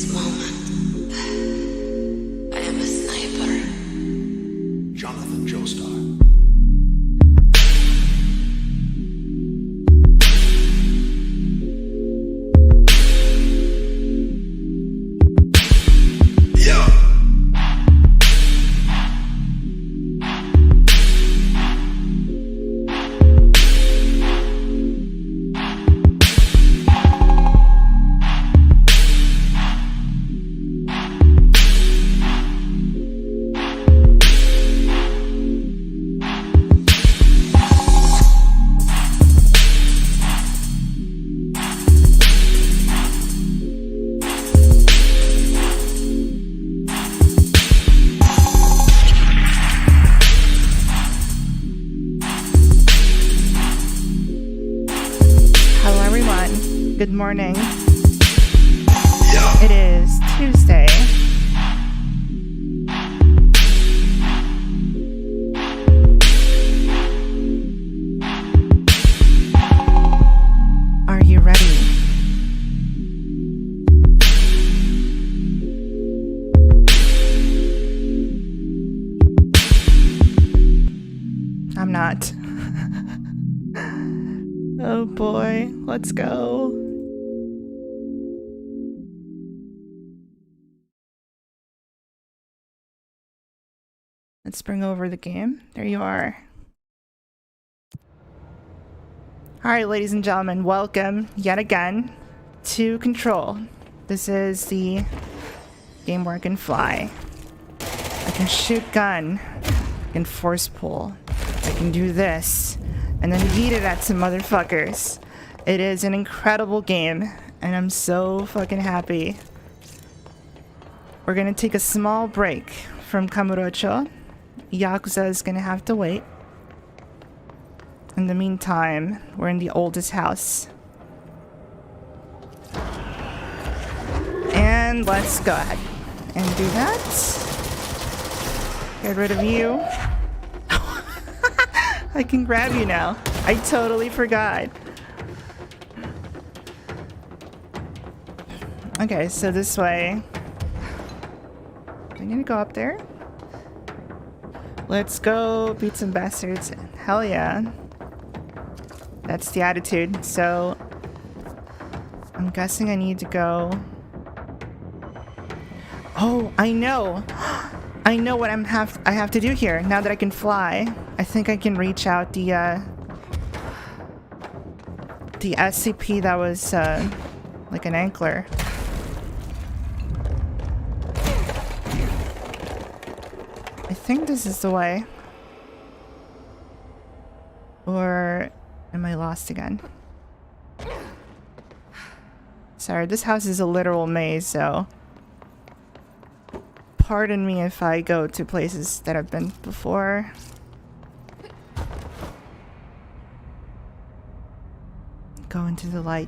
this moment, I am a sniper. Jonathan Joestar. Good morning. It is Tuesday. Are you ready? I'm not. Oh boy, let's go. Let's bring over the game. There you are. Alright, ladies and gentlemen, welcome yet again to Control. This is the game where I can fly. I can shoot gun. I can force pull. I can do this. And then yeet it at some motherfuckers. It is an incredible game, and I'm so fucking happy. We're gonna take a small break from Kamurocho. Yakuza is gonna have to wait. In the meantime, we're in the oldest house. And let's go ahead and do that. Get rid of you. I can grab you now. I totally forgot. Okay, so this way. I'm gonna go up there. Let's go beat some bastards. Hell yeah. That's the attitude. So I'm guessing I need to go. Oh, I know. I know what I have to do here. Now that I can fly, I think I can reach out the SCP that was like an ankler. I think this is the way. Or am I lost again? Sorry, this house is a literal maze, so pardon me if I go to places that I've been before. Go into the light.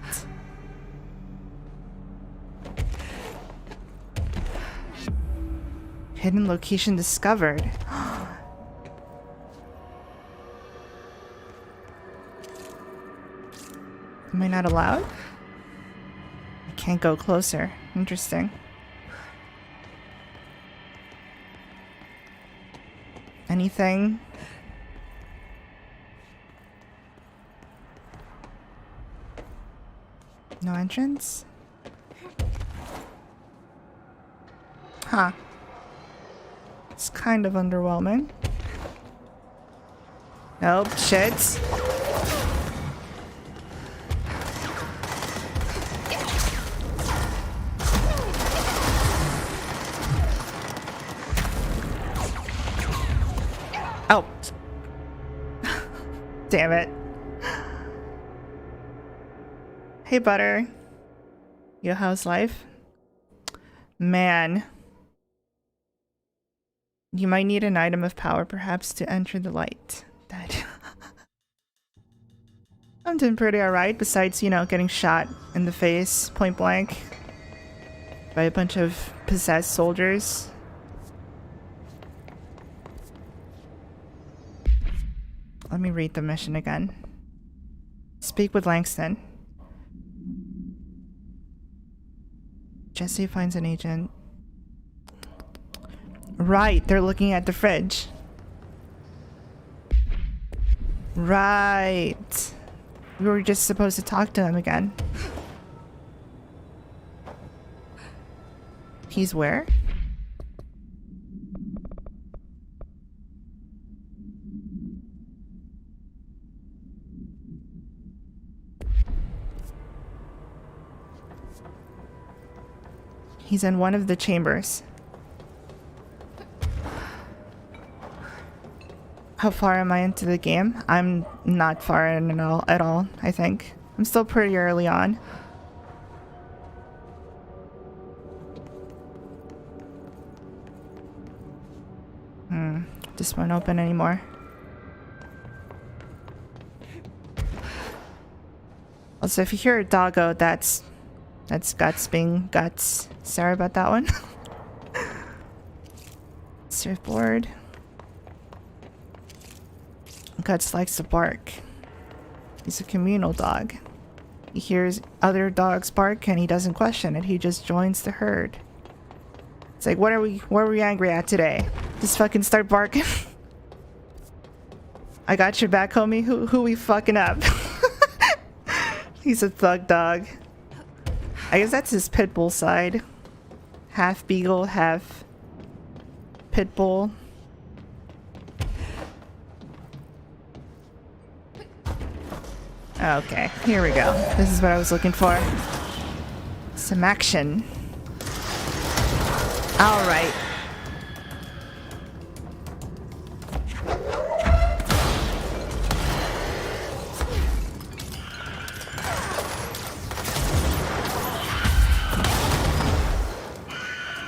Hidden location discovered. Am I not allowed? I can't go closer. Interesting. Anything? No entrance? Huh. It's kind of underwhelming. Nope, shit. Oh. Damn it. Hey, Butter. Yo, how's life? Man. You might need an item of power, perhaps, to enter the light. That. I'm doing pretty alright, besides, you know, getting shot in the face, point blank, by a bunch of possessed soldiers. Let me read the mission again. Speak with Langston. Jesse finds an agent. Right, they're looking at the fridge. Right. We were just supposed to talk to him again. He's where? He's in one of the chambers. How far am I into the game? I'm not far in at all, I think. I'm still pretty early on. This won't open anymore. Also, if you hear a doggo, that's Guts being Guts. Sorry about that one. Surfboard. Guts likes to bark. He's a communal dog. He hears other dogs bark and he doesn't question it. He just joins the herd. It's like, what are we angry at today? Just fucking start barking. I got your back, homie. Who we fucking up? He's a thug dog. I guess that's his pit bull side. Half beagle, half pit bull. Okay, here we go. This is what I was looking for. Some action. All right.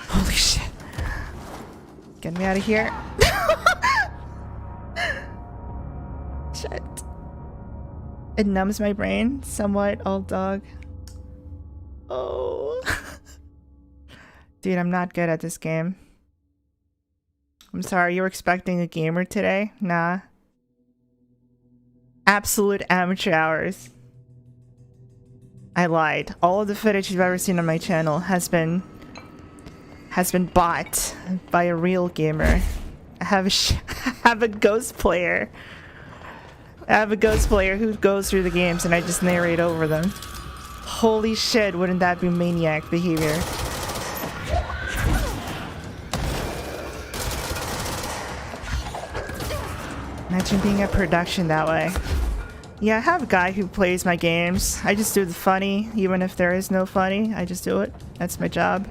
Holy shit. Get me out of here. Shit. It numbs my brain somewhat, old dog. Oh. Dude, I'm not good at this game. I'm sorry, you were expecting a gamer today? Nah. Absolute amateur hours. I lied. All of the footage you've ever seen on my channel has been bought by a real gamer. I have a ghost player. I have a ghost player who goes through the games and I just narrate over them. Holy shit, wouldn't that be maniac behavior? Imagine being a production that way. Yeah, I have a guy who plays my games. I just do the funny, even if there is no funny. I just do it. That's my job.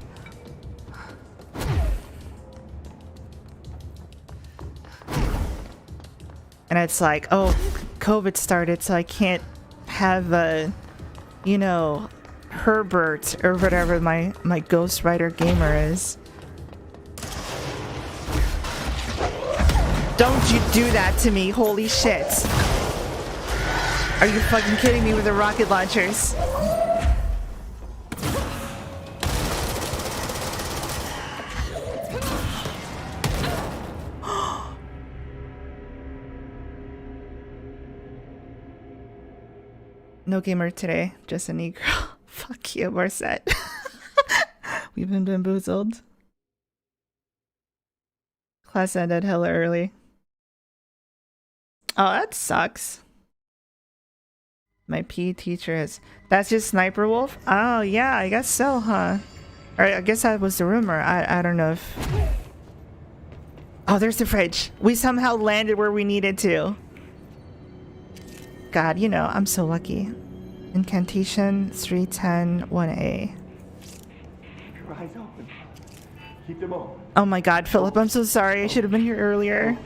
And it's like, oh, COVID started, so I can't have you know, Herbert or whatever my ghostwriter gamer is. Don't you do that to me, holy shit. Are you fucking kidding me with the rocket launchers? No gamer today, just a Negro. Fuck you, we're set. We've been bamboozled. Class ended hella early. Oh, that sucks. My PE teacher is... That's just Sniper Wolf? Oh, yeah, I guess so, huh? Or I guess that was the rumor. I don't know if... Oh, there's the fridge. We somehow landed where we needed to. God, you know, I'm so lucky. Incantation 310 1A. Keep your eyes open. Keep them open. Oh my god, Philip, I'm so sorry. I should have been here earlier.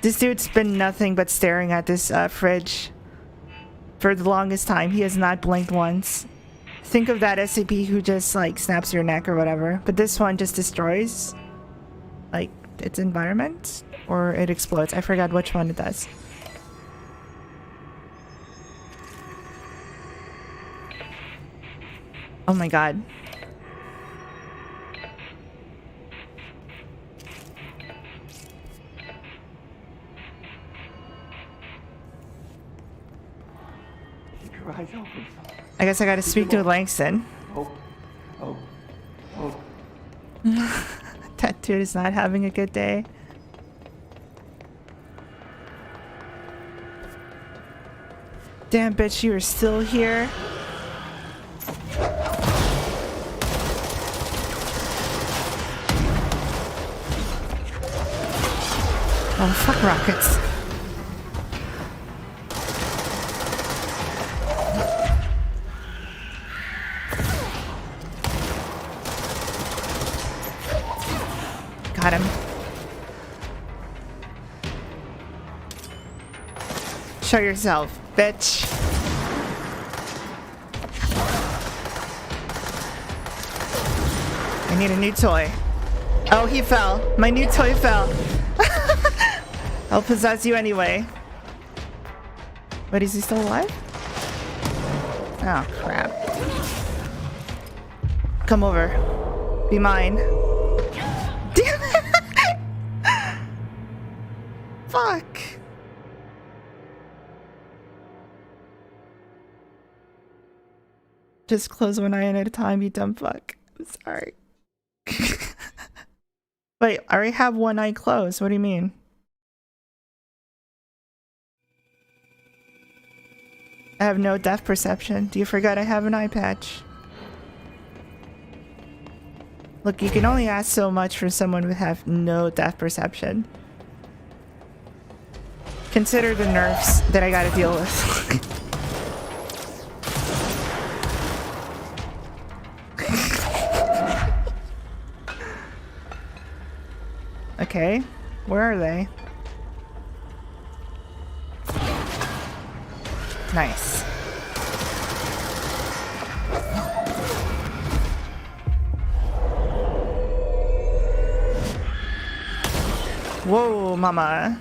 This dude's been nothing but staring at this fridge for the longest time. He has not blinked once. Think of that SCP who just like snaps your neck or whatever. But this one just destroys like its environment or it explodes. I forgot which one it does. Oh my god. Keep your eyes open. I guess I gotta speak to Langston. Oh. That dude is not having a good day. Damn, bitch, you are still here. Oh, fuck rockets. Got him. Show yourself, bitch. I need a new toy. Oh, he fell. My new toy fell. I'll possess you anyway. But is he still alive? Oh, crap. Come over. Be mine. Damn it! Fuck. Just close one eye at a time, you dumb fuck. I'm sorry. Wait, I already have one eye closed. What do you mean? I have no depth perception. Do you forget I have an eye patch? Look, you can only ask so much for someone who have no depth perception. Consider the nerfs that I gotta deal with. Okay, where are they? Nice. Whoa, mama.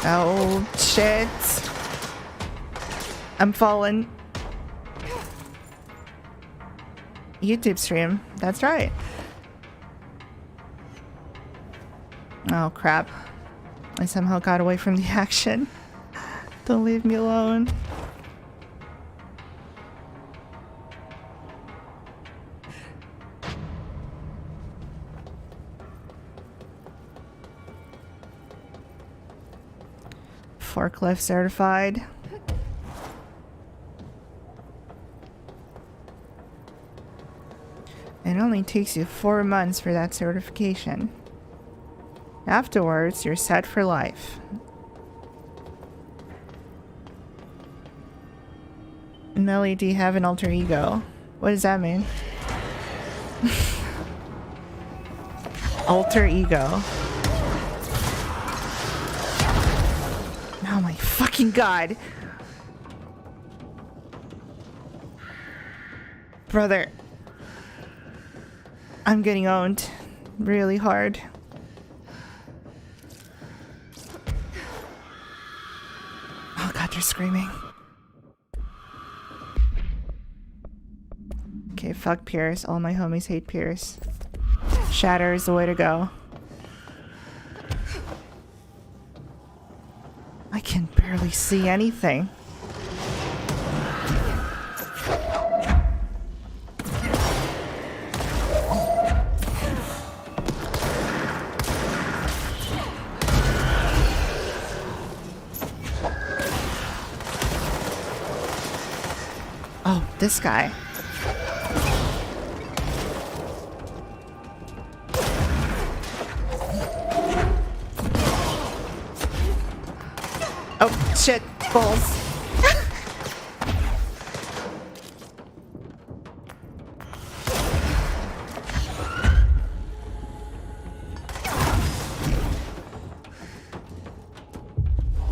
Oh, shit. I'm falling. YouTube stream. That's right. Oh, crap. I somehow got away from the action. Don't leave me alone. Forklift certified. It only takes you 4 months for that certification. Afterwards, you're set for life. Melly, do you have an alter ego? What does that mean? Alter ego. Oh my fucking god. Brother. I'm getting owned really hard. Oh god, they're screaming. Okay, fuck Pierce. All my homies hate Pierce. Shatter is the way to go. I can barely see anything. Oh, this guy. Oh, shit. Balls.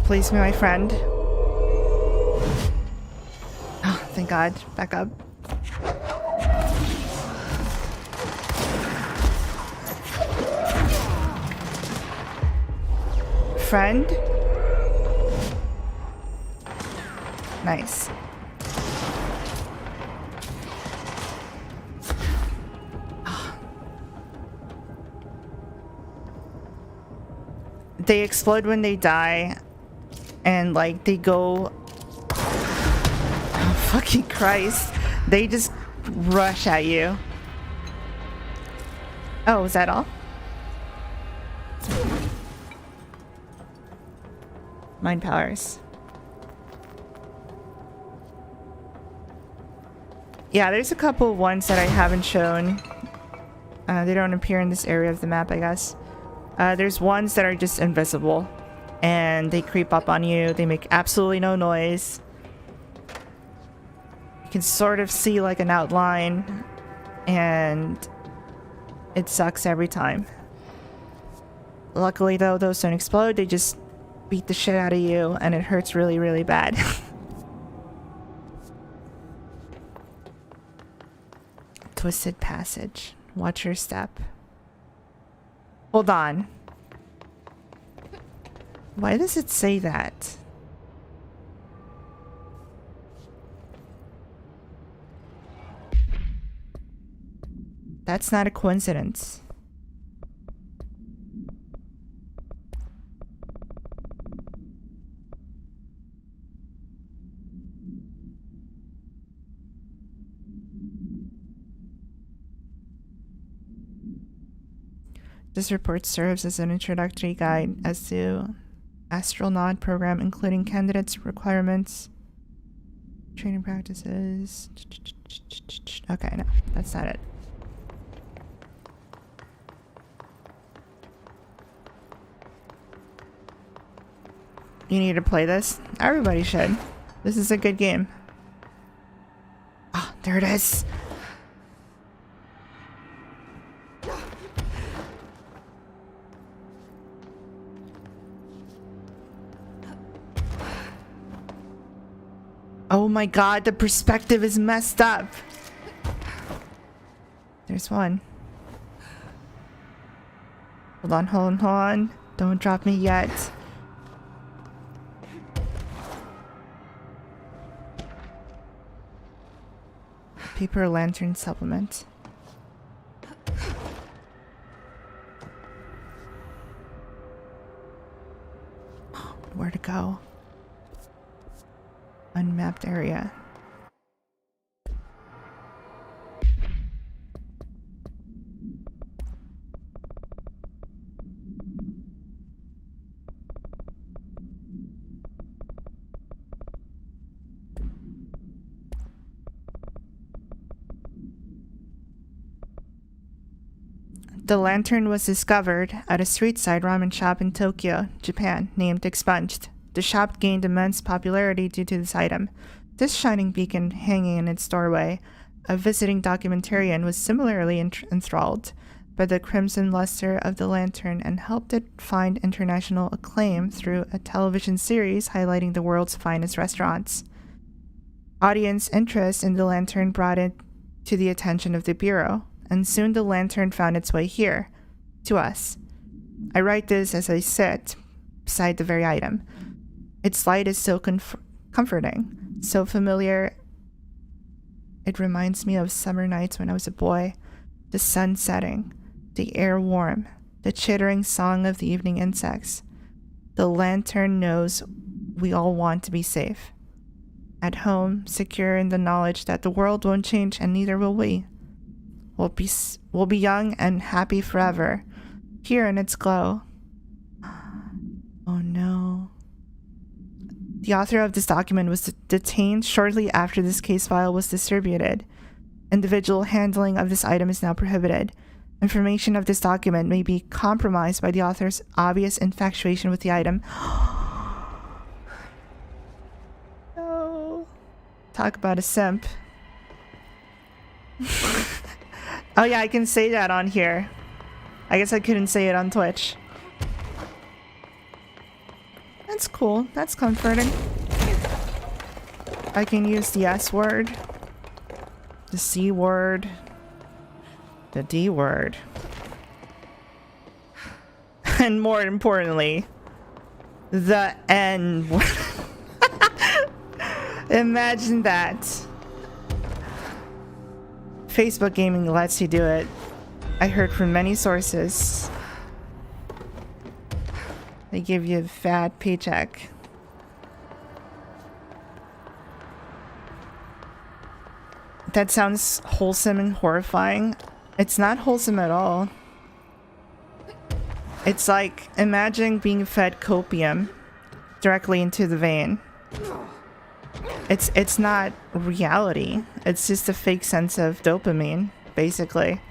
Please be my friend. Oh, thank God. Back up. Friend? Nice. They explode when they die, and like they go, oh, fucking Christ, they just rush at you. Oh, is that all? Mind powers. Yeah, there's a couple ones that I haven't shown. They don't appear in this area of the map, I guess. There's ones that are just invisible, and they creep up on you. They make absolutely no noise. You can sort of see like an outline, and it sucks every time. Luckily though, those don't explode. They just beat the shit out of you, and it hurts really, really bad. Twisted passage. Watch your step. Hold on. Why does it say that? That's not a coincidence. This report serves as an introductory guide as to astronaut program, including candidates' requirements, training practices. Okay, no, that's not it. You need to play this? Everybody should. This is a good game. Ah, oh, there it is. Oh my god, the perspective is messed up. There's one. Hold on, hold on, hold on. Don't drop me yet. Paper lantern supplement. Where to go? Unmapped area. The lantern was discovered at a street-side ramen shop in Tokyo, Japan, named Expunged. The shop gained immense popularity due to this item. This shining beacon hanging in its doorway, a visiting documentarian was similarly enthralled by the crimson luster of the lantern and helped it find international acclaim through a television series highlighting the world's finest restaurants. Audience interest in the lantern brought it to the attention of the Bureau, and soon the lantern found its way here, to us. I write this as I sit beside the very item. Its light is so comforting, so familiar. It reminds me of summer nights when I was a boy, the sun setting, the air warm, the chittering song of the evening insects. The lantern knows we all want to be safe. At home, secure in the knowledge that the world won't change and neither will we. We'll be young and happy forever, here in its glow. Oh no. The author of this document was detained shortly after this case file was distributed. Individual handling of this item is now prohibited. Information of this document may be compromised by the author's obvious infatuation with the item. No. Talk about a simp. Oh yeah, I can say that on here. I guess I couldn't say it on Twitch. That's cool. That's comforting. I can use the S word, the C word, the D word, and more importantly, the N word. Imagine that. Facebook gaming lets you do it. I heard from many sources. They give you a fat paycheck. That sounds wholesome and horrifying. It's not wholesome at all. It's like, imagine being fed copium directly into the vein. It's not reality. It's just a fake sense of dopamine, basically.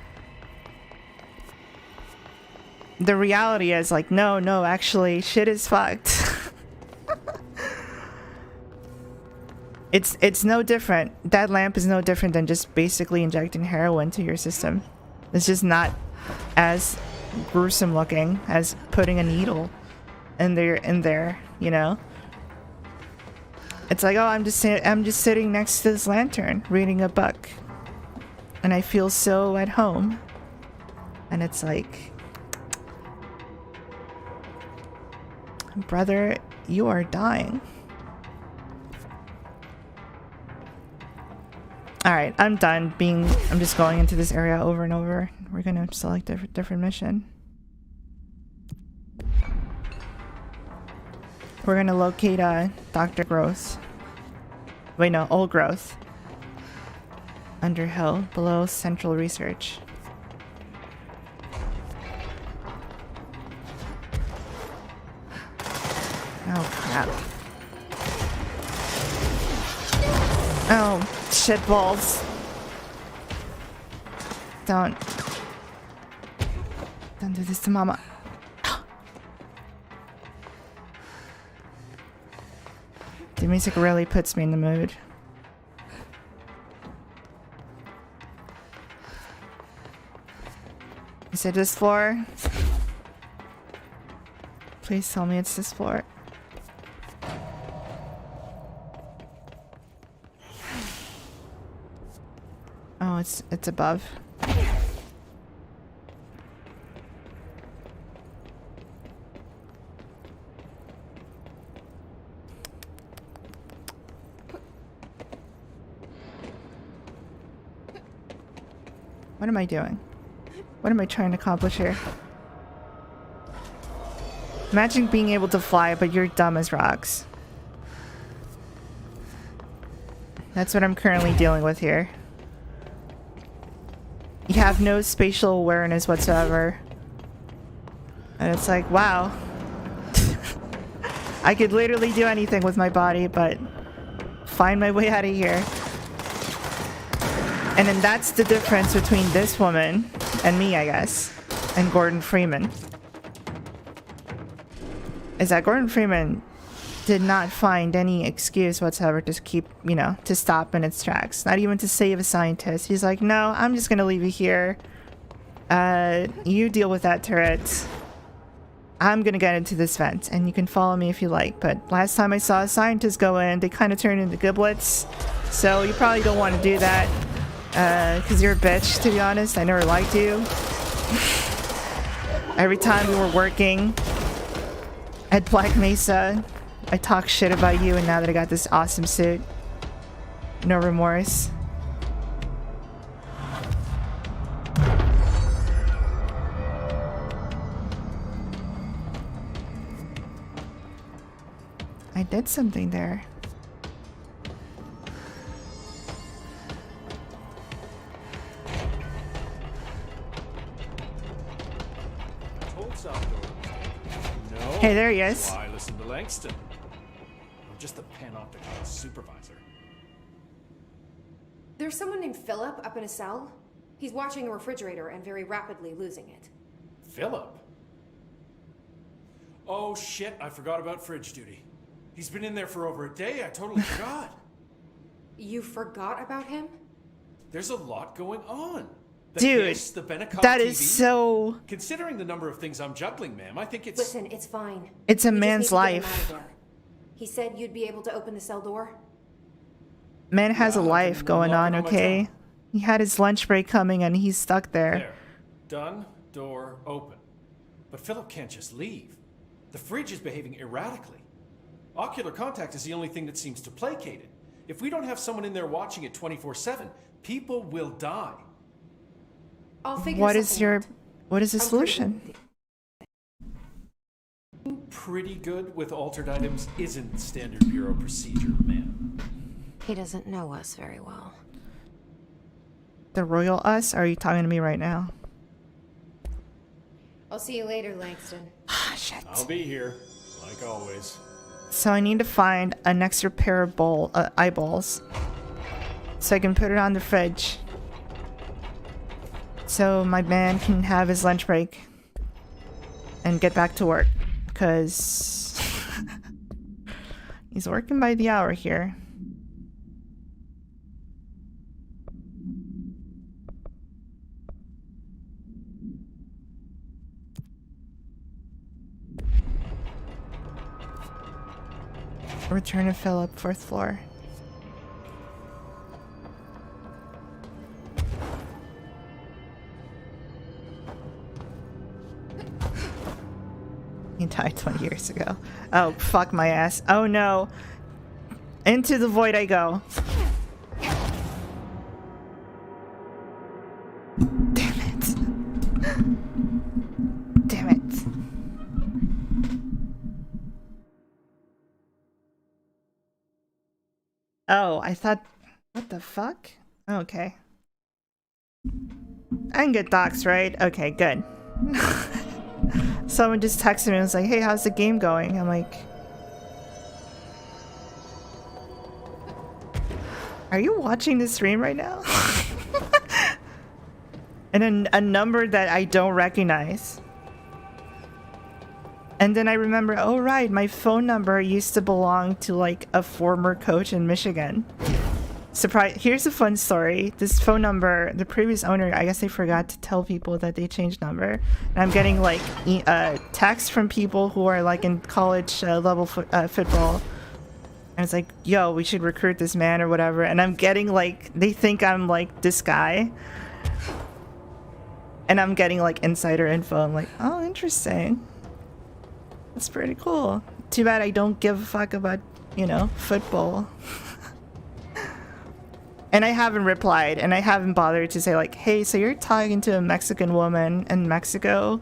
The reality is like, no, actually, shit is fucked. It's no different. That lamp is no different than just basically injecting heroin to your system. It's just not as gruesome looking as putting a needle in there, you know? It's like, oh, I'm just sitting next to this lantern reading a book and I feel so at home. And it's like, brother, you are dying. Alright, I'm done I'm just going into this area over and over. We're gonna select a different mission. We're gonna locate Dr. Growth. Wait, no, Old Growth. Underhill, below Central Research. Oh, crap. Oh, shit balls. Don't do this to mama. The music really puts me in the mood. Is it this floor? Please tell me it's this floor. Oh, it's above. What am I doing? What am I trying to accomplish here? Imagine being able to fly, but you're dumb as rocks. That's what I'm currently dealing with here. You have no spatial awareness whatsoever. And it's like, wow. I could literally do anything with my body, but find my way out of here. And then that's the difference between this woman and me, I guess, and Gordon Freeman. Is that Gordon Freeman did not find any excuse whatsoever to keep, you know, to stop in its tracks. Not even to save a scientist. He's like, no, I'm just gonna leave you here. You deal with that turret. I'm gonna get into this vent, and you can follow me if you like. But last time I saw a scientist go in, they kind of turned into giblets. So you probably don't want to do that. Because you're a bitch, to be honest. I never liked you. Every time we were working at Black Mesa, I talk shit about you, and now that I got this awesome suit, no remorse. I did something there. Hey, there he is. I listen to Langston. I'm just the panopticon supervisor. There's someone named Philip up in a cell. He's watching a refrigerator and very rapidly losing it. Philip? Oh shit, I forgot about fridge duty. He's been in there for over a day. I totally forgot. You forgot about him? There's a lot going on. Dude, that is so... Considering the number of things I'm juggling, ma'am, I think it's... Listen, it's fine. It's a You man's just need to get him life. out of there. He said you'd be able to open the cell door. Man has a life going on, okay? He had his lunch break coming and he's stuck there. There. Done. Door open. But Philip can't just leave. The fridge is behaving erratically. Ocular contact is the only thing that seems to placate it. If we don't have someone in there watching it 24/7, people will die. I'll figure What is the solution? Pretty good with altered items isn't standard bureau procedure, ma'am. He doesn't know us very well. The royal us? Or are you talking to me right now? I'll see you later, Langston. Ah, shit. I'll be here, like always. So I need to find an extra pair of eyeballs. So I can put it on the fridge. So my man can have his lunch break. And get back to work. Because... he's working by the hour here. Return to Philip, 4th floor. He died 20 years ago. Oh, fuck my ass. Oh no. Into the void I go. Damn it. Damn it. Oh, I thought... What the fuck? Okay. I can get docs, right? Okay, good. Someone just texted me and was like, hey, how's the game going? I'm like... Are you watching the stream right now? And a number that I don't recognize. And then I remember, oh right, my phone number used to belong to like a former coach in Michigan. Surprise! Here's a fun story. This phone number, the previous owner, I guess they forgot to tell people that they changed number. And I'm getting like texts from people who are like in college level football. And it's like, yo, we should recruit this man or whatever. And I'm getting like, they think I'm like this guy. And I'm getting like insider info. I'm like, oh, interesting. That's pretty cool. Too bad I don't give a fuck about, you know, football. And I haven't replied, and I haven't bothered to say like, hey, so you're talking to a Mexican woman in Mexico?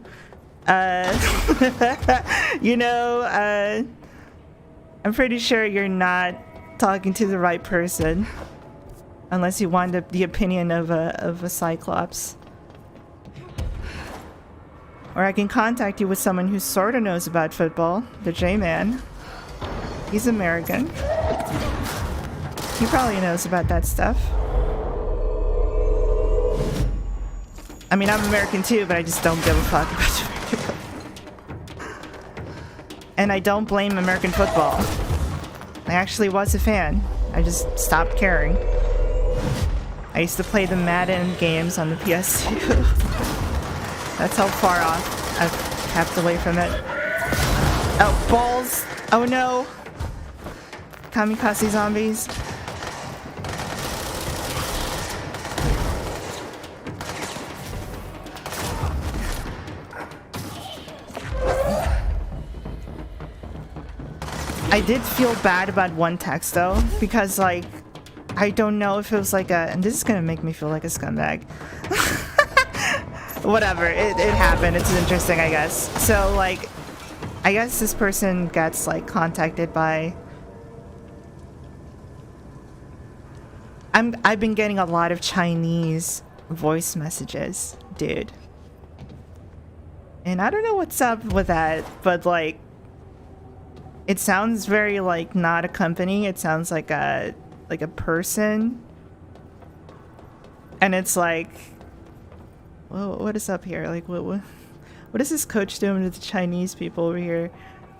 You know, I'm pretty sure you're not talking to the right person. Unless you want the opinion of a Cyclops. Or I can contact you with someone who sort of knows about football. The J-Man. He's American. He probably knows about that stuff. I mean, I'm American too, but I just don't give a fuck about American football. And I don't blame American football. I actually was a fan. I just stopped caring. I used to play the Madden games on the PS2. That's how far off I've kept away from it. Oh, balls! Oh no! Kamikaze zombies. I did feel bad about one text though, because like, I don't know if it was like a, and this is gonna make me feel like a scumbag. Whatever, it happened. It's interesting, I guess. So, like, I guess this person gets, like, contacted by... I've been getting a lot of Chinese voice messages, dude. And I don't know what's up with that, but, like... It sounds very, like, not a company. It sounds like a person. And it's like... Whoa, what is up here? Like, what is this coach doing to the Chinese people over here?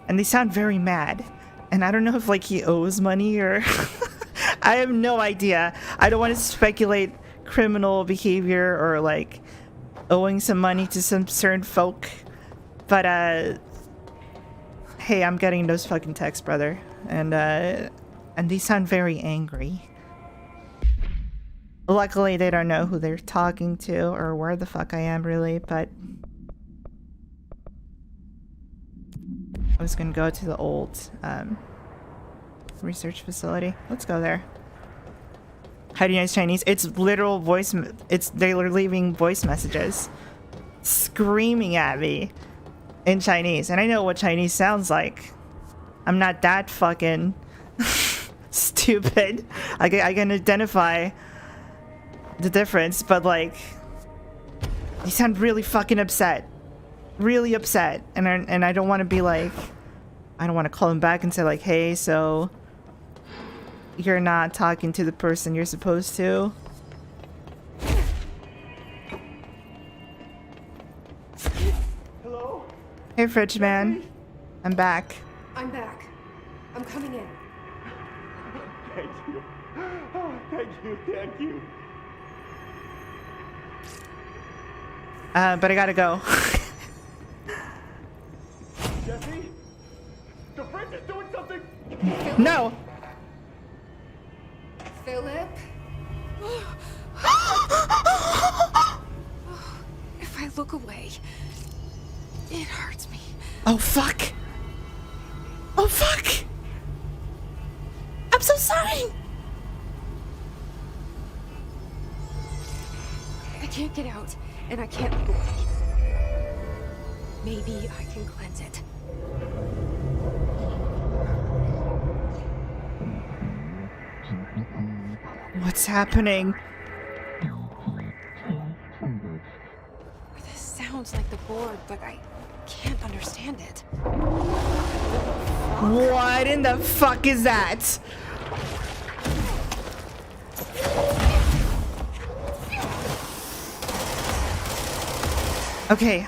And they sound very mad. And I don't know if, like, he owes money or... I have no idea. I don't want to speculate criminal behavior or, like, owing some money to some certain folk. But, hey, I'm getting those fucking texts, brother. And they sound very angry. Luckily, they don't know who they're talking to or where the fuck I am, really, but... I was gonna go to the old, research facility. Let's go there. How do you know it's Chinese? It's literal voice... They're leaving voice messages. Screaming at me in Chinese. And I know what Chinese sounds like. I'm not that fucking... stupid. I can identify... the difference, but like, you sound really fucking upset. Really upset. And I don't want to be like, I don't want to call him back and say like, hey, so you're not talking to the person you're supposed to. Hello? Hey, Fridge Man. I'm back. I'm back. I'm coming in. Thank you. Oh, thank you, thank you. But I gotta go. Jesse? The fridge is doing something! No! Philip? If I look away, it hurts me. Oh, fuck. Oh, fuck. I'm so sorry. I can't get out, and I can't look away. Maybe I can cleanse it. What's happening? This sounds like the board, but I can't understand it. What in the fuck is that? Okay.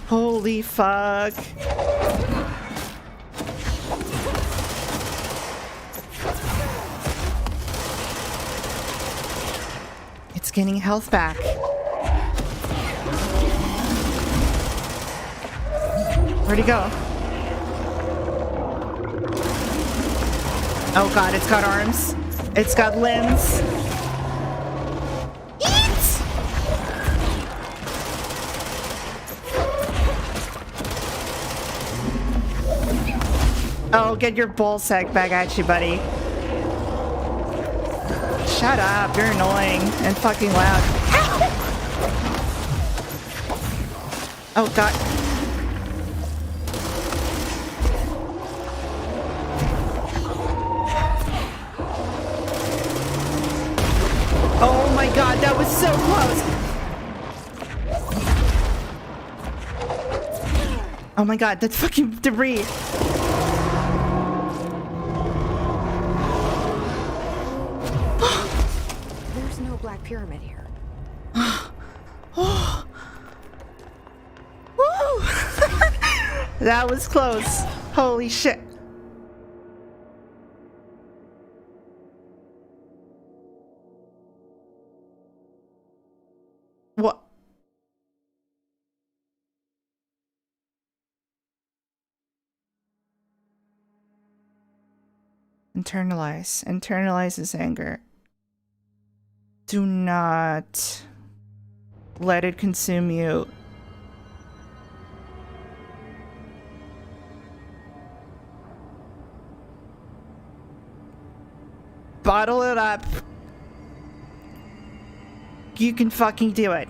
Holy fuck. It's gaining health back. Where'd he go? Oh god, it's got arms. It's got limbs. Eat! Oh, get your ball sack back at you, buddy. Shut up, you're annoying and fucking loud. Ow! Oh god. Oh my god, that was so close. Oh my god, that's fucking debris. There's no black pyramid here. Woo! That was close. Holy shit. What? Internalize. Internalize his anger. Do not let it consume you. Bottle it up. You can fucking do it.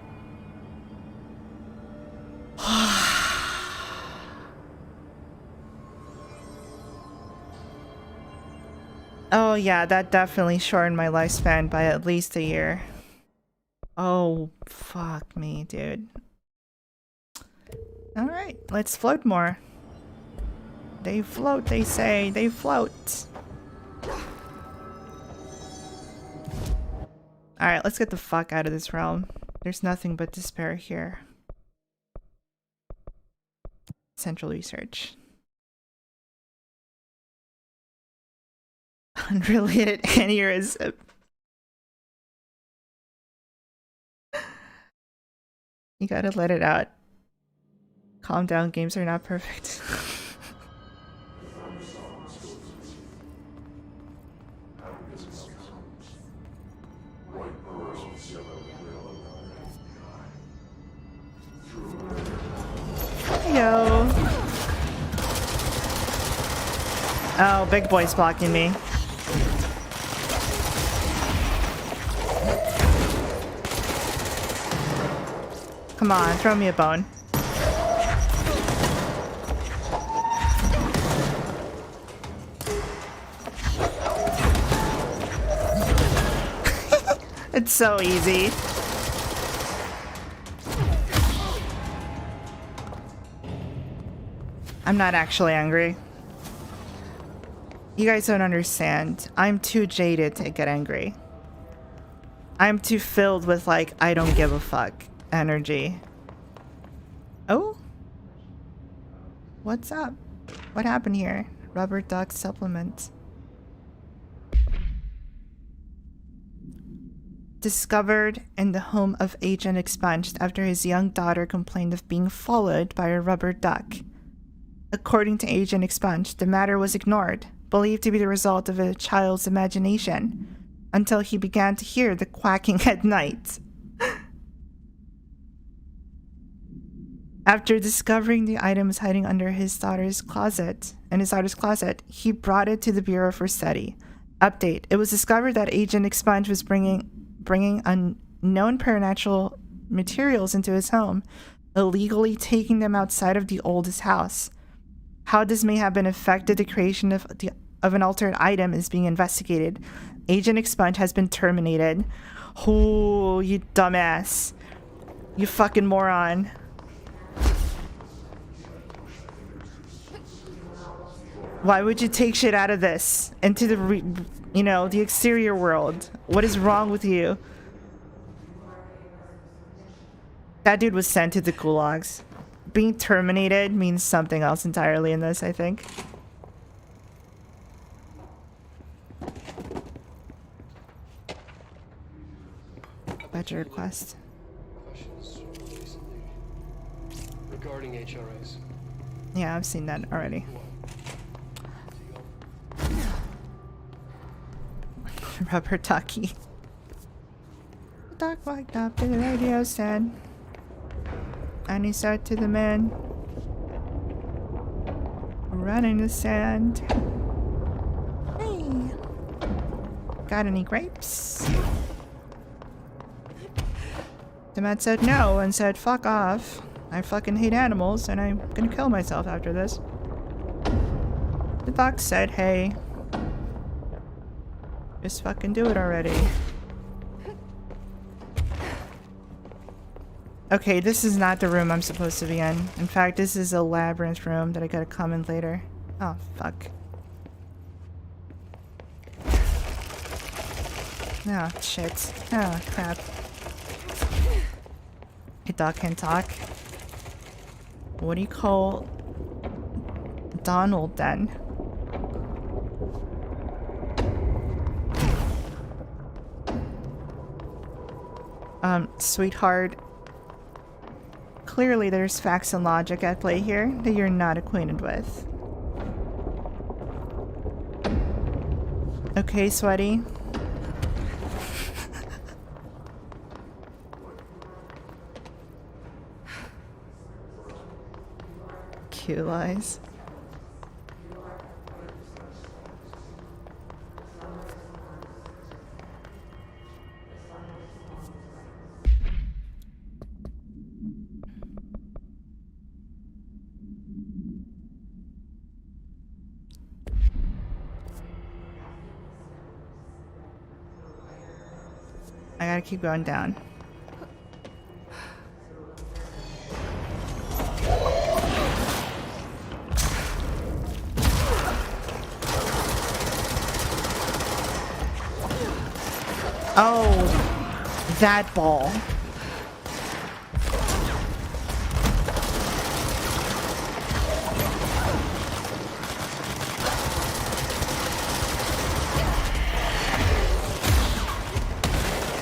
Oh yeah, that definitely shortened my lifespan by at least a year. Oh, fuck me, dude. Alright, let's float more. They float, they say. They float. Alright, let's get the fuck out of this realm. There's nothing but despair here. Central research. Unrelated aneurysm. You gotta let it out. Calm down, games are not perfect. Yo. Oh, big boy's blocking me. Come on, throw me a bone. so easy. I'm not actually angry. You guys don't understand. I'm too jaded to get angry. I'm too filled with, like, I don't give a fuck energy. Oh? What's up? What happened here? Rubber duck supplement. Discovered in the home of Agent Expunged after his young daughter complained of being followed by a rubber duck. According to Agent Expunged, the matter was ignored, believed to be the result of a child's imagination, until he began to hear the quacking at night. After discovering the item was hiding under his daughter's closet, he brought it to the Bureau for study. Update: it was discovered that Agent Expunge was bringing unknown paranormal materials into his home, illegally taking them outside of the oldest house. How this may have been affected the creation of an altered item is being investigated. Agent Expunge has been terminated. Oh, you dumbass. You fucking moron. Why would you take shit out of this into the, the exterior world? What is wrong with you? That dude was sent to the gulags. Being terminated means something else entirely in this, I think. Budget request. Questions recently regarding HRAs. Yeah, I've seen that already. Rubber ducky. Duck walked up to the radio stand, and he said to the man running the sand, "Hey, got any grapes?" The man said no and said, "Fuck off. I fucking hate animals and I'm gonna kill myself after this." The doc said, "Hey, just fucking do it already." Okay, this is not the room I'm supposed to be in. In fact, this is a labyrinth room that I gotta come in later. Oh, fuck. Oh, shit. Oh, crap. A dog can talk. What do you call Donald then? Sweetheart. Clearly there's facts and logic at play here that you're not acquainted with. Okay, sweaty. Cute lies. I gotta keep going down. Oh, that ball.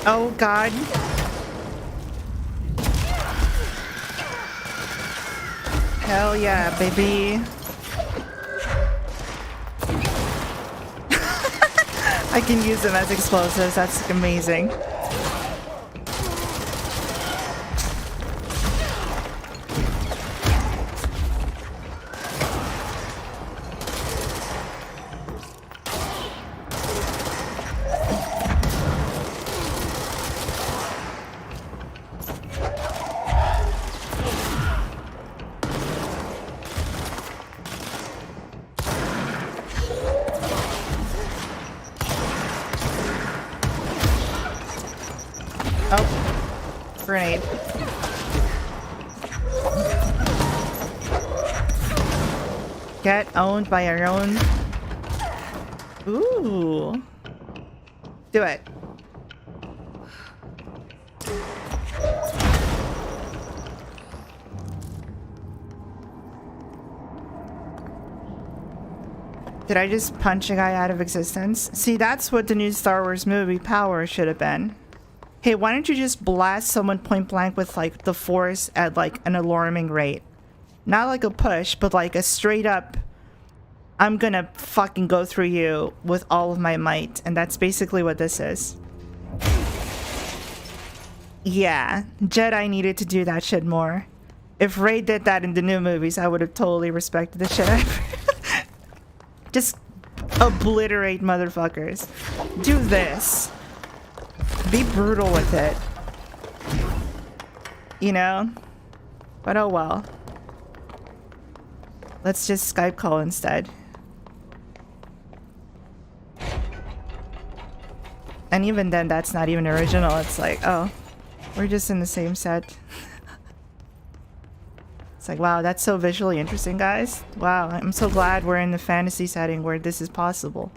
Oh God. Hell yeah, baby. I can use them as explosives. That's amazing. Get owned by our own. Ooh. Do it. Did I just punch a guy out of existence? See, that's what the new Star Wars movie Power should have been. Hey, why don't you just blast someone point blank with like the Force at like an alarming rate? Not like a push, but like a straight up, I'm gonna fucking go through you with all of my might. And that's basically what this is. Yeah, Jedi needed to do that shit more. If Rey did that in the new movies, I would have totally respected the shit out of her. Just obliterate motherfuckers. Do this. Be brutal with it. You know? But oh well. Let's just Skype call instead. And even then, that's not even original. It's like, oh, we're just in the same set. It's like, wow, that's so visually interesting, guys. Wow, I'm so glad we're in the fantasy setting where this is possible.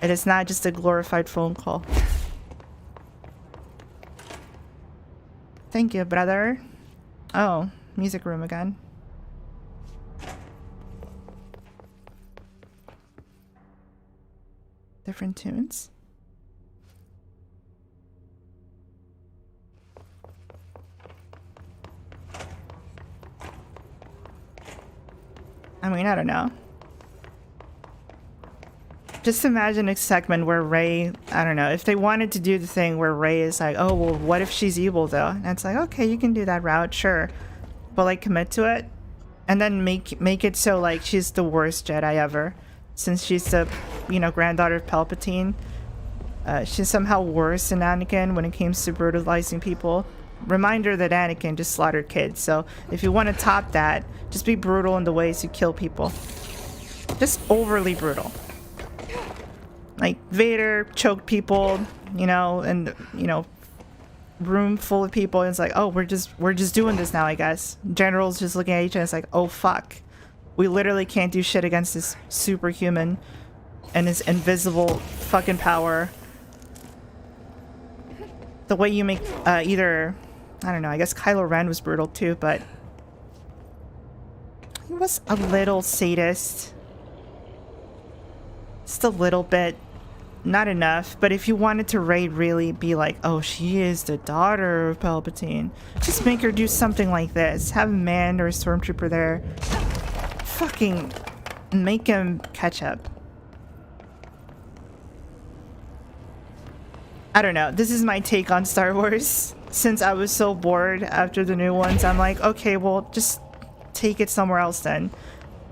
It is not just a glorified phone call. Thank you, brother. Oh, music room again. Different tunes. I mean, I don't know. Just imagine a segment where Rey, I don't know, if they wanted to do the thing where Rey is like, oh, well, what if she's evil though? And it's like, okay, you can do that route, sure. But like commit to it and then make it so like she's the worst Jedi ever. Since she's the, you know, granddaughter of Palpatine. She's somehow worse than Anakin when it comes to brutalizing people. Reminder that Anakin just slaughtered kids, so if you want to top that, just be brutal in the ways you kill people. Just overly brutal. Like Vader choked people, you know, and you know, room full of people, and it's like, oh, we're just doing this now, I guess. Generals just looking at each other, and it's like, oh fuck, we literally can't do shit against this superhuman and his invisible fucking power. The way you make either, I don't know, I guess Kylo Ren was brutal too, but he was a little sadist. Just a little bit. Not enough. But if you wanted to Rey really be like, oh, she is the daughter of Palpatine, just make her do something like this. Have a man or a stormtrooper there. Fucking make him catch up. I don't know. This is my take on Star Wars. Since I was so bored after the new ones, I'm like, okay, well, just take it somewhere else then.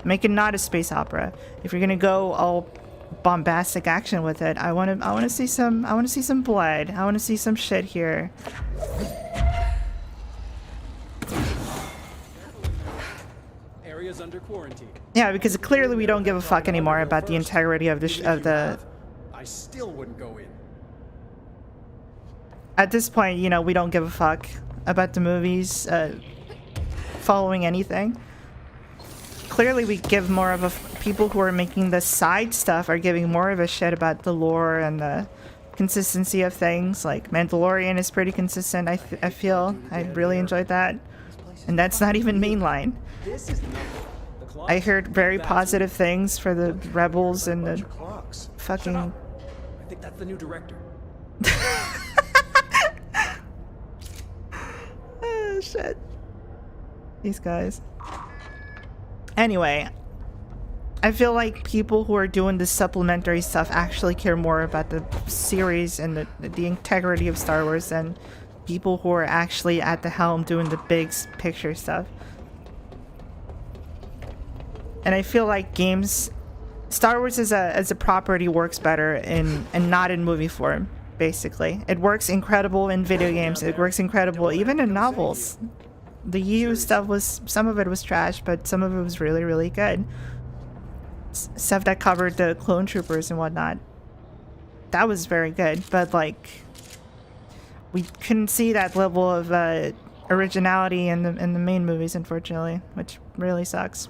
Make it not a space opera. If you're gonna go all bombastic action with it, I want to see some blood. I want to see some shit here. Areas under quarantine. Yeah, because clearly we don't give a fuck anymore about the integrity of the I still wouldn't go in. At this point, you know, we don't give a fuck about the movies following anything. Clearly we give more of a people who are making the side stuff are giving more of a shit about the lore and the consistency of things. Like Mandalorian is pretty consistent. I feel I really enjoyed that, and that's not even mainline. I heard very positive things for the Rebels and the fucking. I think that's the new director. Oh shit. These guys. Anyway, I feel like people who are doing the supplementary stuff actually care more about the series and the integrity of Star Wars than people who are actually at the helm doing the big picture stuff. And I feel like games, Star Wars as a property works better and not in movie form. Basically, it works incredible in video games. It works incredible even in novels. The EU stuff was, some of it was trash, but some of it was really, really good. Stuff that covered the clone troopers and whatnot, that was very good. But like, we couldn't see that level of originality in the main movies, unfortunately, which really sucks.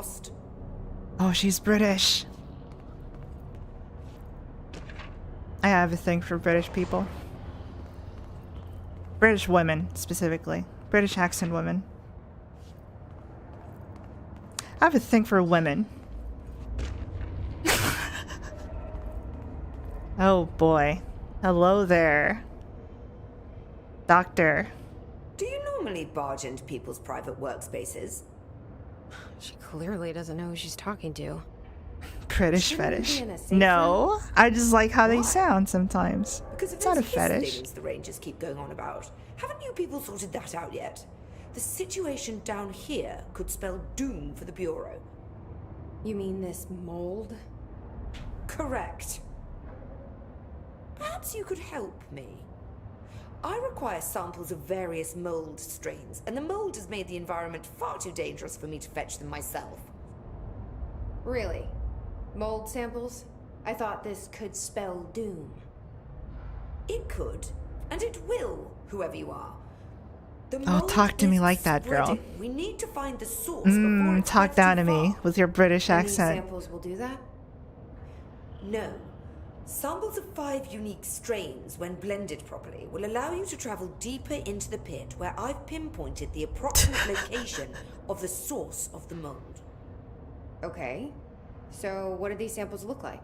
Frost. Oh, she's British. I have a thing for British people. British women, specifically. British accent women. I have a thing for women. Oh boy. Hello there. Doctor. Do you normally barge into people's private workspaces? She clearly doesn't know who she's talking to. British Shouldn't we be fetish. in a safe No, I just like how they Why? sound sometimes. Because of It's not a those hiss fetish. things the Rangers keep going on about. Haven't you people sorted that out yet? The situation down here could spell doom for the Bureau. You mean this mold? Correct. Perhaps you could help me. I require samples of various mold strains, and the mold has made the environment far too dangerous for me to fetch them myself. Really? Mold samples? I thought this could spell doom. It could, and it will, whoever you are. The Oh, mold talk to me is like that, girl. spreading. We need to find the source before it Talk spreads down too to me far. with your British And these accent. samples will do that? No. Samples of 5 unique strains, when blended properly, will allow you to travel deeper into the pit where I've pinpointed the approximate location of the source of the mold. Okay. So what do these samples look like?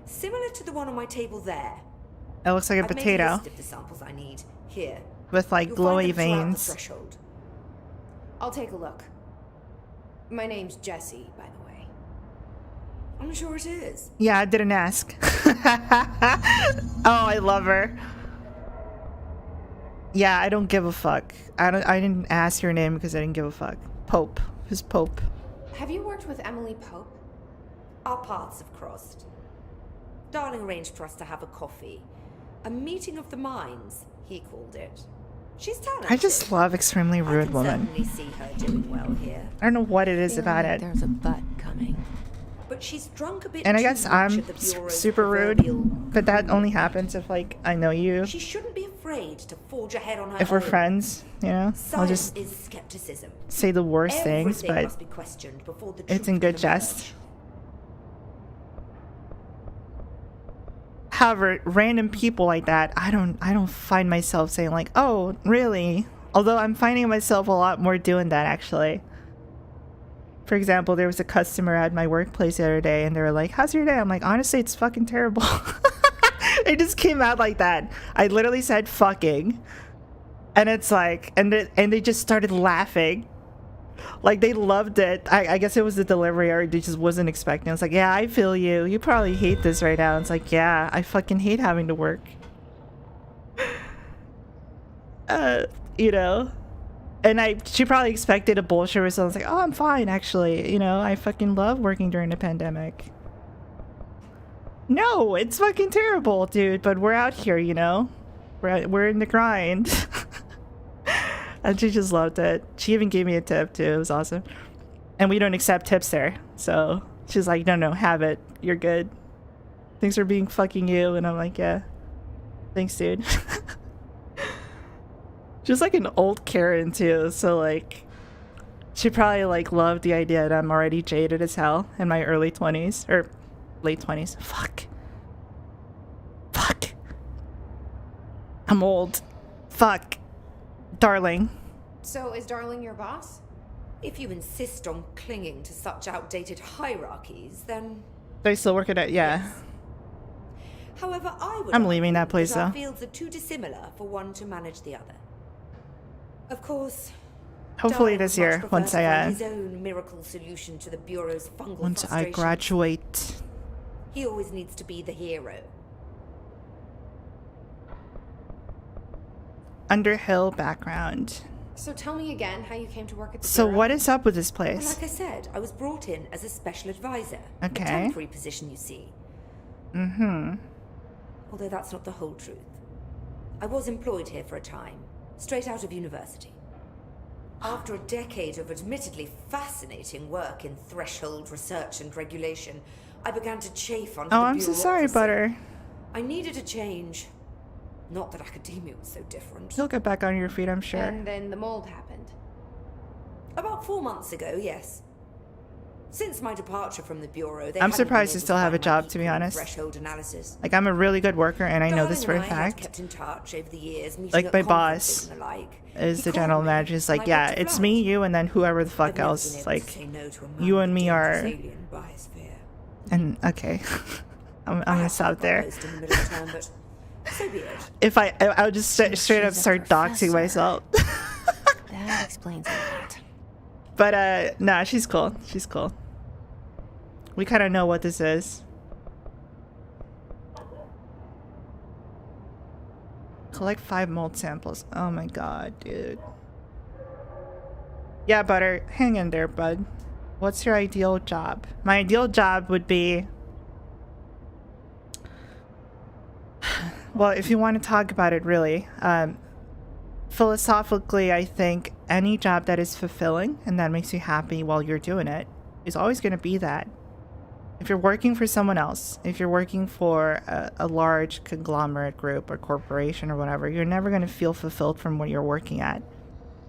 Similar to the one on my table there. It looks like a I've made a potato list of the samples I need. Here. with like You'll glowy find them throughout the veins. threshold. I'll take a look. My name's Jessie, by the way. I'm sure it is. Yeah, I didn't ask. Oh, I love her. Yeah, I don't give a fuck. I didn't ask your name because I didn't give a fuck. Pope. Who's Pope? Have you worked with Emily Pope? Our paths have crossed. Darling arranged for us to have a coffee. A meeting of the minds, he called it. She's talented. I just love extremely I rude can women. certainly see her doing well here. I don't know what it is about it. There's a butt coming. But she's drunk a bit And I too guess much I'm of the Bureau's super rude, proverbial but that only happens if like I know you. She shouldn't be afraid to forge ahead on her If we're own. friends, you know, I'll Science just is skepticism. say the worst things, Everything but must be questioned before the it's truth in good can emerge. jest. However, random people like that, I don't find myself saying like, "Oh, really?" Although I'm finding myself a lot more doing that actually. For example, there was a customer at my workplace the other day and they were like, "How's your day?" I'm like, "Honestly, it's fucking terrible." It just came out like that. I literally said fucking. And it's like, and they just started laughing. Like they loved it. I guess it was the delivery or they just wasn't expecting. It's like, yeah, I feel you. You probably hate this right now. It's like, yeah, I fucking hate having to work. You know? And she probably expected a bullshit response. Like, oh, I'm fine, actually. You know, I fucking love working during the pandemic. No, it's fucking terrible, dude. But we're out here, you know? We're in the grind. And she just loved it. She even gave me a tip, too. It was awesome. And we don't accept tips there. So she's like, no, have it. You're good. Thanks for being fucking you. And I'm like, yeah. Thanks, dude. She's like an old Karen too, so like she probably like loved the idea that I'm already jaded as hell in my early 20s or late 20s. Fuck. I'm old. Fuck. Darling. So is Darling your boss? If you insist on clinging to such outdated hierarchies, then... Do I still work at it? Yeah. Yes. However, I would I'm leaving argue that place, our though. fields are too dissimilar for one to manage the other. Of course, Hopefully Darling this would much year, prefer once to I find his own miracle solution to the Bureau's fungal once I frustrations. graduate. He always needs to be the hero. Underhill background. So tell me again how you came to work at the So Bureau. what is up with this And place? like I said, I was brought in as a special advisor. Okay. A temporary position, you see. Mm-hmm. Although that's not the whole truth. I was employed here for a time, straight out of university. After a decade of admittedly fascinating work in threshold research and regulation, I began to chafe under Oh, the I'm so sorry, bureaucracy. Butter. I needed a change. Not that academia was so different. You'll get back on your feet, I'm sure. And then the mold happened. About 4 months ago, yes. Since my departure from the Bureau, they I'm haven't surprised been to able still have a find my job, to be equal in honest. Threshold analysis. Like, I'm a really good worker, and I know this for a Darling and I have fact. kept in touch over the years, meeting Like, at my conferences boss and the like. is He the called general me, manager. Is and like, I yeah, booked a it's flight. me, you, and then whoever the I've fuck never else. been able to Like, say no to a man you with and me dangerous are. alien biosphere. And okay, I'm I gonna had stop to there. post in the middle of town, but so be it. If I would just straight up she's a start doxing professor. myself. That explains a lot. But nah, she's cool. She's cool. We kind of know what this is. Collect 5 mold samples. Oh my god, dude. Yeah, Butter, hang in there, bud. What's your ideal job? My ideal job would be... Well, if you want to talk about it, really. Philosophically, I think any job that is fulfilling and that makes you happy while you're doing it is always going to be that. If you're working for someone else, if you're working for a large conglomerate group or corporation or whatever, you're never going to feel fulfilled from what you're working at.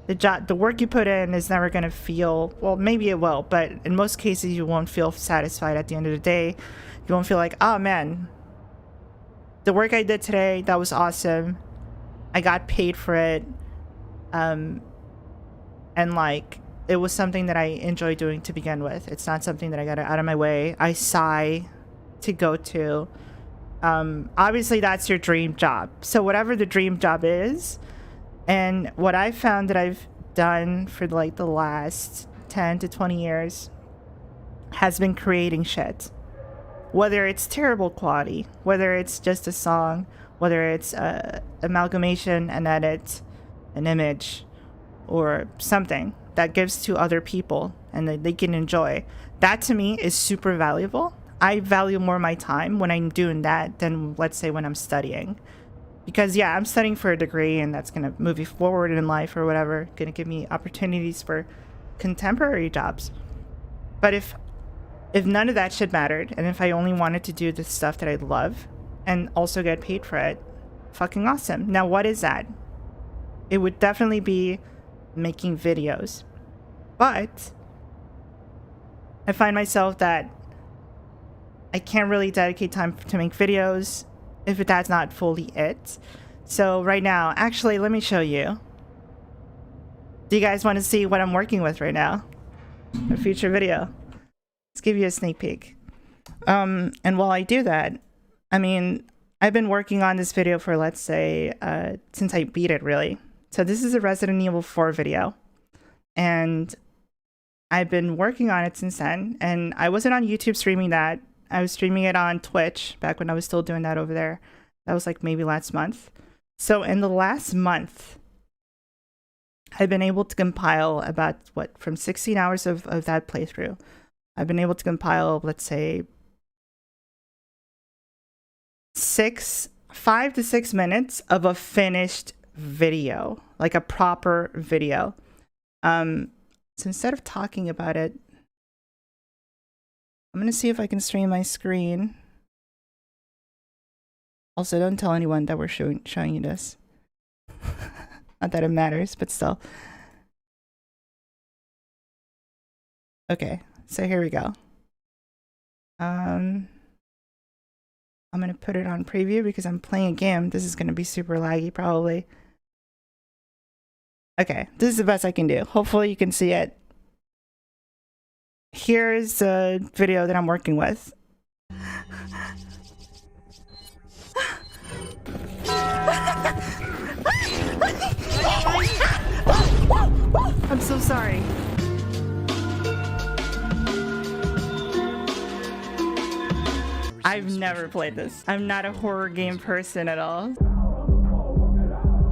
The work you put in is never going to feel, well, maybe it will, but in most cases you won't feel satisfied at the end of the day. You won't feel like, oh man, the work I did today, that was awesome. I got paid for it. And like, it was something that I enjoy doing to begin with. It's not something that I got out of my way. I sigh to go to. Obviously, that's your dream job. So whatever the dream job is, and what I found that I've done for like the last 10 to 20 years has been creating shit. Whether it's terrible quality, whether it's just a song, whether it's amalgamation, an edit, an image, or something that gives to other people and that they can enjoy. That to me is super valuable. I value more my time when I'm doing that than, let's say, when I'm studying. Because yeah, I'm studying for a degree and that's going to move me forward in life or whatever, going to give me opportunities for contemporary jobs. But if none of that shit mattered, and if I only wanted to do the stuff that I love and also get paid for it, fucking awesome. Now, what is that? It would definitely be making videos. But I find myself that I can't really dedicate time to make videos if that's not fully it. So right now, actually, let me show you. Do you guys want to see what I'm working with right now? A future video. Let's give you a sneak peek. And while I do that, I mean, I've been working on this video for, let's say, since I beat it, really. So this is a Resident Evil 4 video. And I've been working on it since then. And I wasn't on YouTube streaming that. I was streaming it on Twitch back when I was still doing that over there. That was like maybe last month. So in the last month, I've been able to compile about, what, from 16 hours of that playthrough. I've been able to compile, let's say, 5 to 6 minutes of a finished video, like a proper video. So instead of talking about it, I'm gonna see if I can stream my screen. Also, don't tell anyone that we're showing you this. Not that it matters, but still. Okay, so here we go. I'm gonna put it on preview because I'm playing a game. This is gonna be super laggy, probably. Okay, this is the best I can do. Hopefully you can see it. Here's the video that I'm working with. I'm so sorry. I've never played this. I'm not a horror game person at all.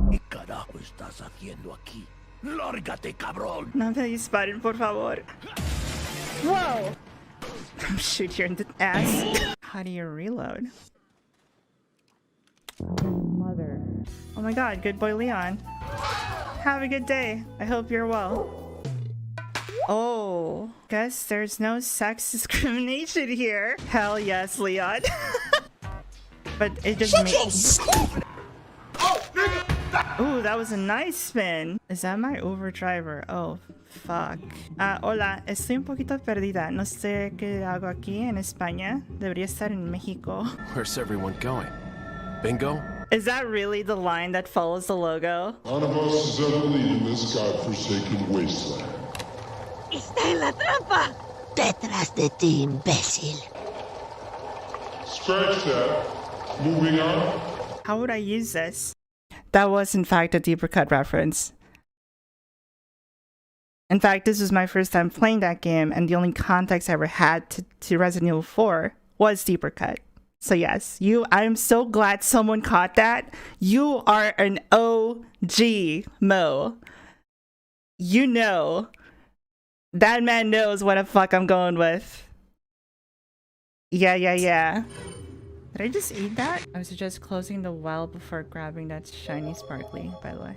¿Qué carajo estás haciendo aquí? ¡Lárgate, cabrón! No me disparen, por favor. Whoa! Shoot you in the ass. How do you reload? Mother. Oh my god, good boy Leon. Have a good day. I hope you're well. Oh, guess there's no sex discrimination here. Hell yes, Leon. But it just makes... Oh, nigga! Ooh, that was a nice spin. Is that my overdriver? Oh, fuck. Hola, estoy un poquito perdida. No sé qué hago aquí en España. Debería estar en México. Where's everyone going? Bingo? Is that really the line that follows the logo? None of us is ever leaving this godforsaken wasteland. ¡Está en la trampa! Detrás de ti, imbécil. Scratch that. Moving on. How would I use this? That was, in fact, a deeper cut reference. In fact, this was my first time playing that game, and the only context I ever had to Resident Evil 4 was deeper cut. So yes, I'm so glad someone caught that. You are an OG, Mo. You know. That man knows what the fuck I'm going with. Yeah. Did I just eat that? I would suggest closing the well before grabbing that shiny sparkly, by the way.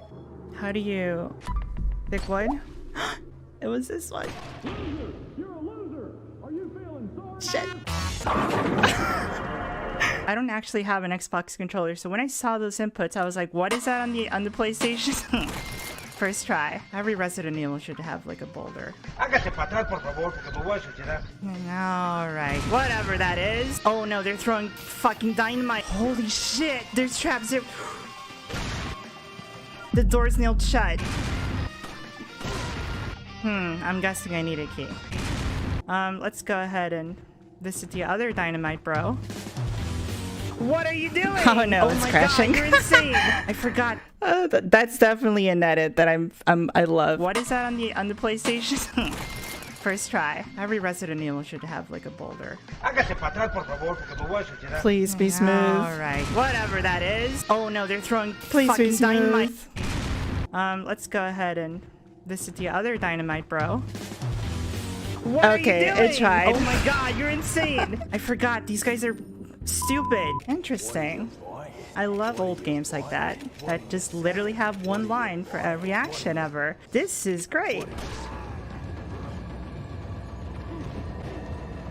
How do you... Pick wood? It was this one. You're a loser. Are you feeling sorry? Shit. I don't actually have an Xbox controller, so when I saw those inputs, I was like, what is that on the PlayStation? First try. Every Resident Evil should have like a boulder. Alright, whatever that is. Oh no, they're throwing fucking dynamite. Holy shit, there's traps here. The door's nailed shut. I'm guessing I need a key. Let's go ahead and visit the other dynamite, bro. What are you doing? Oh no, it's crashing. God, you're insane. I forgot. That's definitely an edit that I love. What is that on the PlayStation? First try. Every Resident Evil should have like a boulder. Please be smooth. Alright, whatever that is. Oh no, they're throwing fucking dynamite. Let's go ahead and visit the other dynamite, bro. What are you doing? It tried. Oh my god, you're insane. I forgot, these guys are stupid. Interesting. I love old games like that just literally have one line for every action ever. This is great.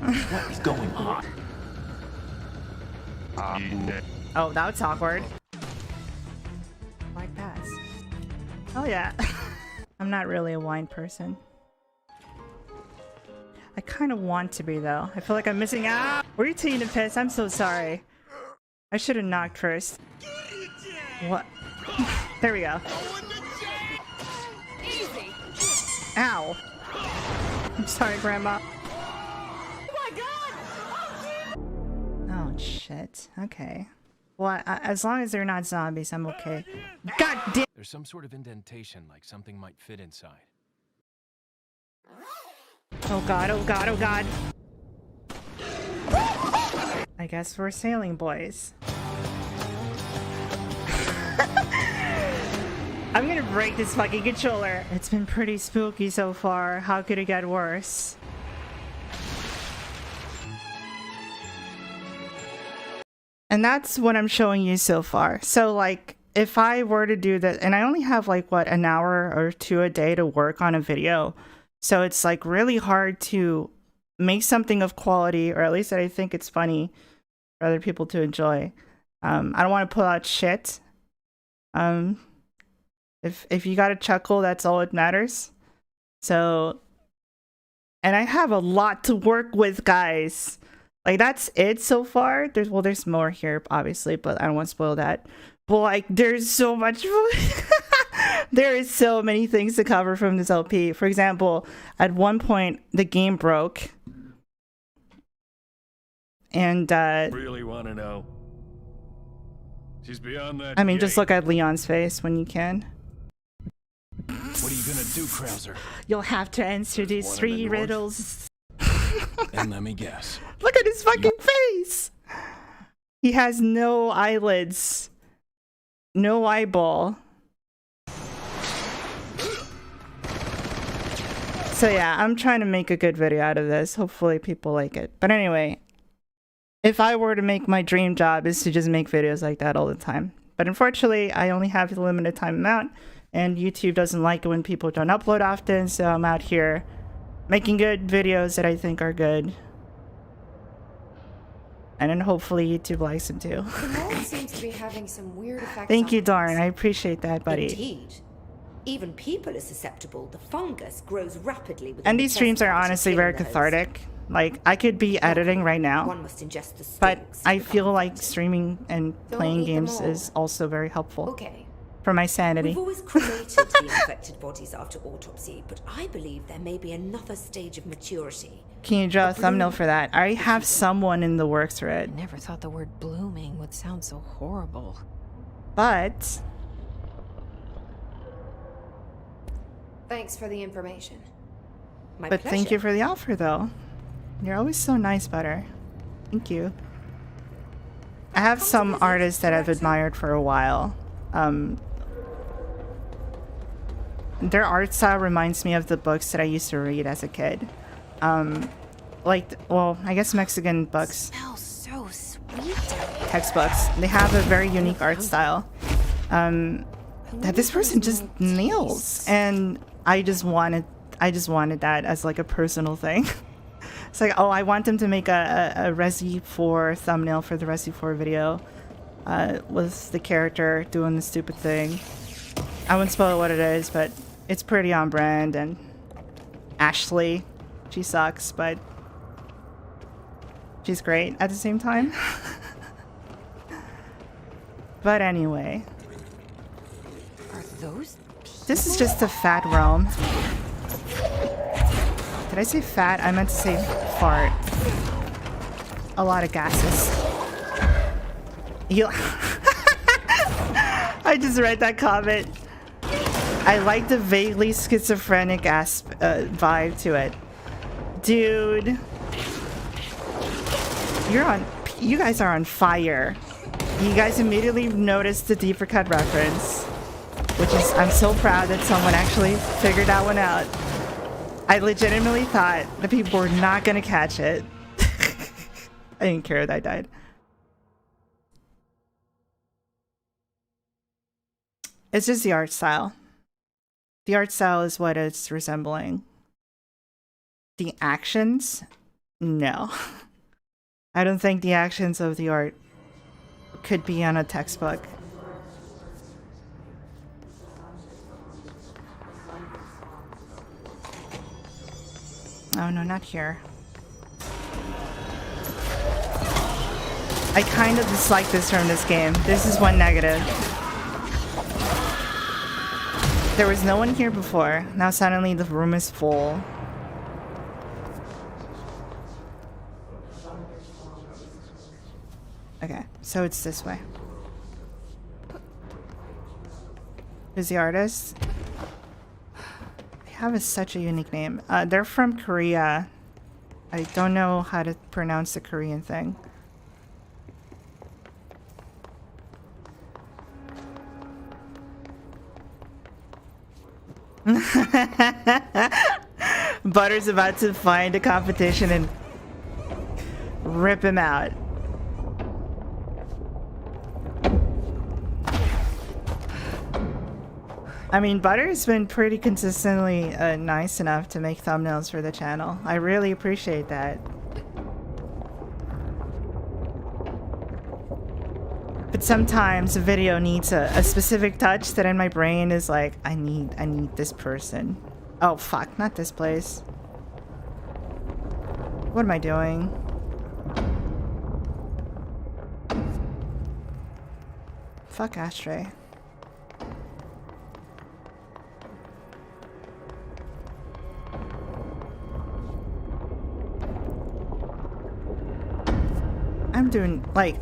What is going on? Oh, that was awkward. Like pass. Oh yeah. I'm not really a wine person. I kind of want to be though. I feel like I'm missing out. Were you taking a piss? I'm so sorry. I should have knocked first. What? There we go. Ow. I'm sorry, Grandma. Oh shit. Okay. Well, as long as they're not zombies, I'm okay. God damn. There's some sort of indentation, like something might fit inside. Oh god, oh god, oh god. I guess we're sailing, boys. I'm gonna break this fucking controller. It's been pretty spooky so far. How could it get worse? And that's what I'm showing you so far. So like, if I were to do that, and I only have like, what, an hour or two a day to work on a video. So it's like really hard to make something of quality, or at least that I think it's funny for other people to enjoy. I don't want to pull out shit. If you got a chuckle, that's all that matters. So, and I have a lot to work with, guys. Like, that's it so far. There's more here, obviously, but I don't want to spoil that. But like, there's so much. There is so many things to cover from this LP. For example, at one point, the game broke. And, really want to know? She's beyond that. I mean, just look at Leon's face when you can. What are you gonna do, Krauser? You'll have to answer these 3 riddles. And let me guess. Look at his fucking face! He has no eyelids. No eyeball. So yeah, I'm trying to make a good video out of this. Hopefully people like it. But anyway, if I were to make my dream job is to just make videos like that all the time. But unfortunately, I only have a limited time amount, and YouTube doesn't like it when people don't upload often, so I'm out here making good videos that I think are good. And then hopefully YouTube likes him too. The mold seems to be having some weird effects. Thank you, on Darn. I appreciate that, buddy. Indeed. Even people are susceptible. The fungus grows rapidly. And these streams are honestly very cathartic. Like, I could be editing right now, One must ingest the but stalks. I feel like streaming and Don't playing eat the games mold. is also very helpful Okay. for my sanity. We've always cremated the infected bodies after autopsy, but I believe there may be another stage of maturity. Can you draw a thumbnail for that? I already have someone in the works for it. I never thought the word blooming would sound so horrible. But Thanks for the information. My But pleasure. thank you for the offer, though. You're always so nice, Butter. Thank you. I have some artists that I've admired for a while. Their art style reminds me of the books that I used to read as a kid. Like, well, I guess Mexican books, Smells so sweet. textbooks. They have a very unique art style that this person just nails, and I just wanted that as like a personal thing. It's like, oh, I want them to make a Resi 4 thumbnail for the Resi 4 video with the character doing the stupid thing. I won't spoil what it is, but it's pretty on brand. And Ashley, she sucks, but she's great at the same time. But anyway, Are those this is just a fat realm. Did I say fat? I meant to say fart. A lot of gases. You I just read that comment. I like the vaguely schizophrenic vibe to it. Dude. You guys are on fire. You guys immediately noticed the deeper cut reference. Which is, I'm so proud that someone actually figured that one out. I legitimately thought the people were not gonna catch it. I didn't care that I died. It's just the art style. The art style is what it's resembling. The actions? No. I don't think the actions of the art could be on a textbook. Oh no, not here. I kind of dislike this from this game. This is one negative. There was no one here before. Now suddenly the room is full. Okay, so it's this way. Who's the artist? They have such a unique name. They're from Korea. I don't know how to pronounce the Korean thing. Butter's about to find a competition and rip him out. I mean, Butter's been pretty consistently nice enough to make thumbnails for the channel. I really appreciate that. But sometimes a video needs a specific touch that in my brain is like, I need this person. Oh fuck, not this place. What am I doing? Fuck Ashtray.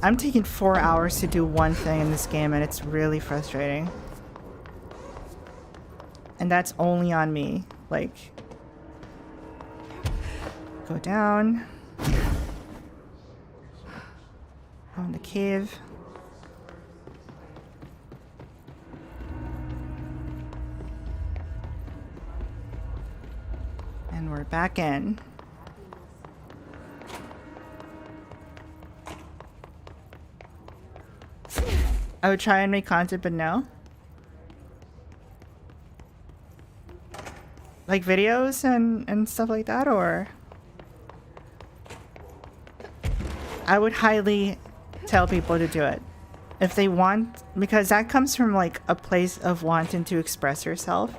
I'm taking 4 hours to do one thing in this game, and it's really frustrating. And that's only on me. Like, go down. Go in the cave. And we're back in. I would try and make content, but no. Like videos and stuff like that, or... I would highly tell people to do it if they want, because that comes from like a place of wanting to express yourself,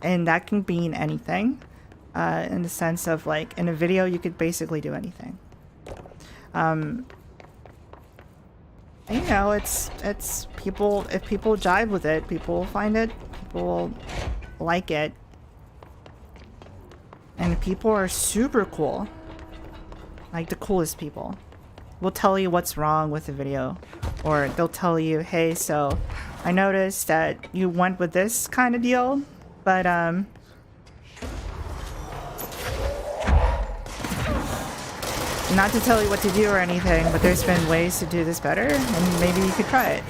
and that can mean anything. In the sense of like in a video, you could basically do anything. And, you know, it's people. If people jive with it, people will find it. People will like it, and people are super cool. Like the coolest people will tell you what's wrong with the video, or they'll tell you, hey, so I noticed that you went with this kind of deal, but not to tell you what to do or anything, but there's been ways to do this better, and maybe you could try it.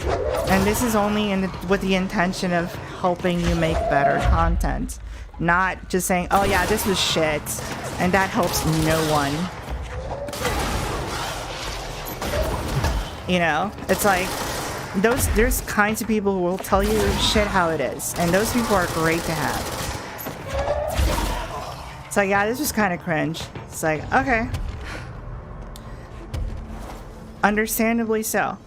And this is only with the intention of helping you make better content, not just saying, oh yeah, this was shit, and that helps no one. You know, it's like there's kinds of people who will tell you shit how it is, and those people are great to have. It's like, yeah, this was kind of cringe. It's like, okay, understandably so.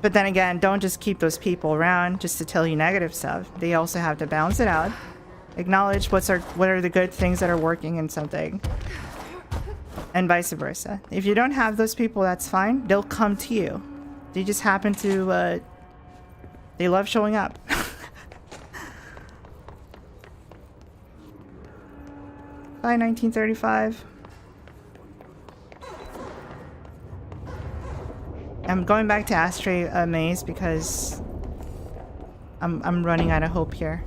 But then again, don't just keep those people around just to tell you negative stuff. They also have to balance it out, acknowledge what are the good things that are working in something, and vice versa. If you don't have those people, that's fine. They'll come to you. They just happen to, they love showing up. Bye, 1935. I'm going back to Ashtray Maze because I'm running out of hope here.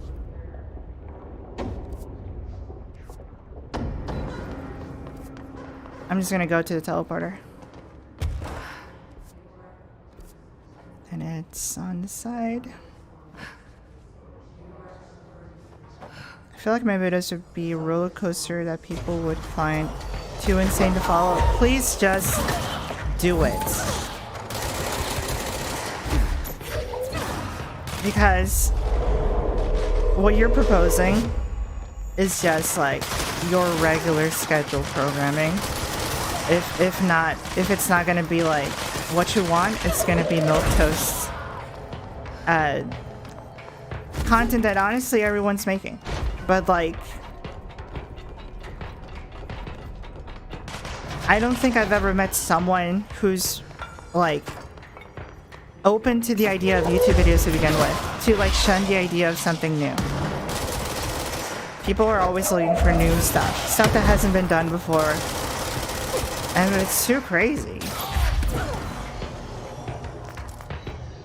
I'm just gonna go to the teleporter. And it's on the side. I feel like maybe this would be a roller coaster that people would find too insane to follow. Please just do it. Because what you're proposing is just like your regular schedule programming. If it's not gonna be like what you want, it's gonna be milquetoast content that honestly everyone's making. But like, I don't think I've ever met someone who's like open to the idea of YouTube videos to begin with, to like shun the idea of something new. People are always looking for new stuff that hasn't been done before, and it's too crazy.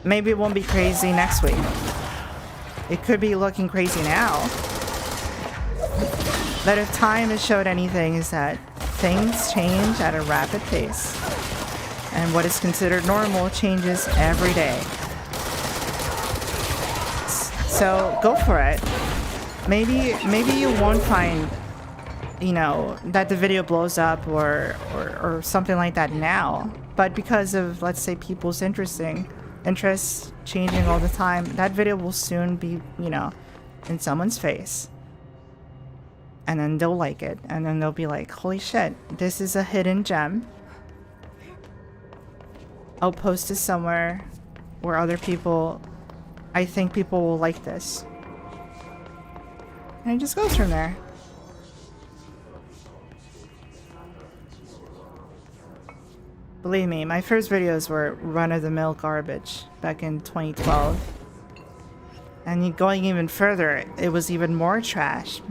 Maybe it won't be crazy next week. It could be looking crazy now. But if time has showed anything, is that things change at a rapid pace. And what is considered normal changes every day. So go for it. Maybe you won't find, you know, that the video blows up or something like that now. But because of, let's say, people's interests changing all the time, that video will soon be, you know, in someone's face. And then they'll like it. And then they'll be like, holy shit, this is a hidden gem. I'll post this somewhere where other people, I think people will like this. And it just goes from there. Believe me, my first videos were run-of-the-mill garbage back in 2012. And going even further, it was even more trash.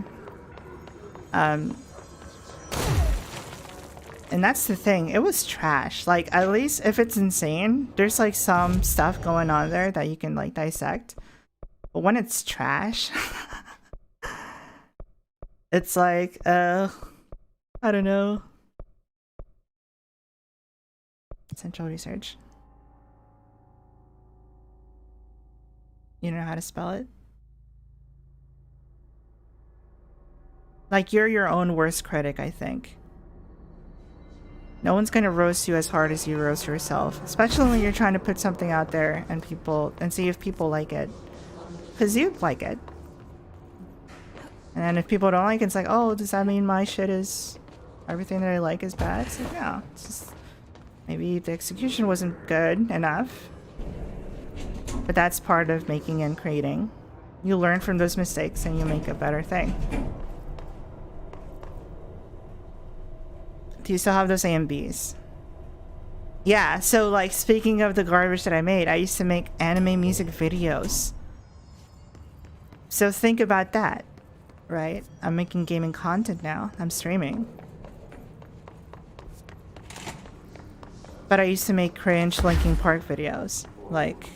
And that's the thing, it was trash. Like, at least if it's insane, there's like some stuff going on there that you can like dissect. But when it's trash, it's like, I don't know. Central Research. You know how to spell it? Like, you're your own worst critic, I think. No one's gonna roast you as hard as you roast yourself, especially when you're trying to put something out there and see if people like it, because you like it. And then if people don't like it, it's like, oh, does that mean my shit is everything that I like is bad. It's like, no, it's just maybe the execution wasn't good enough. But that's part of making and creating. You learn from those mistakes and you make a better thing. Do you still have those A and Bs? Yeah, so like speaking of the garbage that I made, I used to make anime music videos. So think about that, right? I'm making gaming content now. I'm streaming. But I used to make cringe Linkin Park videos. Like...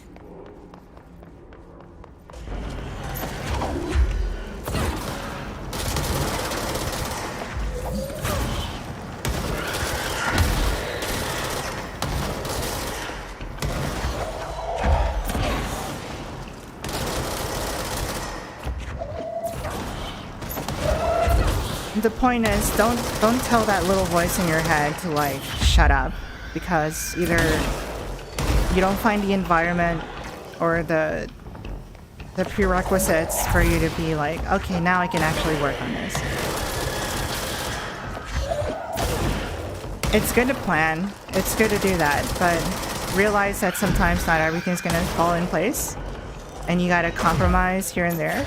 The point is, don't tell that little voice in your head to like shut up, because either you don't find the environment or the prerequisites for you to be like, okay, now I can actually work on this. It's good to plan, it's good to do that, but realize that sometimes not everything's gonna fall in place and you gotta compromise here and there.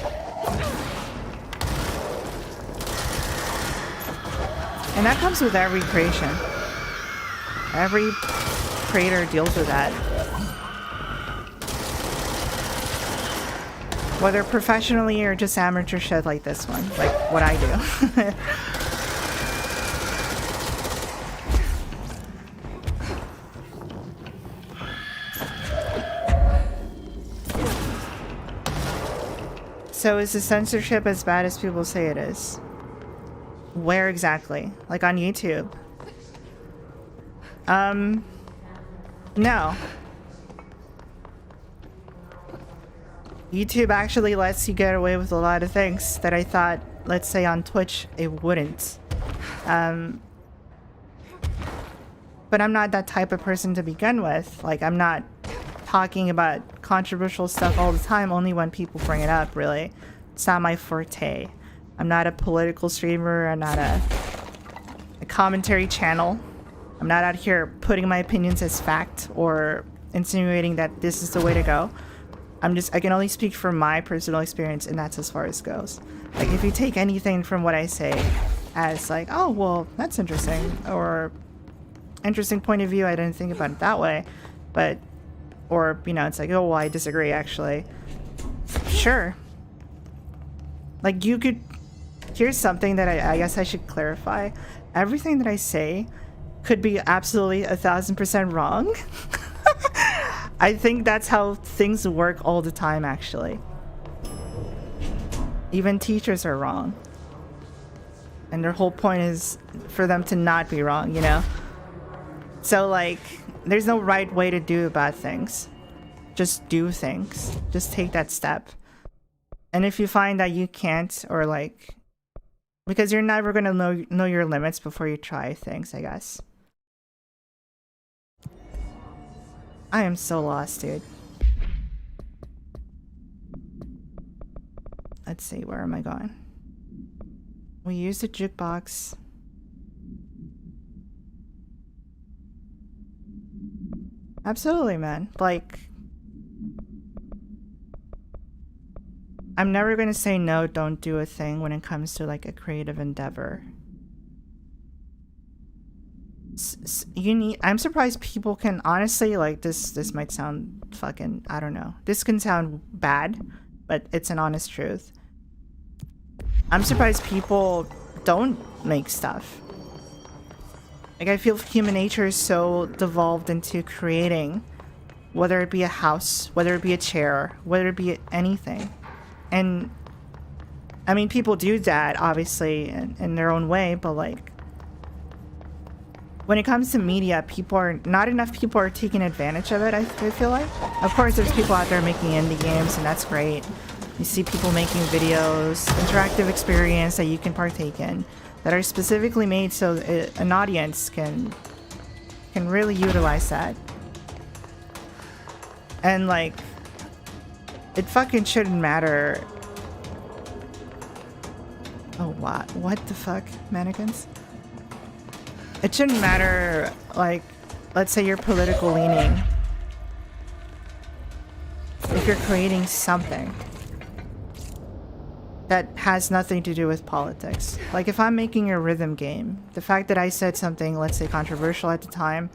And that comes with every creation. Every creator deals with that. Whether professionally or just amateur shit like this one, like what I do. So is the censorship as bad as people say it is? Where exactly? Like on YouTube? No. YouTube actually lets you get away with a lot of things that I thought, let's say on Twitch, it wouldn't. But I'm not that type of person to begin with. Like, I'm not talking about controversial stuff all the time, only when people bring it up, really. It's not my forte. I'm not a political streamer, I'm not a commentary channel. I'm not out here putting my opinions as fact or insinuating that this is the way to go. I can only speak from my personal experience, and that's as far as it goes. Like, if you take anything from what I say as like, oh, well, that's interesting, or interesting point of view, I didn't think about it that way, but, or, you know, it's like, oh, well, I disagree, actually. Sure. Like, you could... Here's something that I guess I should clarify. Everything that I say could be absolutely 1000% wrong. I think that's how things work all the time, actually. Even teachers are wrong. And their whole point is for them to not be wrong, you know? So, like, there's no right way to do about things. Just do things. Just take that step. And if you find that you can't, or like... Because you're never gonna know your limits before you try things, I guess. I am so lost, dude. Let's see, where am I going? We used a jukebox. Absolutely, man. Like... I'm never gonna say no, don't do a thing when it comes to like a creative endeavor. I'm surprised people can honestly, like, this might sound fucking, I don't know. This can sound bad, but it's an honest truth. I'm surprised people don't make stuff. Like, I feel human nature is so devolved into creating, whether it be a house, whether it be a chair, whether it be anything. And I mean, people do that obviously in their own way, but like, when it comes to media, not enough people are taking advantage of it, I feel like. Of course, there's people out there making indie games, and that's great. You see people making videos, interactive experience that you can partake in, that are specifically made so an audience can really utilize that. And like, it fucking shouldn't matter. Oh, what the fuck, mannequins? it shouldn't matter, like, let's say your political leaning. If you're creating something that has nothing to do with politics. Like if I'm making a rhythm game, the fact that I said something, let's say controversial at the time,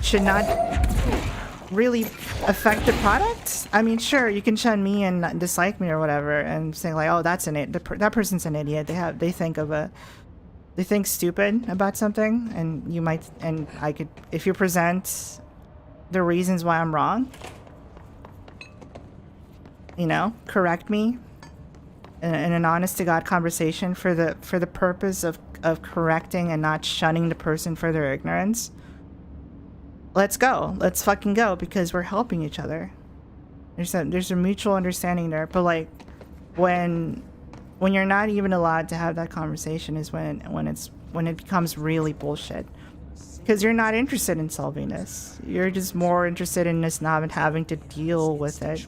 should not really affect the product. I mean, sure, you can shun me and dislike me or whatever and say like, oh, that's that person's an idiot. They think stupid about something, and you might, and I could, if you present the reasons why I'm wrong, you know, correct me in an honest to God conversation for the purpose of correcting and not shunning the person for their ignorance. Let's go. Let's fucking go, because we're helping each other. There's a mutual understanding there. But like when you're not even allowed to have that conversation is when it becomes really bullshit. Because you're not interested in solving this. You're just more interested in just not having to deal with it.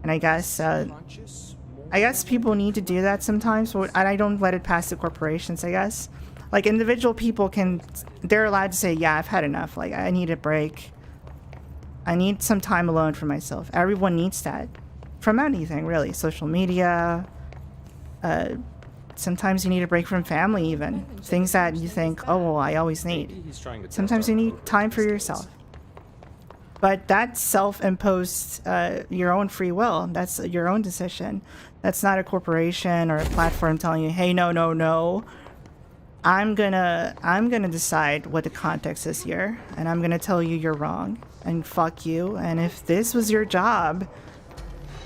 And I guess people need to do that sometimes, but I don't let it pass the corporations, I guess. Like, individual people they're allowed to say, yeah, I've had enough. Like, I need a break. I need some time alone for myself. Everyone needs that. From anything, really. Social media. Sometimes you need a break from family, even. Things that you think, oh, well, I always need. Sometimes you need time for yourself. But that's self-imposed, your own free will. That's your own decision. That's not a corporation or a platform telling you, hey, no. I'm gonna decide what the context is here, and I'm gonna tell you you're wrong, and fuck you. And if this was your job,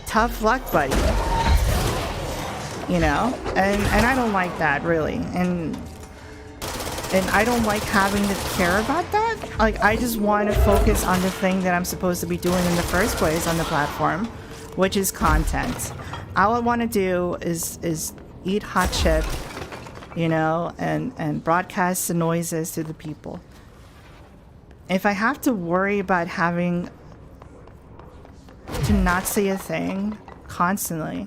tough luck, buddy. You know? And I don't like that, really. And I don't like having to care about that. Like, I just want to focus on the thing that I'm supposed to be doing in the first place on the platform, which is content. All I want to do is eat hot chip, you know, and broadcast the noises to the people. If I have to worry about having to not say a thing constantly,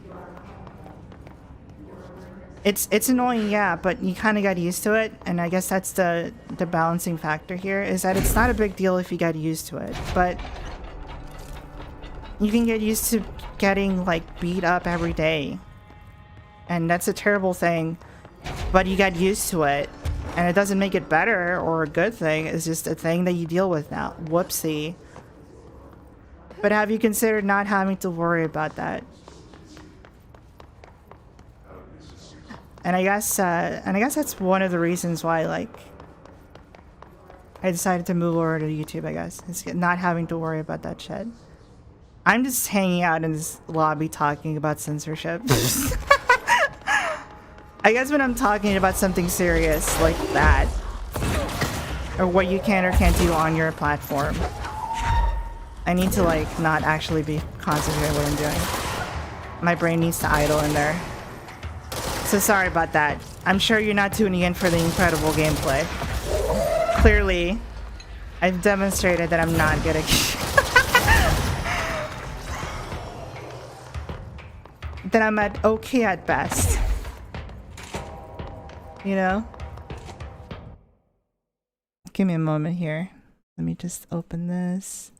it's annoying, yeah, but you kind of got used to it, and I guess that's the balancing factor here, is that it's not a big deal if you get used to it, but you can get used to getting, like, beat up every day, and that's a terrible thing, but you got used to it, and it doesn't make it better or a good thing. It's just a thing that you deal with now. Whoopsie. But have you considered not having to worry about that? And I guess that's one of the reasons why, like, I decided to move over to YouTube, I guess. It's not having to worry about that shit. I'm just hanging out in this lobby talking about censorship. I guess when I'm talking about something serious like that, or what you can or can't do on your platform, I need to, like, not actually be concentrating on what I'm doing. My brain needs to idle in there. So sorry about that. I'm sure you're not tuning in for the incredible gameplay. Clearly, I've demonstrated that I'm not good at that I'm okay at best. You know? Give me a moment here. Let me just open this.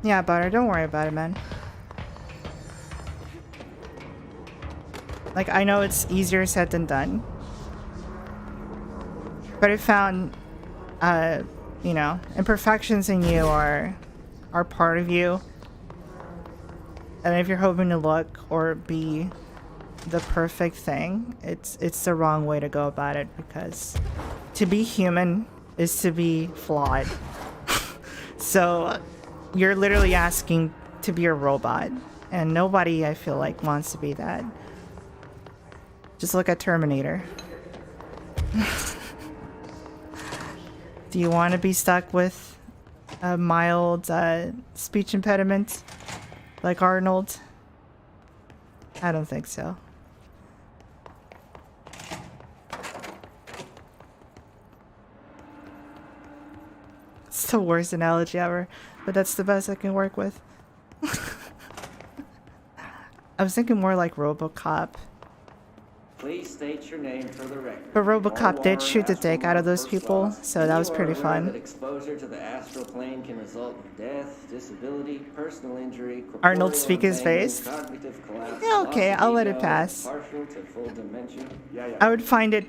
Yeah, Butter, don't worry about it, man. Like, I know it's easier said than done. But I found, you know, imperfections in you are part of you. And if you're hoping to look or be the perfect thing, it's the wrong way to go about it, because to be human is to be flawed. So you're literally asking to be a robot, and nobody, I feel like, wants to be that. Just look at Terminator. Do you want to be stuck with a mild speech impediment like Arnold? I don't think so. It's the worst analogy ever, but that's the best I can work with. I was thinking more like RoboCop. Please state your name for the record. But RoboCop did shoot the dick out of those people, so that was pretty fun. That exposure to the astral plane can result in death, disability, personal injury, Arnold speak his face. Yeah, okay, I'll let it pass. I would find it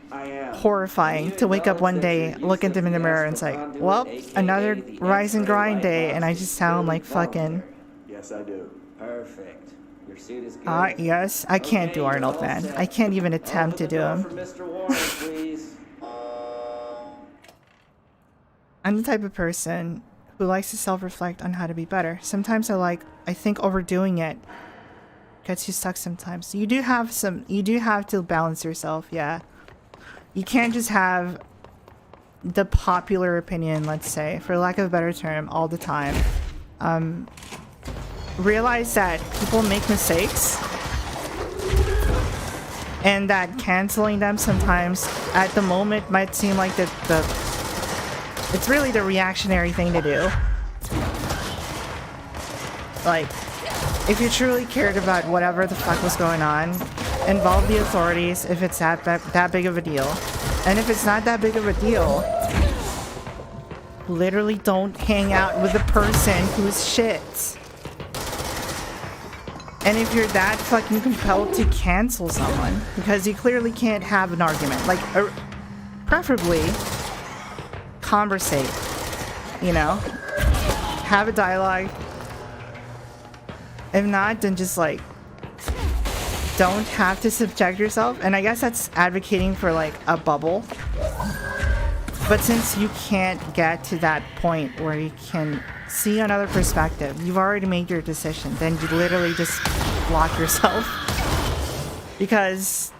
horrifying to wake up one day, look at them in the mirror, and say, well, another rise and grind day, and I just sound like fucking... Yes, I do. Perfect. Your suit is good. Yes, I can't do Arnold, man. I can't even attempt to do him. I'm the type of person who likes to self-reflect on how to be better. Sometimes I think overdoing it gets you stuck sometimes. You do have to balance yourself, yeah. You can't just have the popular opinion, let's say, for lack of a better term, all the time. Realize that people make mistakes and that canceling them sometimes at the moment might seem like it's really the reactionary thing to do. Like, if you truly cared about whatever the fuck was going on, involve the authorities if it's that big of a deal. And if it's not that big of a deal, literally don't hang out with the person who's shit. And if you're that fucking compelled to cancel someone, because you clearly can't have an argument, like, preferably, conversate, you know? Have a dialogue. If not, then just, like, don't have to subject yourself. And I guess that's advocating for, like, a bubble. But since you can't get to that point where you can see another perspective, you've already made your decision, then you literally just block yourself. Because,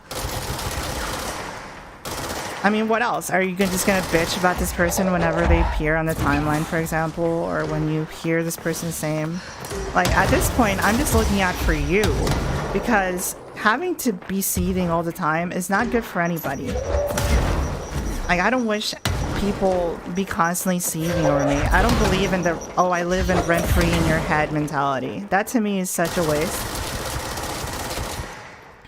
I mean, what else? Are you just gonna bitch about this person whenever they appear on the timeline, for example, or when you hear this person's name? Like, at this point, I'm just looking out for you, because having to be seething all the time is not good for anybody. Like, I don't wish people be constantly seething over me. I don't believe in the, oh, I live in rent-free in your head mentality. That to me is such a waste.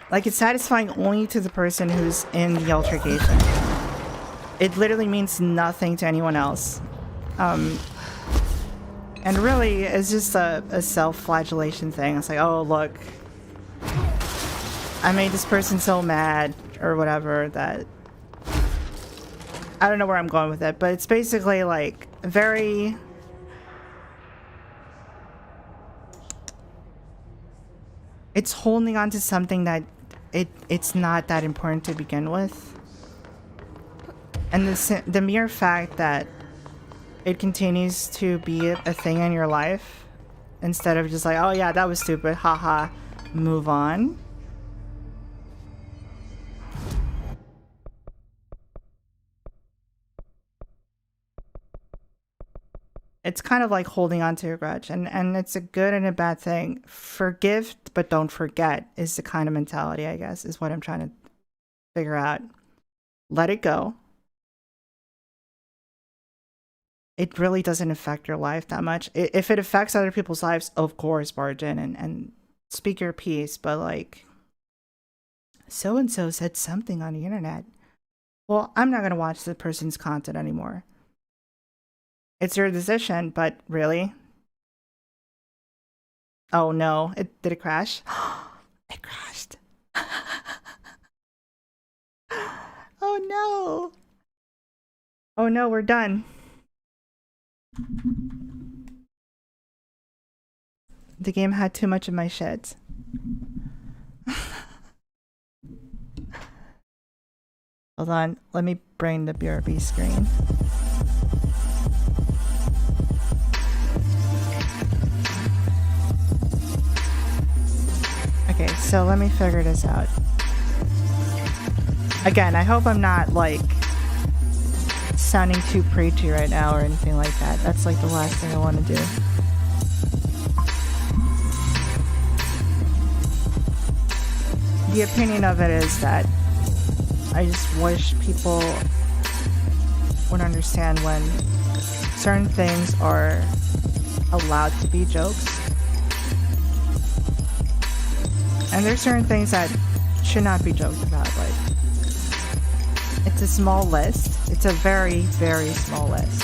Like, it's satisfying only to the person who's in the altercation. It literally means nothing to anyone else. And really, it's just a self-flagellation thing. It's like, oh, look, I made this person so mad, or whatever, that... I don't know where I'm going with it, but it's basically like very... It's holding on to something that it's not that important to begin with. And the mere fact that it continues to be a thing in your life, instead of just like, oh yeah, that was stupid, haha, move on. It's kind of like holding on to a grudge, and it's a good and a bad thing. Forgive, but don't forget is the kind of mentality, I guess, is what I'm trying to figure out. Let it go. It really doesn't affect your life that much. If it affects other people's lives, of course, barge in and speak your piece, but like, so-and-so said something on the internet. Well, I'm not going to watch the person's content anymore. It's your decision, but really? Oh no, did it crash? It crashed. Oh no. Oh no, we're done. The game had too much of my shit. Hold on, let me bring the BRB screen. Okay, so let me figure this out. Again, I hope I'm not, like, sounding too preachy right now or anything like that. That's, like, the last thing I want to do. The opinion of it is that I just wish people would understand when certain things are allowed to be jokes. And there's certain things that should not be joked about. Like, it's a small list. It's a very, very small list.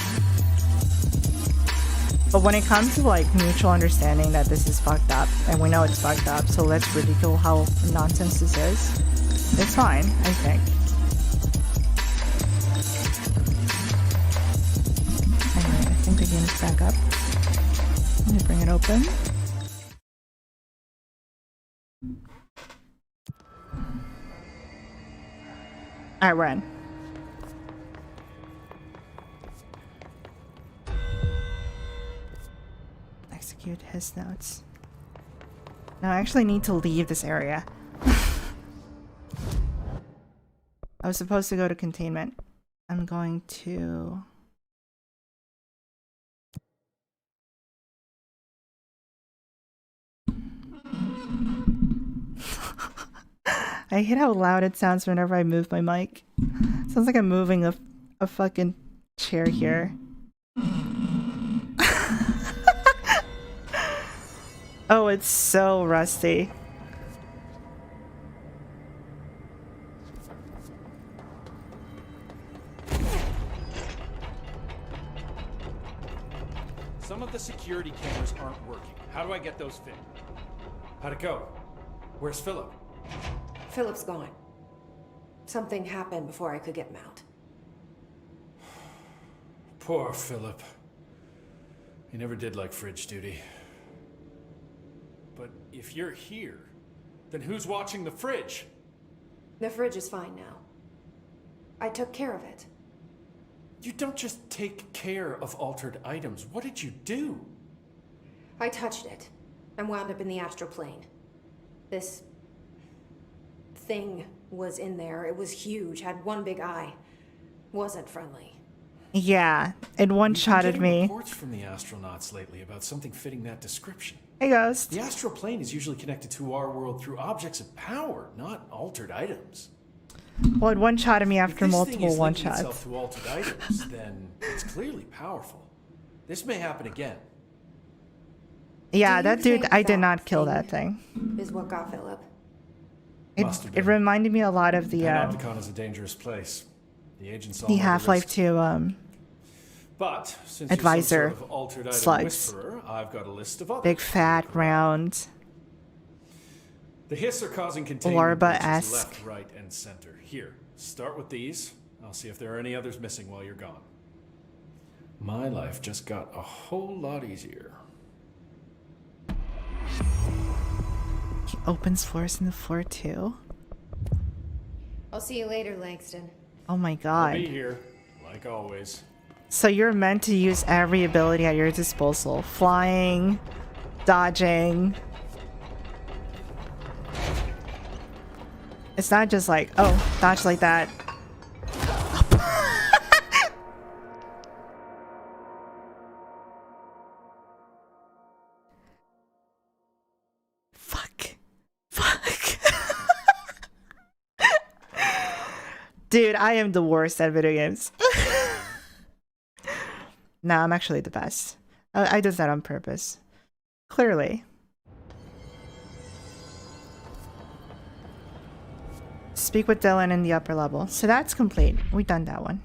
But when it comes to like mutual understanding that this is fucked up, and we know it's fucked up, so let's ridicule how nonsense this is, it's fine, I think. Alright, I think the game is back up. Let me bring it open. Alright, we're in. Execute his notes. Now I actually need to leave this area. I was supposed to go to containment. I'm going to... I hate how loud it sounds whenever I move my mic. Sounds like I'm moving a fucking chair here. Oh, it's so rusty. Some of the security cameras aren't working. How do I get those fixed? How'd it go? Where's Philip? Philip's gone. Something happened before I could get him out. Poor Philip. He never did like fridge duty. But if you're here, then who's watching the fridge? The fridge is fine now. I took care of it. You don't just take care of altered items. What did you do? I touched it and wound up in the astral plane. This thing was in there. It was huge, had one big eye. Wasn't friendly. Yeah, it one-shotted me. Reports from the astronauts lately about something fitting that description. Hey, Ghost. The astral plane is usually connected to our world through objects of power, not altered items. Well, it one-shotted me after multiple If this thing is linking one-shots. itself to altered items, then it's clearly powerful. This may happen again. Yeah, Do you that dude, think I did that not kill that thing. Is what got Philip. It reminded me a lot of the Panopticon is a dangerous place. The agents all the know Half-Life risks. 2 But since advisor you're some sort of altered item slugs. whisperer, I've got a list of others. Big fat round. The hiss are causing containment Larva-esque. left, right, and center. Here, start with these. I'll see if there are any others missing while you're gone. My life just got a whole lot easier. He opens floors in the floor too. I'll see you later, Langston. Oh my I'll god. be here, like always. So you're meant to use every ability at your disposal. Flying, dodging. It's not just like, oh, dodge like that. Fuck. Dude, I am the worst at video games. Nah, I'm actually the best. I did that on purpose. Clearly. Speak with Dylan in the upper level. So that's complete. We done that one.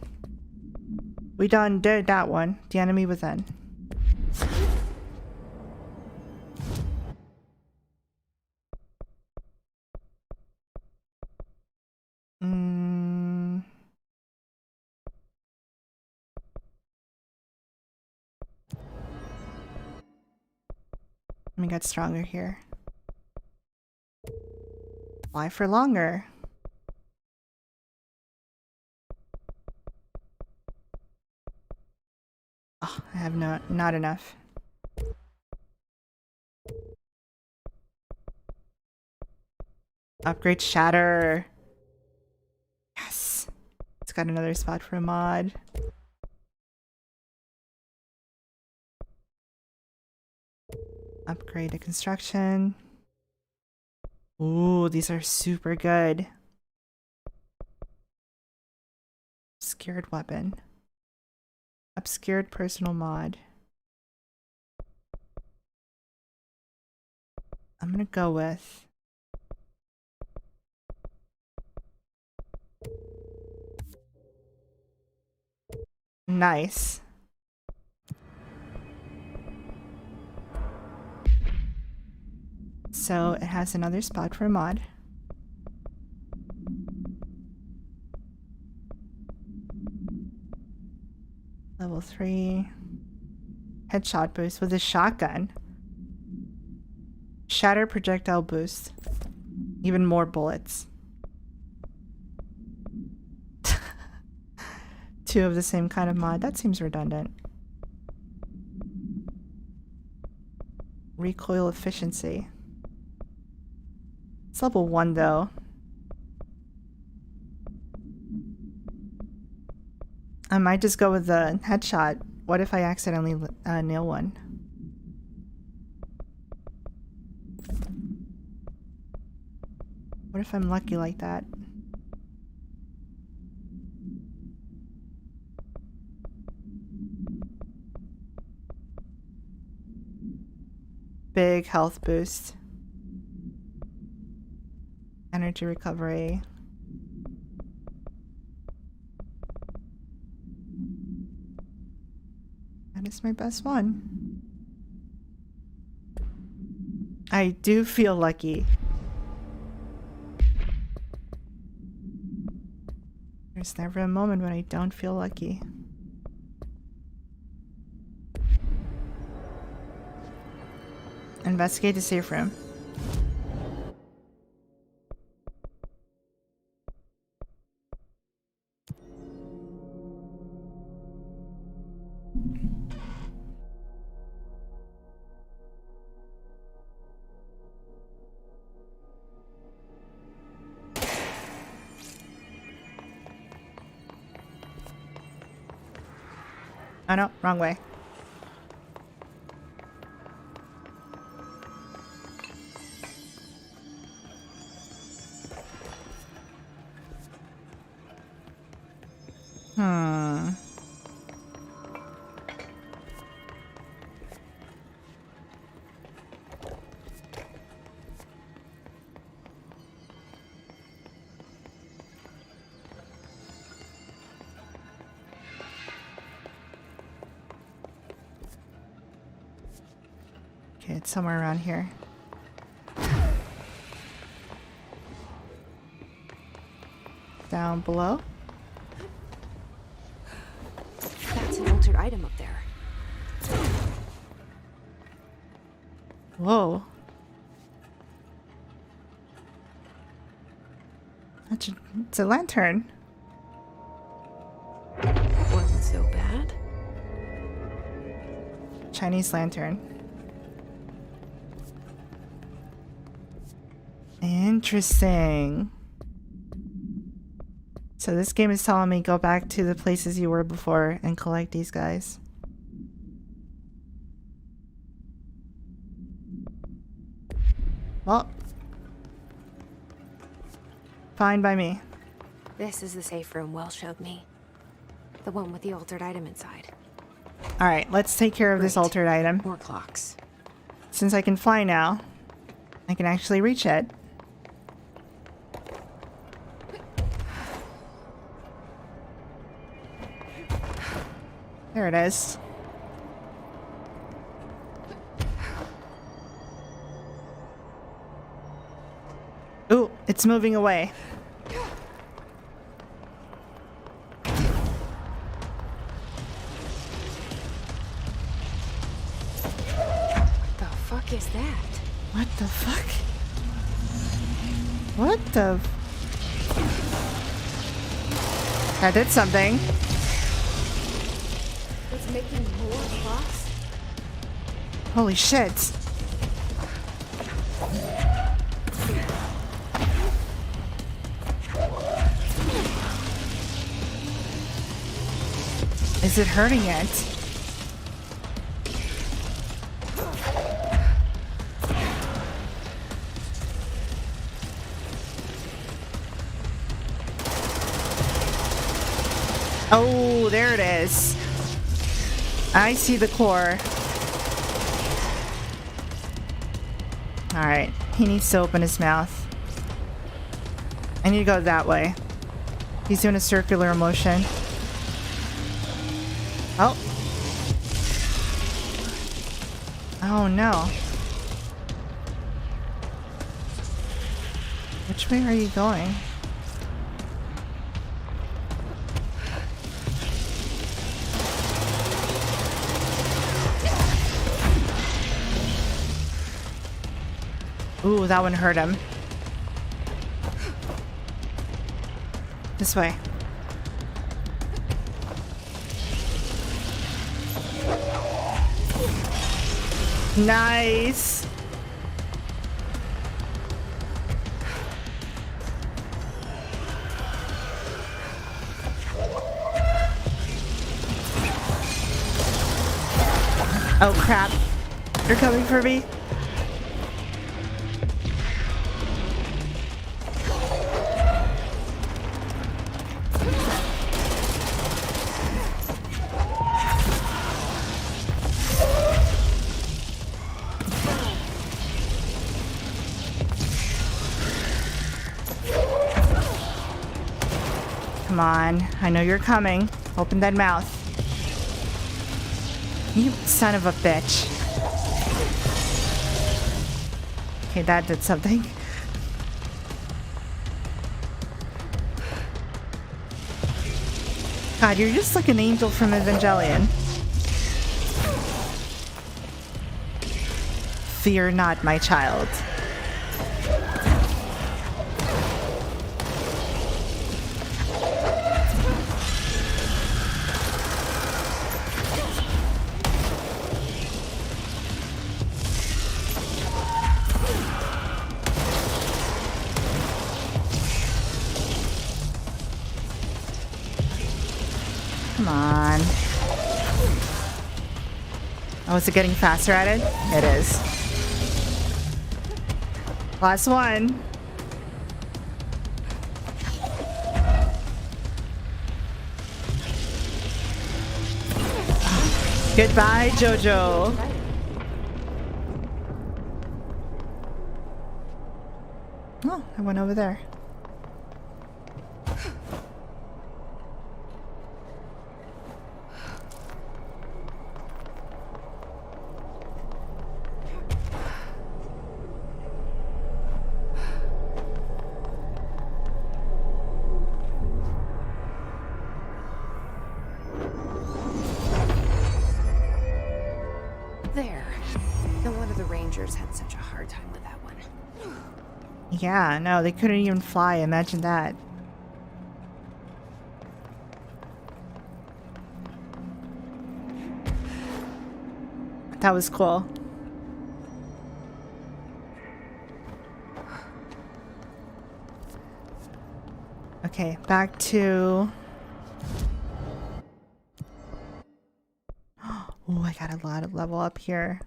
We did that one. The enemy within. Let me get stronger here. Fly for longer. Oh, I have not enough. Upgrade shatter. Yes. It's got another spot for a mod. Upgrade to construction. Ooh, these are super good. Scared weapon. Obscured personal mod. I'm gonna go with nice. So it has another spot for a mod. Level 3. Headshot boost with a shotgun. Shatter projectile boost. Even more bullets. 2 of the same kind of mod. That seems redundant. Recoil efficiency. It's level 1 though. I might just go with the headshot. What if I accidentally nail one? What if I'm lucky like that? Big health boost. Energy recovery. That is my best one. I do feel lucky. There's never a moment when I don't feel lucky. Investigate the safe room. Oh no, wrong way. Okay, it's somewhere around here. Down below. That's an altered item up there. Whoa. It's a lantern. Wasn't so bad. Chinese lantern. Interesting. So this game is telling me go back to the places you were before and collect these guys. Well, fine by me. This is the safe room Will showed me. The one with the altered item inside. Alright, let's take care of this altered item. More clocks. Since I can fly now, I can actually reach it. There it is. Ooh, it's moving away. The fuck is that? What the fuck? What the? That did something. It's making more clocks? Holy shit. Is it hurting it? Oh, there it is. I see the core. Alright, he needs to open his mouth. I need to go that way. He's doing a circular motion. Oh. Oh no. Which way are you going? Ooh, that one hurt him. This way. Nice. Oh crap. You're coming for me? Come on, I know you're coming. Open that mouth. You son of a bitch. Okay, that did something. God, you're just like an angel from Evangelion. Fear not, my child. Come on. Oh, is it getting faster at it? It is. Last one. Goodbye, Jojo. Oh, I went over there. There. No wonder the Rangers had such a hard time with that one. Yeah, no, they couldn't even fly. Imagine that. That was cool. Okay, back to... Oh, I got a lot of level up here.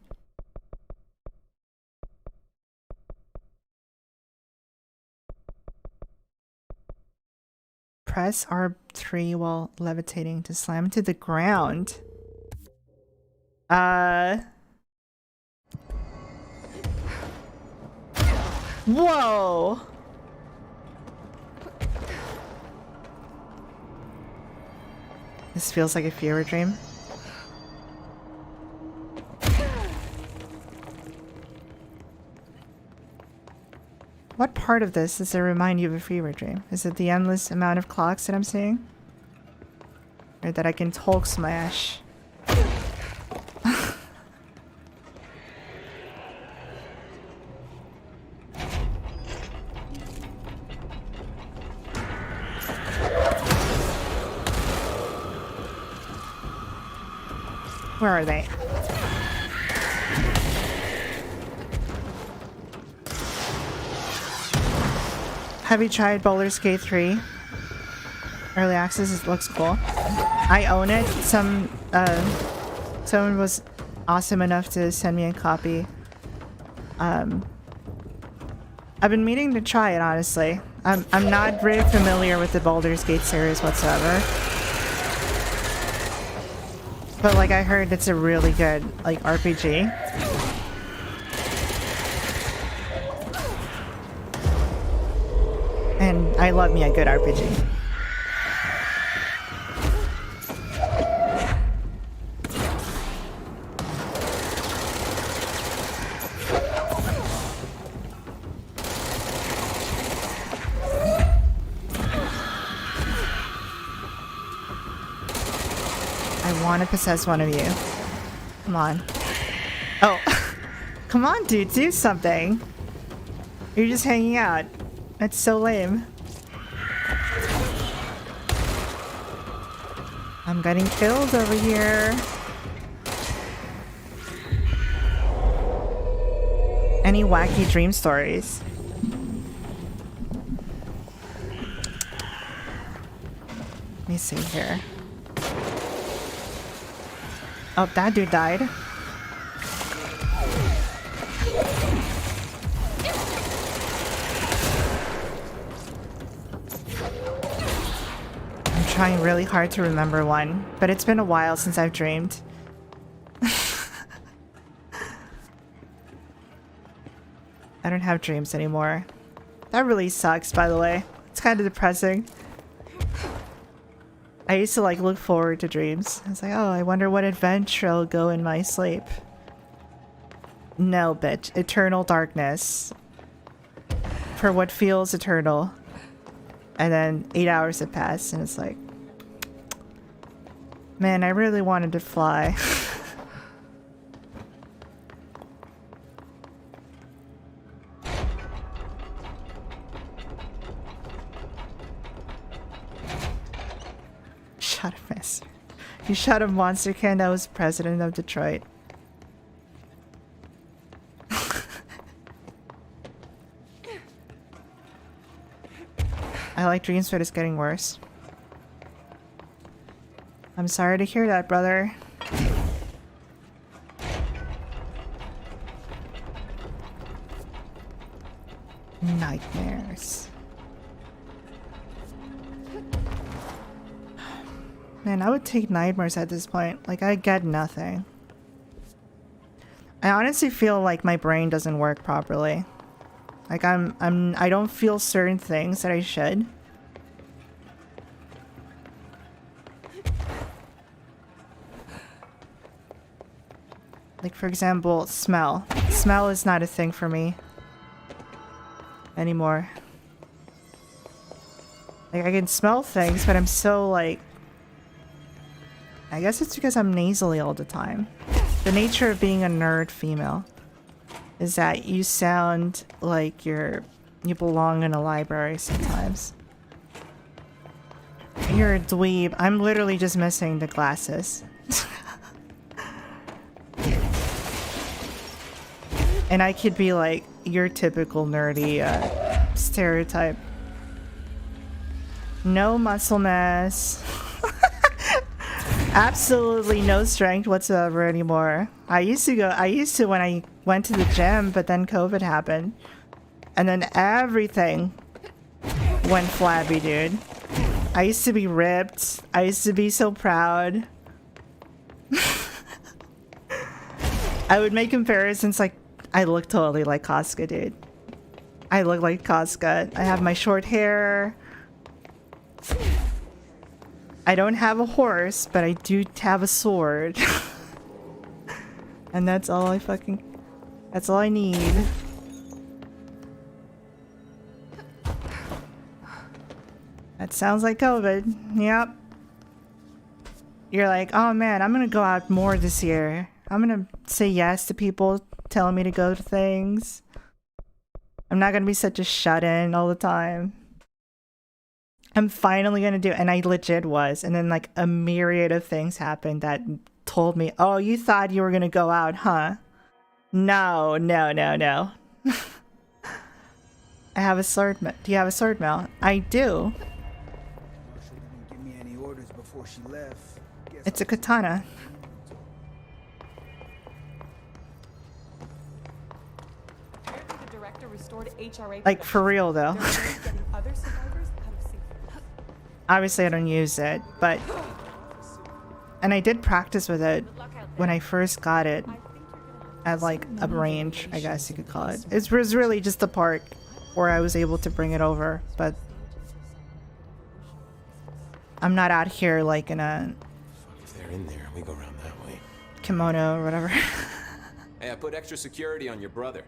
Press R3 while levitating to slam to the ground. Whoa! This feels like a fever dream. What part of this does it remind you of a fever dream? Is it the endless amount of clocks that I'm seeing? Or that I can Hulk smash? Where are they? Have you tried Baldur's Gate 3? Early access, it looks cool. I own it. Someone was awesome enough to send me a copy. I've been meaning to try it, honestly. I'm not very familiar with the Baldur's Gate series whatsoever. But like I heard it's a really good like RPG. And I love me a good RPG. I want to possess one of you. Come on. Oh. Come on, dude. Do something. You're just hanging out. That's so lame. I'm getting killed over here. Any wacky dream stories? Let me see here. Oh, that dude died. I'm trying really hard to remember one, but it's been a while since I've dreamed. I don't have dreams anymore. That really sucks, by the way. It's kind of depressing. I used to like look forward to dreams. I was like, oh, I wonder what adventure I'll go in my sleep. No, bitch. Eternal darkness. For what feels eternal. And then 8 hours have passed and it's like, man, I really wanted to fly. Shot a miss. You shot a monster can that was president of Detroit. I like dreams, but it's getting worse. I'm sorry to hear that, brother. Nightmares. Man, I would take nightmares at this point. Like, I get nothing. I honestly feel like my brain doesn't work properly. Like, I don't feel certain things that I should. Like, for example, smell. Smell is not a thing for me anymore. Like, I can smell things, but I'm so, like... I guess it's because I'm nasally all the time. The nature of being a nerd female is that you sound like you belong in a library sometimes. You're a dweeb. I'm literally just missing the glasses. And I could be like your typical nerdy stereotype. No muscle mass. Absolutely no strength whatsoever anymore. I used to when I went to the gym, but then COVID happened. And then everything went flabby, dude. I used to be ripped. I used to be so proud. I would make comparisons like, I look totally like Casca, dude. I look like Casca. I have my short hair. I don't have a horse, but I do have a sword. And that's all that's all I need. That sounds like COVID. Yep. You're like, oh man, I'm gonna go out more this year. I'm gonna say yes to people telling me to go to things. I'm not gonna be such a shut-in all the time. I'm finally gonna do it, and I legit was. And then like a myriad of things happened that told me, oh, you thought you were gonna go out, huh? No, no, no, no. I have a sword. Do you have a sword mount? I do. She didn't give me any orders before she left. It's a katana. The director restored HRA. Like for real though. Obviously I don't use it, but And I did practice with it when I first got it at like a range, I guess you could call it. It was really just the part where I was able to bring it over, but I'm not out here like in a If they're in there, we go around that way. kimono or whatever. Hey, I put extra security on your brother.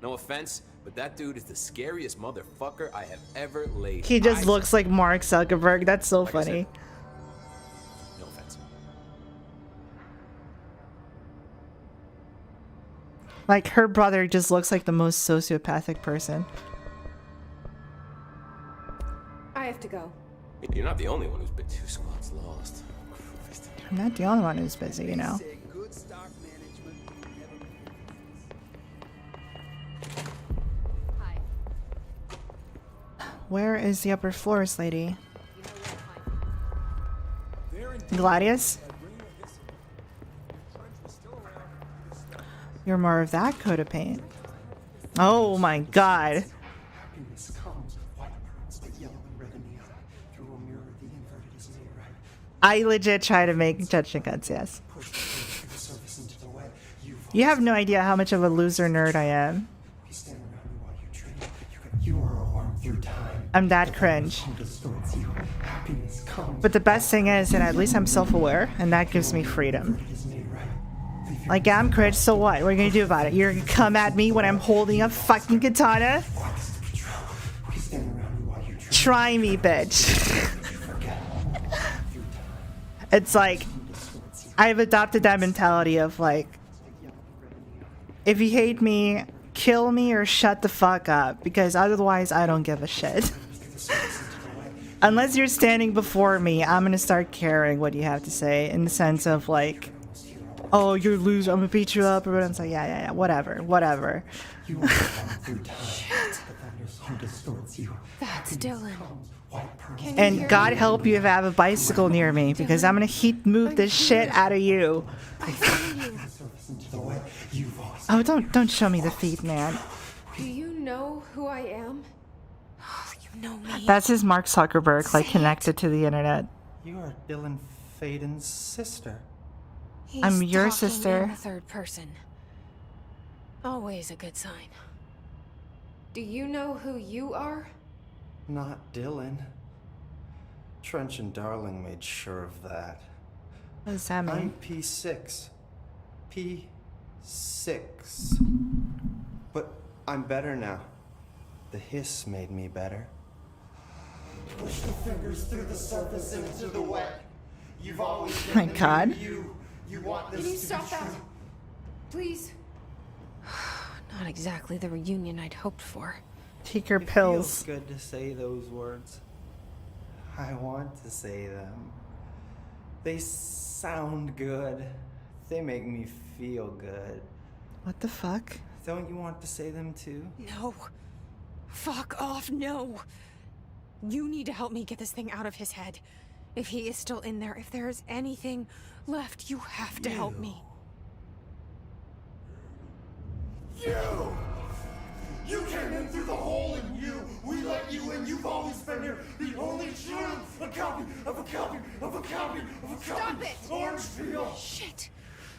No offense, but that dude is the scariest motherfucker I have ever laid. He just eyes looks like Mark Zuckerberg. That's so Like I funny. said, no offense. Like her brother just looks like the most sociopathic person. I have to go. You're not the only one who's been 2 squads lost. Christ. I'm not the only one who's busy, you know. Where is the upper floors, lady? Gladius? You're more of that coat of paint. Oh my god. I legit try to make judgment guns, yes. You have no idea how much of a loser nerd I am. I'm that cringe. But the best thing is that at least I'm self-aware, and that gives me freedom. Like, yeah, I'm cringe, so what? What are you gonna do about it? You're gonna come at me when I'm holding a fucking katana? Try me, bitch. It's like, I've adopted that mentality of like, if you hate me, kill me or shut the fuck up, because otherwise I don't give a shit. Unless you're standing before me, I'm gonna start caring what you have to say, in the sense of like, oh, you're a loser, I'm gonna beat you up, or whatever. It's like, yeah, whatever. That's Dylan. And God help you if I have a bicycle near me, because I'm gonna heat move the shit out of you. Oh, don't show me the feet, man. Do you know who I am? You know me. That's his Mark Zuckerberg, like connected to the internet. You are Dylan Faden's sister. I'm your talking sister. in the third person. Always a good sign. Do you know who you are? Not Dylan. Trench and Darling made sure of that. What does that mean? I'm P6. P6. But I'm better now. The hiss made me better. Push the fingers through the surface into the wet. You've always been My God. you. You want this Can you to stop be that? true. Please? Not exactly the reunion I'd hoped for. Take your It pills. feels good to say those words. I want to say them. They sound good. They make me feel good. What the fuck? Don't you want to say them too? No. Fuck off, no. You need to help me get this thing out of his head. If he is still in there, if there is anything left, you have to help me. You came in through the hole in you. We let you in. You've always been here. The only true. A copy of a copy of a copy of a copy. Stop it! Orange peel. Shit.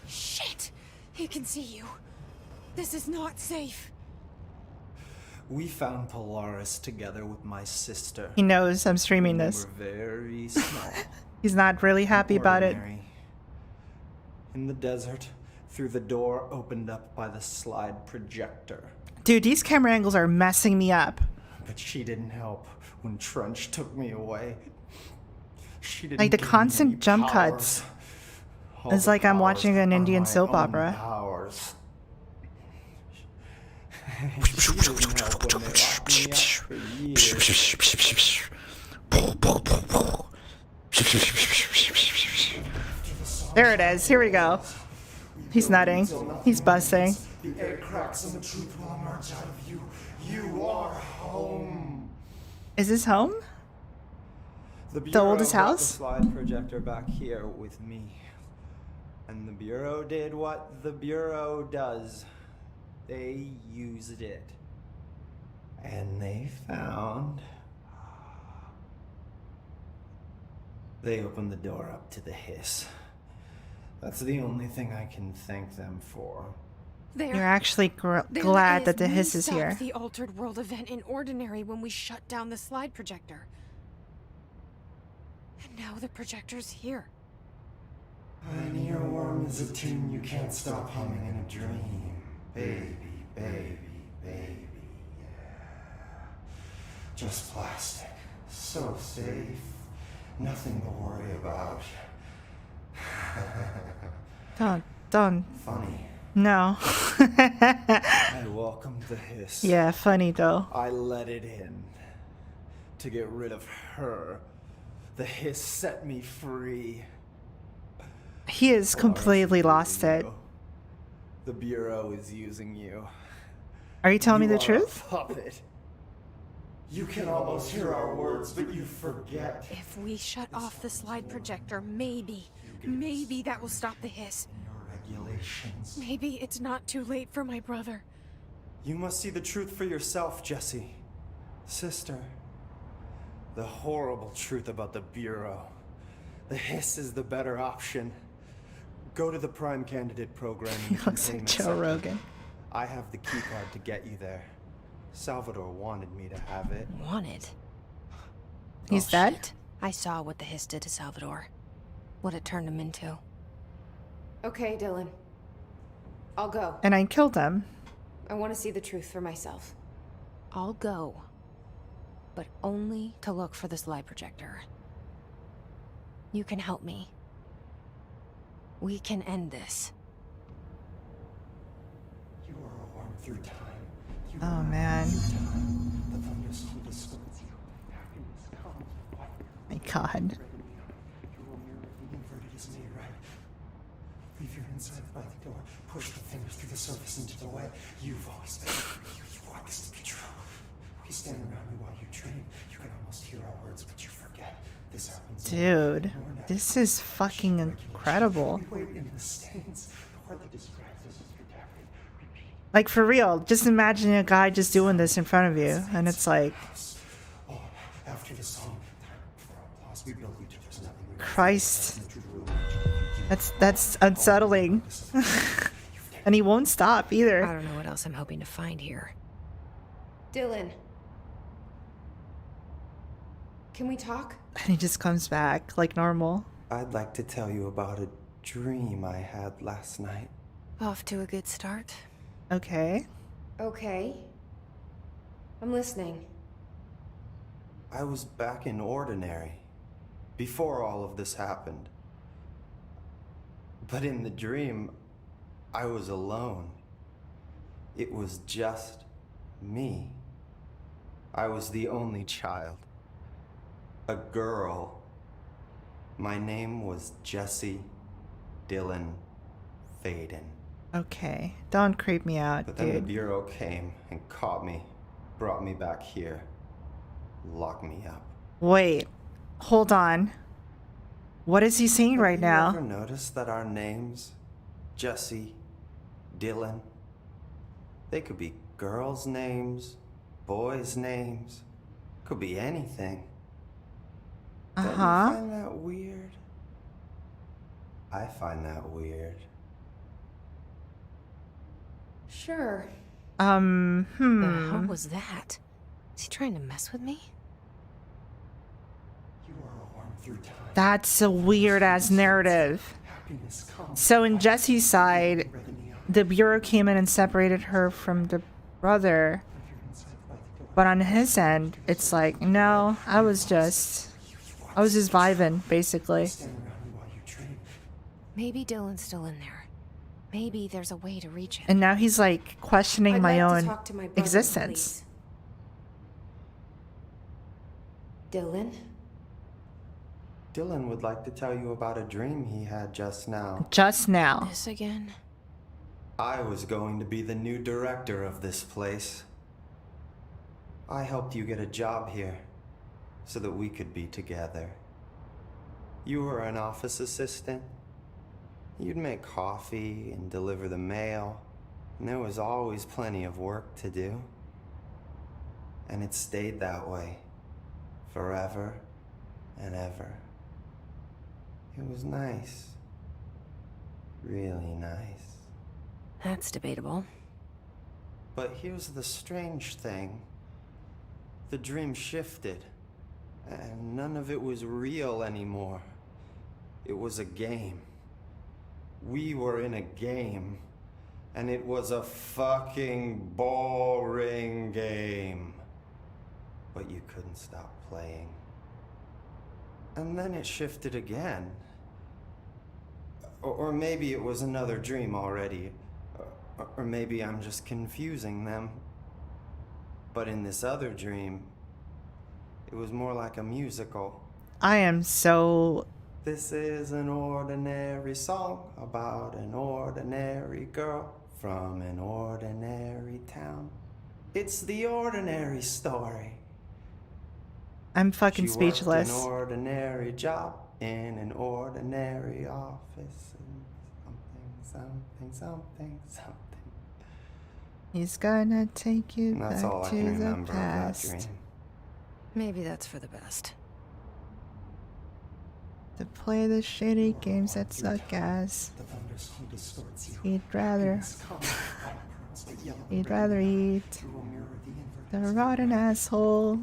Shit. He can see you. This is not safe. We found Polaris together with my sister. He knows I'm streaming this. We're very small. He's not really happy about it. Ordinary. In the desert, through the door opened up by the slide projector. Dude, these camera angles are messing me up. But she didn't help when Trench took me away. She didn't Like the give me constant any jump powers. cuts. All It's the like I'm powers watching an are Indian my soap own opera. Powers. She didn't help when they locked me up for years. There it is. Here we go. He's nutting. He's busting. The egg cracks and the truth will emerge out of you. You are home. Is this home? The oldest brought house? The slide projector back here with me. And the Bureau did what the Bureau does. They used it. And they found... They opened the door up to the hiss. That's the only thing I can thank them for. There. You're actually There glad that the we hiss is stopped here. the altered world event in Ordinary when we shut down the slide projector. And now the projector's here. An earworm is a tune you can't stop humming in a dream. Baby, baby, baby, yeah. Just plastic. So safe. Nothing to worry about. Don't. Funny. No. I welcomed the hiss. Yeah, funny though. I let it in. To get rid of her. The hiss set me free. He has completely lost it. The Bureau is using you. Are you telling me the You are truth? a puppet. You can almost hear our words, but you forget. If we shut off the slide projector, maybe that will stop the hiss. Regulations. Maybe it's not too late for my brother. You must see the truth for yourself, Jesse. Sister. The horrible truth about the Bureau. The hiss is the better option. Go to the Prime Candidate program. He looks like Joe Rogan. I have the keycard to get you there. Salvador wanted me to have it. Wanted? He's dead? I saw what the hiss did to Salvador. What it turned him into. Okay, Dylan. I'll go. And I killed him. I want to see the truth for myself. I'll go. But only to look for the slide projector. You can help me. We can end this. You are a worm through time. Oh man. The thunders hold us with you. Happiness comes. My God. Your mirror inverted is made right. Leave your inside by the door. Push the fingers through the surface into the way. You've always been free. You want this to be true. We stand around you while you dream. You can almost hear our words, but you forget. This happens. Dude, this is fucking incredible. We wait in the stands. Hardly describes this as catastrophe. Repeat. Like for real, just imagine a guy just doing this in front of you, and it's like, Oh, after the song, time for applause. We build each other's nothing. Christ. That's unsettling. And he won't stop either. I don't know what else I'm hoping to find here. Dylan. Can we talk? And he just comes back like normal. I'd like to tell you about a dream I had last night. Off to a good start. Okay. Okay. I'm listening. I was back in Ordinary. Before all of this happened. But in the dream, I was alone. It was just me. I was the only child. A girl. My name was Jesse Dylan Faden. Okay. Don't creep me out, But then the dude. Bureau came and caught me, brought me back here, locked me up. Wait. Hold on. What is he saying right now? Have you ever noticed that our names, Jesse, Dylan, they could be girls' names, boys' names, could be anything. Don't you find that weird? I find that weird. Sure. The hell was that? Is he trying to mess with me? You are a worm through time. That's a weird ass narrative. Happiness comes. So in Jesse's side, the Bureau came in and separated her from the brother. But on his end, it's like, no, I was just vibing, basically. Maybe Dylan's still in there. Maybe there's a way to reach him. And now he's like questioning I'd my like to own talk to my brother, existence. please. Dylan? Dylan would like to tell you about a dream he had just now. Just now. This again? I was going to be the new director of this place. I helped you get a job here so that we could be together. You were an office assistant. You'd make coffee and deliver the mail, and there was always plenty of work to do. And it stayed that way forever and ever. It was nice. really nice. That's debatable. But here's the strange thing. The dream shifted, and none of it was real anymore. It was a game. We were in a game, and it was a fucking boring game. But you couldn't stop playing. And then it shifted again. Or maybe it was another dream already. Or maybe I'm just confusing them. But in this other dream, it was more like a musical. I am so... This is an ordinary song about an ordinary girl from an ordinary town. It's the ordinary story. I'm fucking She speechless. worked an ordinary job in an ordinary office. And something. He's gonna take you And that's back all I to can the remember of that past. dream. Maybe that's for the best. To play the shitty games that suck ass. He'd rather eat the rotten asshole.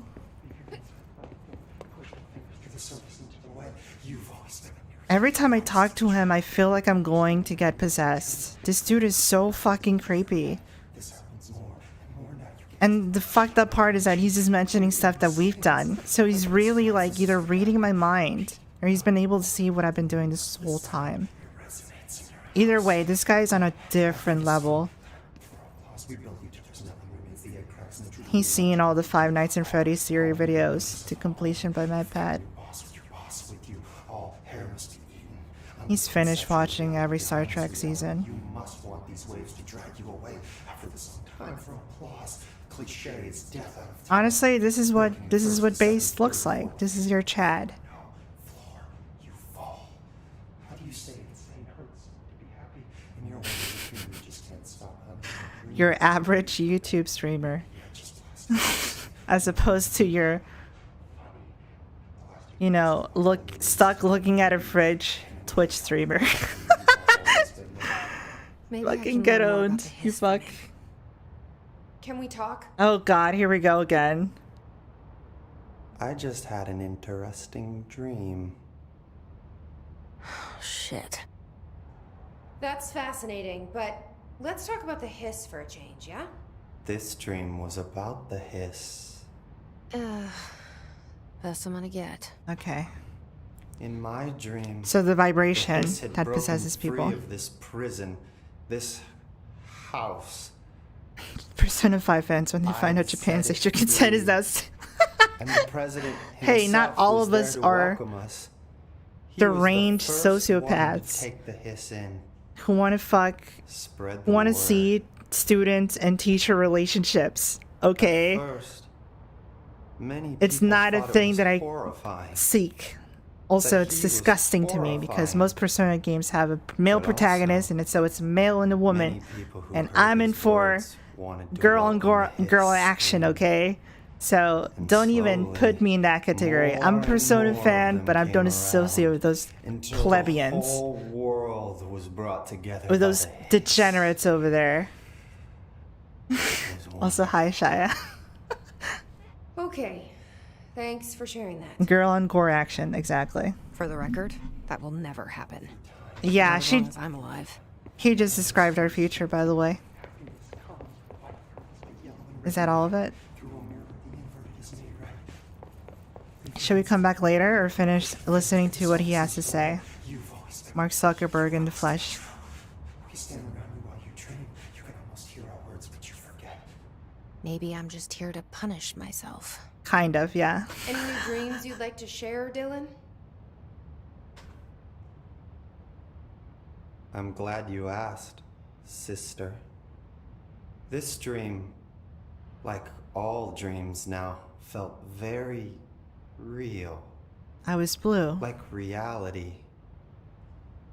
Every time I talk to him, I feel like I'm going to get possessed. This dude is so fucking creepy. And the fucked up part is that he's just mentioning stuff that we've done. So he's really like either reading my mind or he's been able to see what I've been doing this whole time. Either way, this guy's on a different level. He's seen all the Five Nights at Freddy's theory videos to completion by my pet. He's finished watching every Star Trek season. You must want these waves to drag you away after this time for applause. Cliché is death out of time. Honestly, this is what base looks like. This is your Chad. Floor, you fall. How do you say insane hurts to be happy? In your way, you just can't stop having Your average YouTube streamer. As opposed to your, you know, stuck looking at a fridge Twitch streamer. Fucking get owned, you fuck. Can we talk? Oh god, here we go again. I just had an interesting dream. Shit. That's fascinating, but let's talk about the hiss for a change, yeah? This dream was about the hiss. Best I'm gonna get. Okay. In my dream, So the vibration the hiss had that broken possesses people. free of this prison, this house. Persona 5 fans, when they find out Japan's sexual consent is us. And the president Hey, not himself all was of there us to are welcome us. He deranged was the first one to sociopaths take the hiss in. who want to fuck, Spread the want to word. see student and teacher relationships. Okay? First, many It's people not a thought it thing was that I horrifying. seek. Also, That it's he was disgusting to me because horrifying. most Persona games have a male But protagonist, and so it's a male and a woman. Many people who And heard I'm in his for words wanted to girl on welcome the girl hiss action, in. okay? So And don't even slowly, put me in that category. I'm a more Persona and more fan, of but I them don't came associate around with those until plebeians, The whole world was brought together with by those the hiss. degenerates over there. Also, hi Shia. Okay. Thanks for sharing that. Girl on gore action, exactly. For the record, that will never happen. Yeah, Not as long as I'm alive. He just described our future, by the way. Is that all of it? Should we come back later or finish listening to what he has to say? Mark Zuckerberg in the flesh. We stand around you while you dream. You can almost hear our words, but you forget. Maybe I'm just here to punish myself. Kind of, yeah. Any new dreams you'd like to share, Dylan? I'm glad you asked, sister. This dream, like all dreams now, felt very real. I was blue. Like reality.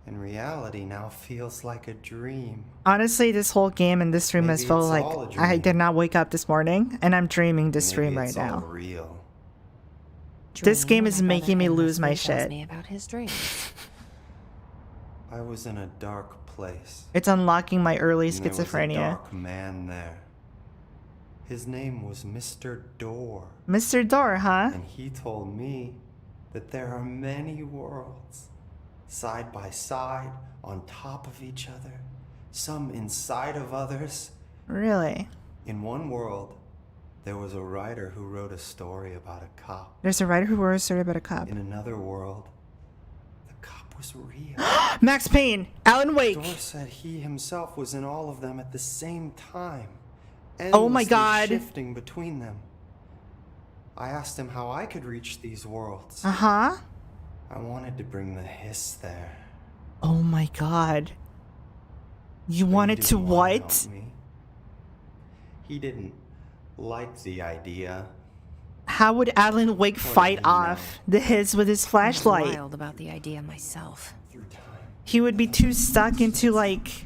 And reality now feels like a dream. Honestly, this whole game and this stream has Maybe felt it's like all a I dream. did not wake up this morning and I'm dreaming this stream Maybe right it's all now. real. This game Dream, is my making me brother lose my endlessly tells shit. me about his dreams. I was in a dark place. It's unlocking my early And there was a schizophrenia. dark man there. His name was Mr. Door. Mr. Door, huh? And he told me that there are many worlds, side by side, on top of each other, some inside of others. Really? In one world, there was a writer who wrote a story about a cop. There's a writer who wrote a story about a cop. In another world, the cop was real. Max Payne! Alan Wake! Door said he himself was in all of them at the same time. Oh my endlessly God. Shifting between them. I asked him how I could reach these worlds. Uh-huh. I wanted to bring the hiss there. Oh my God. You But he wanted to didn't wanna what? help me. He didn't like the idea. How would Alan Wake fight off the hiss with his flashlight? Wild about the idea myself. He would be too stuck into like...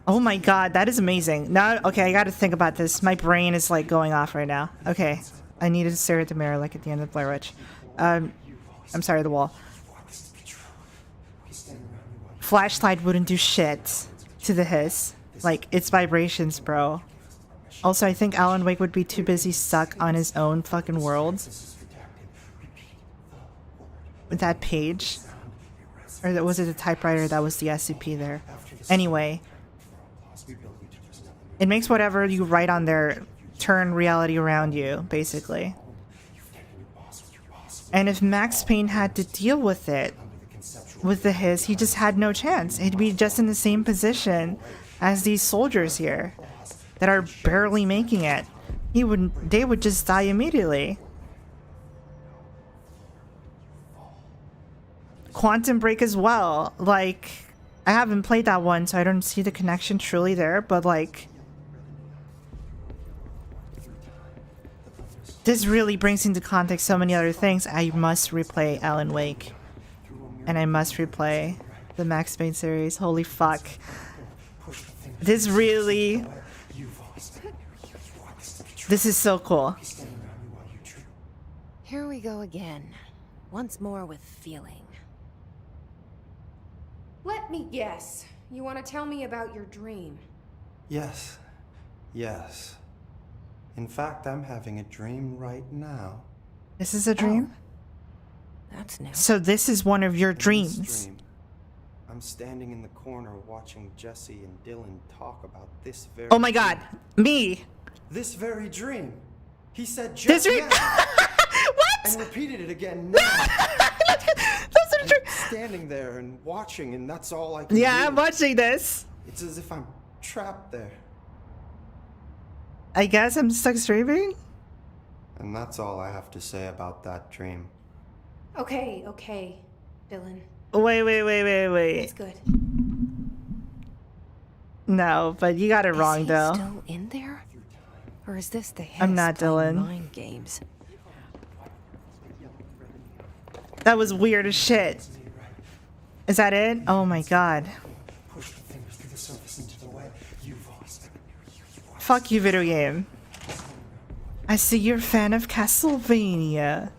Oh my God, that is amazing. Now, okay, I gotta think about this. My brain is like going off right now. Okay, I need to stare at the mirror like at the end of Blair Witch. I'm sorry, the wall. Flashlight wouldn't do shit to the hiss. Like, it's vibrations, bro. Also, I think Alan Wake would be too busy stuck on his own fucking world. With that page. Or was it a typewriter that was the SCP there? Anyway. It makes whatever you write on there turn reality around you, basically. And if Max Payne had to deal with it, with the hiss, he just had no chance. He'd be just in the same position as these soldiers here that are barely making it. They would just die immediately. Quantum Break as well. Like, I haven't played that one, so I don't see the connection truly there, but like, this really brings into context so many other things. I must replay Alan Wake. And I must replay the Max Payne series. Holy fuck. This really... This is so cool. Here we go again. Once more with feeling. Let me guess. You want to tell me about your dream? Yes. Yes. In fact, I'm having a dream right now. This is a dream? That's new. So this is one of your In this dreams. dream, I'm standing in the corner watching Jesse and Dylan talk about this very Oh my God. Me. This very dream. He said This just dream. now. What? And repeated it again now. That's not true. Standing there and watching, and that's all I can do. Yeah, I'm watching this. It's as if I'm trapped there. I guess I'm stuck streaming? And that's all I have to say about that dream. Okay, okay, Dylan. Wait. It's good. No, but you got it wrong, Is he though. still in there? Or is this the hiss I'm not playing Dylan. mind games? That was weird as shit. Is that it? Oh my God. Fuck you, video game. I see you're a fan of Castlevania.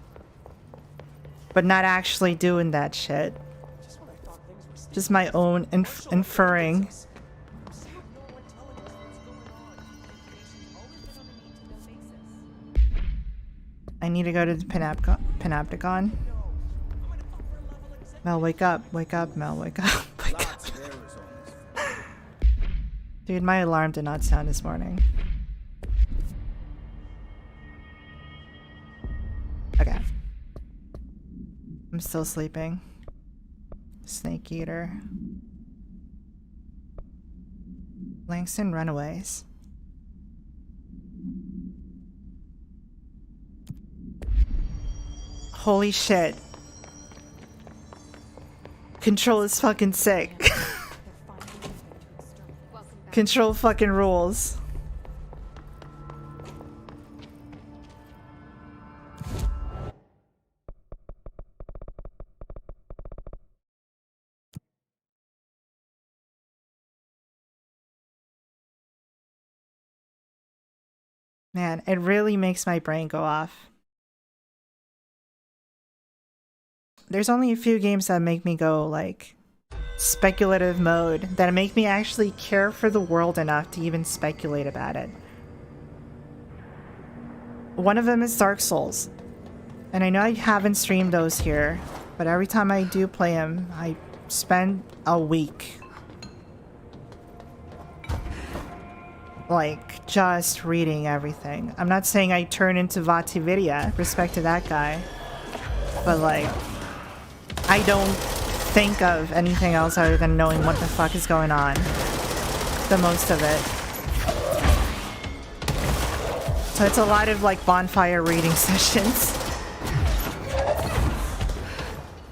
But not actually doing that shit. Just my own inferring. I need to go to the Panopticon. Mel, wake up. Wake up, Mel. Wake up. Wake up. Dude, my alarm did not sound this morning. Okay. I'm still sleeping. Snake Eater. Langston Runaways. Holy shit. Control is fucking sick. Control fucking rules. Man, it really makes my brain go off. There's only a few games that make me go like, speculative mode that make me actually care for the world enough to even speculate about it. One of them is Dark Souls. And I know I haven't streamed those here, but every time I do play them, I spend a week like just reading everything. I'm not saying I turn into Vatividia, respect to that guy, but like I don't think of anything else other than knowing what the fuck is going on. The most of it. So it's a lot of like bonfire reading sessions.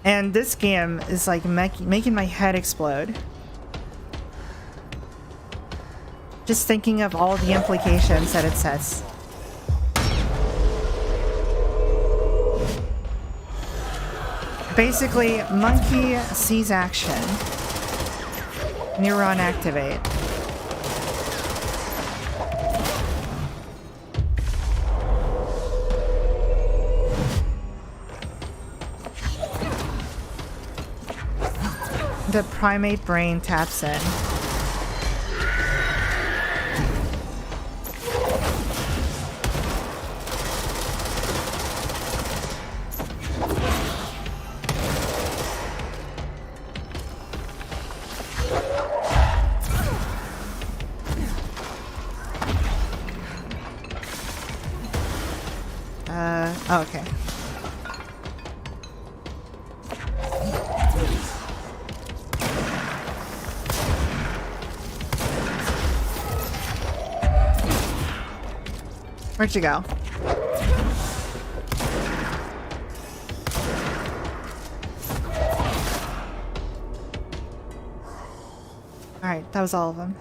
And this game is like making my head explode. Just thinking of all the implications that it says. Basically, monkey sees action. Neuron activate. The primate brain taps in. Oh, okay. Where'd you go? Alright, that was all of them.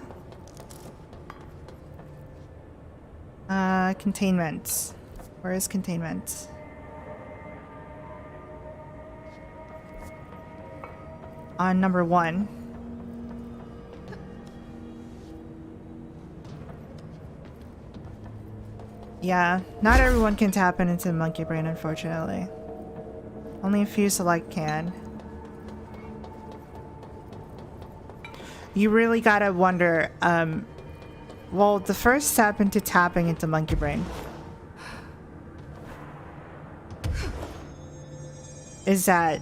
Containment. Where is containment? On number 1. Yeah, not everyone can tap into monkey brain, unfortunately. Only a few select can. You really gotta wonder, well, the first step into tapping into monkey brain is that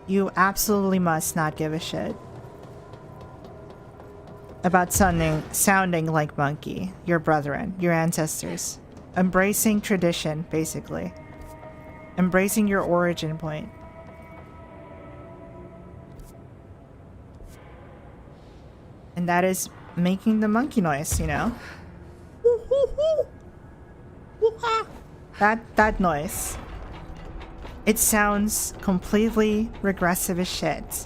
you absolutely must not give a shit about sounding like monkey, your brethren, your ancestors. Embracing tradition, basically. Embracing your origin point. And that is making the monkey noise, you know? That noise. It sounds completely regressive as shit.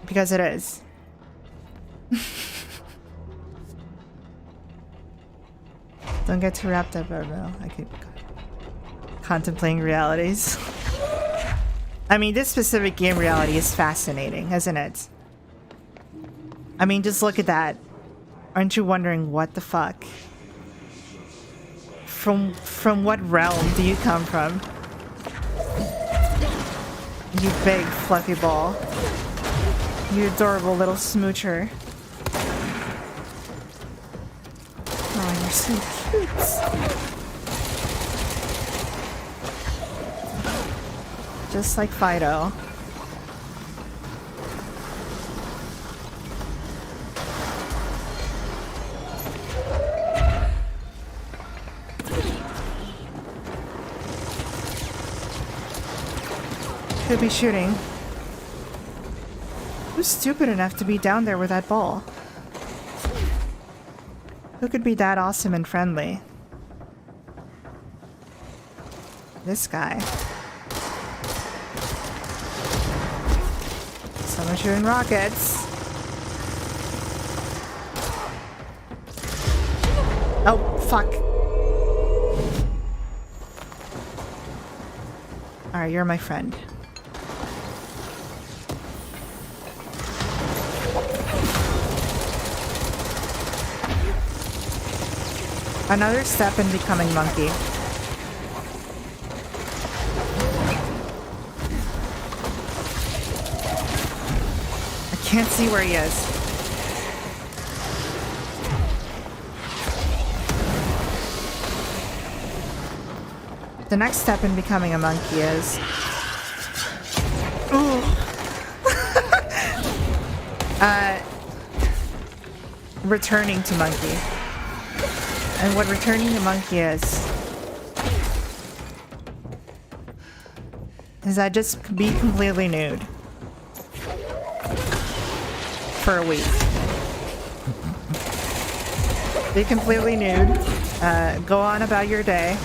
Because it is. Don't get too wrapped up, Erbil. I keep contemplating realities. I mean, this specific game reality is fascinating, isn't it? I mean, just look at that. Aren't you wondering what the fuck? From what realm do you come from? You big fluffy ball. You adorable little smoocher. Oh, you're so cute. Just like Fido. Could be shooting. Who's stupid enough to be down there with that ball? Who could be that awesome and friendly? This guy. Someone shooting rockets. Oh, fuck. Alright, you're my friend. Another step in becoming monkey. can't see where he is. The next step in becoming a monkey is... Ooh. Returning to monkey. And what returning to monkey is that just be completely nude for a week. Be completely nude. Go on about your day.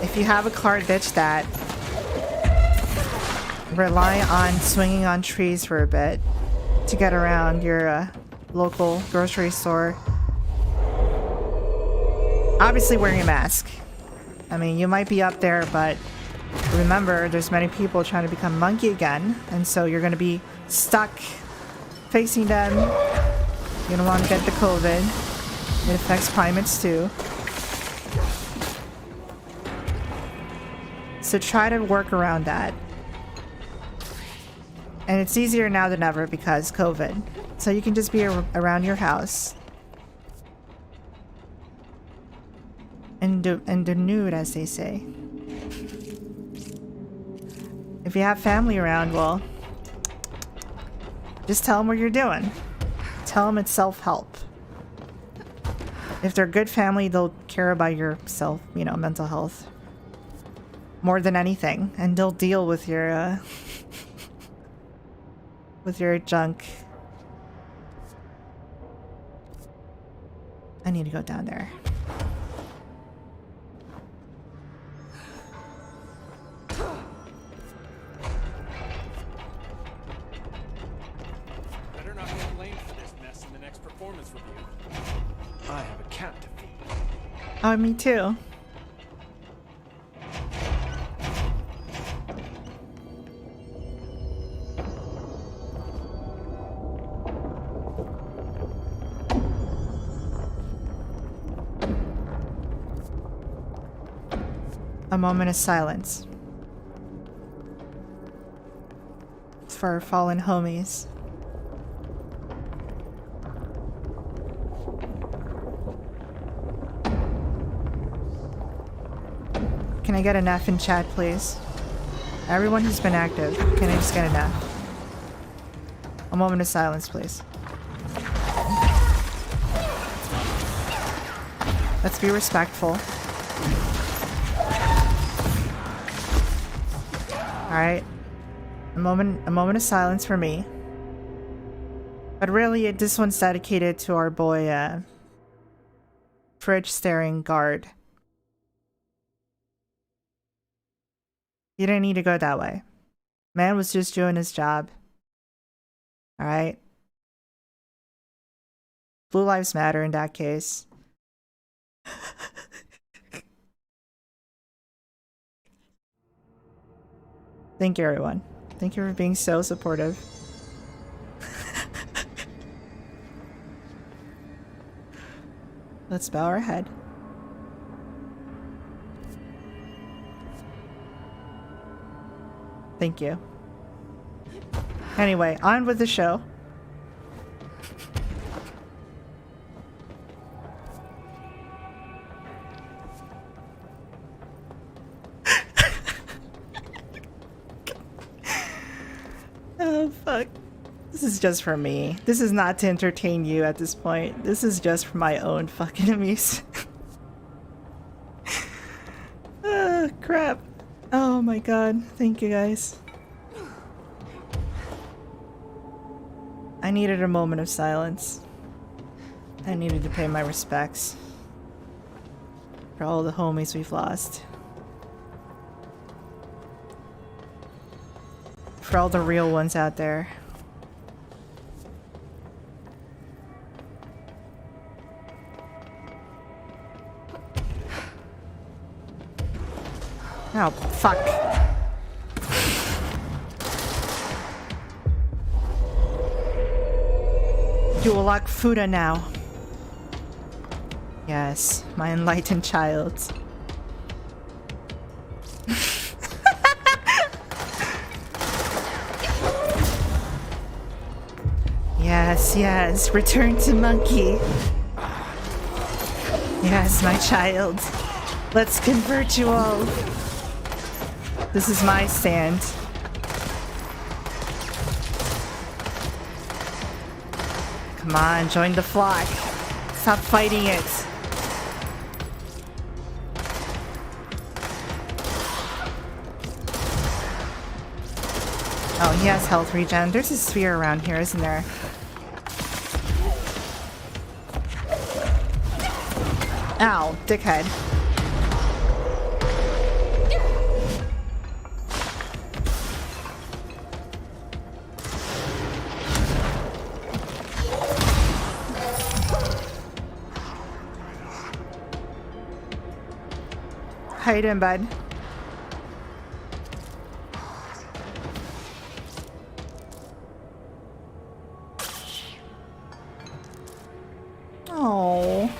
If you have a car, ditch that. Rely on swinging on trees for a bit to get around your local grocery store. Obviously wearing a mask. I mean, you might be up there, but remember, there's many people trying to become monkey again, and so you're going to be stuck facing them. You don't want to get the COVID. It affects primates too. So try to work around that. And it's easier now than ever because COVID. So you can just be around your house. And do nude, as they say. If you have family around, well, just tell them what you're doing. Tell them it's self-help. If they're good family, they'll care about your mental health more than anything, and they'll deal with your with your junk. I need to go down there. Better not get blamed for this mess in the next performance review. I have a cat to feed. Oh, me too. A moment of silence for our fallen homies. Can I get an F in chat, please? Everyone who's been active, can I just get an F? A moment of silence, please. Let's be respectful. Alright. A moment of silence for me. But really, this one's dedicated to our boy, fridge staring guard. You didn't need to go that way. Man was just doing his job. Alright? Blue lives matter in that case. Thank you, everyone. Thank you for being so supportive. Let's bow our head. Thank you. Anyway, on with the show. Oh, fuck. This is just for me. This is not to entertain you at this point. This is just for my own fucking amusement. Oh, crap. Oh my god. Thank you, guys. I needed a moment of silence. I needed to pay my respects for all the homies we've lost. For all the real ones out there. Oh, fuck. You will like Fuda now. Yes, my enlightened child. Yes, yes. Return to monkey. Yes, my child. Let's convert you all. This is my stand. Come on, join the flock. Stop fighting it. Oh, he has health regen. There's a sphere around here, isn't there? Ow, dickhead. How you doing, bud? Oh.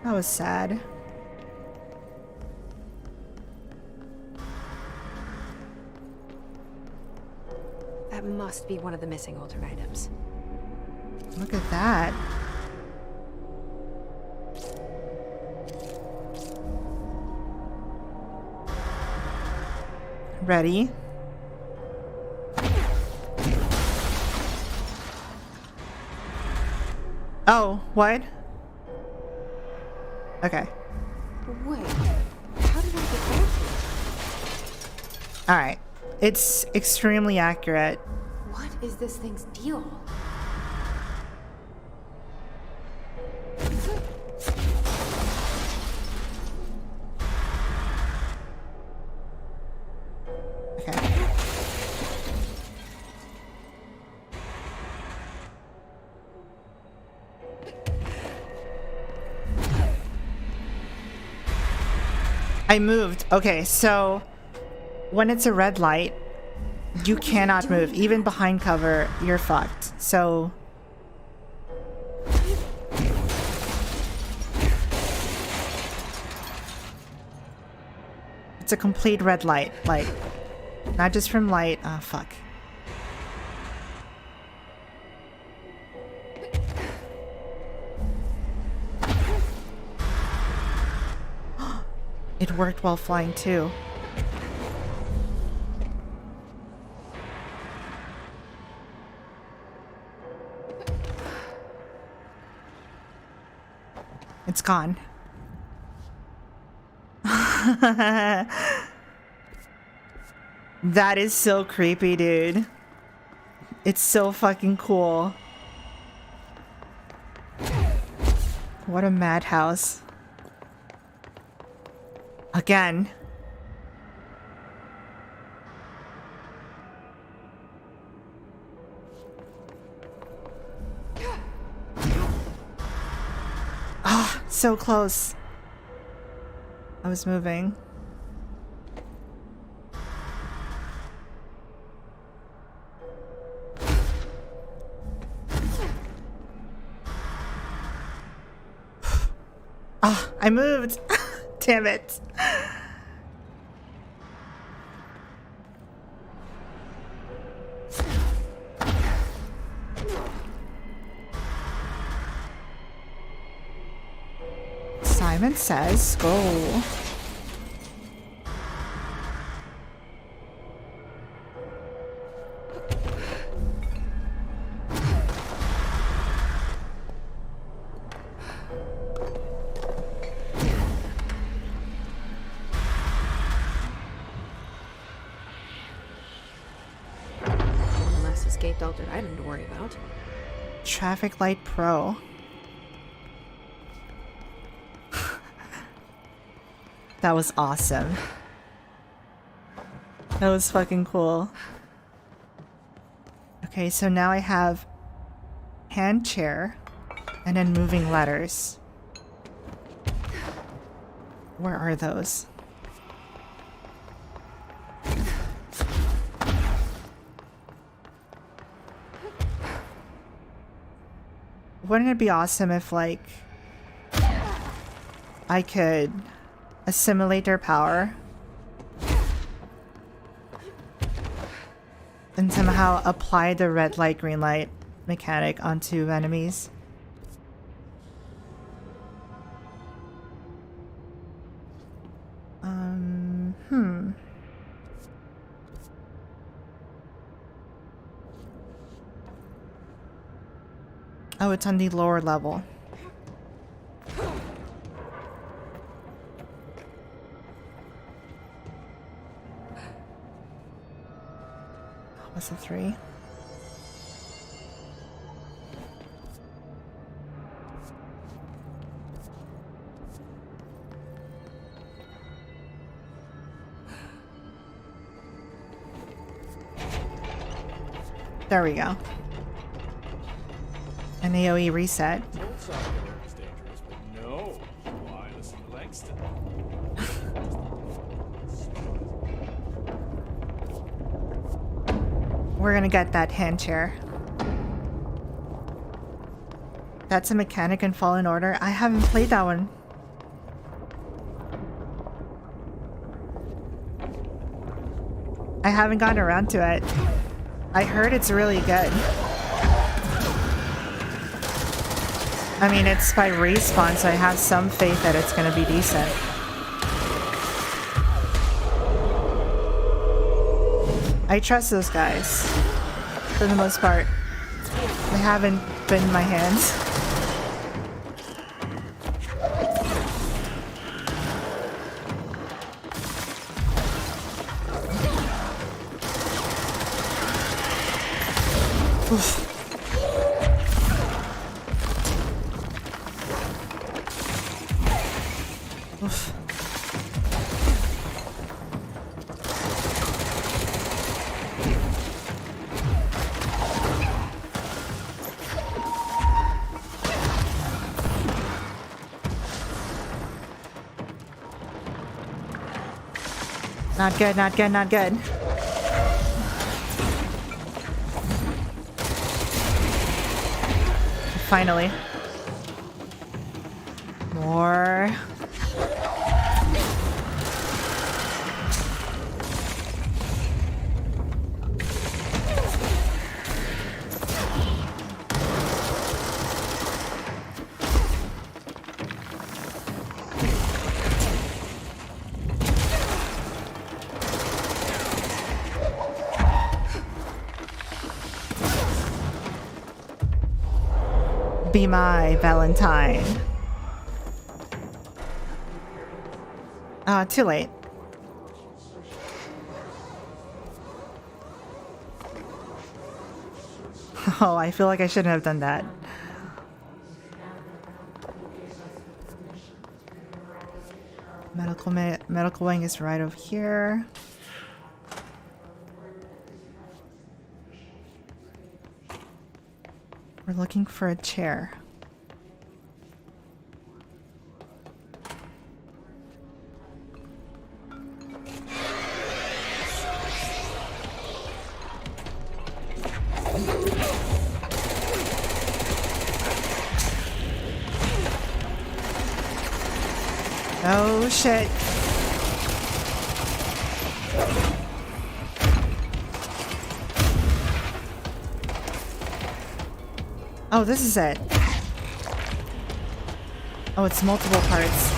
That was sad. That must be one of the missing altar items. Look at that. Ready? Oh, what? Okay. Wait, how did I get that? Alright. It's extremely accurate. What is this thing's deal? Okay. I moved. Okay, so when it's a red light, you cannot move. Even behind cover, you're fucked. So it's a complete red light. Like, not just from light. Oh, fuck. It worked while flying too. It's gone. That is so creepy, dude. It's so fucking cool. What a madhouse. Again. Ah, so close. I was moving. Ah, I moved. Damn it. Simon says go. Last escaped altered item to worry about. Traffic Light Pro. That was awesome. That was fucking cool. Okay, so now I have hand chair and then moving letters. Where are those? Wouldn't it be awesome if, like, I could assimilate their power and somehow apply the red light, green light mechanic onto enemies. Oh, it's on the lower level. What's the 3? There we go. An AoE reset. Old software is dangerous, but no. Why listen to Langston? We're gonna get that hand chair. That's a mechanic in Fallen Order. I haven't played that one. I haven't gotten around to it. I heard it's really good. I mean, it's by Respawn, so I have some faith that it's gonna be decent. I trust those guys, for the most part. They haven't been in my hands. Oof. Oof. Not good, not good, not good. Finally. More. Be my Valentine. Too late. Oh, I feel like I shouldn't have done that. Medical wing is right over here. We're looking for a chair. Oh shit. Oh, this is it. Oh, it's multiple parts.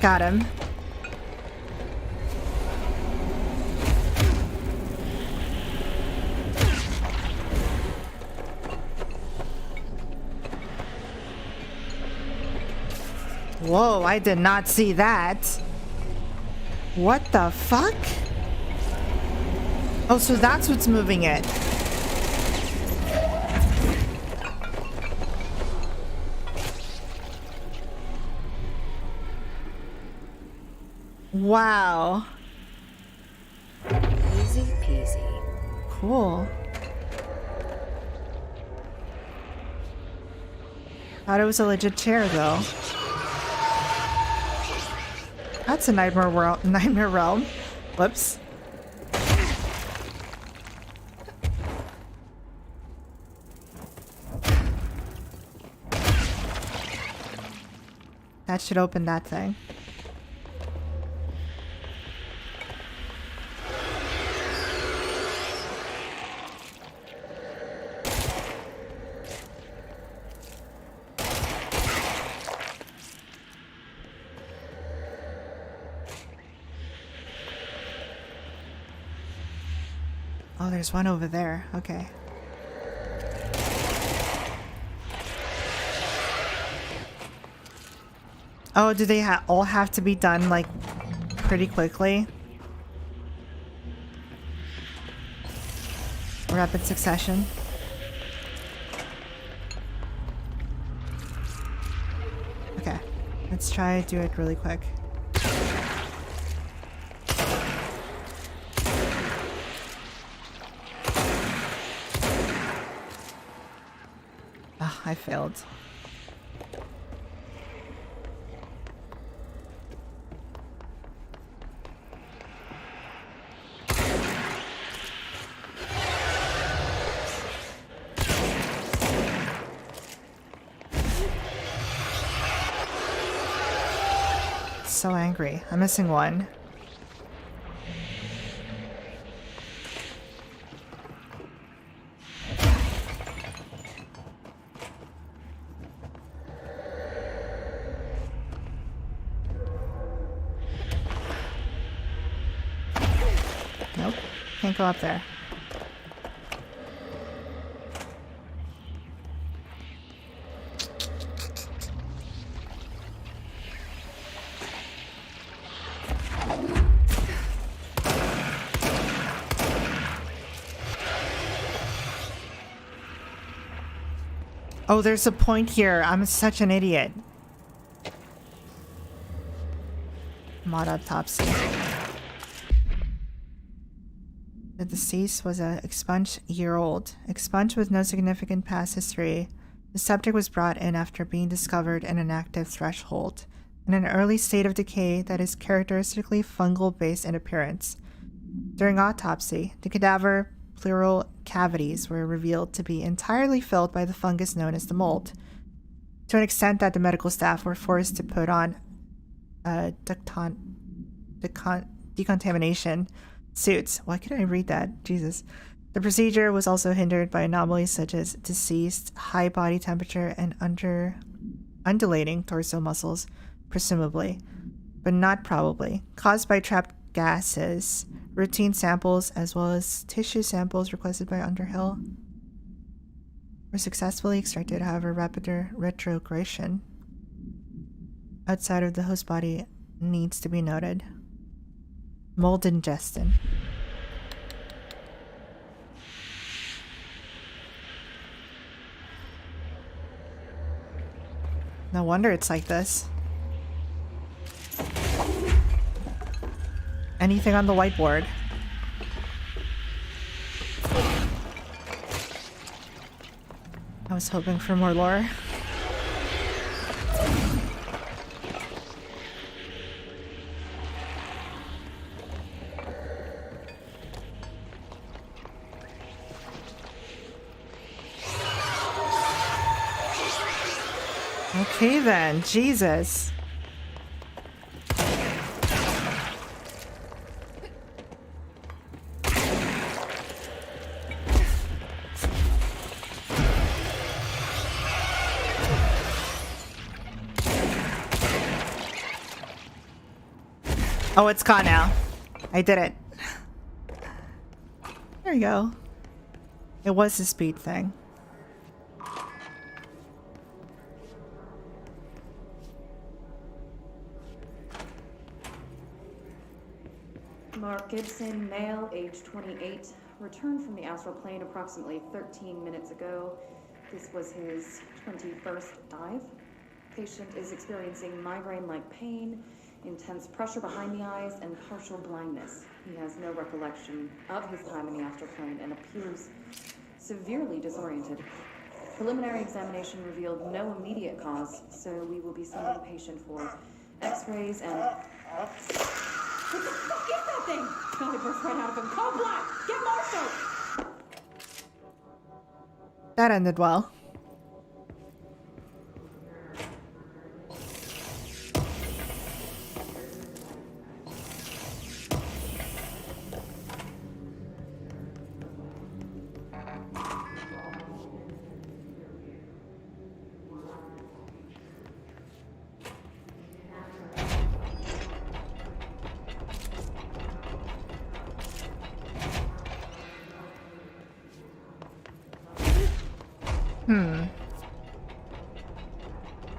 Got him. Whoa, I did not see that. What the fuck? Oh, so that's what's moving it. Wow. Easy peasy. Cool. Thought it was a legit chair, though. That's a nightmare world, nightmare realm. Whoops. That should open that thing. Oh, there's one over there. Okay. Oh, do they all have to be done, like, pretty quickly? Rapid succession? Okay. Let's try to do it really quick. Ah, I failed. So angry. I'm missing one. Nope. Can't go up there. Oh, there's a point here. I'm such an idiot. Mod autopsy. The deceased was a expunged-year-old. Expunged with no significant past history. The subject was brought in after being discovered in an active threshold, in an early state of decay that is characteristically fungal-based in appearance. During autopsy, the cadaver pleural cavities were revealed to be entirely filled by the fungus known as the mold, to an extent that the medical staff were forced to put on decontamination suits. Why could I read that? Jesus. The procedure was also hindered by anomalies such as deceased, high body temperature, and undulating torso muscles, presumably, but not probably, caused by trapped gases. Routine samples, as well as tissue samples requested by Underhill, were successfully extracted. However, rapid retrogression outside of the host body needs to be noted. Mold ingestion. No wonder it's like this. Anything on the whiteboard? I was hoping for more lore. Okay then, Jesus. Oh, it's gone now. I did it. There you go. It was a speed thing. Mark Gibson, male, age 28, returned from the astral plane approximately 13 minutes ago. This was his 21st dive. Patient is experiencing migraine-like pain, intense pressure behind the eyes, and partial blindness. He has no recollection of his time in the astral plane and appears severely disoriented. Preliminary examination revealed no immediate cause, so we will be sending the patient for x-rays and... What the fuck is that thing? God, it burst right out of him. Call Black! Get Marshall! That ended well.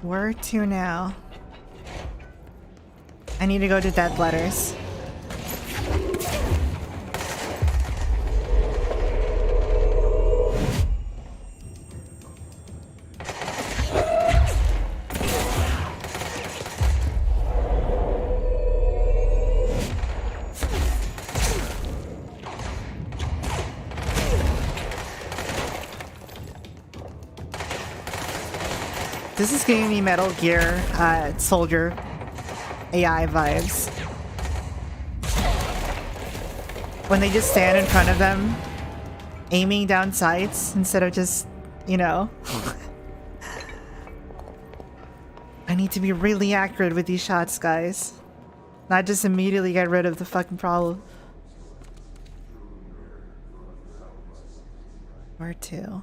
Where to now? I need to go to dead letters. This is giving me Metal Gear Soldier AI vibes. When they just stand in front of them, aiming down sights instead of just, you know. I need to be really accurate with these shots, guys. Not just immediately get rid of the fucking problem. Where to?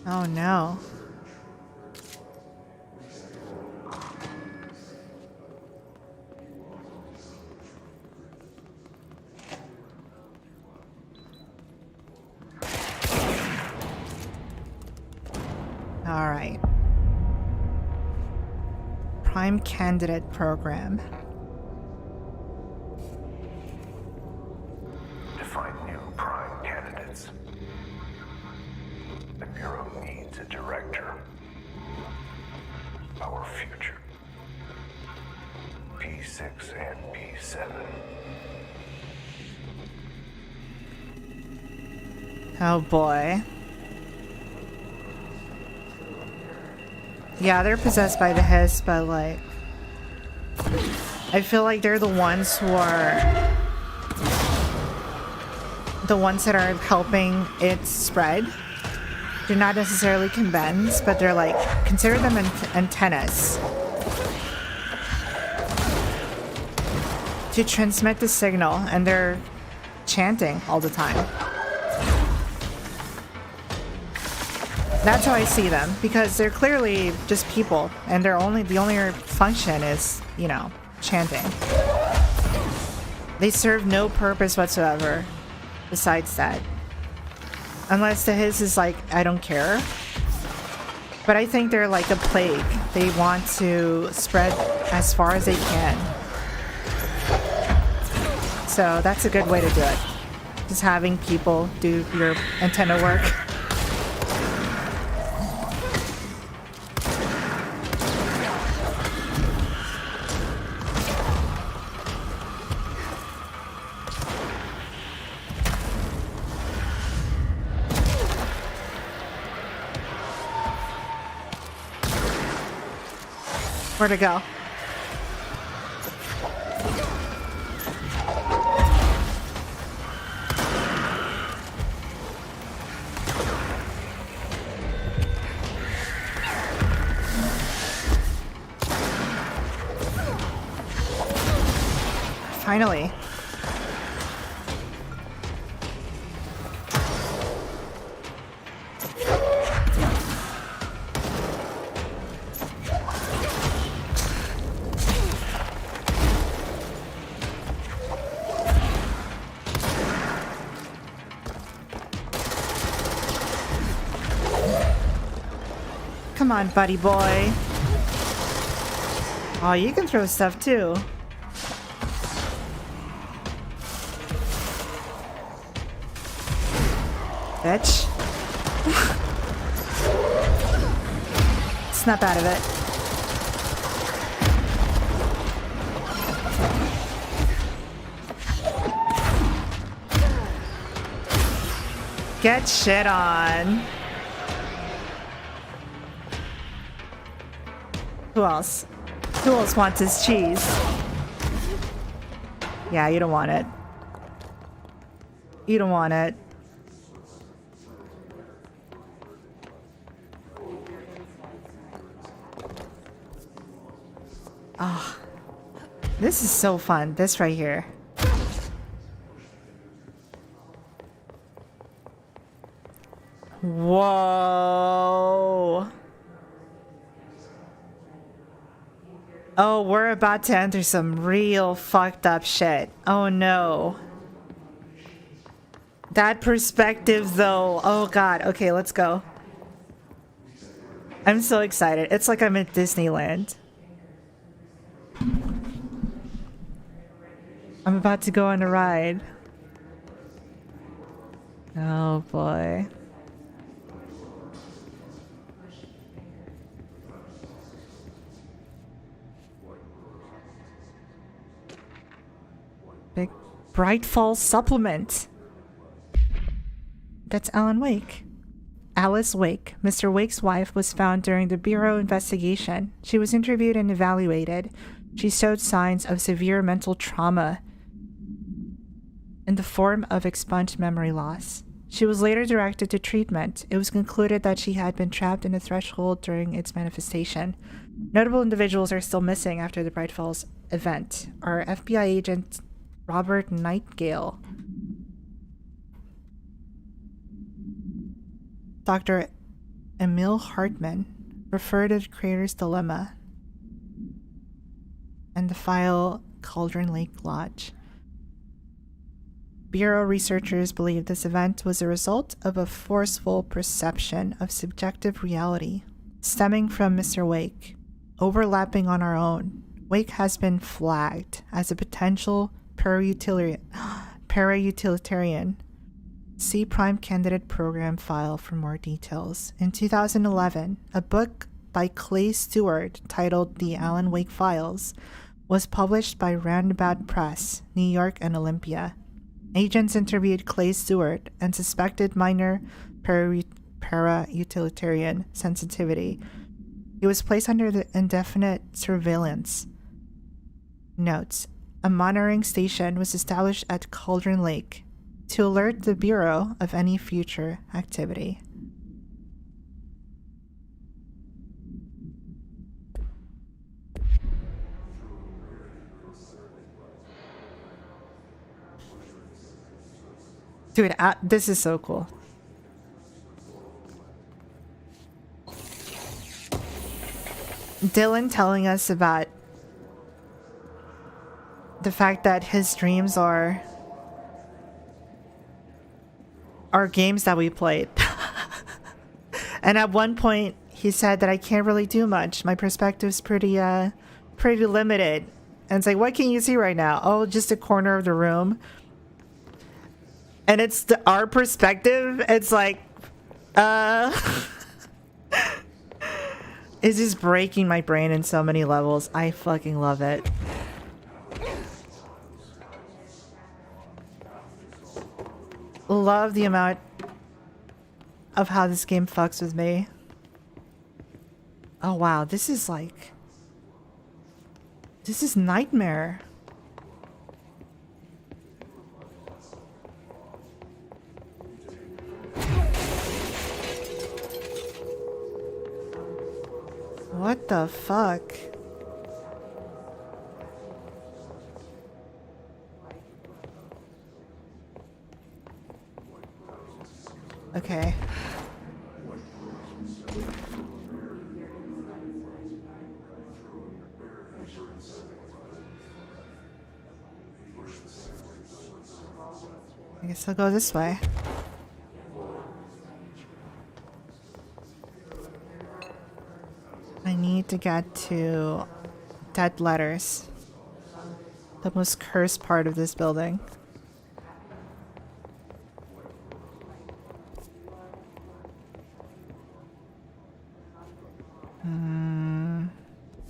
Oh no. All right. Prime Candidate Program. Define new prime candidates. The Bureau needs a director. Our future. P6 and P7. Oh boy. Yeah, they're possessed by the Hiss, but like... I feel like they're the ones who are... the ones that are helping it spread. They're not necessarily convents, but they're like... consider them antennas. To transmit the signal, and they're chanting all the time. That's how I see them, because they're clearly just people, and the only function is, you know, chanting. They serve no purpose whatsoever besides that. Unless the Hiss is like, I don't care. But I think they're like a plague. They want to spread as far as they can. So that's a good way to do it. Just having people do your antenna work. Where to go? Finally. Come on, buddy boy. Oh, you can throw stuff too. Bitch. Snap out of it. Get shit on. Who else? Who else wants his cheese? Yeah, you don't want it. You don't want it. Ah, oh, this is so fun. This right here. Whoa. Oh, we're about to enter some real fucked up shit. Oh no. That perspective though. Oh god. Okay, let's go. I'm so excited. It's like I'm at Disneyland. I'm about to go on a ride. Oh boy. Big Bright Falls supplement. That's Alan Wake. Alice Wake, Mr. Wake's wife, was found during the Bureau investigation. She was interviewed and evaluated. She showed signs of severe mental trauma in the form of expunged memory loss. She was later directed to treatment. It was concluded that she had been trapped in a threshold during its manifestation. Notable individuals are still missing after the Bright Falls event. Our FBI agent Robert Nightgale, Dr. Emil Hartman, referred to the Creator's Dilemma, and the file Cauldron Lake Lodge. Bureau researchers believe this event was a result of a forceful perception of subjective reality stemming from Mr. Wake, overlapping on our own. Wake has been flagged as a potential para-utilitarian. See Prime Candidate Program file for more details. In 2011, a book by Clay Stewart titled The Alan Wake Files was published by Roundabout Press, New York and Olympia. Agents interviewed Clay Stewart and suspected minor para-utilitarian sensitivity. He was placed under the indefinite surveillance. Notes: a monitoring station was established at Cauldron Lake to alert the Bureau of any future activity. Dude, this is so cool. Dylan telling us about the fact that his dreams are games that we played. And at one point he said that I can't really do much. My perspective's pretty limited. And it's like, what can you see right now? Oh, just a corner of the room. And it's our perspective. It's like, it's just breaking my brain in so many levels. I fucking love it. Love the amount of how this game fucks with me. Oh wow, this is nightmare. What the fuck? Okay. I guess I'll go this way. I need to get to dead letters. The most cursed part of this building.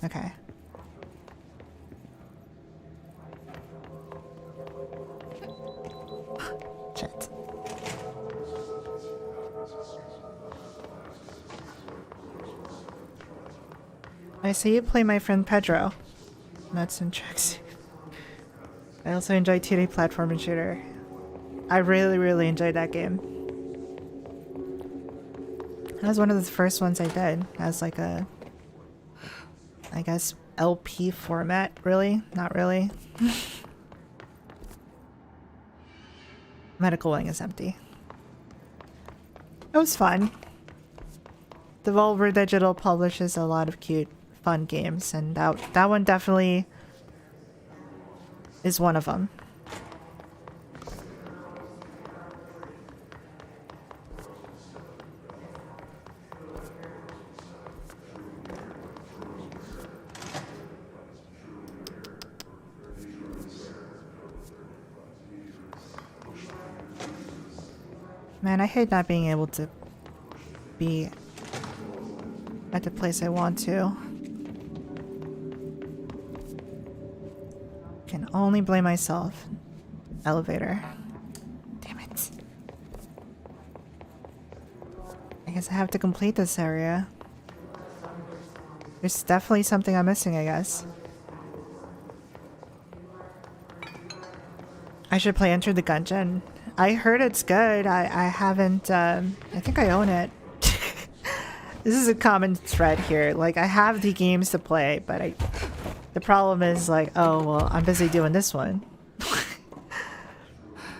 Okay. Shit. I see you play my friend Pedro. Nuts and tricks. I also enjoy 2D platform and shooter. I really enjoyed that game. That was one of the first ones I did as like a, I guess, LP format. Really? Not really. Medical wing is empty. It was fun. Devolver Digital publishes a lot of cute, fun games, and that one definitely is one of them. Man, I hate not being able to be at the place I want to. Can only blame myself. Elevator. Damn it. I guess I have to complete this area. There's definitely something I'm missing, I guess. I should play Enter the Gungeon. I heard it's good. I haven't, I think I own it. This is a common thread here. Like, I have the games to play, but the problem is like, oh, well, I'm busy doing this one.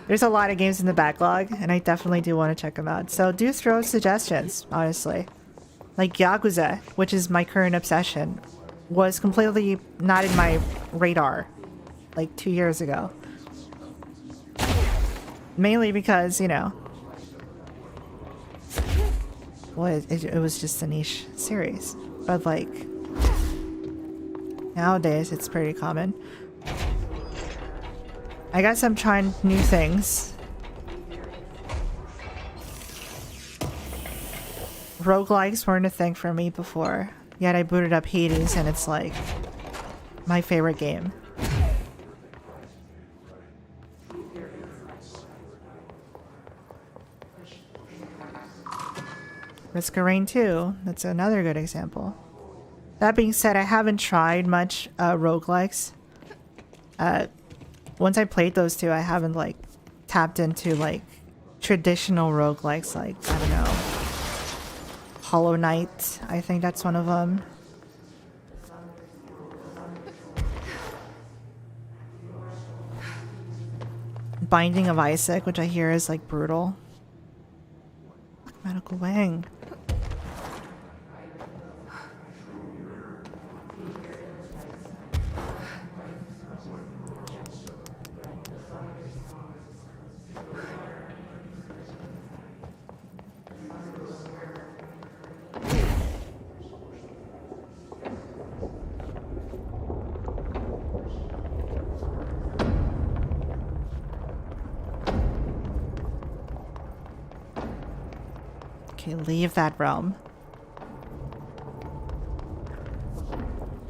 There's a lot of games in the backlog, and I definitely do want to check them out. So do throw suggestions, honestly. Like Yakuza, which is my current obsession, was completely not in my radar like 2 years ago. Mainly because, you know, well, it was just a niche series. But like, nowadays it's pretty common. I guess I'm trying new things. Roguelikes weren't a thing for me before. Yet I booted up Hades and it's like my favorite game. Risk of Rain 2, that's another good example. That being said, I haven't tried much roguelikes. Once I played those two, I haven't like tapped into like traditional roguelikes, like, I don't know, Hollow Knight, I think that's one of them. Binding of Isaac, which I hear is like brutal. Medical wing. Okay, leave that realm.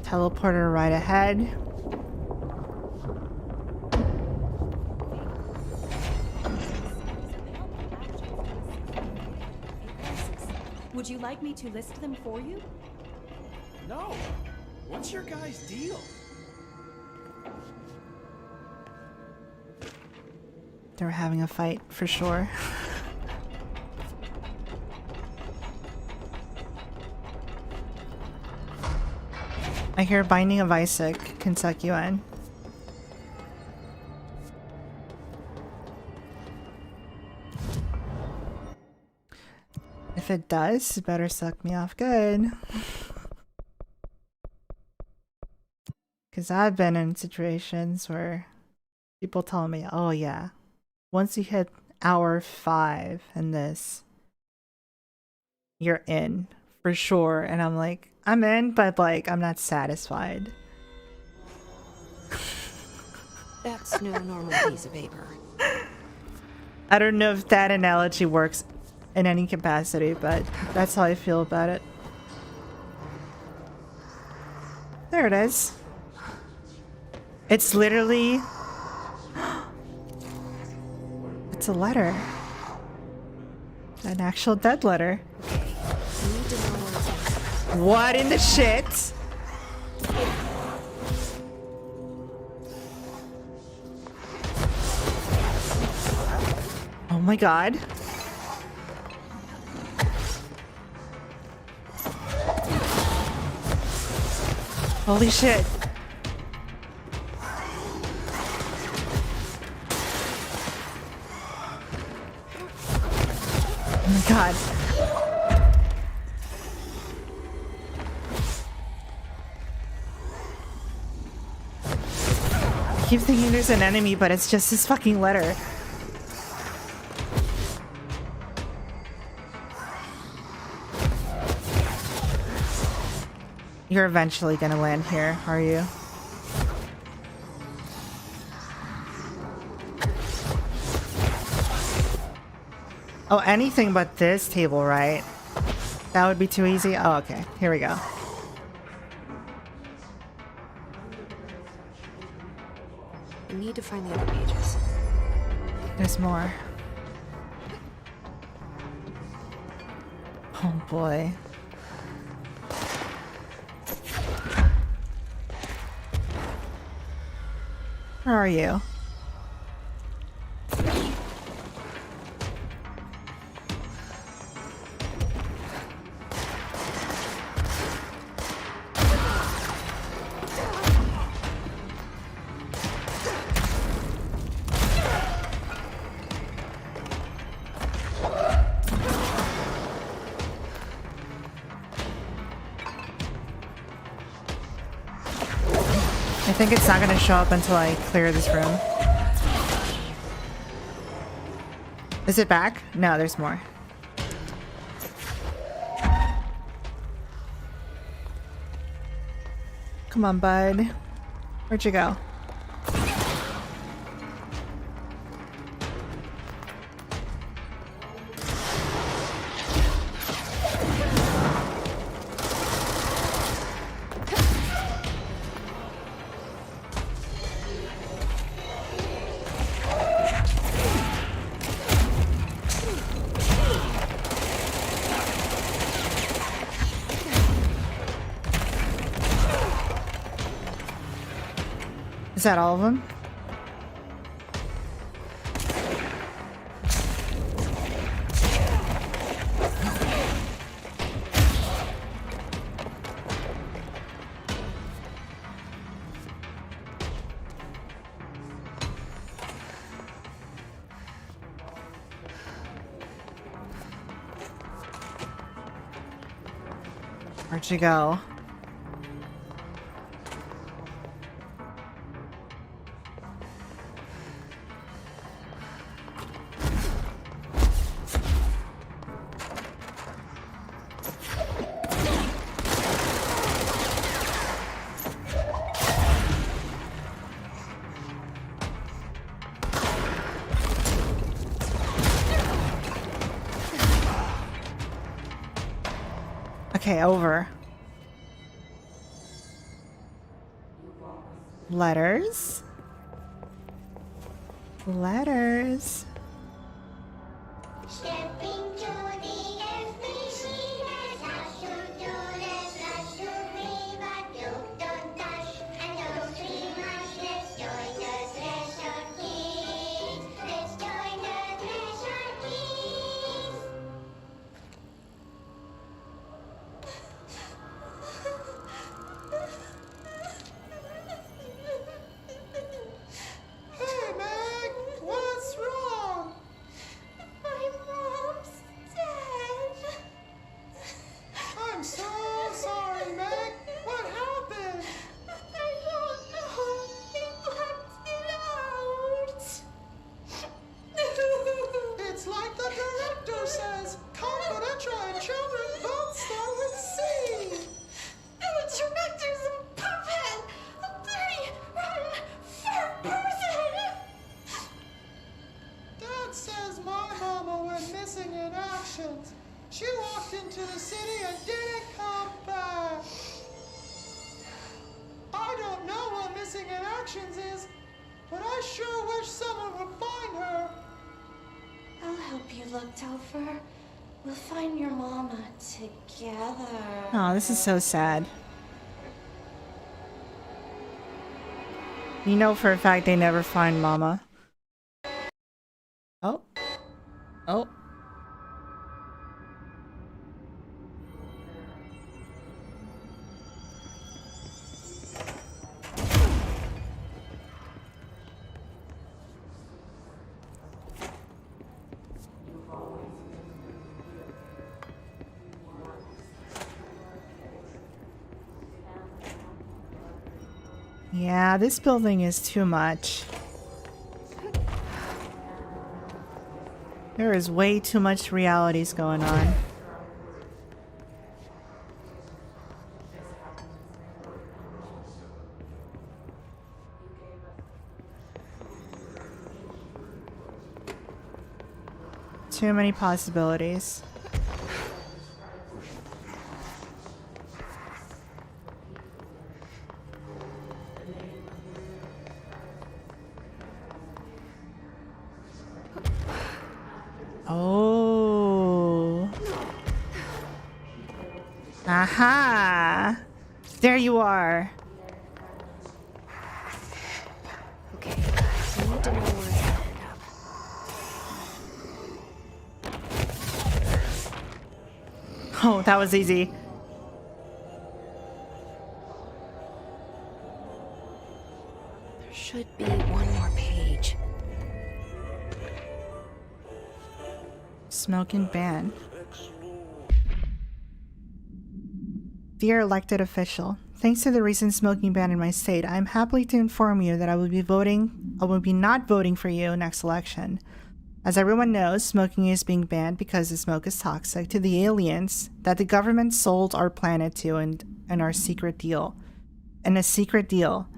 Teleporter right ahead. Would you like me to list them for you? No. What's your guy's deal? They were having a fight for sure. I hear Binding of Isaac can suck you in. If it does, it better suck me off good. Because I've been in situations where people tell me, oh yeah, once you hit hour 5 in this, you're in for sure. And I'm like, I'm in, but like, I'm not satisfied. That's no normal piece of paper. I don't know if that analogy works in any capacity, but that's how I feel about it. There it is. It's literally... It's a letter. An actual dead letter. What in the shit? Oh my god. Holy shit. Oh my god. I keep thinking there's an enemy, but it's just this fucking letter. You're eventually gonna land here, are you? Oh, anything but this table, right? That would be too easy? Oh, okay. Here we go. I need to find the other pages. There's more. Oh boy. Where are you? I think it's not going to show up until I clear this room. Is it back? No, there's more. Come on, bud. Where'd you go? Is that all of them? Where'd you go? Okay, over. Letters. Letters. Hey, Meg! What's wrong? actions. She walked into the city and didn't come back. I don't know what missing in actions is, but I sure wish someone would find her. I'll help you look, Topher. We'll find your mama together. Oh, this is so sad. You know for a fact they never find Mama. Oh. Oh. Yeah, this building is too much. There is way too much realities going on. Too many possibilities. Oh. Aha. There you are. Okay, I need to know where it's headed up. Oh, that was easy. There should be one more page. Smoking ban. Dear elected official, thanks to the recent smoking ban in my state, I am happy to inform you that I will be not voting for you next election. As everyone knows, smoking is being banned because the smoke is toxic to the aliens that the government sold our planet to in our secret deal. In a secret deal.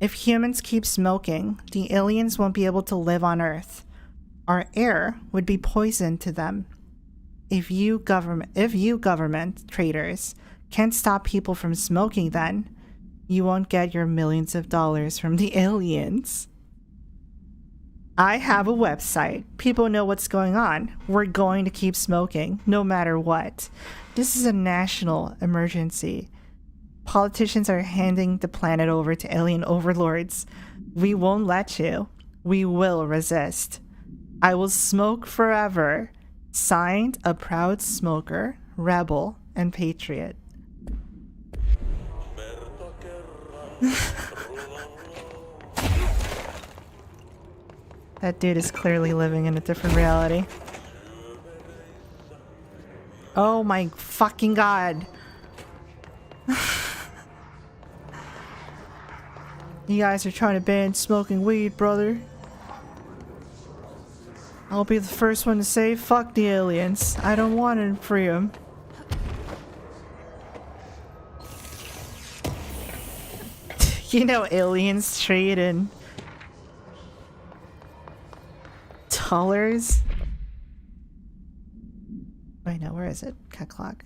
If humans keep smoking, the aliens won't be able to live on Earth. Our air would be poisoned to them. If you government traitors can't stop people from smoking, then you won't get your millions of dollars from the aliens. I have a website. People know what's going on. We're going to keep smoking, no matter what. This is a national emergency. Politicians are handing the planet over to alien overlords. We won't let you. We will resist. I will smoke forever. Signed, a proud smoker, rebel, and patriot. That dude is clearly living in a different reality. Oh my fucking god. You guys are trying to ban smoking weed, brother. I'll be the first one to say, fuck the aliens. I don't want to free them. You know aliens trade in dollars? Wait, no, where is it? Cat clock.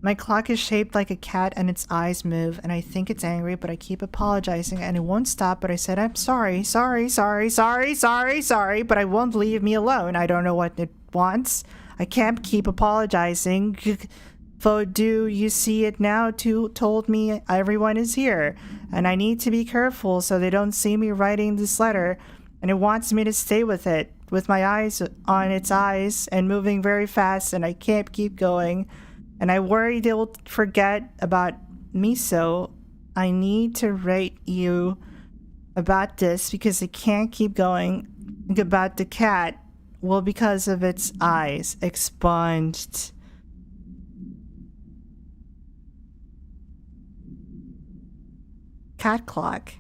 My clock is shaped like a cat and its eyes move, and I think it's angry, but I keep apologizing and it won't stop, but I said, I'm sorry, but I won't leave me alone. I don't know what it wants. I can't keep apologizing. Do you see it now? Told me everyone is here, and I need to be careful so they don't see me writing this letter, and it wants me to stay with it, with my eyes on its eyes and moving very fast, and I can't keep going. And I worry they'll forget about me, so I need to write you about this because I can't keep going. About the cat. Well, because of its eyes. Expunged. Cat clock.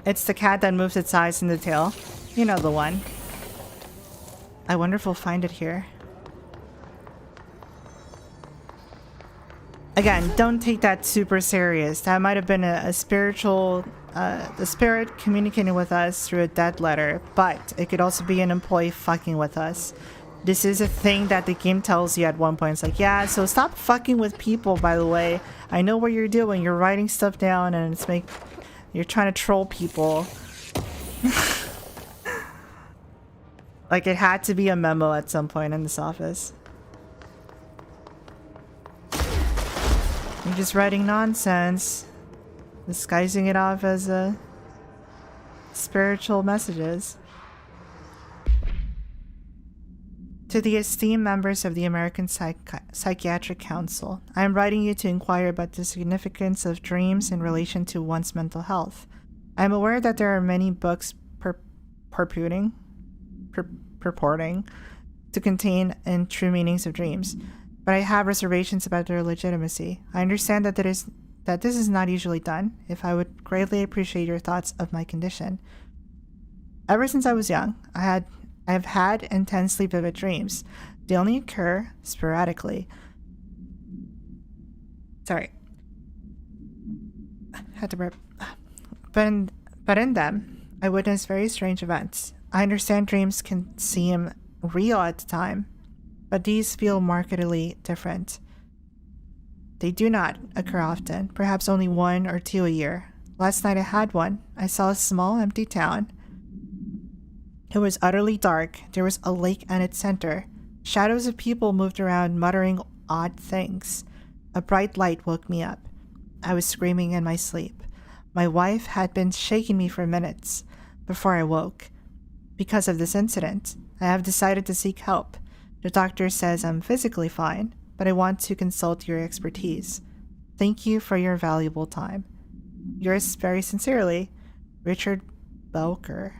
It's the cat that moves its eyes in the tail. You know the one. I wonder if we'll find it here. Again, don't take that super serious. That might have been a spiritual the spirit communicating with us through a dead letter, but it could also be an employee fucking with us. This is a thing that the game tells you at one point. It's like, yeah, so stop fucking with people, by the way. I know what you're doing. You're writing stuff down and you're trying to troll people. Like, it had to be a memo at some point in this office. You're just writing nonsense, disguising it off as spiritual messages. To the esteemed members of the American Psychiatric Council, I am writing you to inquire about the significance of dreams in relation to one's mental health. I am aware that there are many books purporting to contain true meanings of dreams, but I have reservations about their legitimacy. I understand that this is not usually done. If I would greatly appreciate your thoughts of my condition. Ever since I was young, I have had intensely vivid dreams. They only occur sporadically. Sorry. Had to burp. But in them, I witness very strange events. I understand dreams can seem real at the time, but these feel markedly different. They do not occur often, perhaps only 1 or 2 a year. Last night I had one. I saw a small empty town. It was utterly dark. There was a lake at its center. Shadows of people moved around, muttering odd things. A bright light woke me up. I was screaming in my sleep. My wife had been shaking me for minutes before I woke. Because of this incident, I have decided to seek help. The doctor says I'm physically fine, but I want to consult your expertise. Thank you for your valuable time. Yours very sincerely, Richard Belker.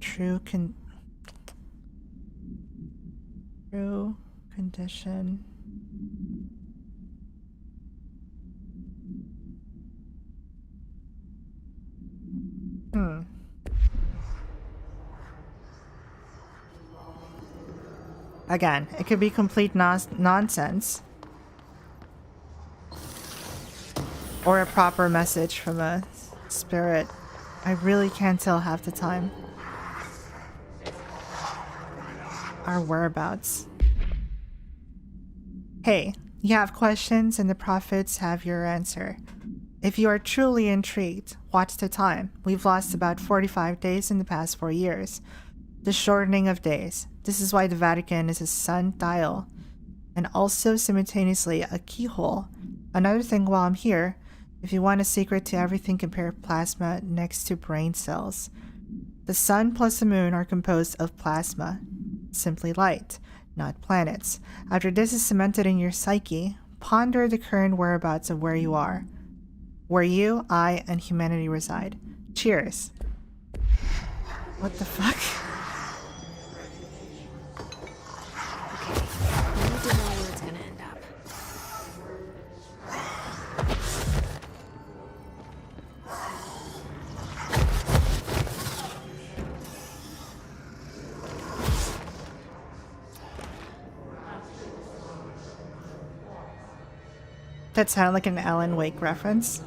True condition. Again, it could be complete nonsense. Or a proper message from a spirit. I really can't tell half the time. Our whereabouts. Hey, you have questions and the prophets have your answer. If you are truly intrigued, watch the time. We've lost about 45 days in the past 4 years. The shortening of days. This is why the Vatican is a sundial, and also simultaneously a keyhole. Another thing while I'm here, if you want a secret to everything, compare plasma next to brain cells. The sun plus the moon are composed of plasma, simply light, not planets. After this is cemented in your psyche, ponder the current whereabouts of where you are. Where you, I, and humanity reside. Cheers. What the fuck? I need to know where it's gonna end up. That sounded like an Alan Wake reference.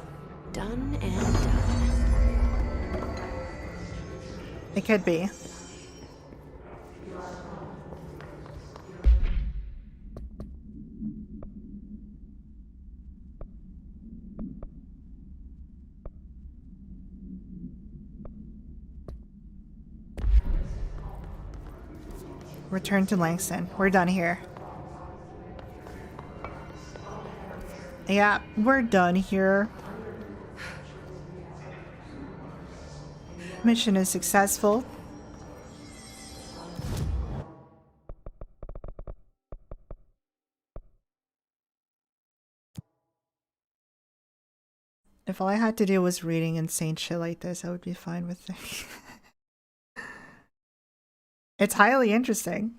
Done and done. It could be. Return to Langston. We're done here. Yeah, we're done here. Mission is successful. If all I had to do was reading insane shit like this, I would be fine with it. It's highly interesting.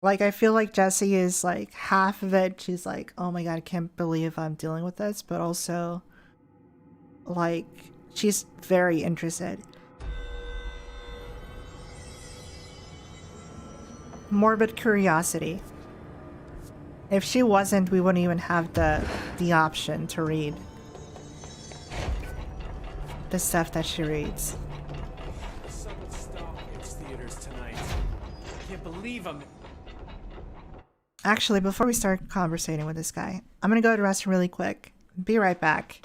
Like, I feel like Jessie is like half of it. She's like, oh my god, I can't believe I'm dealing with this. But also, like, she's very interested. Morbid curiosity. If she wasn't, we wouldn't even have the option to read the stuff that she reads. Someone stop its theaters tonight. I can't believe I'm... Actually, before we start conversating with this guy, I'm gonna go to the restroom really quick. Be right back.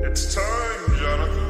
It's time, Jonathan.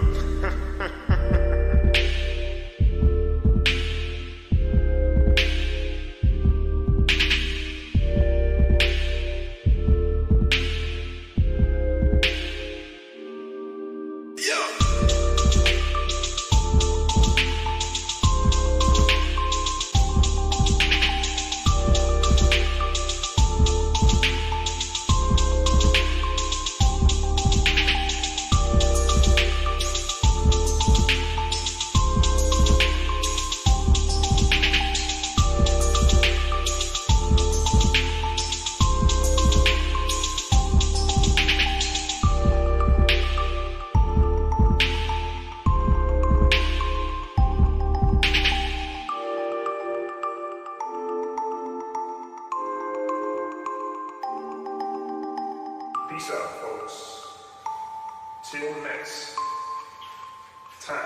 Peace out, folks. Till next time.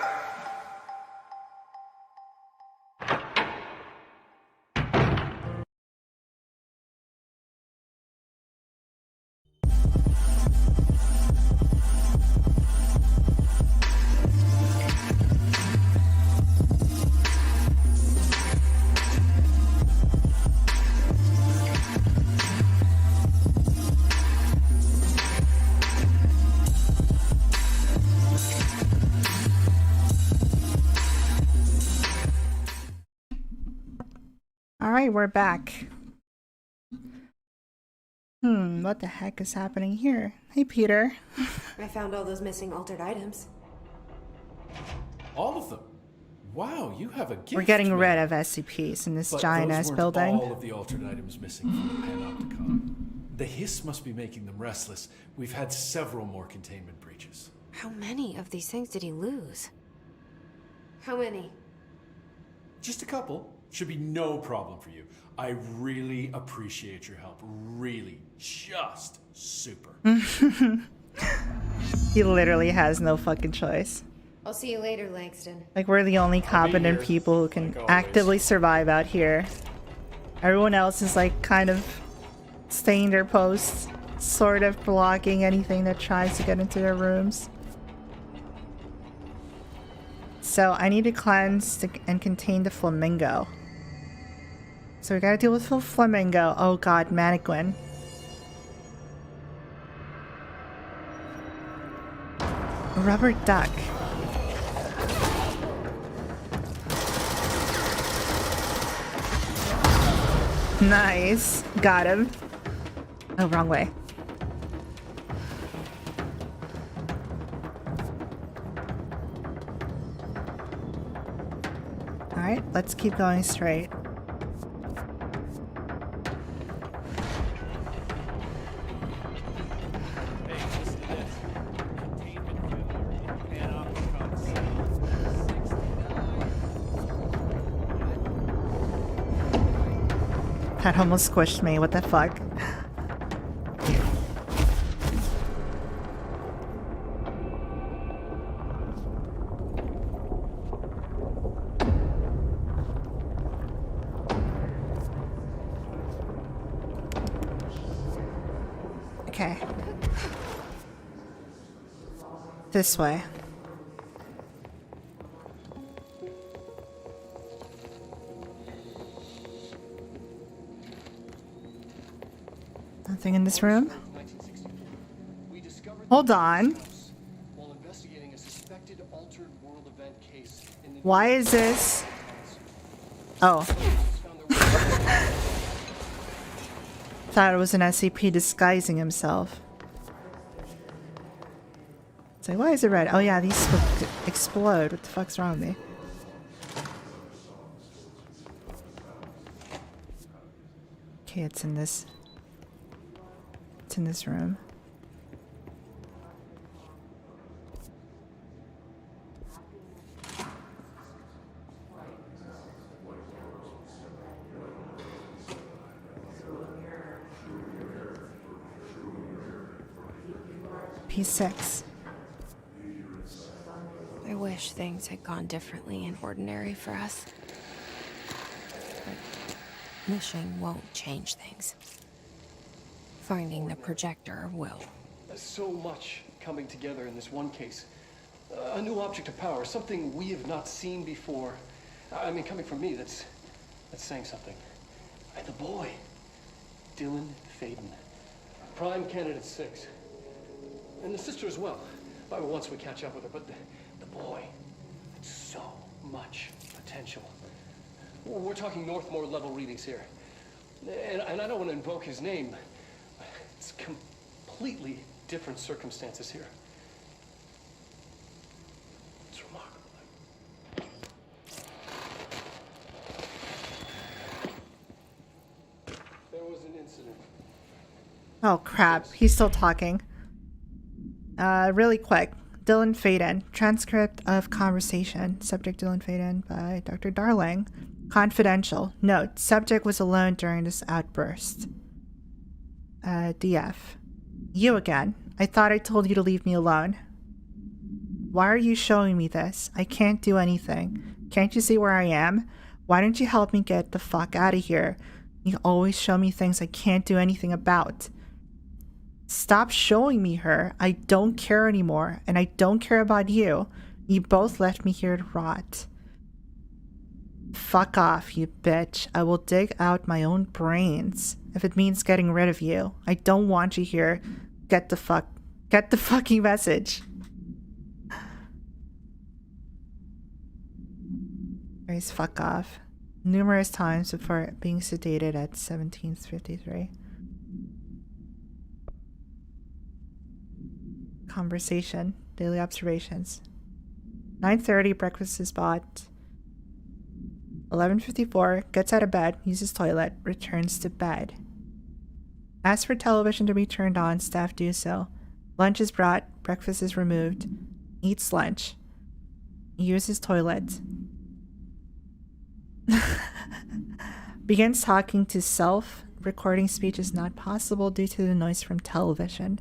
Alright, we're back. What the heck is happening here? Hey, Peter. I found all those missing altered items. All of them. Wow, you have a gift. We're getting man. rid of SCPs in this But giant those ass weren't building. all of the altered items missing from the Panopticon. The hiss must be making them restless. We've had several more containment breaches. How many of these things did he lose? How many? Just a couple. Should be no problem for you. I really appreciate your help. Really. Just super. He literally has no fucking choice. I'll see you later, Langston. Like, we're the only competent people who can actively survive out here. Everyone else is like kind of staying their posts, sort of blocking anything that tries to get into their rooms. So I need to cleanse and contain the flamingo. So we gotta deal with the flamingo. Oh god, mannequin. A rubber duck. Nice. Got him. Oh, wrong way. Alright, let's keep going straight. That almost squished me. What the fuck? Okay. This way. Nothing in this room? Hold on. Why is this? Oh. Thought it was an SCP disguising himself. It's like, why is it red? Oh yeah, these explode. What the fuck's wrong with me? Okay, it's in this. It's in this room. P6. I wish things had gone differently and ordinary for us. But wishing won't change things. Finding the projector will. So much coming together in this one case. A new object of power, something we have not seen before. I mean, coming from me, that's saying something. The boy, Dylan Faden, Prime Candidate 6. And the sister as well. Once we catch up with her, but the boy, so much potential. We're talking Northmore level readings here. And I don't want to invoke his name. It's completely different circumstances here. It's remarkable. There was an incident. Oh crap, he's still talking. Really quick. Dylan Faden. Transcript of conversation. Subject Dylan Faden by Dr. Darling. Confidential. Note. Subject was alone during this outburst. DF. You again. I thought I told you to leave me alone. Why are you showing me this? I can't do anything. Can't you see where I am? Why don't you help me get the fuck out of here? You always show me things I can't do anything about. Stop showing me her. I don't care anymore, and I don't care about you. You both left me here to rot. Fuck off, you bitch. I will dig out my own brains if it means getting rid of you. I don't want you here. Get the fucking message. Guys, fuck off. Numerous times before being sedated at 1753. Conversation. Daily observations. 9:30, breakfast is bought. 11:54, gets out of bed, uses toilet, returns to bed. Asks for television to be turned on, staff do so. Lunch is brought, breakfast is removed. Eats lunch. Uses toilet. Begins talking to self. Recording speech is not possible due to the noise from television.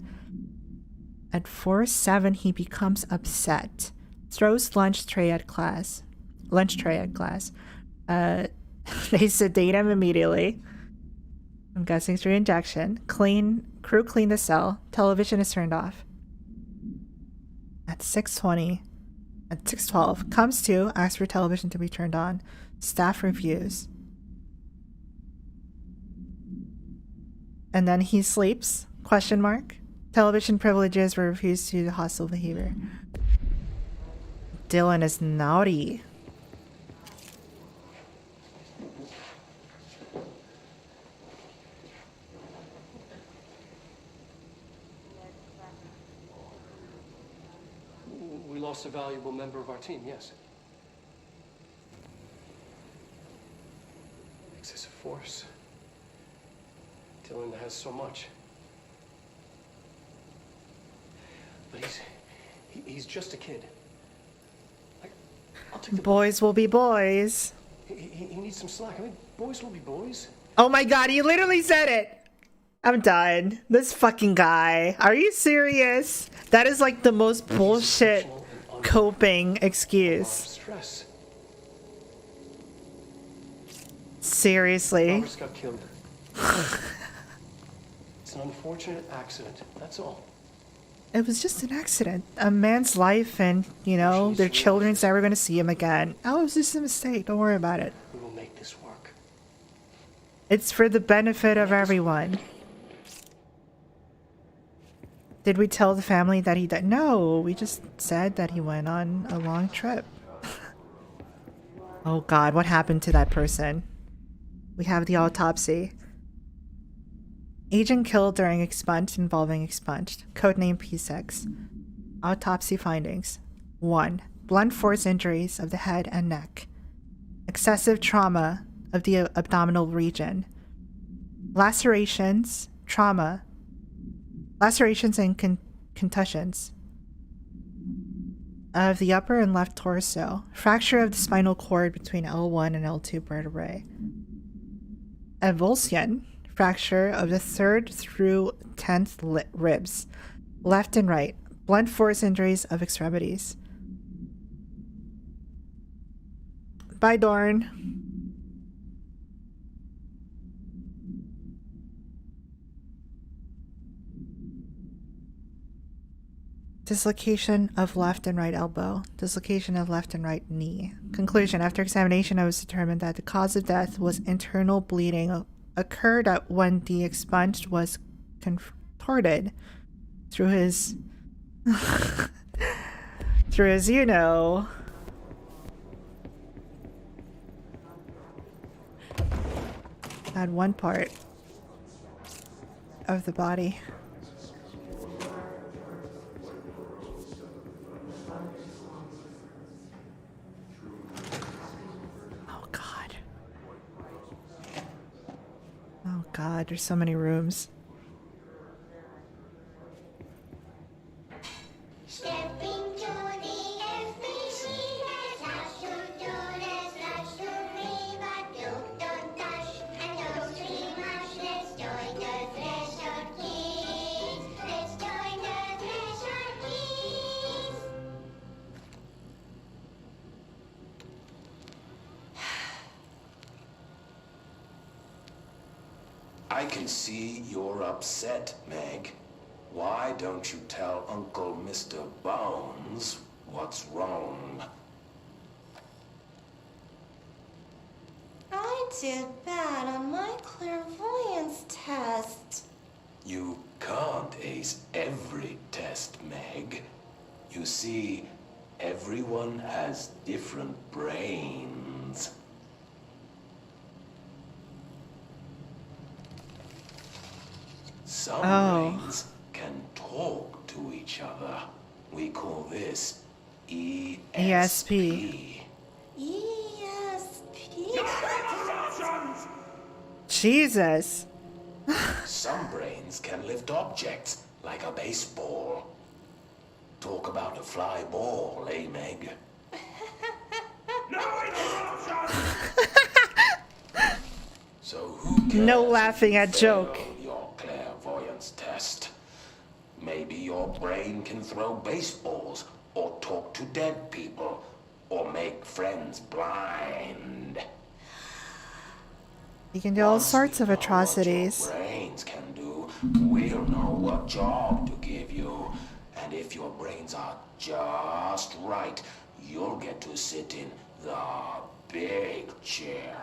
At 4:07, he becomes upset. Throws lunch tray at class. They sedate him immediately. I'm guessing through injection. Crew clean the cell. Television is turned off. At 6:12, comes to, asks for television to be turned on. Staff reviews. And then he sleeps? ? Television privileges were refused due to hostile behavior. Dylan is naughty. We lost a valuable member of our team, yes. Excessive force. Dylan has so much. But he's just a kid. I'll take the boys will be boys. He needs some slack. I mean, boys will be boys. Oh my god, he literally said it. I'm done. This fucking guy. Are you serious? That is like the most bullshit coping excuse. Stress. Seriously. Roberts got killed. It's an unfortunate accident. That's all. It was just an accident. A man's life and, you know, their children's never going to see him again. Oh, it was just a mistake. Don't worry about it. We will make this work. It's for the benefit of everyone. Did we tell the family that he died? No, we just said that he went on a long trip. Oh god, what happened to that person? We have the autopsy. Agent killed during expunged involving expunged. Codename P6. Autopsy findings. 1. Blunt force injuries of the head and neck. Excessive trauma of the abdominal region. Lacerations, and contusions of the upper and left torso. Fracture of the spinal cord between L1 and L2 vertebrae. Avulsion, fracture of the 3rd through 10th ribs, left and right. Blunt force injuries of extremities. Bye, Dorn. Dislocation of left and right elbow. Dislocation of left and right knee. Conclusion. After examination, it was determined that the cause of death was internal bleeding occurred when the expunged was contorted through his... through his, you know... that one part of the body. Oh god, there's so many rooms. I can see you're upset, Meg. Why don't you tell Uncle Mr. Bones what's wrong? I did bad on my clairvoyance test. You can't ace every test, Meg. You see, everyone has different brains. Some brains can talk to each other. We call this ESP. ESP. Jesus. Some brains can lift objects like a baseball. Talk about a fly ball, eh, Meg? So who cares? No laughing at if you joke. fail your clairvoyance test. Maybe your brain can throw baseballs, or talk to dead people, or make friends blind. You can do all sorts of atrocities. Brains can do. We'll know what job to give you. And if your brains are just right, you'll get to sit in the big chair.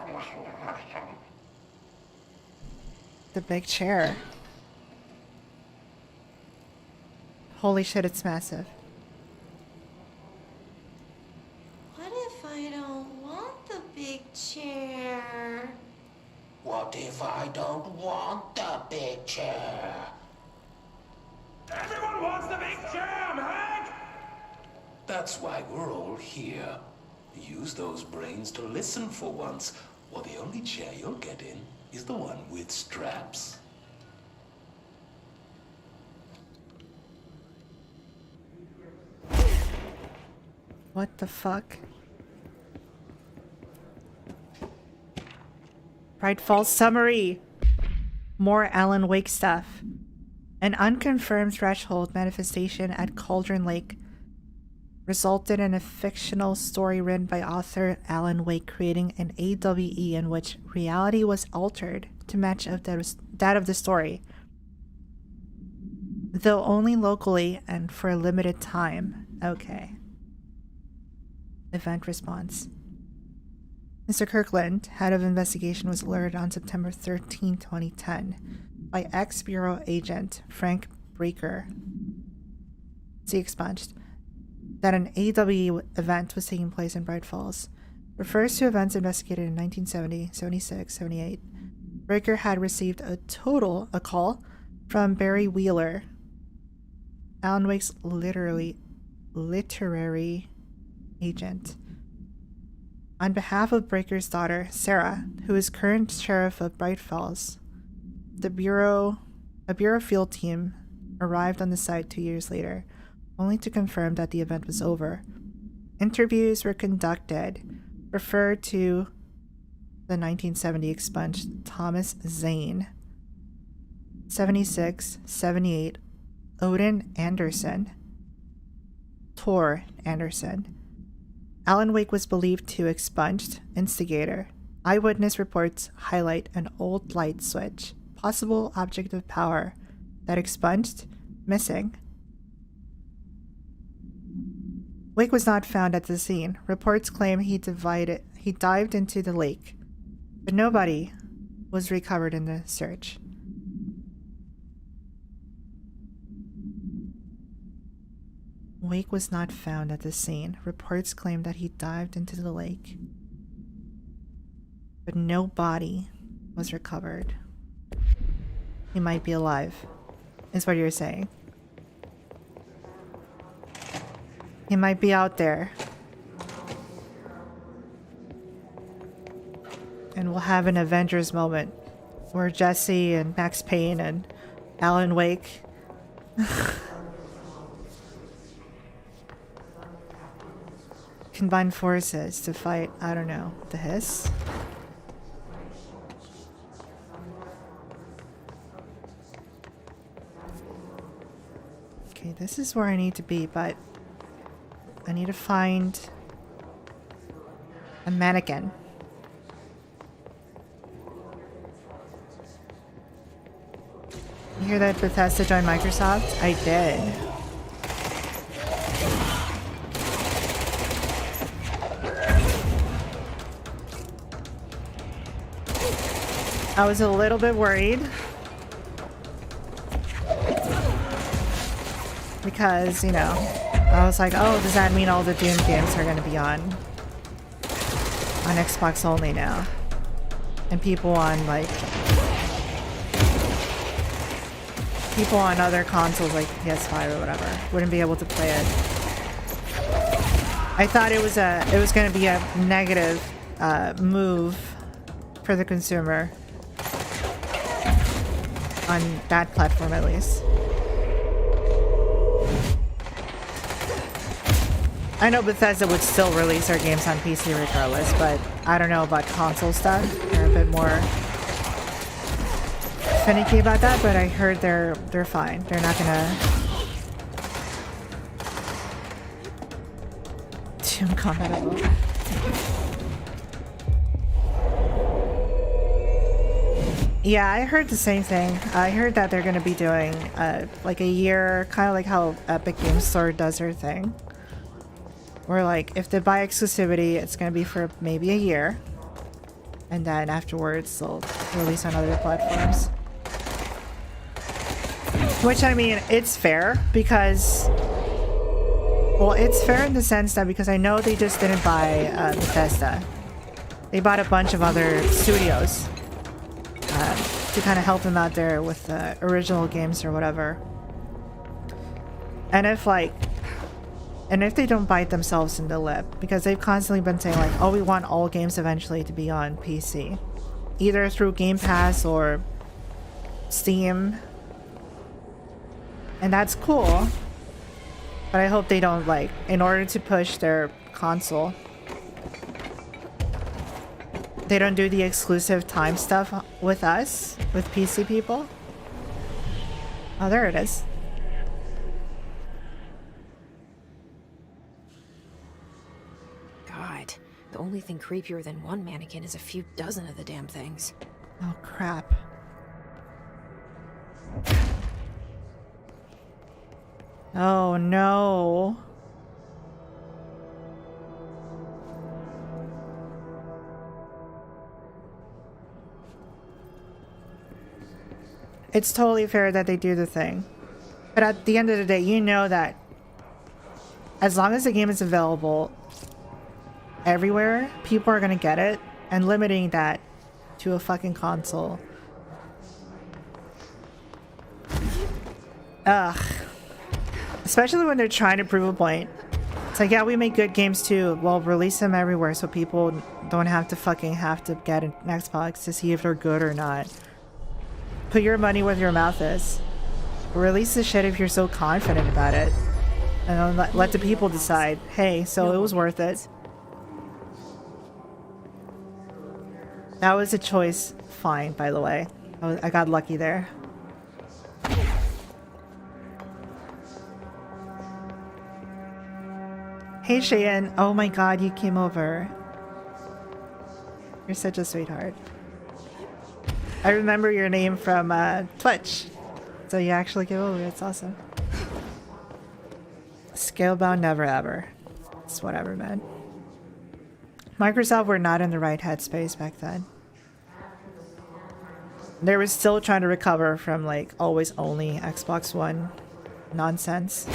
The big chair. Holy shit, it's massive. What if I don't want the big chair? What if I don't want the big chair? Everyone wants the big chair, Meg! That's why we're all here. Use those brains to listen for once, or the only chair you'll get in is the one with straps. What the fuck? Bright Falls summary. More Alan Wake stuff. An unconfirmed threshold manifestation at Cauldron Lake resulted in a fictional story written by author Alan Wake, creating an AWE in which reality was altered to match that of the story, though only locally and for a limited time. Okay. Event response. Mr. Kirkland, head of investigation, was alerted on September 13, 2010 by ex-Bureau agent Frank Breaker, see expunged, that an AWE event was taking place in Bright Falls. Refers to events investigated in 1970, 76, 78. Breaker had received a call from Barry Wheeler, Alan Wake's literary agent, on behalf of Breaker's daughter, Sarah, who is current sheriff of Bright Falls. A Bureau field team arrived on the site 2 years later, only to confirm that the event was over. Interviews were conducted, referred to the 1970 expunged Thomas Zane, 76, 78, Odin Anderson, Tor Anderson. Alan Wake was believed to expunged instigator. Eyewitness reports highlight an old light switch, possible object of power, that expunged, missing. Wake was not found at the scene. Reports claim he dived into the lake, but nobody was recovered in the search. Wake was not found at the scene. Reports claim that he dived into the lake, but no body was recovered. He might be alive, is what you're saying. He might be out there. And we'll have an Avengers moment where Jesse and Max Payne and Alan Wake combine forces to fight, I don't know, the Hiss? Okay, this is where I need to be, but I need to find a mannequin. You hear that Bethesda joined Microsoft? I did. I was a little bit worried because, you know, I was like, oh, does that mean all the Doom games are going to be on Xbox only now? And people on other consoles like PS5 or whatever wouldn't be able to play it. I thought it was going to be a negative move for the consumer on that platform, at least. I know Bethesda would still release their games on PC regardless, but I don't know about console stuff. They're a bit more finicky about that, but I heard they're fine. They're not gonna too compatible. Yeah, I heard the same thing. I heard that they're gonna be doing like a year, kind of like how Epic Games Store does their thing. Where like if they buy exclusivity, it's gonna be for maybe a year, and then afterwards they'll release on other platforms. Which, I mean, it's fair because, well, it's fair in the sense that because I know they just didn't buy Bethesda. They bought a bunch of other studios to kind of help them out there with original games or whatever. And if they don't bite themselves in the lip, because they've constantly been saying like, oh, we want all games eventually to be on PC, either through Game Pass or Steam. And that's cool, but I hope they don't, like, in order to push their console, they don't do the exclusive time stuff with us, with PC people. Oh, there it is. God, the only thing creepier than one mannequin is a few dozen of the damn things. Oh, crap. Oh no. It's totally fair that they do the thing. But at the end of the day, you know that as long as the game is available everywhere, people are gonna get it, and limiting that to a fucking console. Ugh. Especially when they're trying to prove a point. It's like, yeah, we make good games too. Well, release them everywhere so people don't have to get an Xbox to see if they're good or not. Put your money where your mouth is. Release the shit if you're so confident about it. And then let the people decide, hey, so it was worth it. That was a choice. Fine, by the way. I got lucky there. Hey Cheyenne, oh my god, you came over. You're such a sweetheart. I remember your name from Twitch. So you actually came over, it's awesome. Scalebound never ever. It's whatever, man. Microsoft were not in the right headspace back then. They were still trying to recover from like always only Xbox One nonsense.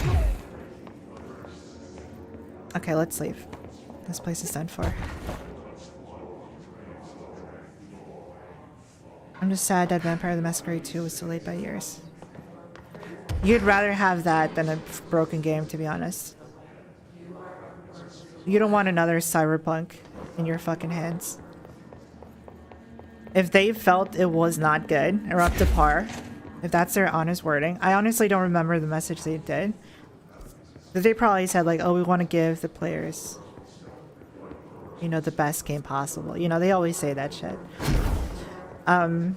Okay, let's leave. This place is done for. I'm just sad that Vampire the Masquerade 2 was delayed by years. You'd rather have that than a broken game, to be honest. You don't want another Cyberpunk in your fucking hands. If they felt it was not good or up to par, if that's their honest wording, I honestly don't remember the message they did. But they probably said like, oh, we want to give the players, you know, the best game possible. You know, they always say that shit. Well,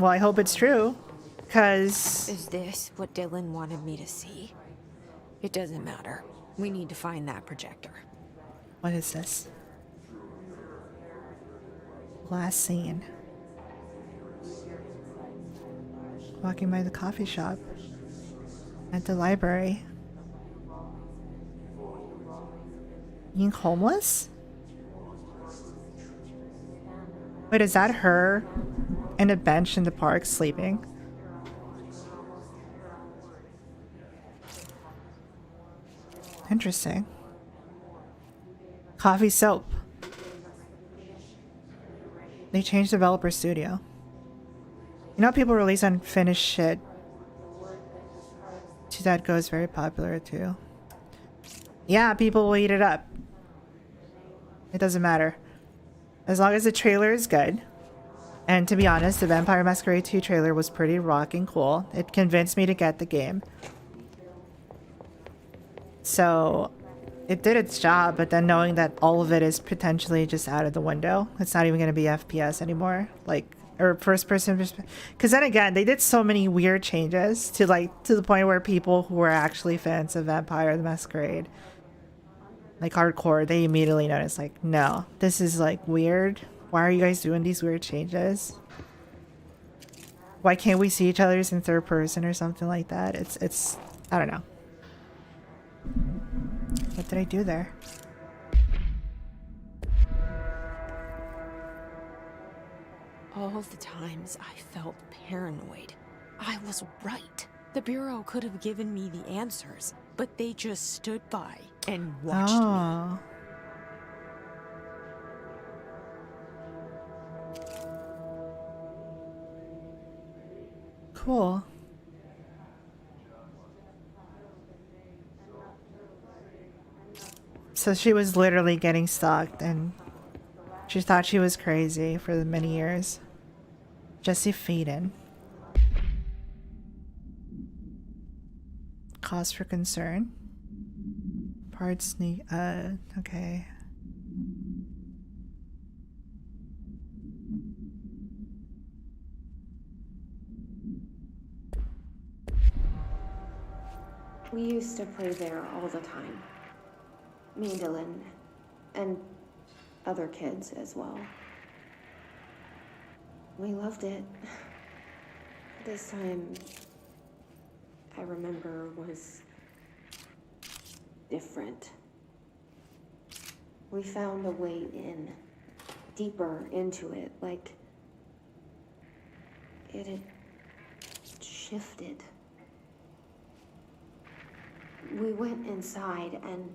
I hope it's true, because... Is this what Dylan wanted me to see? It doesn't matter. We need to find that projector. What is this? Last scene. Walking by the coffee shop. At the library. Being homeless? Wait, is that her in a bench in the park sleeping? Interesting. Coffee soap. They changed developer studio. You know, people release unfinished shit. That goes very popular too. Yeah, people will eat it up. It doesn't matter. As long as the trailer is good. And to be honest, the Vampire Masquerade 2 trailer was pretty rocking cool. It convinced me to get the game. So it did its job, but then knowing that all of it is potentially just out of the window, it's not even going to be FPS anymore, like, or first person, because then again, they did so many weird changes to the point where people who were actually fans of Vampire the Masquerade, like hardcore, they immediately noticed, like, no, this is like weird. Why are you guys doing these weird changes? Why can't we see each other's in third person or something like that? It's I don't know. What did I do there? All the times I felt paranoid, I was right. The Bureau could have given me the answers, but they just stood by and watched me. Cool. So she was literally getting stalked and she thought she was crazy for the many years. Jesse Faden. Cause for concern. Parts need, okay. We used to play there all the time. Me and Dylan, and other kids as well. We loved it. This time, I remember, was different. We found a way in, deeper into it, like it had shifted. We went inside, and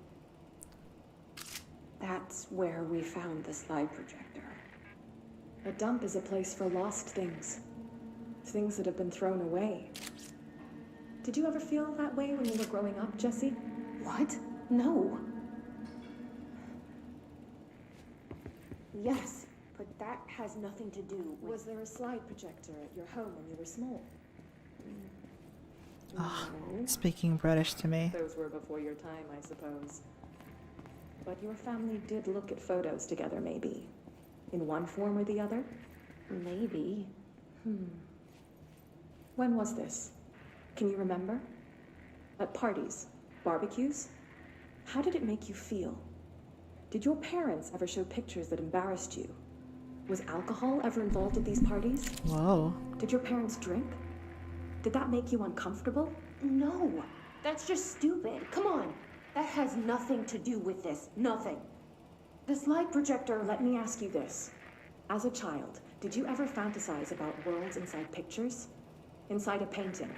that's where we found the slide projector. A dump is a place for lost things. Things that have been thrown away. Did you ever feel that way when you were growing up, Jesse? What? No. Yes, but that has nothing to do with... Was there a slide projector at your home when you were small? Oh, speaking British to me. Those were before your time, I suppose. But your family did look at photos together, maybe. In one form or the other? Maybe. When was this? Can you remember? At parties? Barbecues? How did it make you feel? Did your parents ever show pictures that embarrassed you? Was alcohol ever involved at these parties? Whoa. Did your parents drink? Did that make you uncomfortable? No, that's just stupid. Come on. That has nothing to do with this. Nothing. The slide projector, let me ask you this. As a child, did you ever fantasize about worlds inside pictures? Inside a painting?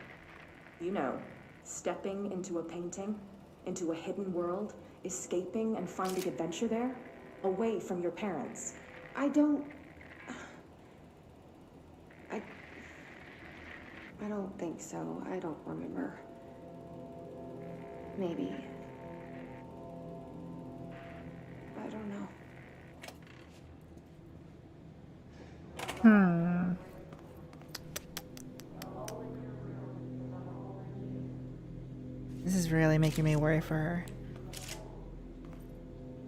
You know, stepping into a painting, into a hidden world, escaping and finding adventure there, away from your parents. I don't think so. I don't remember. Maybe. I don't know. This is really making me worry for her.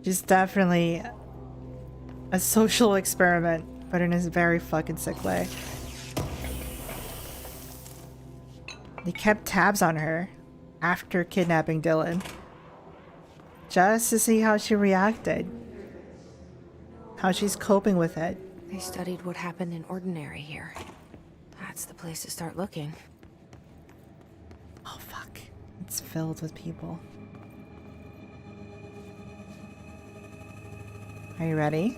She's definitely a social experiment, but in a very fucking sick way. They kept tabs on her after kidnapping Dylan, just to see how she reacted, how she's coping with it. They studied what happened in Ordinary here. That's the place to start looking. Oh fuck, it's filled with people. Are you ready?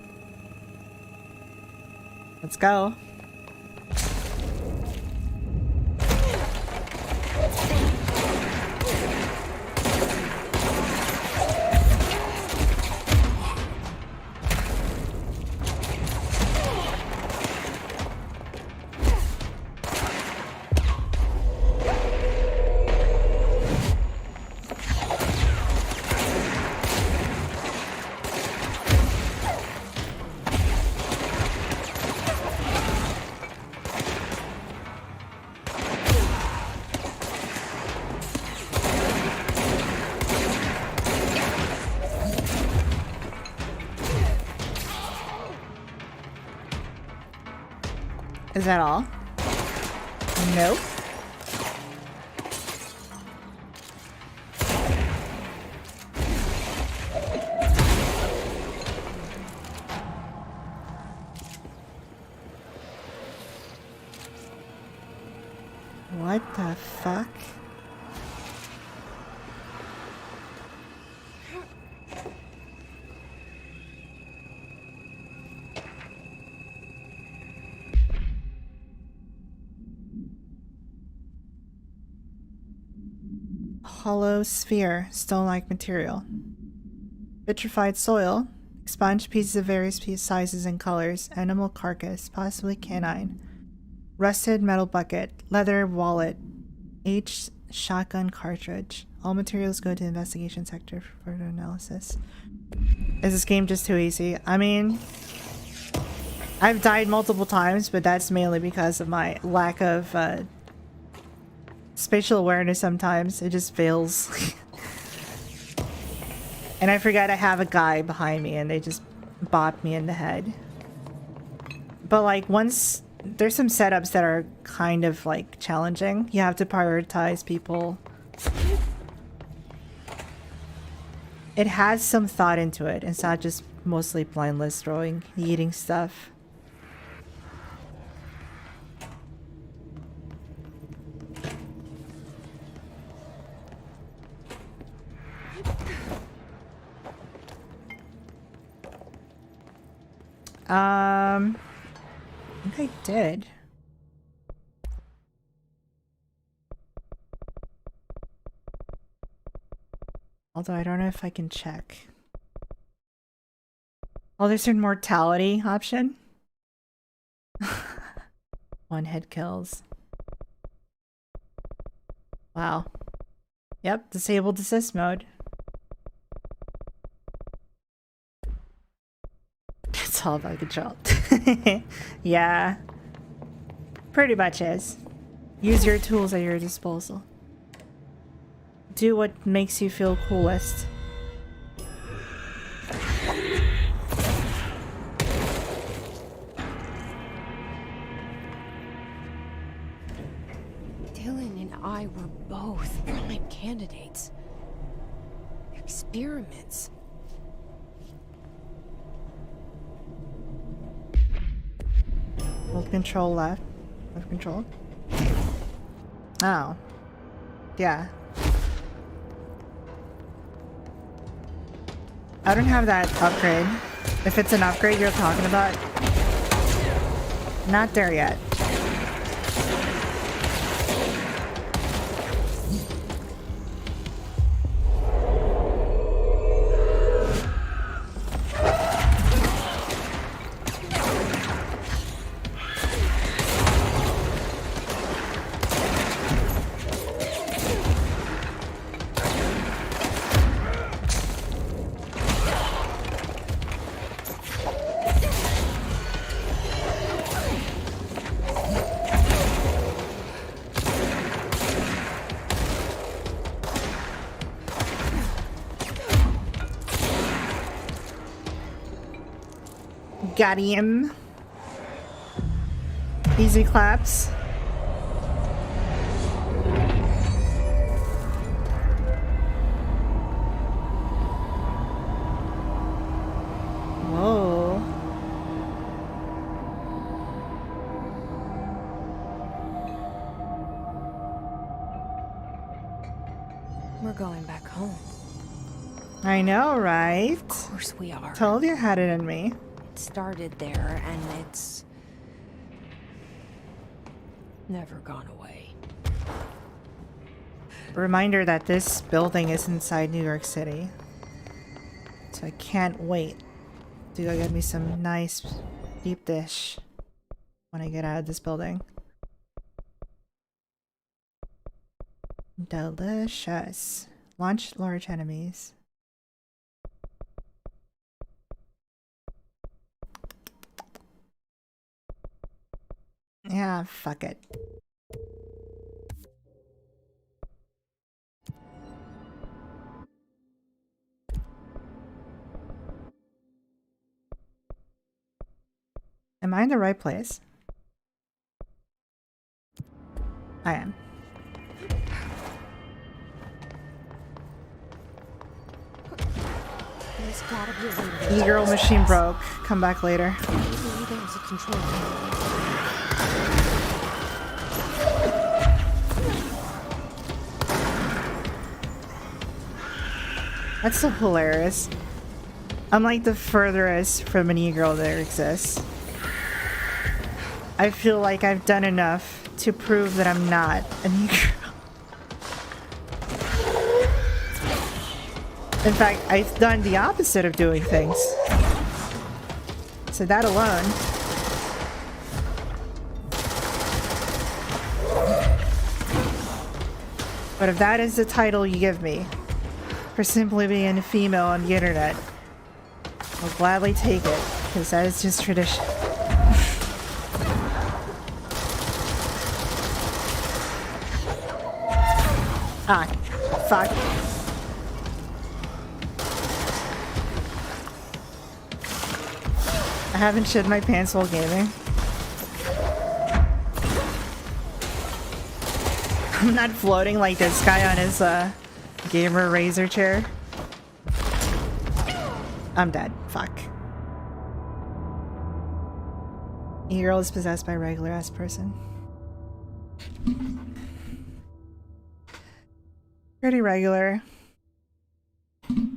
Let's go. Is that all? Nope. What the fuck? Hollow sphere, stone-like material. Vitrified soil, expunged pieces of various sizes and colors, animal carcass, possibly canine. Rusted metal bucket, leather wallet, aged shotgun cartridge. All materials go to the investigation sector for further analysis. Is this game just too easy? I mean, I've died multiple times, but that's mainly because of my lack of spatial awareness sometimes. It just fails. And I forgot I have a guy behind me and they just bopped me in the head. But like once... There's some setups that are kind of like challenging. You have to prioritize people. It has some thought into it. It's not just mostly mindless throwing, eating stuff. I think I did. Although I don't know if I can check. Oh, there's an mortality option. One head kills. Wow. Yep, disable desist mode. It's all about control. Yeah. Pretty much is. Use your tools at your disposal. Do what makes you feel coolest. Dylan and I were both prime candidates. Experiments. Hold control left. Left control. Oh. Yeah. I don't have that upgrade. If it's an upgrade you're talking about. Not there yet. Got him. Easy claps. Whoa. We're going back home. I know, right? Of course we are. Told you I had it in me. It started there, and it's never gone away. Reminder that this building is inside New York City. So I can't wait to go get me some nice deep dish when I get out of this building. Delicious. Launch large enemies. Yeah, fuck it. Am I in the right place? I am. There's gotta be a way to E-girl machine broke. Come back later. Maybe there's a control panel. That's so hilarious. I'm like the furthest from an e-girl there exists. I feel like I've done enough to prove that I'm not an e-girl. In fact, I've done the opposite of doing things. So that alone. But if that is the title you give me for simply being a female on the internet, I'll gladly take it, because that is just tradition. Ah, fuck. I haven't shit my pants while gaming. I'm not floating like this guy on his gamer razor chair. I'm dead. Fuck. E-girl is possessed by a regular ass person. Pretty regular.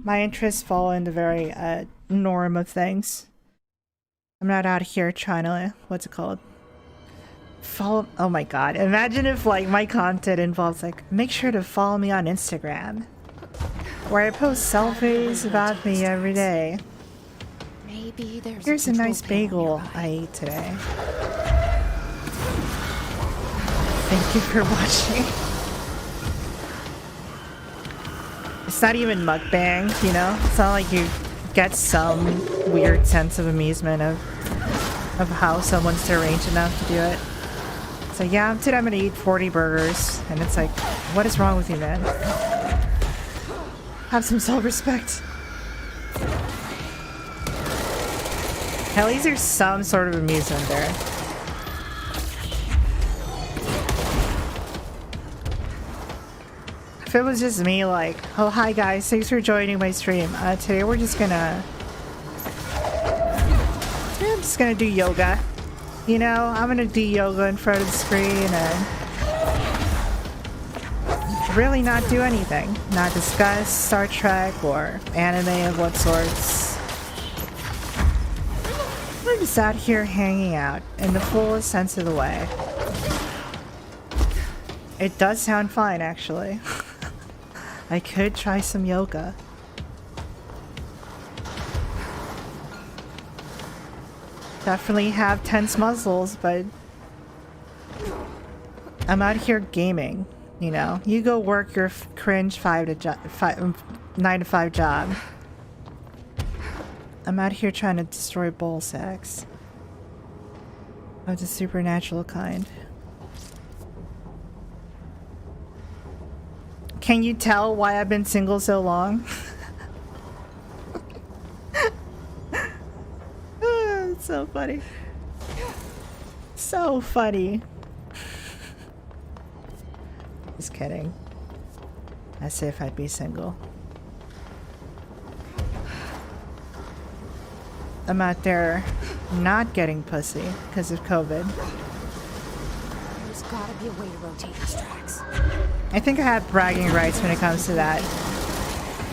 My interests fall into very norm of things. I'm not out here trying to, what's it called? Follow, oh my god. Imagine if like my content involves like, make sure to follow me on Instagram, where I post selfies about me every day. Maybe there's Here's a nice bagel I ate today. Thank you for watching. It's not even mukbang, you know? It's not like you get some weird sense of amusement of how someone's deranged enough to do it. So yeah, today I'm gonna eat 40 burgers, and it's like, what is wrong with you, man? Have some self-respect. At least there's some sort of amusement there. If it was just me, like, oh hi guys, thanks for joining my stream. Today we're just gonna... I'm just gonna do yoga. You know, I'm gonna do yoga in front of the screen and really not do anything. Not discuss Star Trek or anime of what sorts. We're just out here hanging out in the fullest sense of the way. It does sound fine, actually. I could try some yoga. Definitely have tense muscles, but I'm out here gaming, you know. You go work your cringe 9 to 5 job. I'm out here trying to destroy ball sacks of the supernatural kind. Can you tell why I've been single so long? It's so funny. So funny. Just kidding. As if I'd be single. I'm out there not getting pussy because of COVID. There's gotta be a way to rotate these tracks. I think I have bragging rights when it comes to that.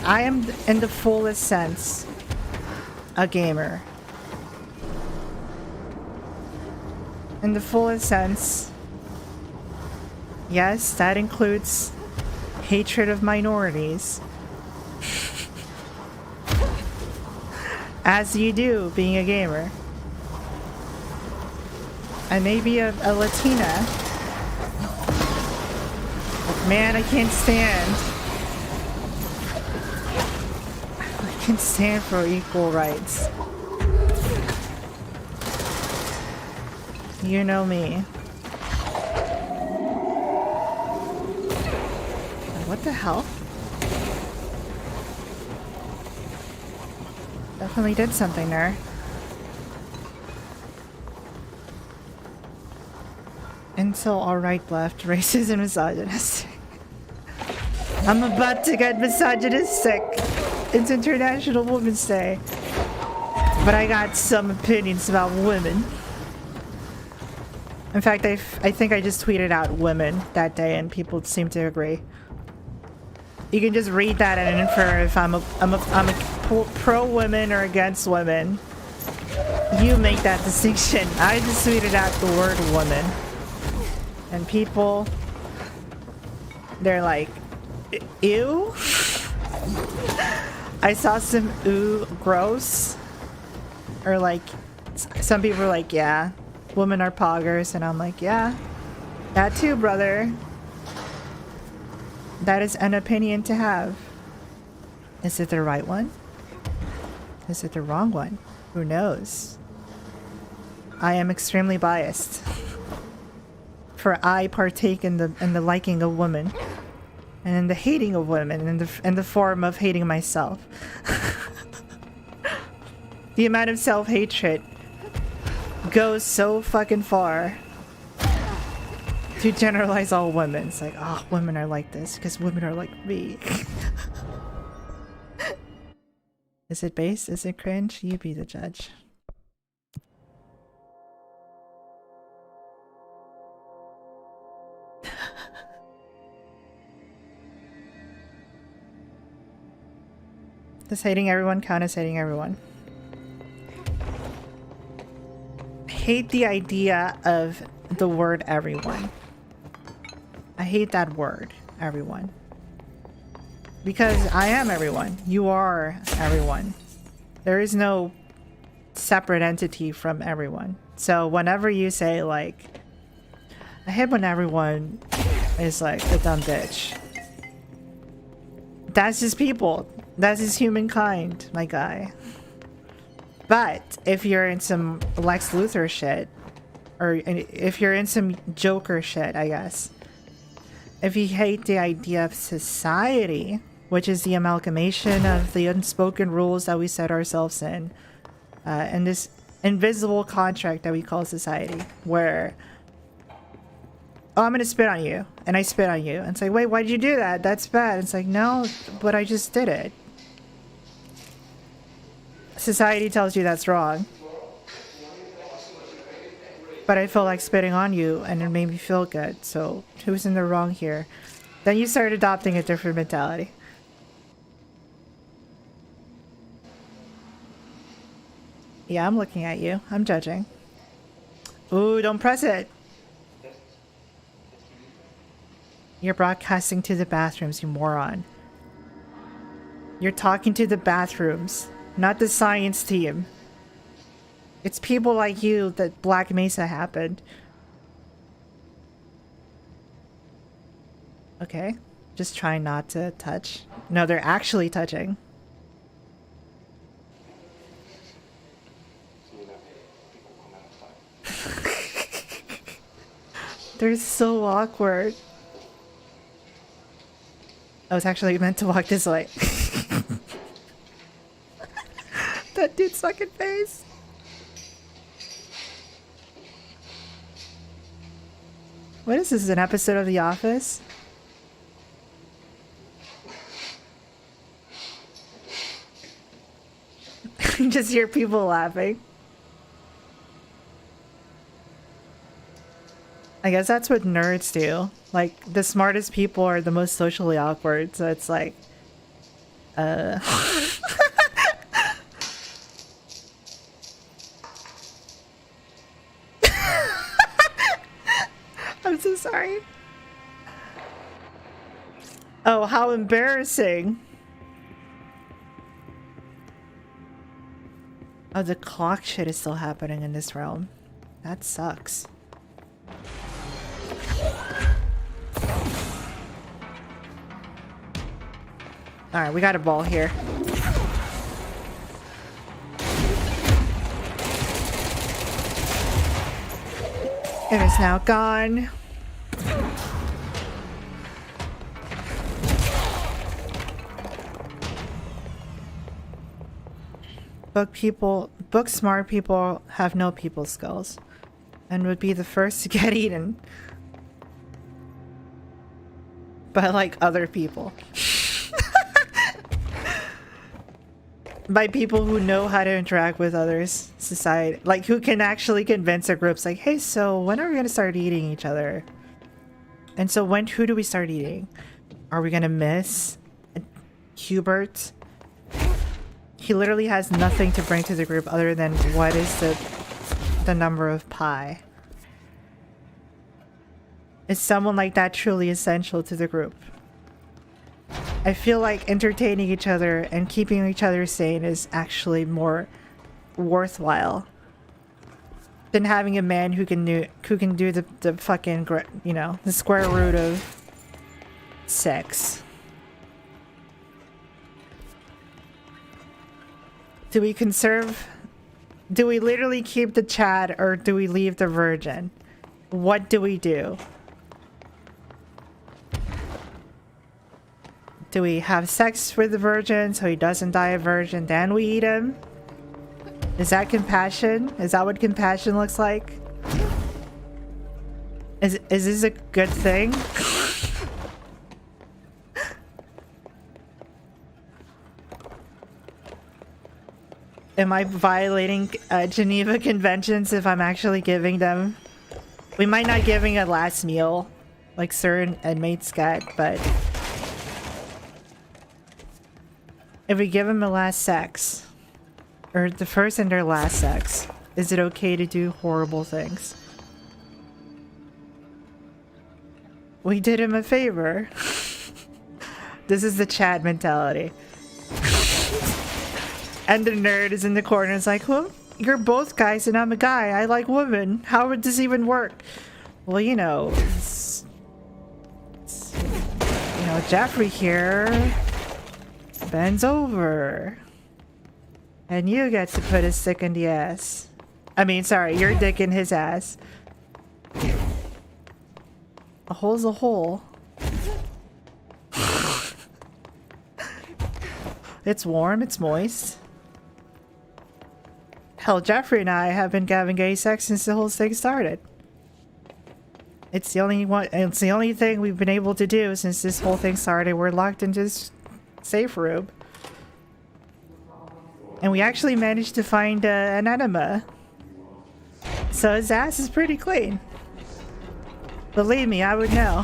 I am, in the fullest sense, a gamer. In the fullest sense, yes, that includes hatred of minorities. As you do, being a gamer. I may be a Latina. But man, I can't stand. I can stand for equal rights. You know me. What the hell? Definitely did something there. until all right left, racist and misogynistic. I'm about to get misogynistic. It's International Women's Day. But I got some opinions about women. In fact, I think I just tweeted out women that day and people seem to agree. You can just read that and infer if I'm a pro women or against women. You make that distinction. I just tweeted out the word woman. And people, they're like, ew? I saw some ooh gross. Or like, some people are like, yeah, women are poggers. And I'm like, yeah, that too, brother. That is an opinion to have. Is it the right one? Is it the wrong one? Who knows? I am extremely biased. For I partake in the liking of women. And in the hating of women. In the form of hating myself. The amount of self-hatred goes so fucking far to generalize all women. It's like, oh, women are like this because women are like me. Is it base? Is it cringe? You be the judge. Does hating everyone count as hating everyone? I hate the idea of the word everyone. I hate that word, everyone. Because I am everyone. You are everyone. There is no separate entity from everyone. So whenever you say like, I hate when everyone is like a dumb bitch. That's just people. That's just humankind, my guy. But if you're in some Lex Luthor shit, or if you're in some Joker shit, I guess. If you hate the idea of society, which is the amalgamation of the unspoken rules that we set ourselves in, and this invisible contract that we call society, where, oh, I'm gonna spit on you, and I spit on you, and it's like, wait, why'd you do that? That's bad. It's like, no, but I just did it. Society tells you that's wrong. But I felt like spitting on you and it made me feel good. So who's in the wrong here? Then you start adopting a different mentality. Yeah, I'm looking at you. I'm judging. Ooh, don't press it. You're broadcasting to the bathrooms, you moron. You're talking to the bathrooms. Not the science team. It's people like you that Black Mesa happened. Okay. Just try not to touch. No, they're actually touching. They're so awkward. I was actually meant to walk this way. That dude's fucking face. What is this? An episode of The Office? Just hear people laughing. I guess that's what nerds do. Like, the smartest people are the most socially awkward, so it's like... I'm so sorry. Oh, how embarrassing. Oh, the clock shit is still happening in this realm. That sucks. Alright, we got a ball here. It is now gone. Book smart people have no people skills and would be the first to get eaten. but like other people. By people who know how to interact with others, society, like who can actually convince their groups like, hey, so when are we gonna start eating each other? And so who do we start eating? Are we gonna miss Hubert? He literally has nothing to bring to the group other than what is the number of pi. Is someone like that truly essential to the group? I feel like entertaining each other and keeping each other sane is actually more worthwhile than having a man who can do the fucking, you know, the square root of sex. Do we conserve? Do we literally keep the Chad or do we leave the virgin? What do we do? Do we have sex with the virgin so he doesn't die a virgin, then we eat him? Is that compassion? Is that what compassion looks like? Is this a good thing? Am I violating Geneva Conventions if I'm actually giving them? We might not giving a last meal like Sir and Mate Scat, but if we give him a last sex, or the first and their last sex, is it okay to do horrible things? We did him a favor. This is the Chad mentality. And the nerd is in the corner. It's like, well, you're both guys and I'm a guy. I like women. How would this even work? Well, you know, you know, Jeffrey here bends over. And you get to put his dick in the ass. I mean, sorry, your dick in his ass. A hole's a hole. It's warm, it's moist. Hell, Jeffrey and I have been having gay sex since the whole thing started. It's the only thing we've been able to do since this whole thing started. We're locked into this safe room. And we actually managed to find an enema. So his ass is pretty clean. Believe me, I would know.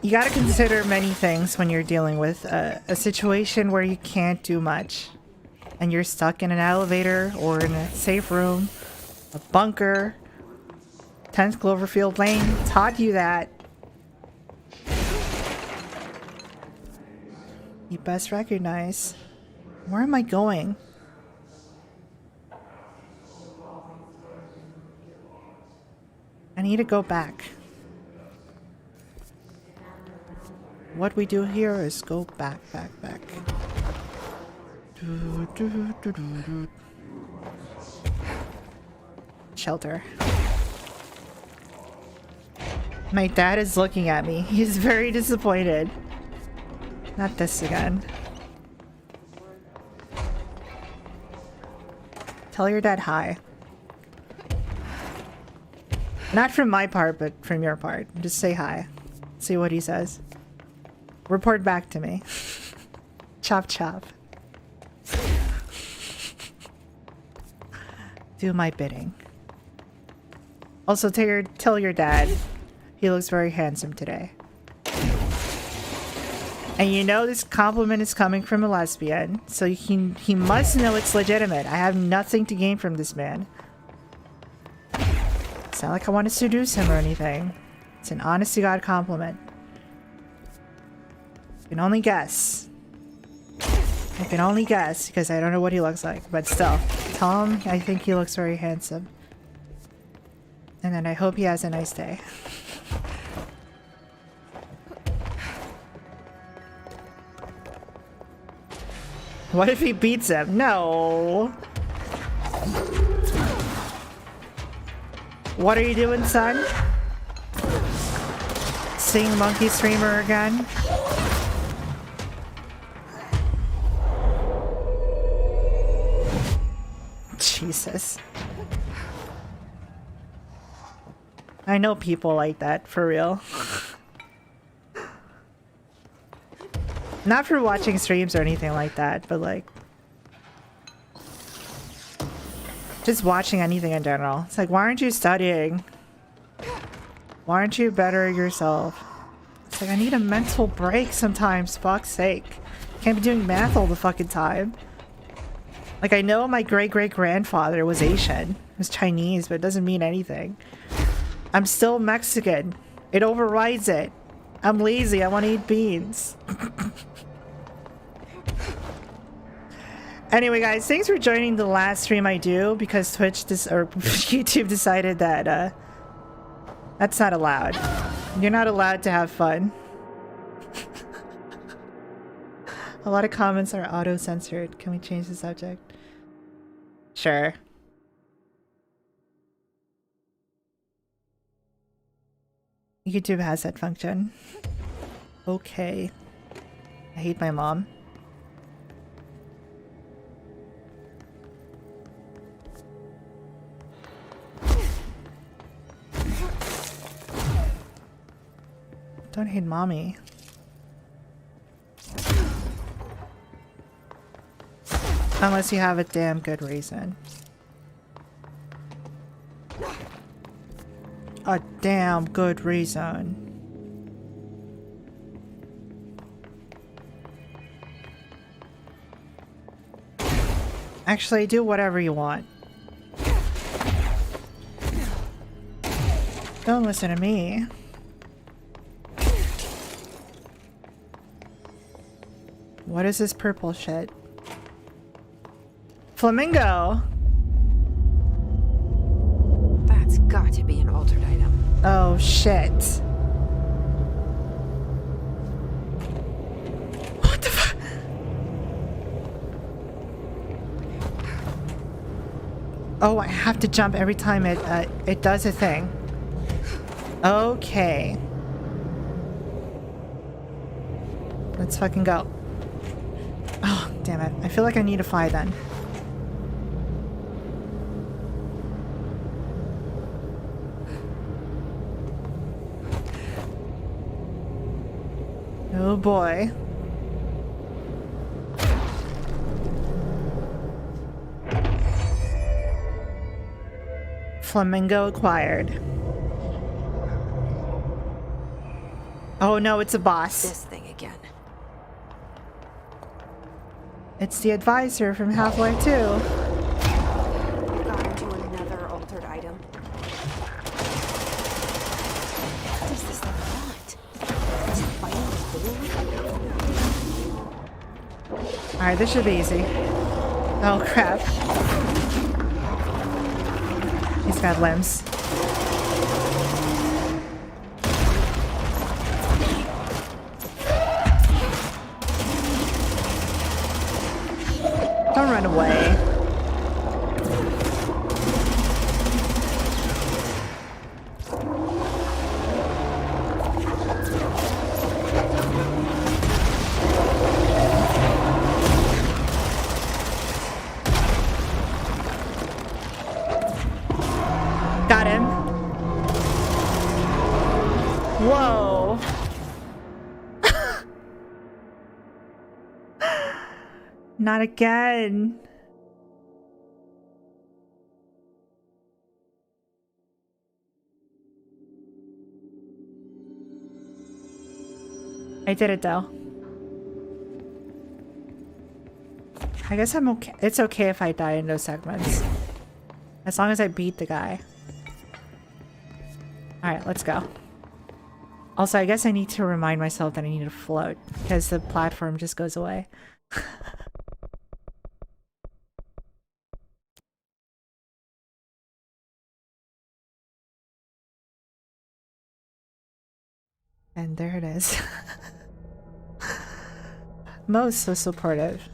You gotta consider many things when you're dealing with a situation where you can't do much. And you're stuck in an elevator or in a safe room, a bunker. 10th Cloverfield Lane taught you that. You best recognize. Where am I going? I need to go back. What we do here is go back. Shelter. My dad is looking at me. He's very disappointed. Not this again. Tell your dad hi. Not from my part, but from your part. Just say hi. See what he says. Report back to me. Chop chop. Do my bidding. Also tell your dad he looks very handsome today. And you know this compliment is coming from a lesbian, so he must know it's legitimate. I have nothing to gain from this man. It's not like I want to seduce him or anything. It's an honest to God compliment. You can only guess. I can only guess because I don't know what he looks like, but still. Tell him I think he looks very handsome. And then I hope he has a nice day. What if he beats him? No. What are you doing, son? Sing Monkey Streamer again? Jesus. I know people like that, for real. Not for watching streams or anything like that, but like... just watching anything in general. It's like, why aren't you studying? Why aren't you better yourself? It's like, I need a mental break sometimes, fuck's sake. Can't be doing math all the fucking time. Like, I know my great-great-grandfather was Asian. He was Chinese, but it doesn't mean anything. I'm still Mexican. It overrides it. I'm lazy. I want to eat beans. Anyway, guys, thanks for joining the last stream I do, because YouTube decided that that's not allowed. You're not allowed to have fun. A lot of comments are auto-censored. Can we change the subject? Sure. YouTube has that function. Okay. I hate my mom. Don't hate mommy. Unless you have a damn good reason. A damn good reason. Actually, do whatever you want. Don't listen to me. What is this purple shit? Flamingo! That's got to be an altered item. Oh shit. What the fuck? Oh, I have to jump every time it does a thing. Okay. Let's fucking go. Oh, damn it. I feel like I need to fly then. Oh boy. Flamingo acquired. Oh no, it's a boss. This thing again. It's the advisor from Half-Life 2. Got into another altered item. What does this thing want? Is it biting the hole? Alright, this should be easy. Oh crap. He's got limbs. Don't run away. Got him. Whoa. Not again. I did it though. I guess I'm okay. It's okay if I die in those segments. As long as I beat the guy. Alright, let's go. Also, I guess I need to remind myself that I need to float, because the platform just goes away. And there it is. Mo's so supportive.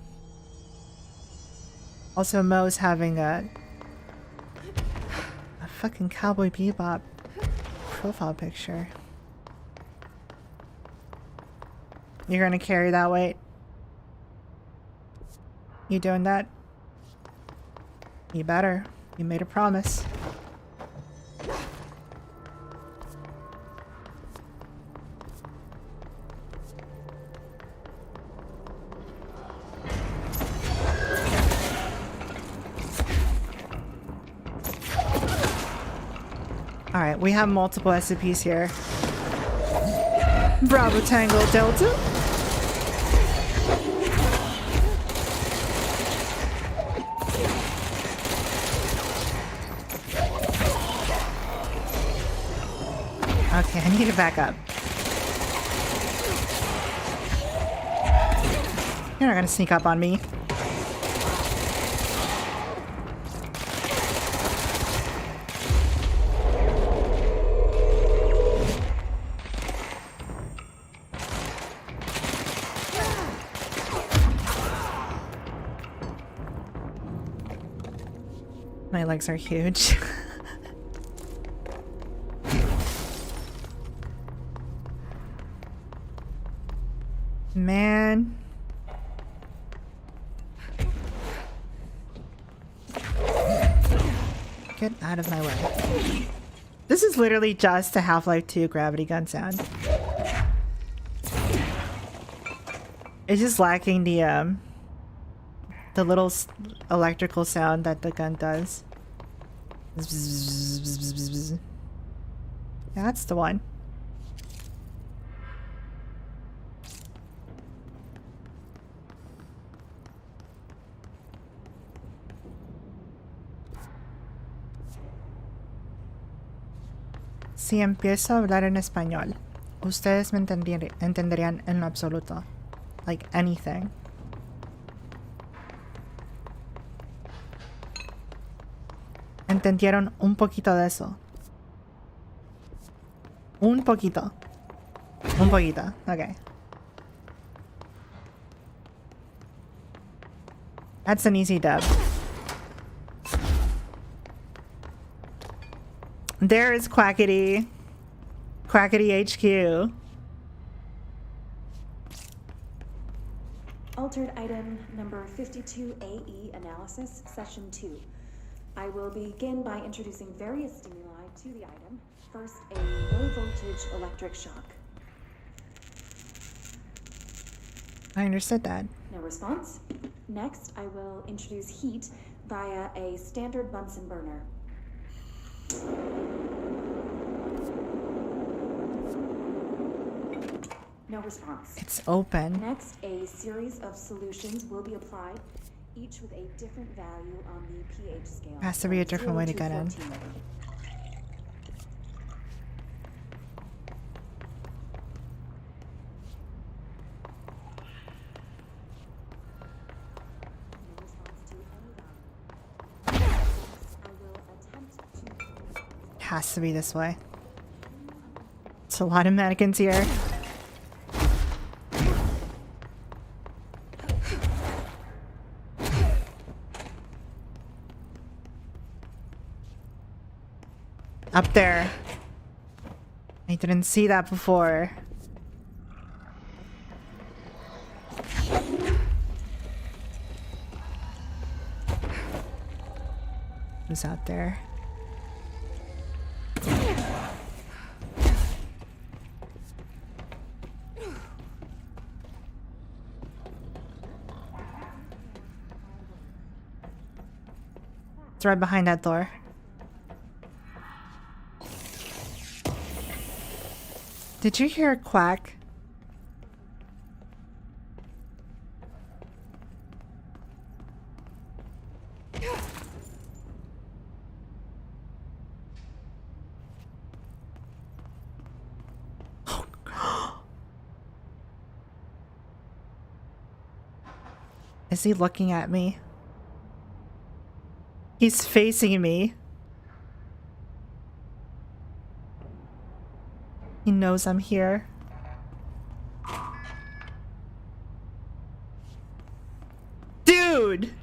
Also, Mo's having a fucking Cowboy Bebop profile picture. You're gonna carry that weight? You doing that? You better. You made a promise. Alright, we have multiple SCPs here. Bravo Tango Delta. Okay, I need to back up. You're not gonna sneak up on me. My legs are huge. Man. Get out of my way. This is literally just a Half-Life 2 gravity gun sound. It's just lacking the little electrical sound that the gun does. Yeah, that's the one. Si empiezo a hablar en español, ustedes me entenderían en lo absoluto. Like anything. Entendieron un poquito de eso. Un poquito. Un poquito. Okay. That's an easy dub. There is Quackity. Quackity HQ. Altered item number 52AE analysis, session 2. I will begin by introducing various stimuli to the item. First, a low voltage electric shock. I understood that. No response. Next, I will introduce heat via a standard Bunsen burner. No response. It's open. Next, a series of solutions will be applied, each with a different value on the pH scale. Has to be a different way to get in. Has to be this way. It's a lot of mannequins here. Up there. I didn't see that before. Who's out there? It's right behind that door. Did you hear a quack? Is he looking at me? He's facing me. He knows I'm here. Dude!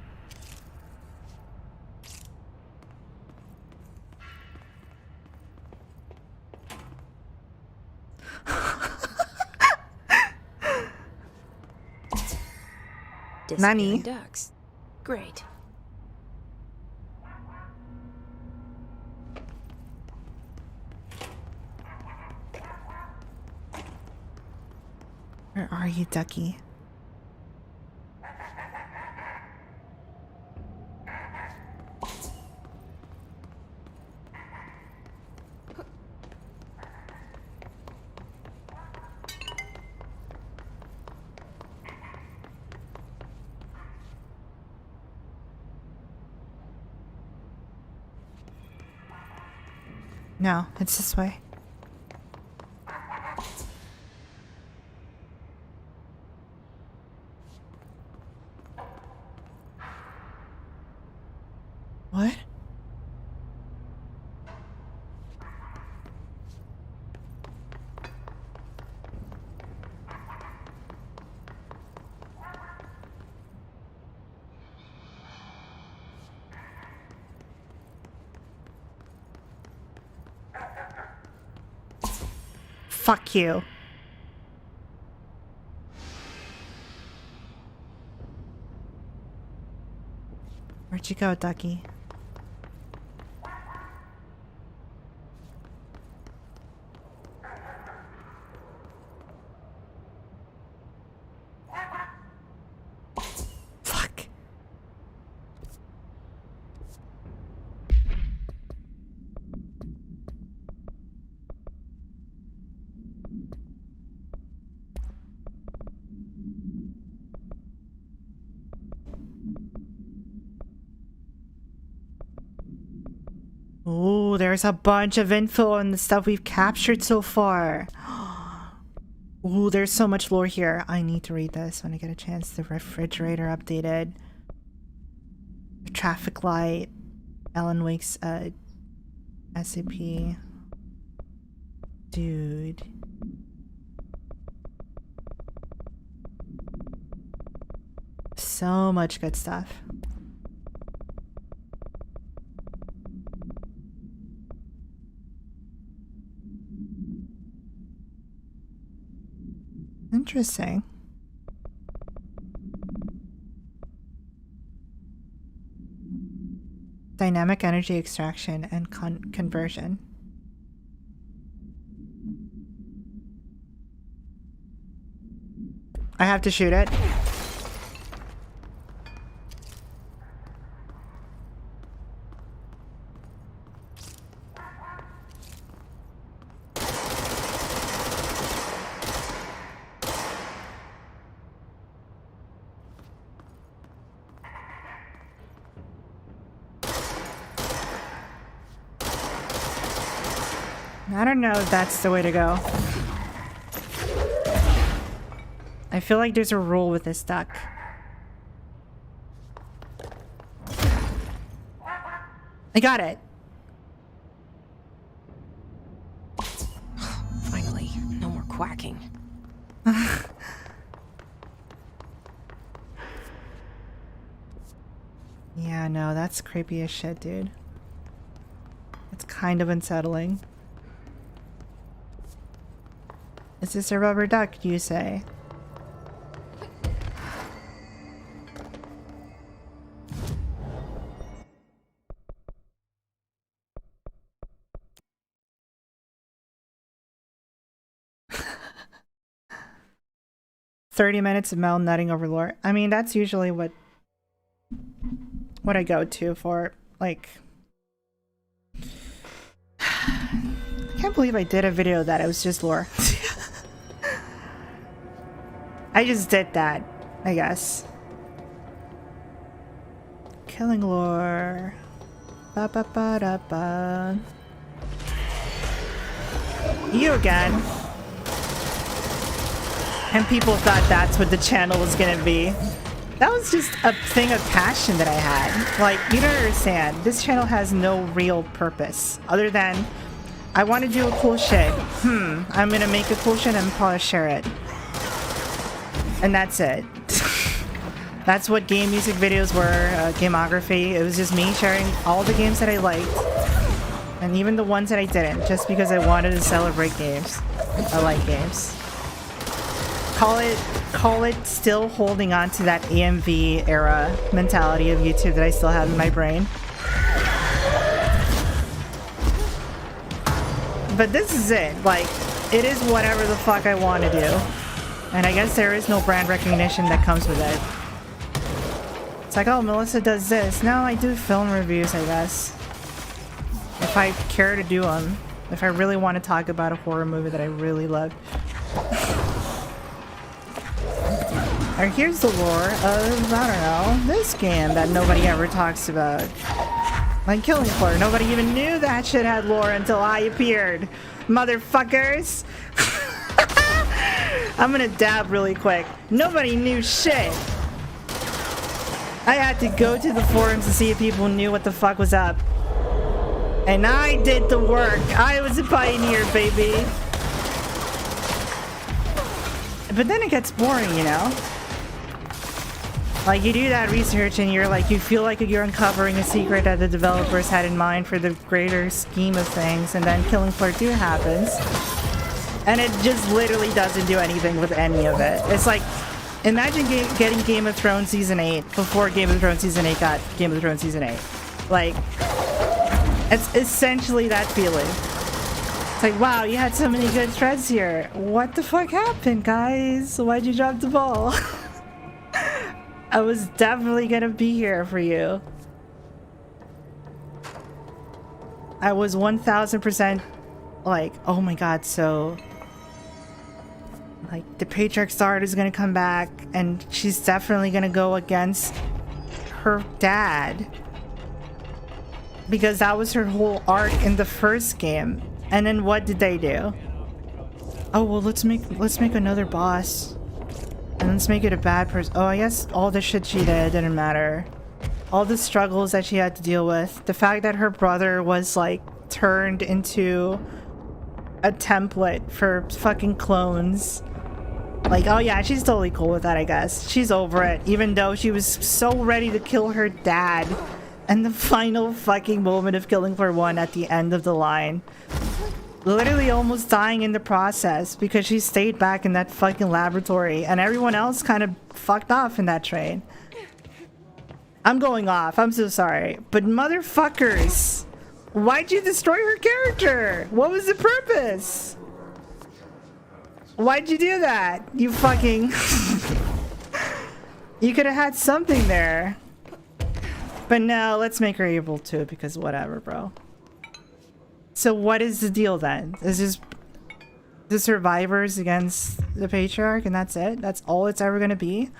Nani? Ducks. Great. Where are you, Ducky? No, it's this way. What? Fuck you. Where'd you go, Ducky? Fuck. Oh, there's a bunch of info on the stuff we've captured so far. Ooh, there's so much lore here. I need to read this when I get a chance. The refrigerator updated. The traffic light. Alan Wake's SCP. Dude. So much good stuff. Interesting. Dynamic energy extraction and conversion. I have to shoot it. I don't know if that's the way to go. I feel like there's a rule with this duck. I got it. Finally, no more quacking. Yeah, no, that's creepy as shit, dude. It's kind of unsettling. Is this a rubber duck, you say? "30 minutes of Mel nutting over lore." I mean, that's usually what I go to for, like... I can't believe I did a video that it was just lore. I just did that, I guess. Killing lore. Ba ba ba da ba. You again. And people thought that's what the channel was gonna be. That was just a thing of passion that I had. Like, you don't understand. This channel has no real purpose other than I want to do a cool shit. I'm gonna make a cool shit and probably share it. And that's it. That's what game music videos were, gameography. It was just me sharing all the games that I liked. And even the ones that I didn't, just because I wanted to celebrate games. I like games. Call it still holding on to that AMV era mentality of YouTube that I still have in my brain. But this is it. Like, it is whatever the fuck I want to do. And I guess there is no brand recognition that comes with it. It's like, oh, Melissa does this. No, I do film reviews, I guess. If I care to do them. If I really want to talk about a horror movie that I really loved. Or here's the lore of, I don't know, this game that nobody ever talks about. Like Killing Floor. Nobody even knew that shit had lore until I appeared. Motherfuckers. I'm gonna dab really quick. Nobody knew shit. I had to go to the forums to see if people knew what the fuck was up. And I did the work. I was a pioneer, baby. But then it gets boring, you know? Like, you do that research and you're like, you feel like you're uncovering a secret that the developers had in mind for the greater scheme of things, and then Killing Floor 2 happens. And it just literally doesn't do anything with any of it. It's like, imagine getting Game of Thrones Season 8 before Game of Thrones Season 8 got Game of Thrones Season 8. Like, it's essentially that feeling. It's like, wow, you had so many good threads here. What the fuck happened, guys? Why'd you drop the ball? I was definitely gonna be here for you. I was 1000% like, oh my god, so like the Patriarch Sard is gonna come back and she's definitely gonna go against her dad. Because that was her whole arc in the first game. And then what did they do? Oh well, let's make another boss. And let's make it a bad person. Oh, I guess all the shit she did didn't matter. All the struggles that she had to deal with. The fact that her brother was like turned into a template for fucking clones. Like, oh yeah, she's totally cool with that, I guess. She's over it, even though she was so ready to kill her dad. And the final fucking moment of Killing Floor 1 at the end of the line. Literally almost dying in the process because she stayed back in that fucking laboratory and everyone else kind of fucked off in that train. I'm going off, I'm so sorry. But motherfuckers, why'd you destroy her character? What was the purpose? Why'd you do that? You fucking... You could have had something there. But no, let's make her evil too, because whatever, bro. So what is the deal then? Is this the survivors against the Patriarch and that's it? That's all it's ever gonna be?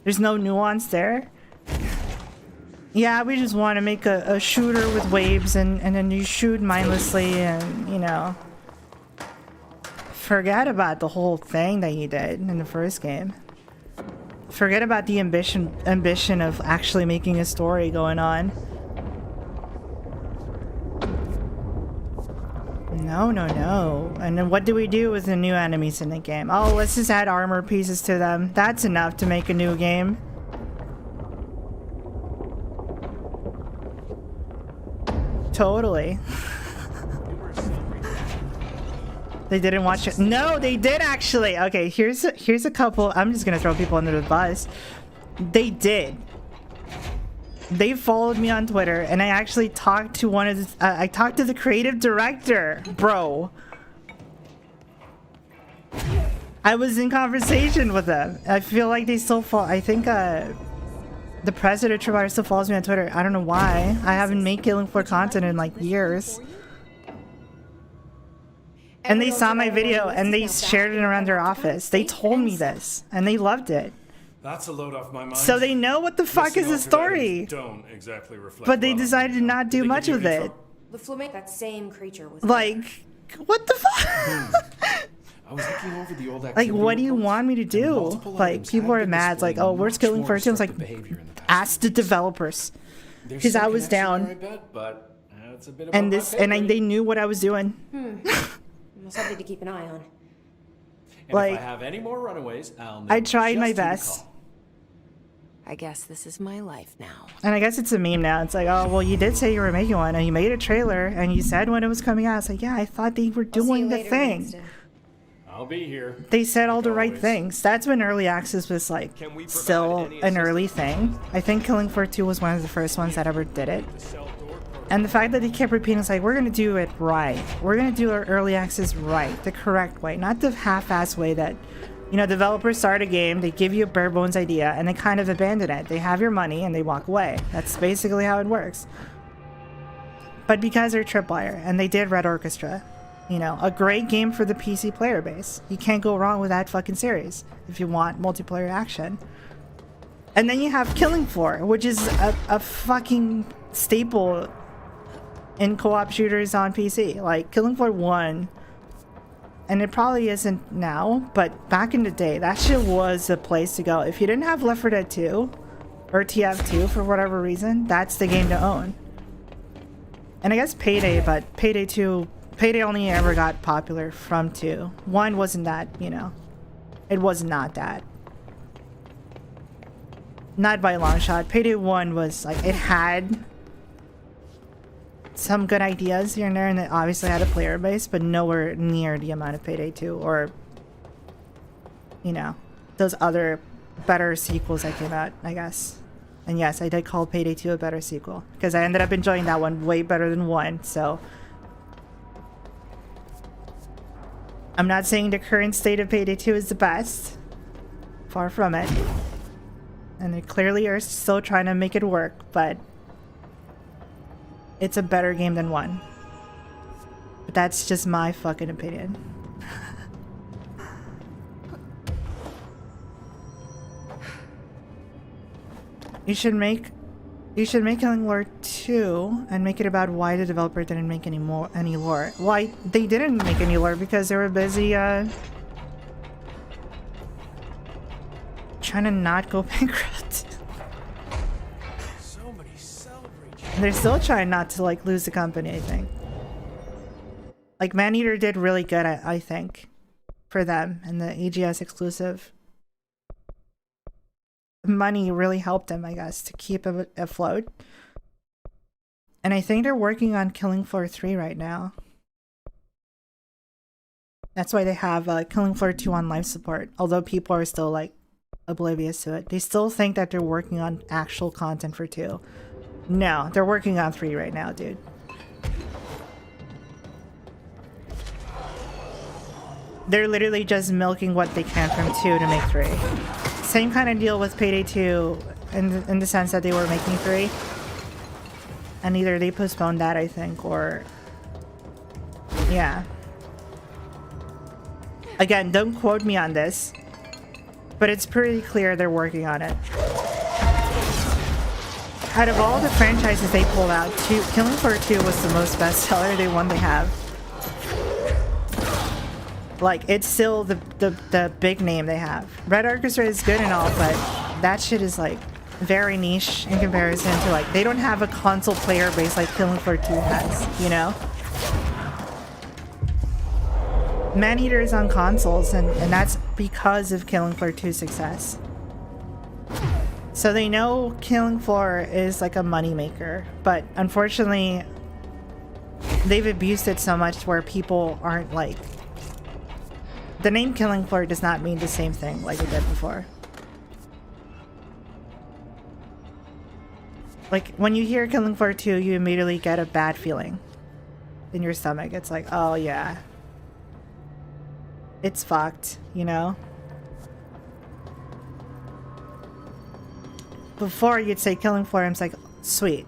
There's no nuance there? Yeah, we just want to make a shooter with waves and then you shoot mindlessly and, you know, forget about the whole thing that you did in the first game. Forget about the ambition of actually making a story going on. No, no, no. And then what do we do with the new enemies in the game? Oh, let's just add armor pieces to them. That's enough to make a new game. Totally. They didn't watch it. No, they did actually. Okay, here's a couple. I'm just gonna throw people under the bus. They did. They followed me on Twitter, and I actually talked to one of the, I talked to the creative director, bro. I was in conversation with them. I feel like they still follow. I think the president Trevor still follows me on Twitter. I don't know why. I haven't made Killing Floor content in like years. And they saw my video and they shared it around their office. They told me this, and they loved it. That's a load off my mind. So they know what the fuck is the story. Don't exactly reflect but they decided to not do much with it. The flamingo, that same creature was like, what the fuck? I was looking over the old like, what do you want me to do? Like, people are mad. It's like, oh, where's Killing Floor 2? I was like, ask the developers, because I was down. And this, and they knew what I was doing. Something to keep an eye on. And like, if I have any more runaways, I tried my best. I guess this is my life now. And I guess it's a meme now. It's like, oh, well, you did say you were making one, and you made a trailer, and you said when it was coming out. It's like, yeah, I thought they were doing the thing. I'll be here. They said all the right things. That's when early access was like still an early thing. I think Killing Floor 2 was one of the first ones that ever did it. And the fact that they kept repeating, it's like, we're gonna do it right. We're gonna do our early access right, the correct way, not the half-ass way that, you know, developers start a game, they give you a bare bones idea, and they kind of abandon it. They have your money and they walk away. That's basically how it works. But because they're Tripwire and they did Red Orchestra, you know, a great game for the PC player base. You can't go wrong with that fucking series if you want multiplayer action. And then you have Killing Floor, which is a fucking staple in co-op shooters on PC. Like Killing Floor 1, and it probably isn't now, but back in the day, that shit was the place to go. If you didn't have Left 4 Dead 2 or TF2 for whatever reason, that's the game to own. And I guess Payday, but Payday 2, Payday only ever got popular from 2. 1 wasn't that, you know, it was not that. Not by a long shot. Payday 1 was like, it had some good ideas here and there, and it obviously had a player base, but nowhere near the amount of Payday 2 or, you know, those other better sequels that came out, I guess. And yes, I did call Payday 2 a better sequel, because I ended up enjoying that one way better than 1, so. I'm not saying the current state of Payday 2 is the best. Far from it. And they clearly are still trying to make it work, but it's a better game than 1. But that's just my fucking opinion. You should make Killing Lore 2 and make it about why the developer didn't make any lore. Why they didn't make any lore? Because they were busy trying to not go bankrupt. So many cell breaches. They're still trying not to like lose the company, I think. Like Maneater did really good, I think, for them, and the EGS exclusive money really helped them, I guess, to keep it afloat. And I think they're working on Killing Floor 3 right now. That's why they have Killing Floor 2 on life support, although people are still like oblivious to it. They still think that they're working on actual content for 2. No, they're working on 3 right now, dude. They're literally just milking what they can from 2 to make 3. Same kind of deal with Payday 2 in the sense that they were making 3. And either they postponed that, I think, or... yeah. Again, don't quote me on this, but it's pretty clear they're working on it. Out of all the franchises they pulled out, Killing Floor 2 was the most bestseller, the one they have. Like, it's still the big name they have. Red Orchestra is good and all, but that shit is like very niche in comparison to like, they don't have a console player base like Killing Floor 2 has, you know? Maneater is on consoles, and that's because of Killing Floor 2's success. So they know Killing Floor is like a moneymaker, but unfortunately, they've abused it so much where people aren't like... The name Killing Floor does not mean the same thing like it did before. Like, when you hear Killing Floor 2, you immediately get a bad feeling in your stomach. It's like, oh yeah. It's fucked, you know? Before you'd say Killing Floor, I'm like, sweet.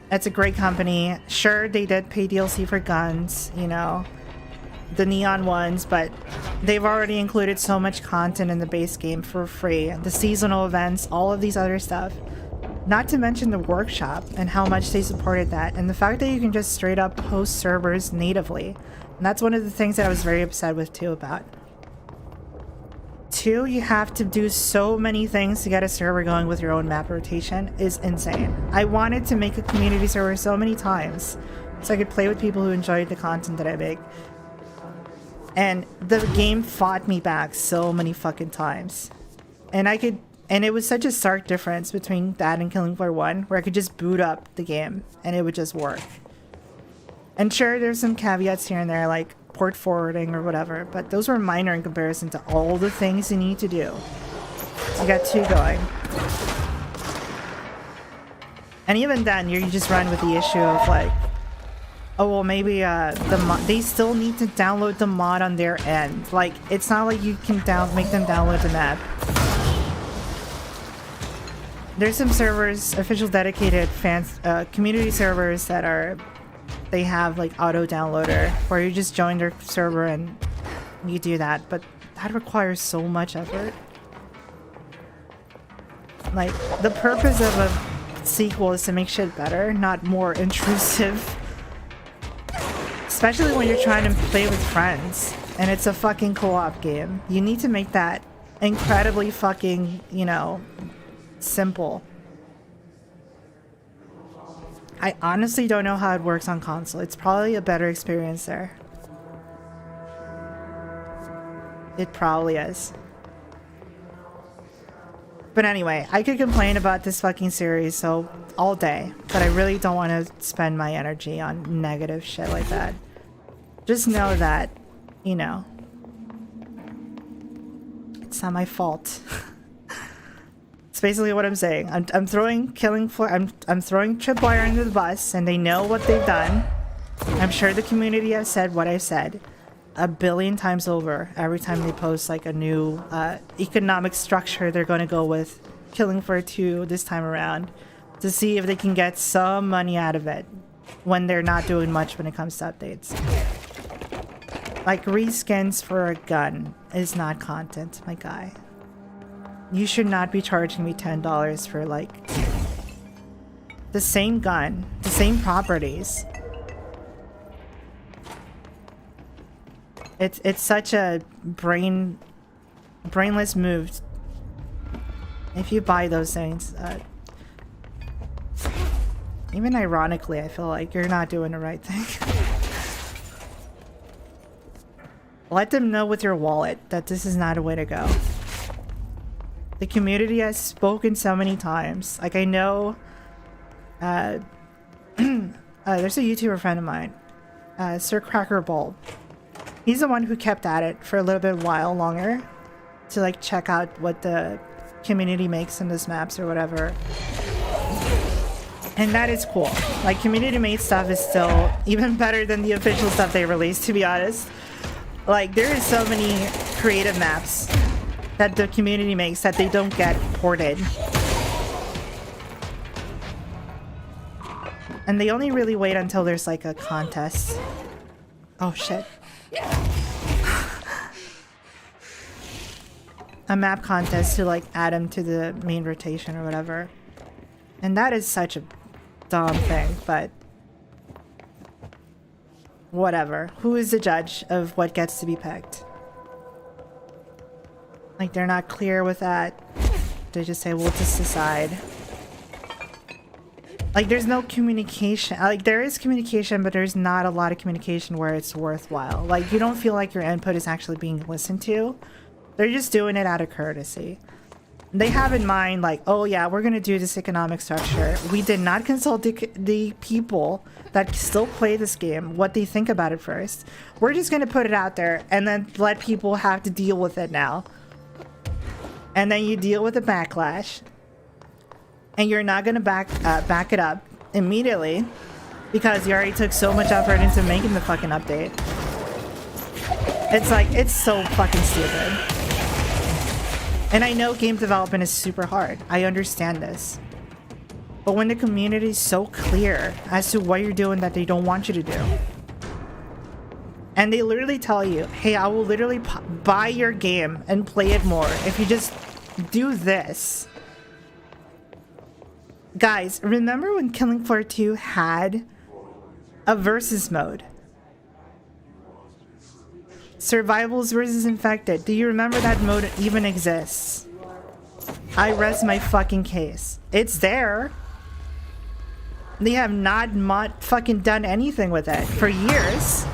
That's a great company. Sure, they did pay DLC for guns, you know? The neon ones, but they've already included so much content in the base game for free. The seasonal events, all of these other stuff. Not to mention the workshop and how much they supported that, and the fact that you can just straight up host servers natively. And that's one of the things that I was very upset with too about. 2, you have to do so many things to get a server going with your own map rotation is insane. I wanted to make a community server so many times so I could play with people who enjoyed the content that I make. And the game fought me back so many fucking times. And it was such a stark difference between that and Killing Floor 1, where I could just boot up the game and it would just work. And sure, there's some caveats here and there, like port forwarding or whatever, but those were minor in comparison to all the things you need to do. You got 2 going. And even then, you just run with the issue of like, oh well, maybe they still need to download the mod on their end. Like, it's not like you can make them download the map. There's some servers, official dedicated fans, community servers that they have like auto downloader, where you just join their server and you do that, but that requires so much effort. Like, the purpose of a sequel is to make shit better, not more intrusive. Especially when you're trying to play with friends and it's a fucking co-op game. You need to make that incredibly fucking, you know, simple. I honestly don't know how it works on console. It's probably a better experience there. It probably is. But anyway, I could complain about this fucking series so all day, but I really don't want to spend my energy on negative shit like that. Just know that, you know, it's not my fault. It's basically what I'm saying. I'm throwing I'm throwing Tripwire under the bus, and they know what they've done. I'm sure the community has said what I've said a billion times over every time they post like a new economic structure they're going to go with Killing Floor 2 this time around to see if they can get some money out of it when they're not doing much when it comes to updates. Like reskins for a gun is not content, my guy. You should not be charging me $10 for like the same gun, the same properties. It's such a brainless move. If you buy those things, even ironically, I feel like you're not doing the right thing. Let them know with your wallet that this is not a way to go. The community has spoken so many times. Like I know, there's a YouTuber friend of mine, Sir Cracker Bulb. He's the one who kept at it for a little bit while longer to like check out what the community makes in those maps or whatever. And that is cool. Like community made stuff is still even better than the official stuff they released, to be honest. Like there is so many creative maps that the community makes that they don't get ported. And they only really wait until there's like a contest. Oh shit. A map contest to like add them to the main rotation or whatever. And that is such a dumb thing, but whatever. Who is the judge of what gets to be picked? Like they're not clear with that. They just say, we'll just decide. Like there's no communication. Like there is communication, but there's not a lot of communication where it's worthwhile. Like you don't feel like your input is actually being listened to. They're just doing it out of courtesy. They have in mind like, oh yeah, we're gonna do this economic structure. We did not consult the people that still play this game, what they think about it first. We're just gonna put it out there and then let people have to deal with it now. And then you deal with the backlash. And you're not gonna back it up immediately because you already took so much effort into making the fucking update. It's like, it's so fucking stupid. And I know game development is super hard. I understand this. But when the community is so clear as to what you're doing that they don't want you to do, and they literally tell you, hey, I will literally buy your game and play it more if you just do this. Guys, remember when Killing Floor 2 had a versus mode? Survivals versus infected. Do you remember that mode even exists? I rest my fucking case. It's there. They have not fucking done anything with it for years.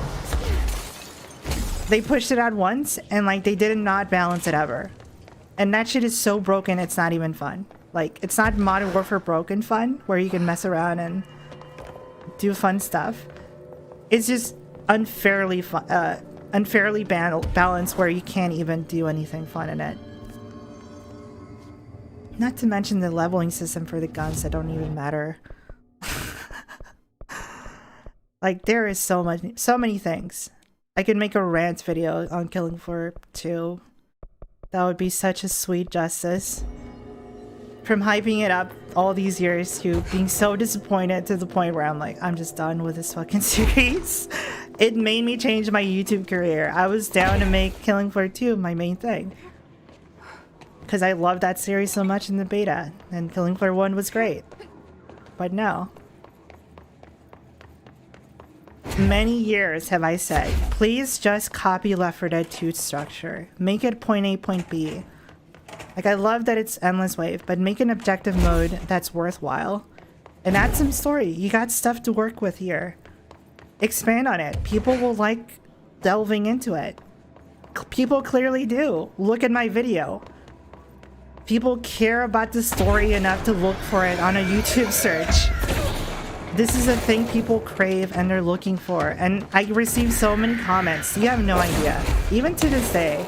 They pushed it out once and like they did not balance it ever. And that shit is so broken it's not even fun. Like it's not Modern Warfare broken fun where you can mess around and do fun stuff. It's just unfairly fun, unfairly balanced where you can't even do anything fun in it. Not to mention the leveling system for the guns that don't even matter. Like there is so many things. I could make a rant video on Killing Floor 2. That would be such a sweet justice. From hyping it up all these years to being so disappointed to the point where I'm like, I'm just done with this fucking series. It made me change my YouTube career. I was down to make Killing Floor 2 my main thing. Because I loved that series so much in the beta. And Killing Floor 1 was great. But no. many years have I said, please just copy Left 4 Dead 2 structure. Make it point A, point B. Like, I love that it's endless wave, but make an objective mode that's worthwhile. And add some story. You got stuff to work with here. Expand on it. People will like delving into it. People clearly do. Look at my video. People care about the story enough to look for it on a YouTube search. This is a thing people crave and they're looking for. And I receive so many comments. You have no idea. Even to this day,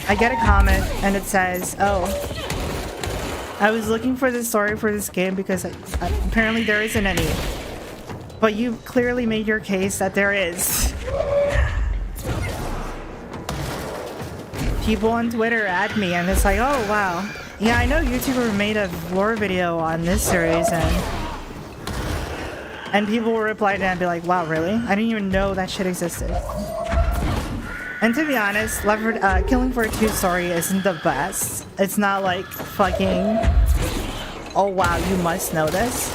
I get a comment and it says, oh, I was looking for the story for this game because apparently there isn't any. But you clearly made your case that there is. People on Twitter add me and it's like, oh wow. Yeah, I know YouTuber made a lore video on this series and people will reply to that and be like, wow, really? I didn't even know that shit existed. And to be honest, Killing Floor 2 story isn't the best. It's not like fucking, oh wow, you must know this.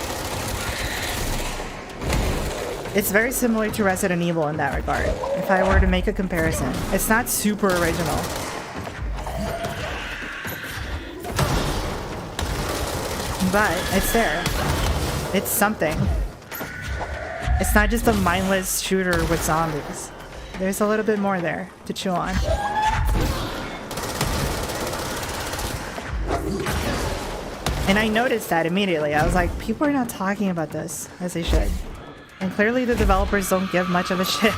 It's very similar to Resident Evil in that regard, if I were to make a comparison. It's not super original. But it's there. It's something. It's not just a mindless shooter with zombies. There's a little bit more there to chew on. And I noticed that immediately. I was like, people are not talking about this as they should. And clearly the developers don't give much of a shit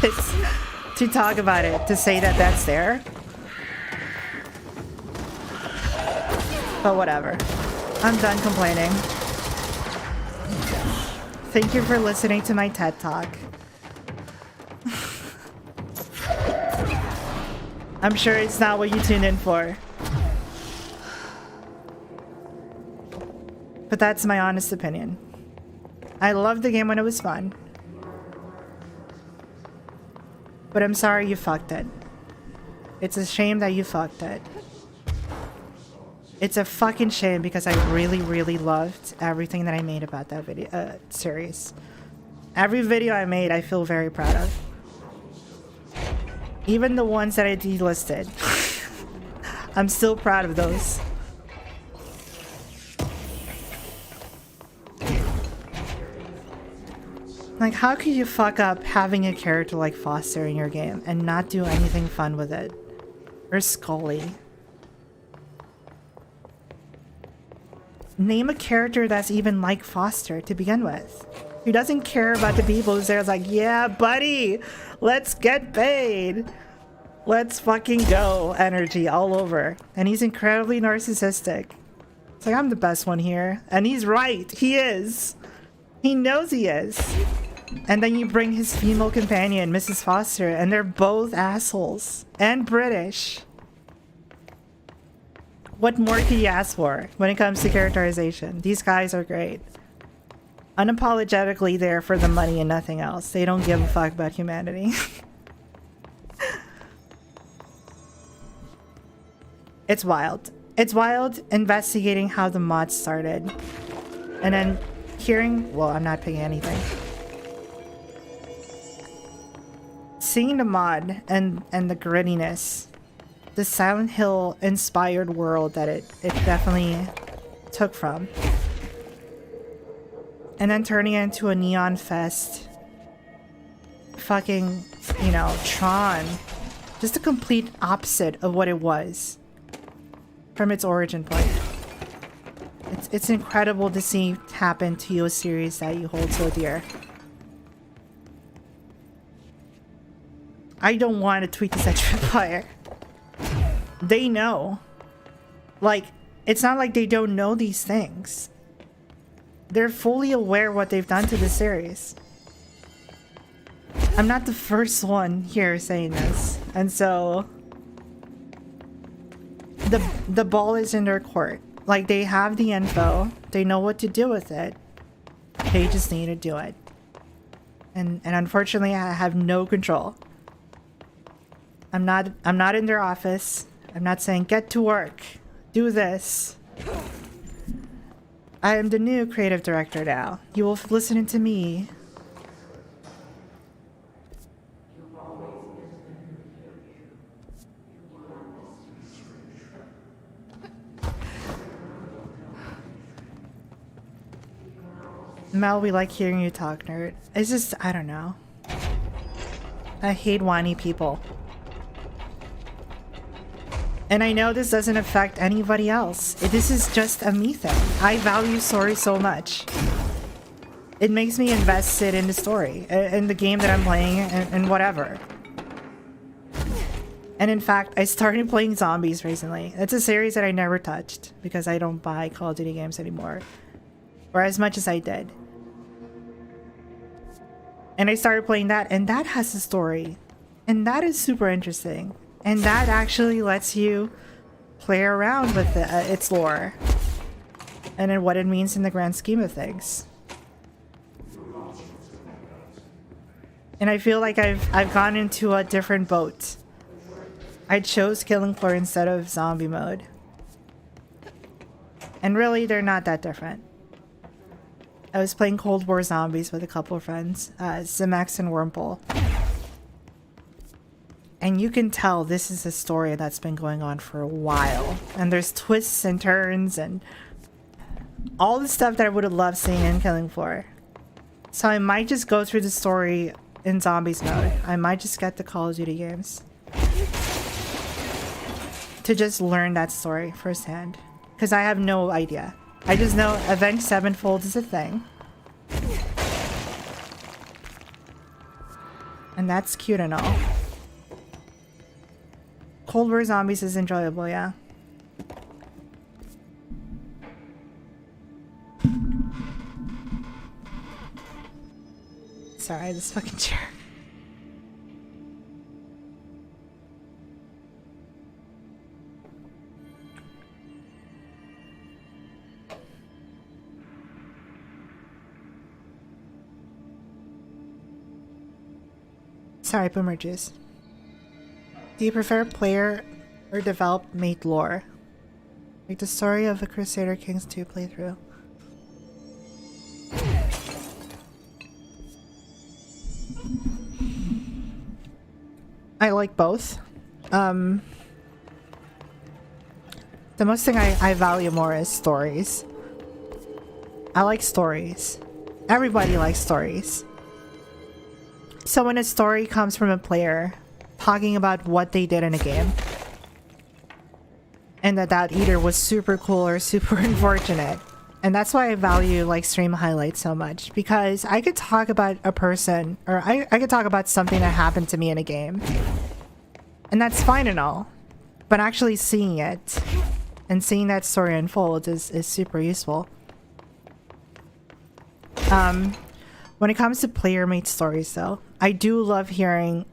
to talk about it, to say that that's there. But whatever. I'm done complaining. Thank you for listening to my TED Talk. I'm sure it's not what you tuned in for. But that's my honest opinion. I loved the game when it was fun. But I'm sorry you fucked it. It's a shame that you fucked it. It's a fucking shame because I really, really loved everything that I made about that video series. Every video I made, I feel very proud of. Even the ones that I delisted. I'm still proud of those. Like, how could you fuck up having a character like Foster in your game and not do anything fun with it? Or Scully? Name a character that's even like Foster to begin with. Who doesn't care about the people who's there. It's like, yeah, buddy, let's get paid. Let's fucking go energy all over. And he's incredibly narcissistic. It's like, I'm the best one here. And he's right. He is. He knows he is. And then you bring his female companion, Mrs. Foster, and they're both assholes. And British. What more could you ask for when it comes to characterization? These guys are great. Unapologetically there for the money and nothing else. They don't give a fuck about humanity. It's wild. It's wild investigating how the mod started. And then hearing... Well, I'm not picking anything. Seeing the mod and the grittiness. The Silent Hill inspired world that it definitely took from. And then turning it into a neon fest. Fucking, you know, Tron. Just a complete opposite of what it was. From its origin point. It's incredible to see happen to you, a series that you hold so dear. I don't want to tweet this at Tripwire. They know. Like, it's not like they don't know these things. They're fully aware what they've done to the series. I'm not the first one here saying this. And so... The ball is in their court. Like, they have the info. They know what to do with it. They just need to do it. And unfortunately, I have no control. I'm not in their office. I'm not saying, get to work. Do this. I am the new creative director now. You will listen to me. Mel, we like hearing you talk, nerd. It's just, I don't know. I hate whiny people. And I know this doesn't affect anybody else. This is just a me thing. I value story so much. It makes me invested in the story, in the game that I'm playing, and whatever. And in fact, I started playing zombies recently. It's a series that I never touched because I don't buy Call of Duty games anymore. Or as much as I did. And I started playing that, and that has a story. And that is super interesting. And that actually lets you play around with its lore. And in what it means in the grand scheme of things. And I feel like I've gone into a different boat. I chose killing floor instead of zombie mode. And really, they're not that different. I was playing Cold War Zombies with a couple of friends, Zimax and Wormhole. And you can tell this is a story that's been going on for a while. And there's twists and turns and all the stuff that I would have loved seeing in Killing Floor. So I might just go through the story in Zombies mode. I might just get the Call of Duty games. To just learn that story firsthand. Because I have no idea. I just know Avenged Sevenfold is a thing. And that's cute and all. Cold War Zombies is enjoyable, yeah. Sorry, this fucking chair. Sorry, Boomer Juice. Do you prefer player or developed made lore? Like the story of a Crusader Kings 2 playthrough. I like both. The most thing I value more is stories. I like stories. Everybody likes stories. So when a story comes from a player talking about what they did in a game, and that either was super cool or super unfortunate, and that's why I value like stream highlights so much, because I could talk about a person, or I could talk about something that happened to me in a game, and that's fine and all, but actually seeing it and seeing that story unfold is super useful. When it comes to player-made stories though, I do love hearing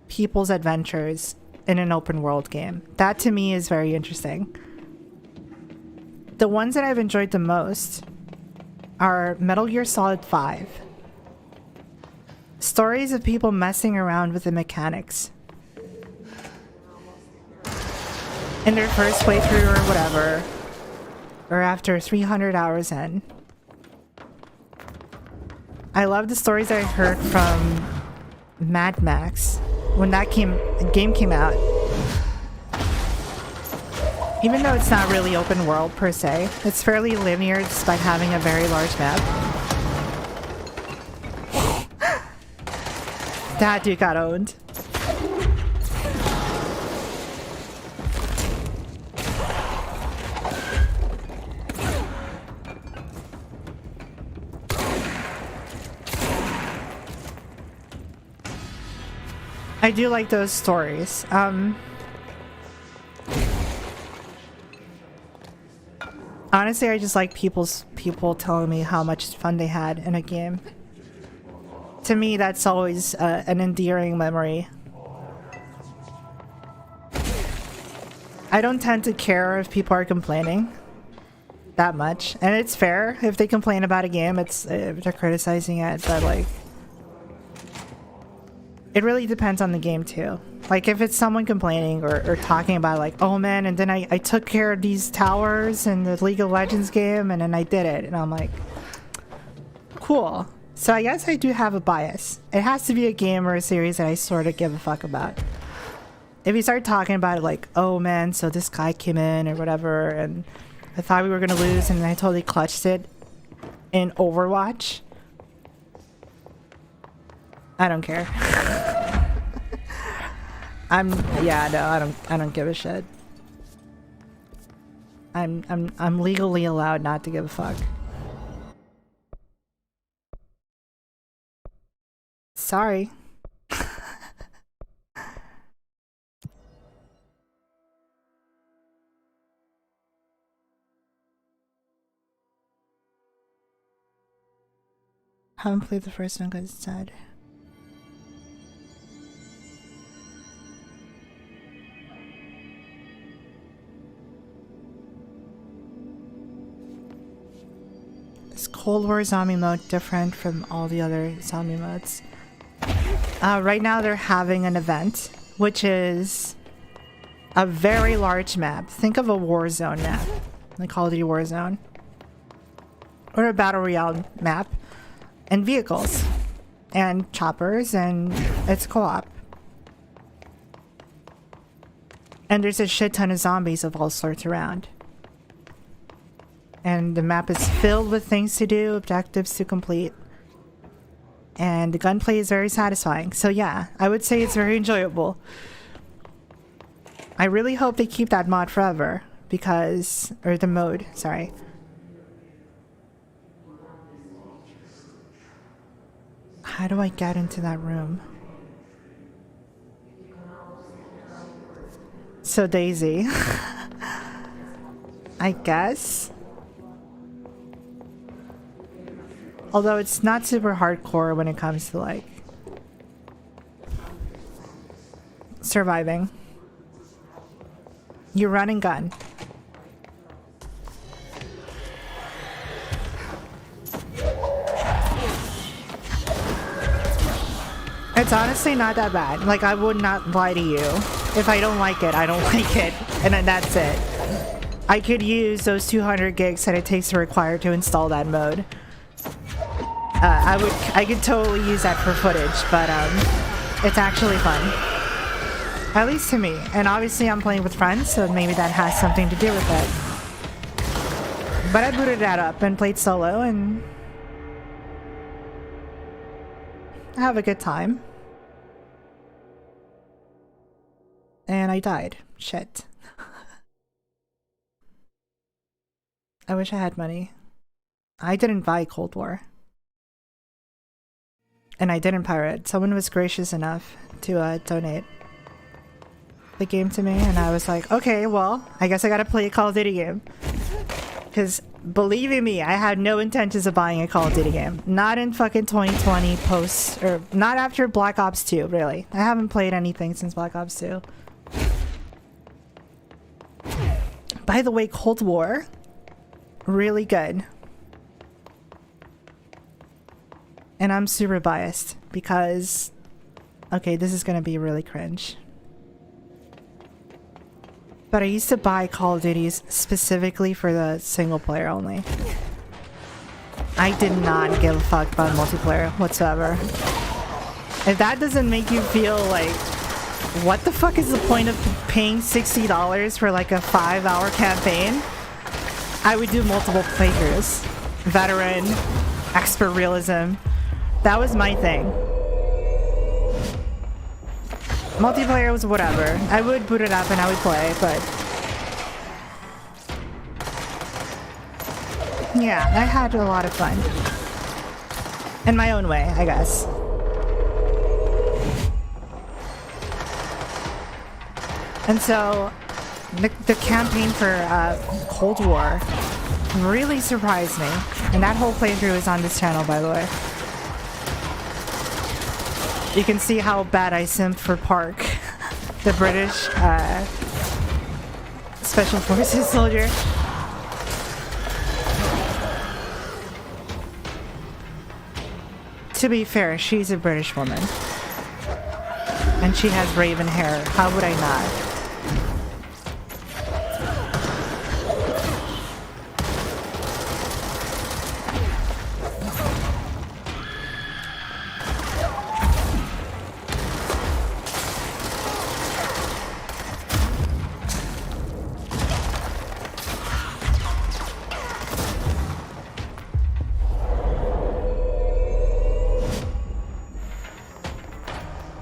people's adventures in an open world game. That to me is very interesting. The ones that I've enjoyed the most are Metal Gear Solid 5. Stories of people messing around with the mechanics. In their first playthrough or whatever, or after 300 hours in. I love the stories I heard from Mad Max when that game came out. Even though it's not really open world per se, it's fairly linear despite having a very large map. That dude got owned. I do like those stories. Honestly, I just like people telling me how much fun they had in a game. To me, that's always an endearing memory. I don't tend to care if people are complaining that much, and it's fair if they complain about a game. It's if they're criticizing it, but like, it really depends on the game too. Like if it's someone complaining or talking about like, oh man, and then I took care of these towers in the League of Legends game and then I did it, and I'm like, cool. So I guess I do have a bias. It has to be a game or a series that I sort of give a fuck about. If you start talking about it like, oh man, so this guy came in or whatever and I thought we were gonna lose and I totally clutched it, in Overwatch. I don't care. I don't give a shit. I'm legally allowed not to give a fuck. Sorry. Haven't played the first one because it's sad. Is Cold War zombie mode different from all the other zombie modes? Right now they're having an event, which is a very large map. Think of a Warzone map, like Call of Duty Warzone. Or a Battle Royale map. And vehicles. And choppers, and it's co-op. And there's a shit ton of zombies of all sorts around. And the map is filled with things to do, objectives to complete. And the gunplay is very satisfying. So yeah, I would say it's very enjoyable. I really hope they keep that mod forever. Because... or the mode, sorry. How do I get into that room? So Daisy. I guess? Although it's not super hardcore when it comes to like surviving. You run and gun. It's honestly not that bad. Like, I would not lie to you. If I don't like it, I don't like it. And then that's it. I could use those 200 gigs that it takes to require to install that mode. I could totally use that for footage, but it's actually fun. At least to me. And obviously I'm playing with friends, so maybe that has something to do with it. But I booted that up and played solo, and I have a good time. And I died. Shit. I wish I had money. I didn't buy Cold War. And I didn't pirate. Someone was gracious enough to donate the game to me, and I was like, okay, well, I guess I gotta play a Call of Duty game. Because, believe me, I had no intentions of buying a Call of Duty game. Not in fucking 2020 post, or not after Black Ops 2, really. I haven't played anything since Black Ops 2. By the way, Cold War, really good. And I'm super biased because, okay, this is gonna be really cringe. But I used to buy Call of Duties specifically for the single player only. I did not give a fuck about multiplayer whatsoever. If that doesn't make you feel like, what the fuck is the point of paying $60 for like a 5-hour campaign? I would do multiple playthroughs. Veteran, expert realism. That was my thing. Multiplayer was whatever. I would boot it up and I would play, but yeah, I had a lot of fun. In my own way, I guess. And so, the campaign for Cold War really surprised me. And that whole playthrough is on this channel, by the way. You can see how bad I simped for Park, the British Special Forces soldier. To be fair, she's a British woman. And she has raven hair. How would I not?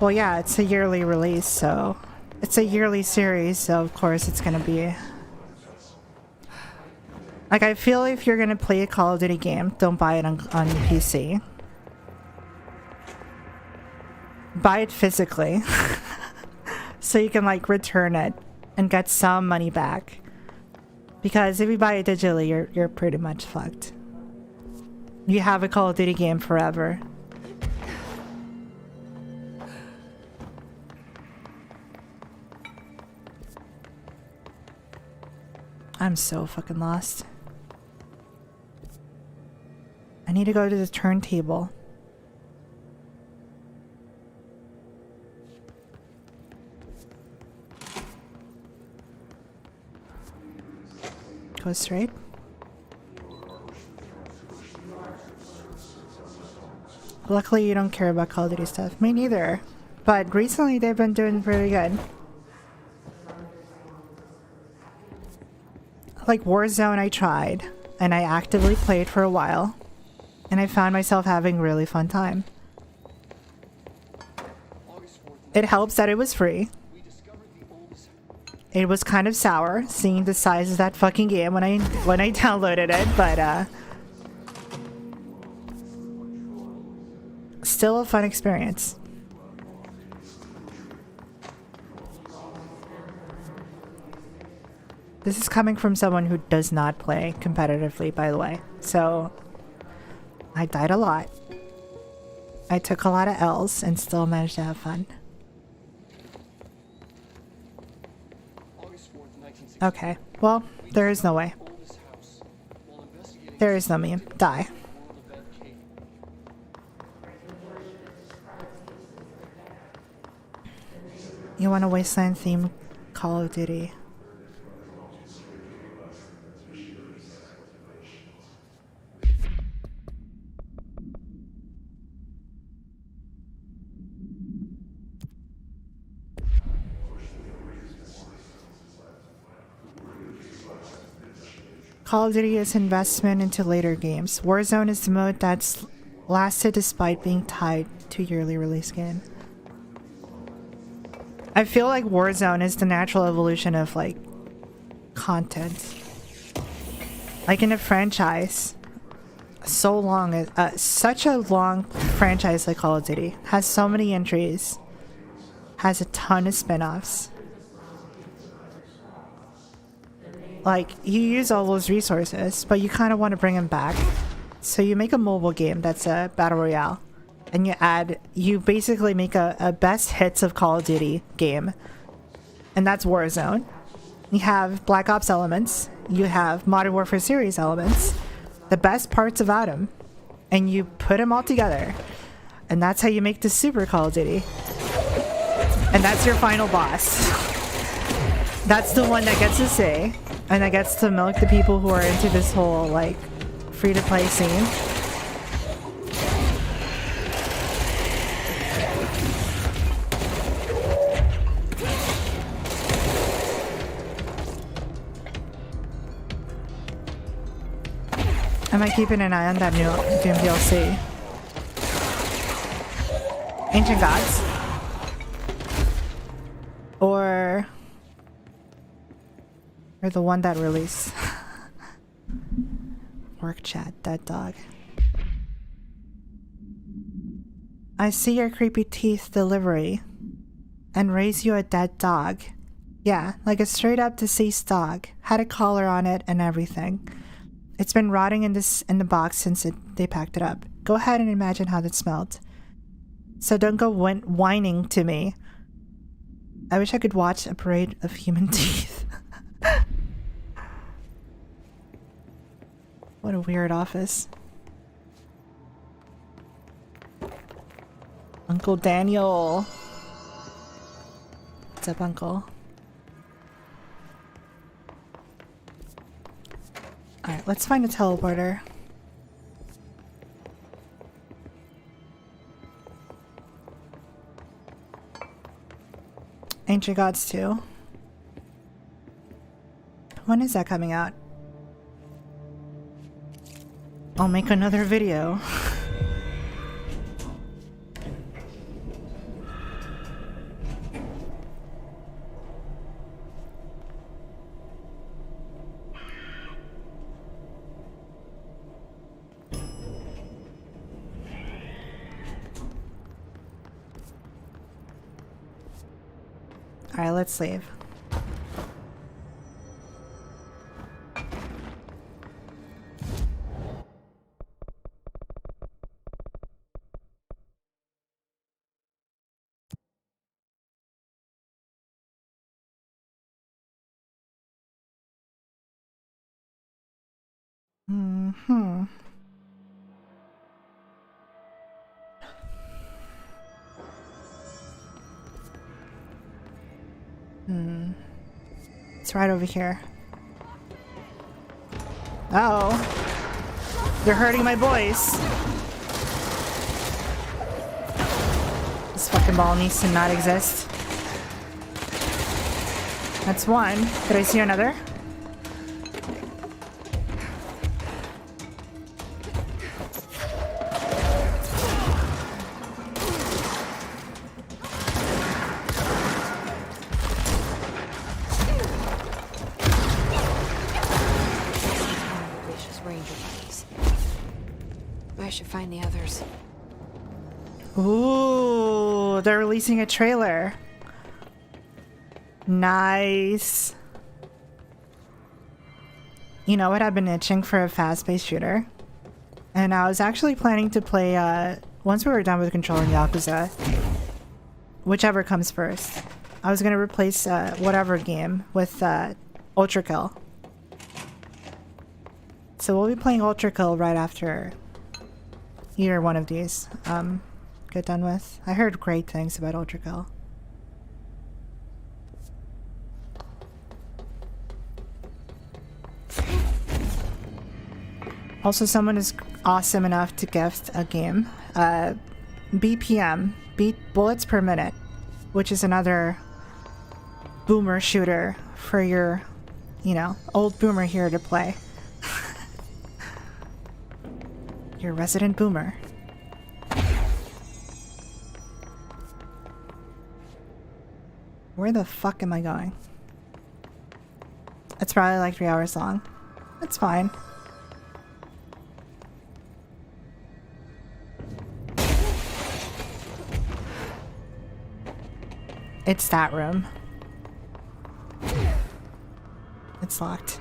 Well, yeah, it's a yearly release, so it's a yearly series, so of course it's gonna be like, I feel if you're gonna play a Call of Duty game, don't buy it on PC. Buy it physically so you can like return it and get some money back. Because if you buy it digitally, you're pretty much fucked. You have a Call of Duty game forever. I'm so fucking lost. I need to go to the turntable. Go straight. Luckily you don't care about Call of Duty stuff. Me neither. But recently they've been doing pretty good. Like Warzone I tried, and I actively played for a while, and I found myself having a really fun time. It helps that it was free. It was kind of sour seeing the size of that fucking game when I downloaded it, but still a fun experience. This is coming from someone who does not play competitively, by the way. So I died a lot. I took a lot of L's and still managed to have fun. Okay, well, there is no way. There is no meme. Die. You want a wasteland theme Call of Duty? Call of Duty is investment into later games. Warzone is the mode that's lasted despite being tied to yearly release game. I feel like Warzone is the natural evolution of like content. Like in a franchise, so long, such a long franchise like Call of Duty has so many entries, has a ton of spin-offs. Like, you use all those resources, but you kind of want to bring them back. So you make a mobile game that's a battle royale. And you basically make a best hits of Call of Duty game. And that's Warzone. You have Black Ops elements. You have Modern Warfare series elements. The best parts about them. And you put them all together. And that's how you make the Super Call of Duty. And that's your final boss. That's the one that gets to say. And that gets to milk the people who are into this whole, like, free-to-play scene. Am I keeping an eye on that new Doom DLC? Ancient Gods? Or the one that released? Work chat, dead dog. I see your creepy teeth delivery and raise you a dead dog. Yeah, like a straight up deceased dog. Had a collar on it and everything. It's been rotting in the box since they packed it up. Go ahead and imagine how that smelled. So don't go whining to me. I wish I could watch a parade of human teeth. What a weird office. Uncle Daniel. What's up, Uncle? Alright, let's find a teleporter. Ancient Gods 2. When is that coming out? I'll make another video. Alright, let's leave. Hmm. It's right over here. Uh oh. They're hurting my boys. This fucking ball needs to not exist. That's one. Did I see another? I should find the others. Ooh, they're releasing a trailer. Nice. You know what? I've been itching for a fast-paced shooter. And I was actually planning to play, once we were done with controlling Yakuza, whichever comes first, I was gonna replace, whatever game with, Ultra Kill. So we'll be playing Ultra Kill right after either one of these get done with. I heard great things about Ultra Kill. Also, someone is awesome enough to gift a game, BPM, Beat Bullets Per Minute, which is another boomer shooter for your, you know, old boomer here to play. Your resident boomer. Where the fuck am I going? It's probably like 3 hours long. That's fine. It's that room. It's locked.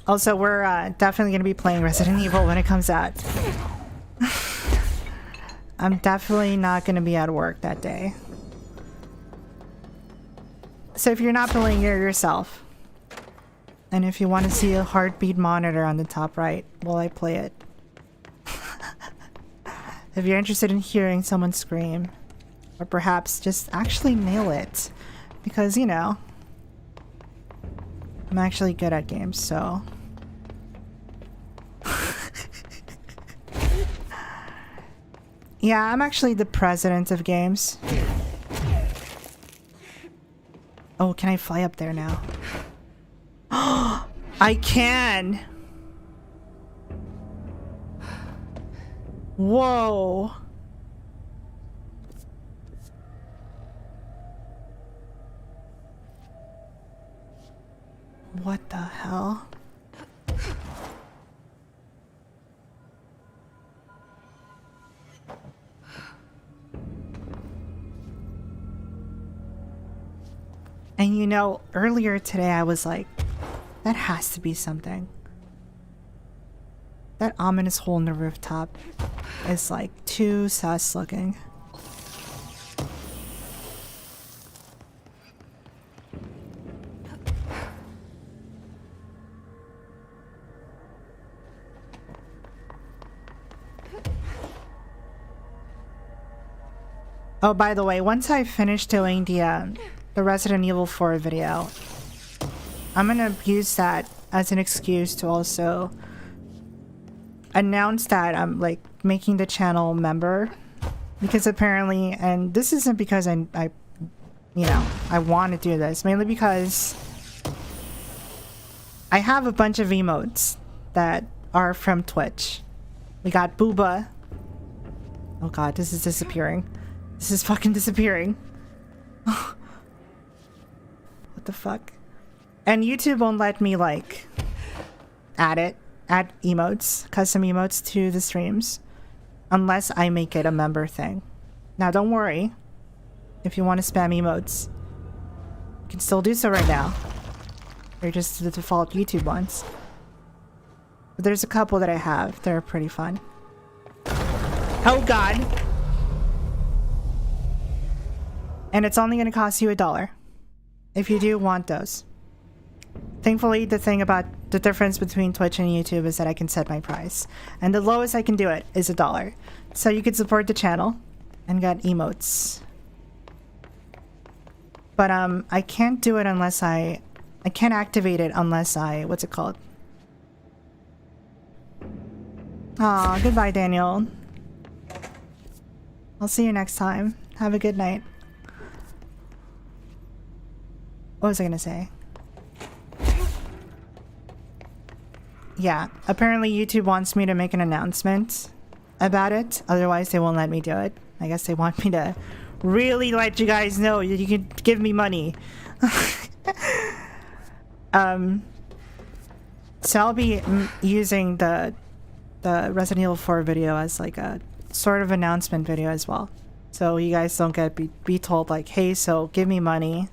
Also, we're definitely going to be playing Resident Evil when it comes out. I'm definitely not going to be at work that day. So if you're not playing it yourself, and if you want to see a heartbeat monitor on the top right while I play it, if you're interested in hearing someone scream, or perhaps just actually nail it, because, you know, I'm actually good at games, so... Yeah, I'm actually the president of games. Oh, can I fly up there now? I can! Whoa! What the hell? And you know, earlier today I was like, that has to be something. That ominous hole in the rooftop is like too sus looking. Oh, by the way, once I finish doing the Resident Evil 4 video, I'm gonna use that as an excuse to also announce that I'm like making the channel member, because apparently, and this isn't because I you know, I want to do this, mainly because I have a bunch of emotes that are from Twitch. We got Booba. Oh god, this is disappearing. This is fucking disappearing. What the fuck? And YouTube won't let me like add emotes, custom emotes to the streams unless I make it a member thing. Now don't worry, if you want to spam emotes, you can still do so right now. They're just the default YouTube ones. But there's a couple that I have. They're pretty fun. Oh god! And it's only gonna cost you $1 if you do want those. Thankfully, the thing about the difference between Twitch and YouTube is that I can set my price. And the lowest I can do it is $1. So you could support the channel and get emotes. But I can't do it unless I can't activate it unless I, what's it called? Aw, goodbye Daniel. I'll see you next time. Have a good night. What was I gonna say? Yeah, apparently YouTube wants me to make an announcement about it. Otherwise, they won't let me do it. I guess they want me to really let you guys know that you can give me money. So I'll be using the Resident Evil 4 video as like a sort of announcement video as well. So you guys don't get be told like, hey, so give me money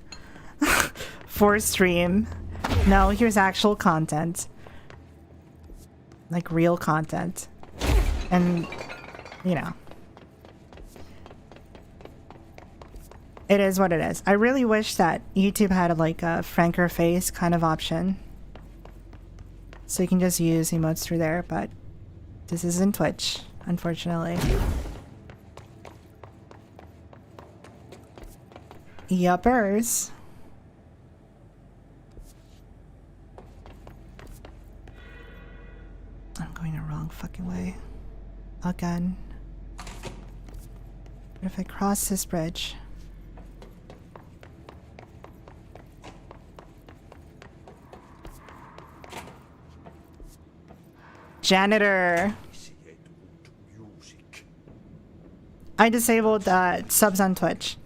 for stream. No, here's actual content. Like real content. And, you know. It is what it is. I really wish that YouTube had like a franker face kind of option. So you can just use emotes through there, but this isn't Twitch, unfortunately. Yuppers. I'm going the wrong fucking way. Again. What if I cross this bridge? Janitor. I disabled subs on Twitch.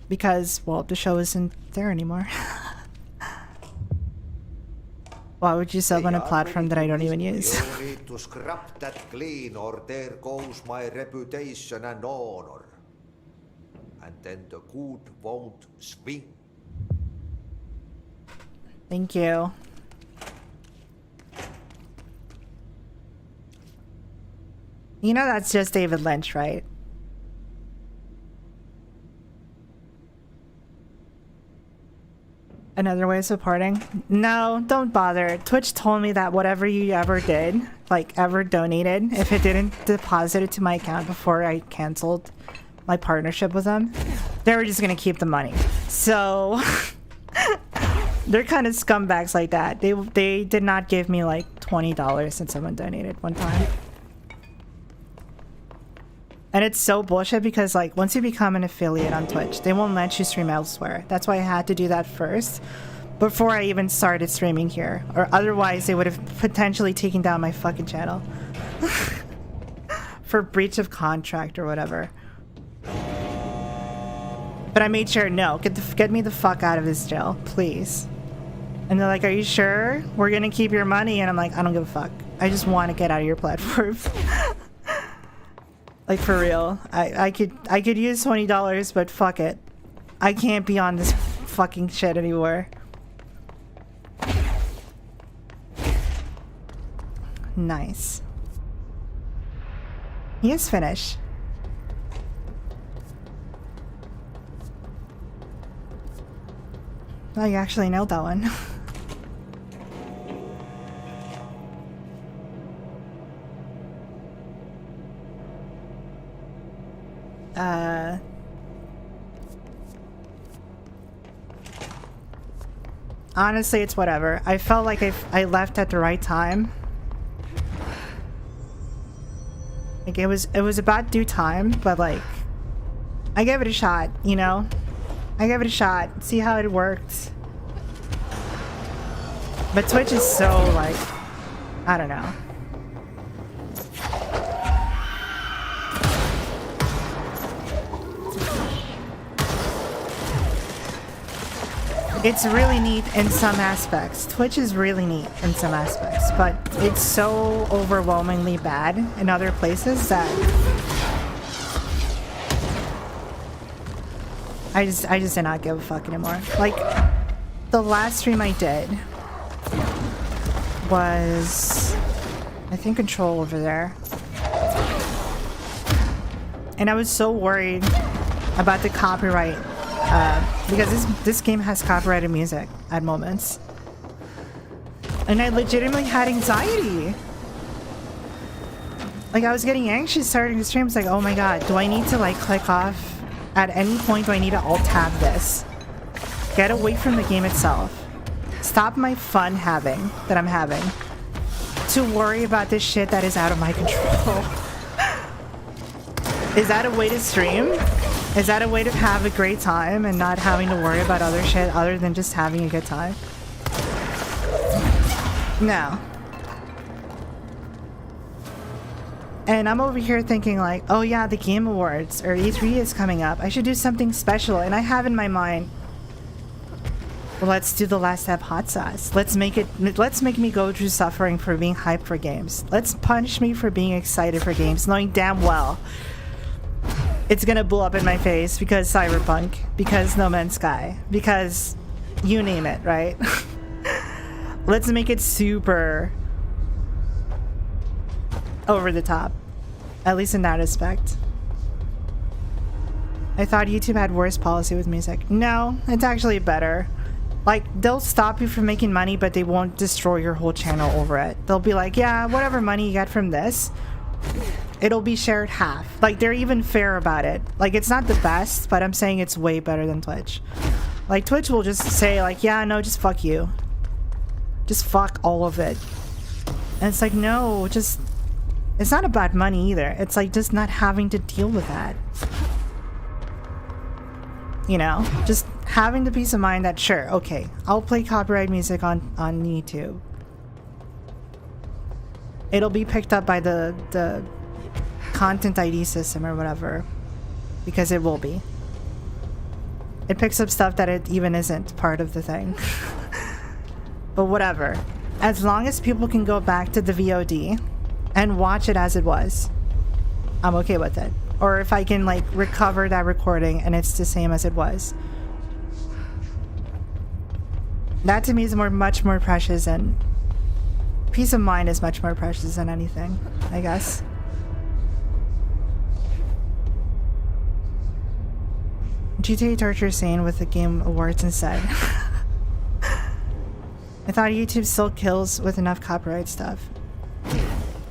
Because, well, the show isn't there anymore. Why would you sub on a platform that I don't even use? You need to scrap that clean or there goes my reputation and honor. And then the good won't swing. Thank you. You know that's just David Lynch, right? Another way of supporting? No, don't bother. Twitch told me that whatever you ever did, like ever donated, if it didn't deposit it to my account before I canceled my partnership with them, they were just gonna keep the money. So they're kind of scumbags like that. They did not give me like $20 since someone donated one time. And it's so bullshit because like once you become an affiliate on Twitch, they won't let you stream elsewhere. That's why I had to do that first before I even started streaming here. Or otherwise they would have potentially taken down my fucking channel. For breach of contract or whatever. But I made sure, no, get me the fuck out of this jail, please. And they're like, are you sure we're gonna keep your money? And I'm like, I don't give a fuck. I just want to get out of your platform. Like for real, I could use $20, but fuck it, I can't be on this fucking shit anymore. Nice. He is finished. Oh, you actually nailed that one. Honestly, it's whatever. I felt like I left at the right time. Like it was about due time, but like I gave it a shot, you know? I gave it a shot, see how it worked. But Twitch is so like, I don't know. It's really neat in some aspects. Twitch is really neat in some aspects, but it's so overwhelmingly bad in other places that I just did not give a fuck anymore. Like, the last stream I did was, I think, Control over there. And I was so worried about the copyright, because this game has copyrighted music at moments. And I legitimately had anxiety. Like, I was getting anxious starting the stream. It's like, oh my god, do I need to like click off? At any point do I need to alt-tab this? Get away from the game itself. Stop my fun that I'm having. To worry about this shit that is out of my control. Is that a way to stream? Is that a way to have a great time and not having to worry about other shit other than just having a good time? No. And I'm over here thinking like, oh yeah, the Game Awards or E3 is coming up. I should do something special. And I have in my mind, well, let's do the Last Step hot sauce. Let's make me go through suffering for being hyped for games. Let's punish me for being excited for games, knowing damn well it's gonna blow up in my face because Cyberpunk, because No Man's Sky, because you name it, right? Let's make it super over the top, at least in that aspect. I thought YouTube had worse policy with music. No, it's actually better. Like, they'll stop you from making money, but they won't destroy your whole channel over it. They'll be like, yeah, whatever money you get from this, it'll be shared half. Like, they're even fair about it. Like, it's not the best, but I'm saying it's way better than Twitch. Like, Twitch will just say like, yeah, no, just fuck you. Just fuck all of it. And it's like, no, just... It's not about money either. It's like just not having to deal with that. You know? Just having the peace of mind that, sure, okay, I'll play copyright music on YouTube. It'll be picked up by the content ID system or whatever. Because it will be. It picks up stuff that it even isn't part of the thing. But whatever. As long as people can go back to the VOD and watch it as it was, I'm okay with it. Or if I can like recover that recording and it's the same as it was. That to me is much more precious, and peace of mind is much more precious than anything, I guess. GTA torture scene with the Game Awards instead. I thought YouTube still kills with enough copyright stuff.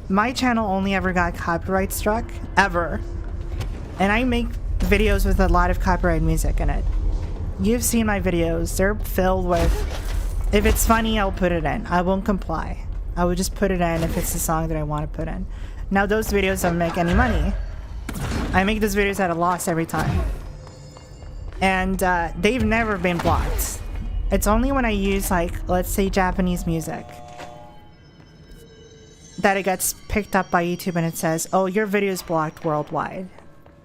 My channel only ever got copyright struck, ever. And I make videos with a lot of copyright music in it. You've seen my videos. They're filled with... If it's funny, I'll put it in. I won't comply. I will just put it in if it's the song that I want to put in. Now, those videos don't make any money. I make those videos at a loss every time. And they've never been blocked. It's only when I use, like, let's say Japanese music, that it gets picked up by YouTube and it says, oh, your video is blocked worldwide.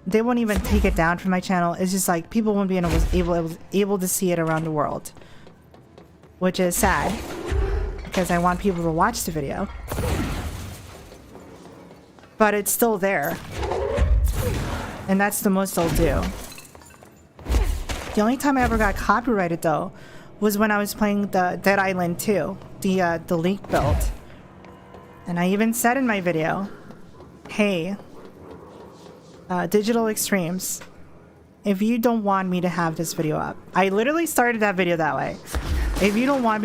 They won't even take it down from my channel. It's just like people won't be able to see it around the world. Which is sad, because I want people to watch the video. But it's still there. And that's the most they'll do. The only time I ever got copyrighted, though, was when I was playing the Dead Island 2, the leak build. And I even said in my video, hey, Digital Extremes, if you don't want me to have this video up, I literally started that video that way. If you don't want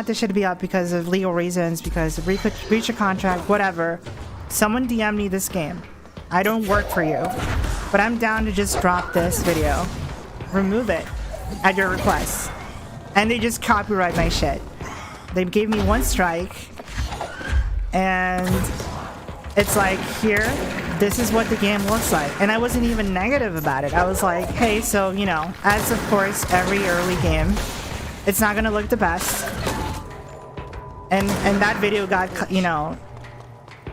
this shit to be up because of legal reasons, because of breach of contract, whatever, someone DM me this game. I don't work for you, but I'm down to just drop this video, remove it at your request. And they just copyright my shit. They gave me one strike, and it's like, here, this is what the game looks like. And I wasn't even negative about it. I was like, hey, so, you know, as of course every early game, it's not gonna look the best. And that video got, you know,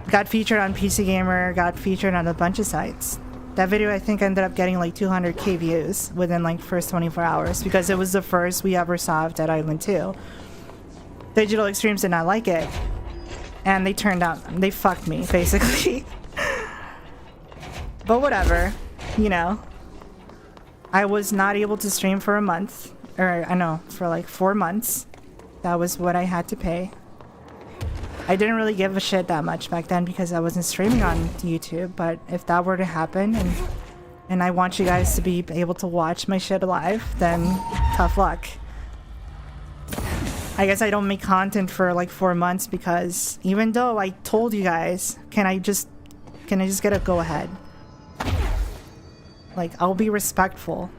got featured on PC Gamer, got featured on a bunch of sites. That video I think ended up getting like 200k views within like first 24 hours because it was the first we ever saw of Dead Island 2. Digital Extremes did not like it. And they turned out, they fucked me basically. But whatever, you know. I was not able to stream for a month. Or I know, for like 4 months. That was what I had to pay. I didn't really give a shit that much back then because I wasn't streaming on YouTube, but if that were to happen and I want you guys to be able to watch my shit live, then tough luck. I guess I don't make content for like 4 months because even though I told you guys, can I just get a go ahead? Like, I'll be respectful.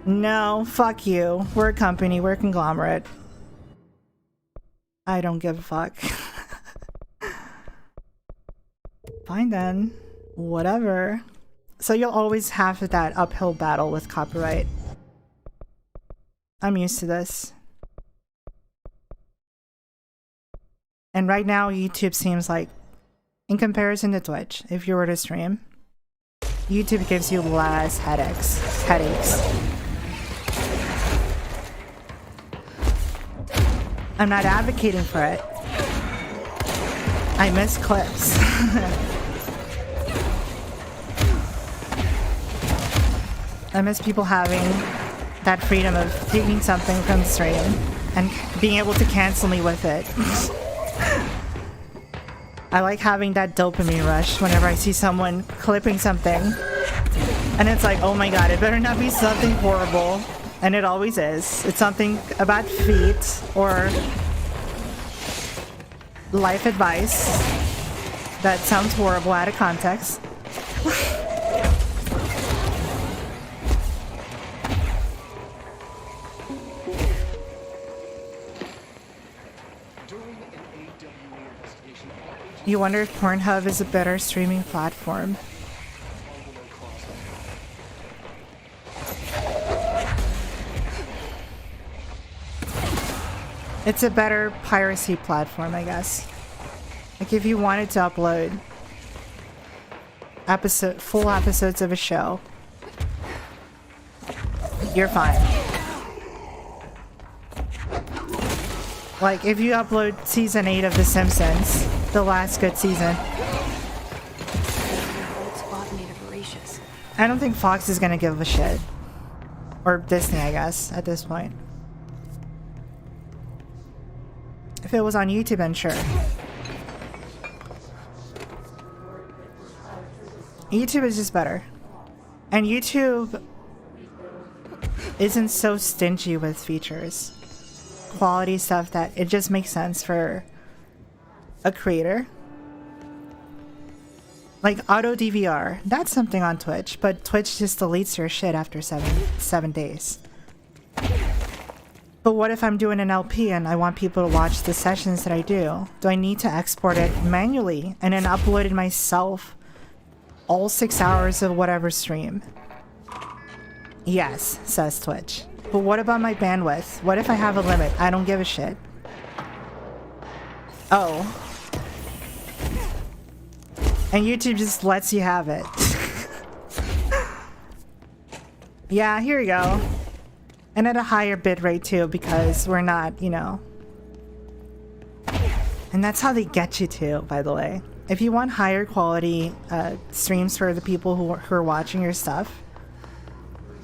No, fuck you. We're a company, we're a conglomerate. I don't give a fuck. Fine then. Whatever. So you'll always have that uphill battle with copyright. I'm used to this. And right now, YouTube seems like, in comparison to Twitch, if you were to stream, YouTube gives you less headaches. I'm not advocating for it. I miss clips. I miss people having that freedom of taking something from the stream and being able to cancel me with it. I like having that dopamine rush whenever I see someone clipping something and it's like, oh my god, it better not be something horrible. And it always is. It's something about feet or life advice that sounds horrible out of context. You wonder if Pornhub is a better streaming platform. It's a better piracy platform, I guess. Like if you wanted to upload full episodes of a show, you're fine. Like if you upload season 8 of The Simpsons, the last good season, I don't think Fox is gonna give a shit. Or Disney, I guess, at this point. If it was on YouTube, then sure. YouTube is just better. And YouTube isn't so stingy with features. Quality stuff that it just makes sense for a creator. Like auto DVR, that's something on Twitch, but Twitch just deletes your shit after seven days. But what if I'm doing an LP and I want people to watch the sessions that I do? Do I need to export it manually and then upload it myself? All 6 hours of whatever stream? Yes, says Twitch. But what about my bandwidth? What if I have a limit? I don't give a shit. Oh. And YouTube just lets you have it. Yeah, here you go. And at a higher bitrate too, because we're not, you know. And that's how they get you too, by the way. If you want higher quality streams for the people who are watching your stuff,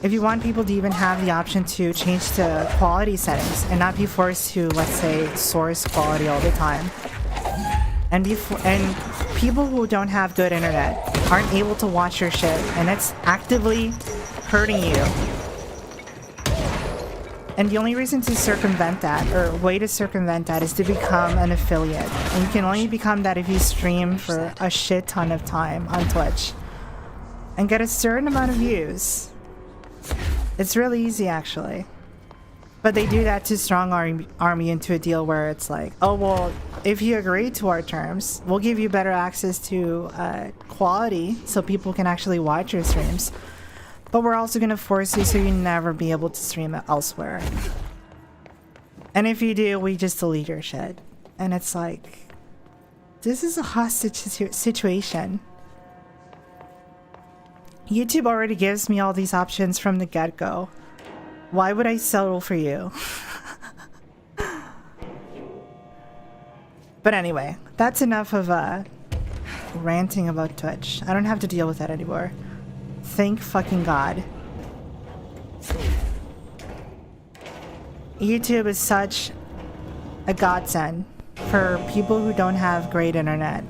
if you want people to even have the option to change to quality settings and not be forced to, let's say, source quality all the time, and people who don't have good internet aren't able to watch your shit, and it's actively hurting you. And the only reason to circumvent that, or way to circumvent that, is to become an affiliate. And you can only become that if you stream for a shit ton of time on Twitch and get a certain amount of views. It's really easy, actually. But they do that to strong arm you into a deal where it's like, oh, well, if you agree to our terms, we'll give you better access to quality so people can actually watch your streams. But we're also going to force you so you never be able to stream it elsewhere. And if you do, we just delete your shit. And it's like, this is a hostage situation. YouTube already gives me all these options from the get-go. Why would I settle for you? But anyway, that's enough of ranting about Twitch. I don't have to deal with that anymore. Thank fucking God. YouTube is such a godsend for people who don't have great internet.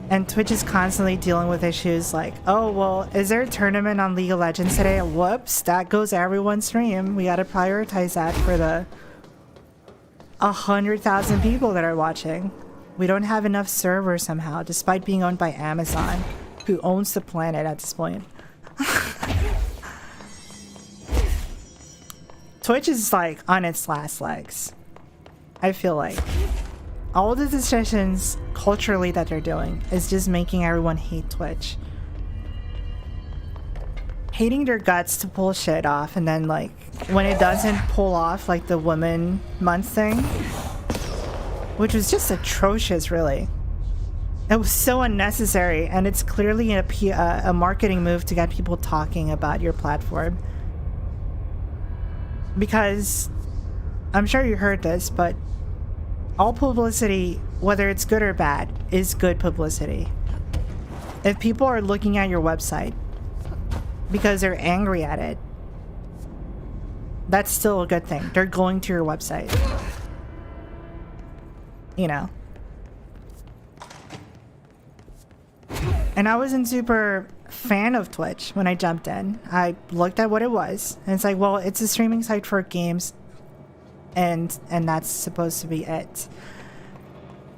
And Twitch is constantly dealing with issues like, oh, well, is there a tournament on League of Legends today? Whoops, that goes everyone's stream. We gotta prioritize that for the 100,000 people that are watching. We don't have enough servers somehow, despite being owned by Amazon, who owns the planet at this point. Twitch is like on its last legs. I feel like all the decisions culturally that they're doing is just making everyone hate Twitch. Hating their guts to pull shit off, and then like when it doesn't pull off, like the Women Month thing, which was just atrocious, really. It was so unnecessary, and it's clearly a marketing move to get people talking about your platform. Because I'm sure you heard this, but all publicity, whether it's good or bad, is good publicity. If people are looking at your website because they're angry at it, that's still a good thing. They're going to your website. You know. And I wasn't super fan of Twitch when I jumped in. I looked at what it was, and it's like, well, it's a streaming site for games, and that's supposed to be it.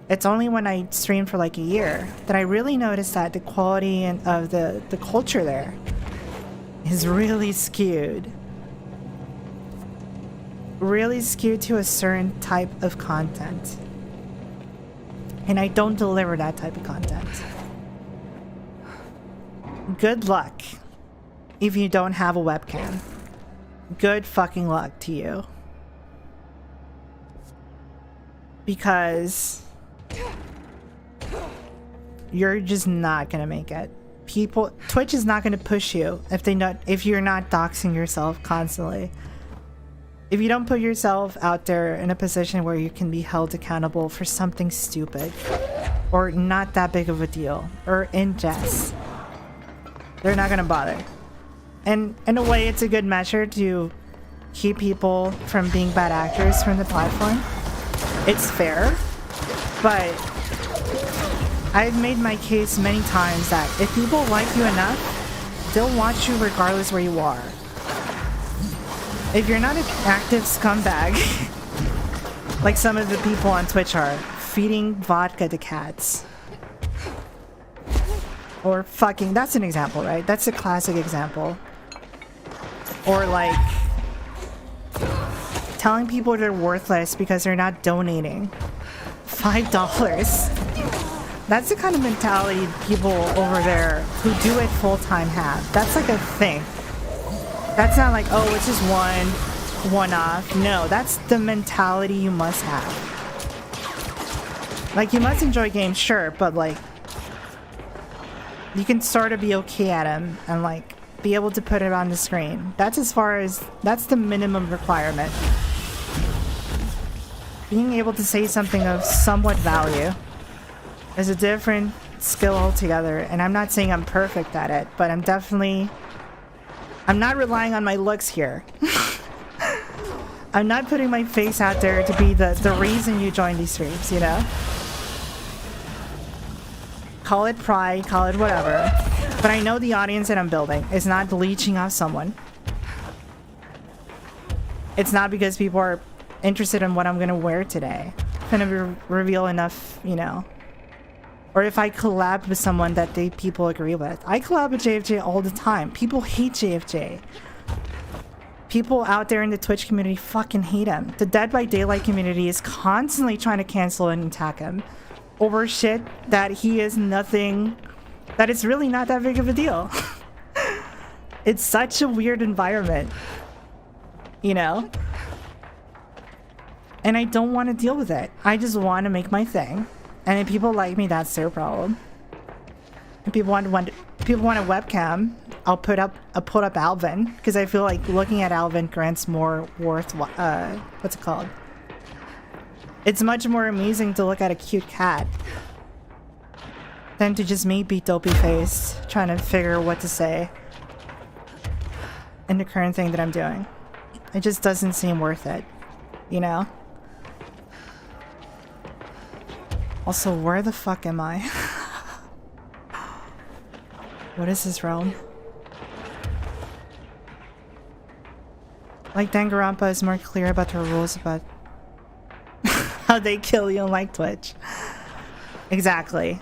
It's only when I streamed for like a year that I really noticed that the quality of the culture there is really skewed. Really skewed to a certain type of content. And I don't deliver that type of content. Good luck if you don't have a webcam. Good fucking luck to you. Because you're just not gonna make it. Twitch is not gonna push you if you're not doxing yourself constantly. If you don't put yourself out there in a position where you can be held accountable for something stupid or not that big of a deal or in jest, they're not gonna bother. And in a way, it's a good measure to keep people from being bad actors from the platform. It's fair, but I've made my case many times that if people like you enough, they'll watch you regardless where you are. If you're not an active scumbag, like some of the people on Twitch are, feeding vodka to cats. Or fucking, that's an example, right? That's a classic example. Or like telling people they're worthless because they're not donating $5. That's the kind of mentality people over there who do it full-time have. That's like a thing. That's not like, oh, it's just one-off. No, that's the mentality you must have. Like, you must enjoy games, sure, but like you can sort of be okay at them and like be able to put it on the screen. That's the minimum requirement. Being able to say something of somewhat value is a different skill altogether, and I'm not saying I'm perfect at it, but I'm not relying on my looks here. I'm not putting my face out there to be the reason you join these streams, you know? Call it pride, call it whatever. But I know the audience that I'm building is not leeching off someone. It's not because people are interested in what I'm gonna wear today. I'm gonna reveal enough, you know. Or if I collab with someone that people agree with. I collab with JFJ all the time. People hate JFJ. People out there in the Twitch community fucking hate him. The Dead by Daylight community is constantly trying to cancel and attack him over shit that he is nothing, that it's really not that big of a deal. It's such a weird environment, you know? And I don't want to deal with it. I just want to make my thing And if people like me, that's their problem. If people want a webcam, I'll put up Alvin, because I feel like looking at Alvin grants more worth. What's it called? It's much more amusing to look at a cute cat than to just me be dopey faced trying to figure what to say in the current thing that I'm doing. It just doesn't seem worth it, you know? Also, where the fuck am I? What is this realm? Like Danganronpa is more clear about the rules about how they kill you unlike Twitch. Exactly.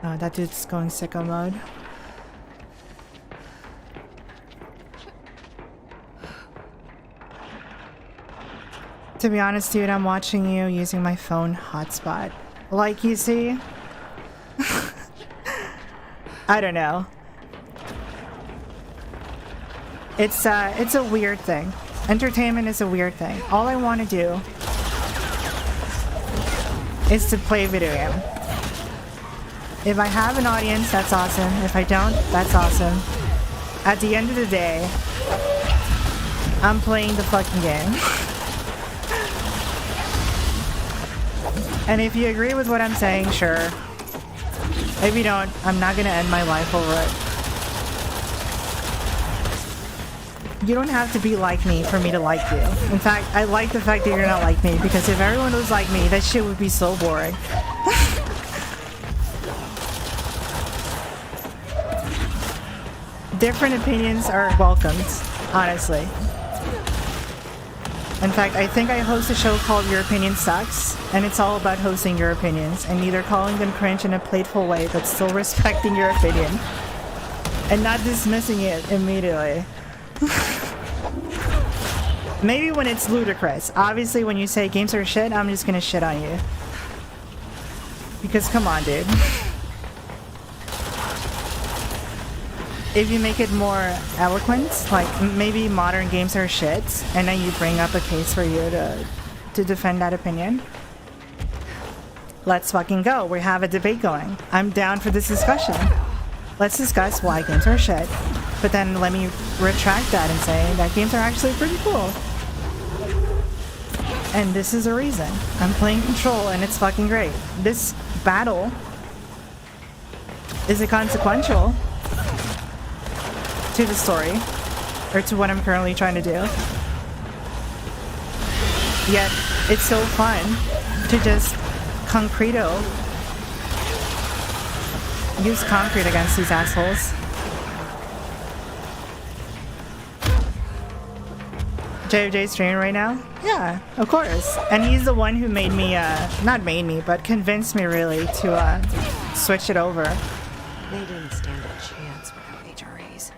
Oh, that dude's going sicko mode. To be honest, dude, I'm watching you using my phone hotspot. Like you see? I don't know. It's a weird thing. Entertainment is a weird thing. All I want to do is to play a video game. If I have an audience, that's awesome. If I don't, that's awesome. At the end of the day, I'm playing the fucking game. And if you agree with what I'm saying, sure. If you don't, I'm not gonna end my life over it. You don't have to be like me for me to like you. In fact, I like the fact that you're not like me, because if everyone was like me, that shit would be so boring. Different opinions are welcomed, honestly. In fact, I think I host a show called Your Opinion Sucks, and it's all about hosting your opinions and neither calling them cringe in a playful way, but still respecting your opinion and not dismissing it immediately. Maybe when it's ludicrous. Obviously, when you say games are shit, I'm just gonna shit on you. Because come on, dude. If you make it more eloquent, like maybe modern games are shit, and then you bring up a case for you to defend that opinion, let's fucking go. We have a debate going. I'm down for this discussion. Let's discuss why games are shit. But then let me retract that and say that games are actually pretty cool. And this is a reason. I'm playing Control and it's fucking great. This battle is consequential to the story, or to what I'm currently trying to do. Yet, it's so fun to just use concrete against these assholes. JFJ streaming right now? Yeah, of course. And he's the one who made me, not made me, but convinced me really to switch it over. They didn't stand a chance without HRAs.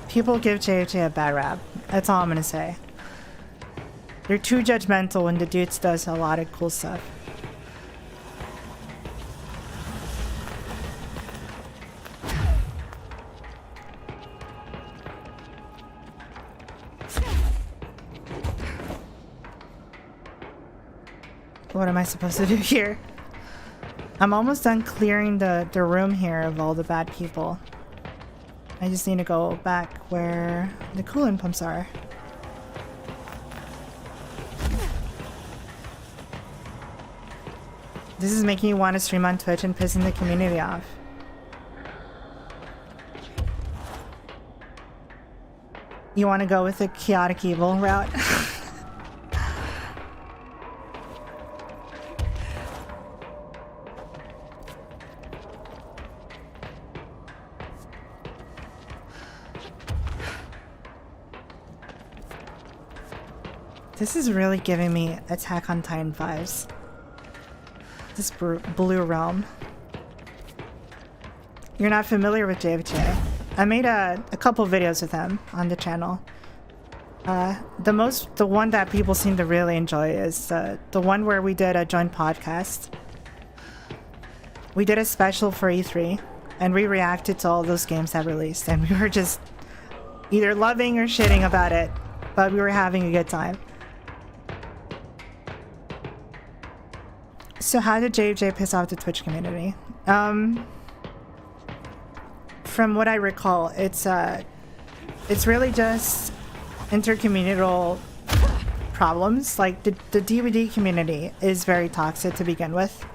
People give JFJ a bad rap. That's all I'm gonna say. They're too judgmental when the dude does a lot of cool stuff. What am I supposed to do here? I'm almost done clearing the room here of all the bad people. I just need to go back where the coolant pumps are. This is making me want to stream on Twitch and pissing the community off. You want to go with the chaotic evil route? This is really giving me Attack on Titan vibes. This blue realm. You're not familiar with JFJ. I made a couple videos with him on the channel. The one that people seem to really enjoy is the one where we did a joint podcast. We did a special for E3, and we reacted to all those games that released, and we were just either loving or shitting about it, but we were having a good time. So how did JJ piss off the Twitch community? From what I recall, it's really just intercommunal problems. Like the DVD community is very toxic to begin with.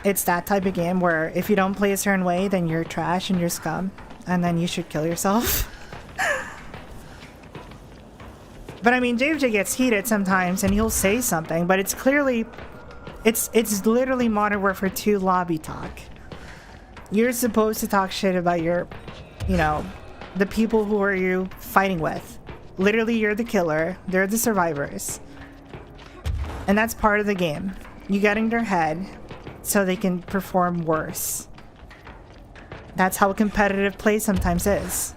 It's that type of game where if you don't play a certain way, then you're trash and you're scum, and then you should kill yourself. But I mean, JJ gets heated sometimes and he'll say something, but it's clearly, it's literally Modern Warfare 2 lobby talk. You're supposed to talk shit about your, you know, the people who are you fighting with. Literally, you're the killer, they're the survivors. And that's part of the game. You get in their head so they can perform worse. That's how competitive play sometimes is.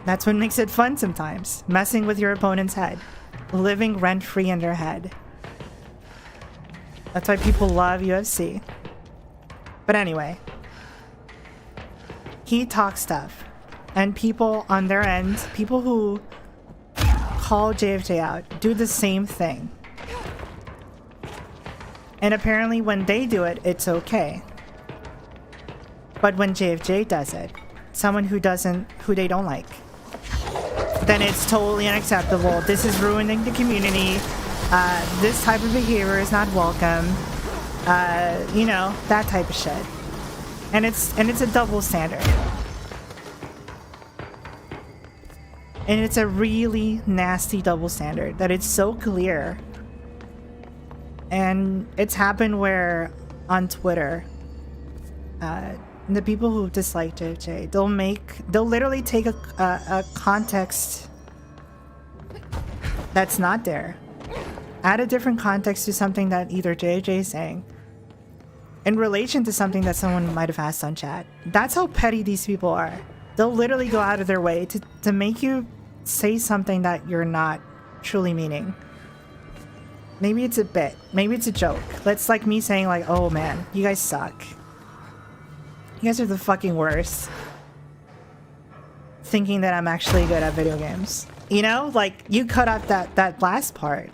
That's what makes it fun sometimes. Messing with your opponent's head. Living rent-free in their head. That's why people love UFC. But anyway. He talks stuff. And people on their end, people who call JFJ out, do the same thing. And apparently when they do it, it's okay. But when JFJ does it, someone who they don't like, then it's totally unacceptable. This is ruining the community. This type of behavior is not welcome. You know, that type of shit. And it's a double standard. And it's a really nasty double standard that it's so clear. And it's happened where on Twitter, the people who dislike JFJ, they'll literally take a context that's not there, add a different context to something that either JFJ is saying in relation to something that someone might have asked on chat. That's how petty these people are. They'll literally go out of their way to make you say something that you're not truly meaning. Maybe it's a bit, maybe it's a joke. That's like me saying like, oh man, you guys suck. You guys are the fucking worst. Thinking that I'm actually good at video games. You know, like you cut out that last part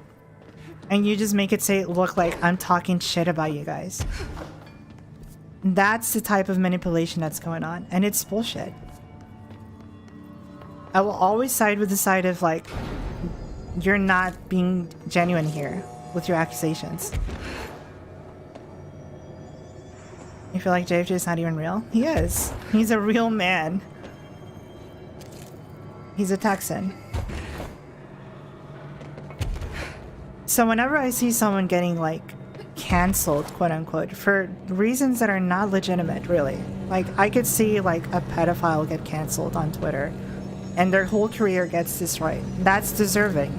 and you just make it look like I'm talking shit about you guys. That's the type of manipulation that's going on, and it's bullshit. I will always side with the side of like, you're not being genuine here with your accusations. You feel like JFJ is not even real? He is. He's a real man. He's a Texan. So whenever I see someone getting like cancelled, quote unquote, for reasons that are not legitimate, really. Like I could see like a pedophile get cancelled on Twitter and their whole career gets destroyed. That's deserving.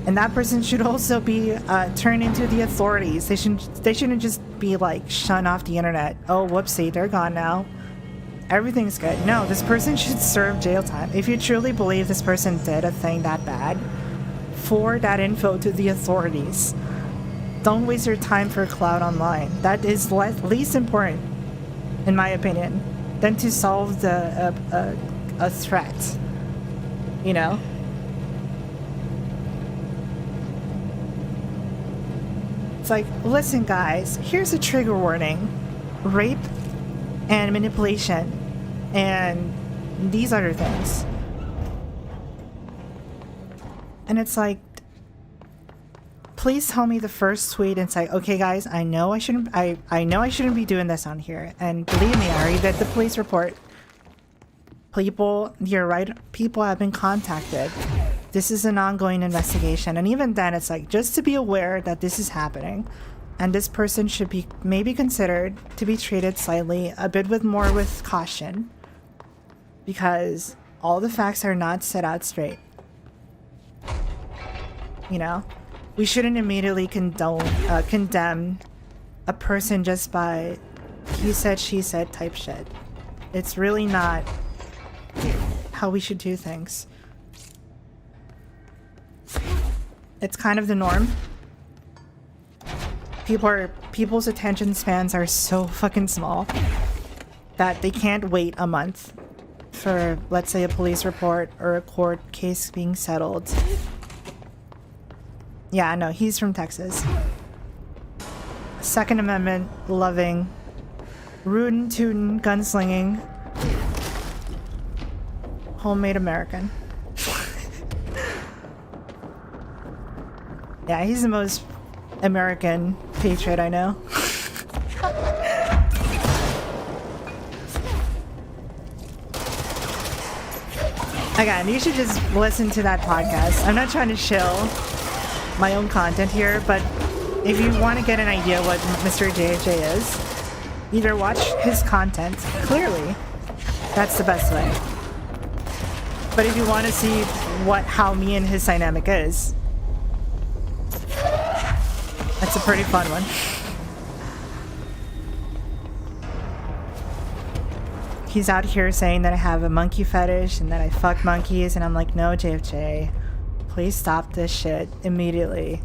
And that person should also be turned into the authorities. They shouldn't just be like shunned off the internet. Oh, whoopsie, they're gone now. Everything's good. No, this person should serve jail time. If you truly believe this person did a thing that bad, forward that info to the authorities. Don't waste your time for clout online. That is least important, in my opinion, than to solve a threat. You know? It's like, listen guys, here's a trigger warning. Rape and manipulation and these other things. And it's like, please tell me the first tweet and say, okay guys, I know I shouldn't be doing this on here. And believe me, I already did the police report. People, you're right, people have been contacted. This is an ongoing investigation. And even then, it's like, just to be aware that this is happening. And this person should be maybe considered to be treated slightly, a bit more with caution. Because all the facts are not set out straight. You know? We shouldn't immediately condemn a person just by he said, she said type shit. It's really not how we should do things. It's kind of the norm. People's attention spans are so fucking small that they can't wait a month for, let's say, a police report or a court case being settled. Yeah, no, he's from Texas. Second Amendment loving, rootin' tootin' gunslinging, homemade American. Yeah, he's the most American patriot I know. Again, you should just listen to that podcast. I'm not trying to shill my own content here, but if you want to get an idea what Mr. JJ is, either watch his content, clearly, that's the best way. But if you want to see how me and his dynamic is, that's a pretty fun one. He's out here saying that I have a monkey fetish and that I fuck monkeys, and I'm like, no, JFJ, please stop this shit immediately.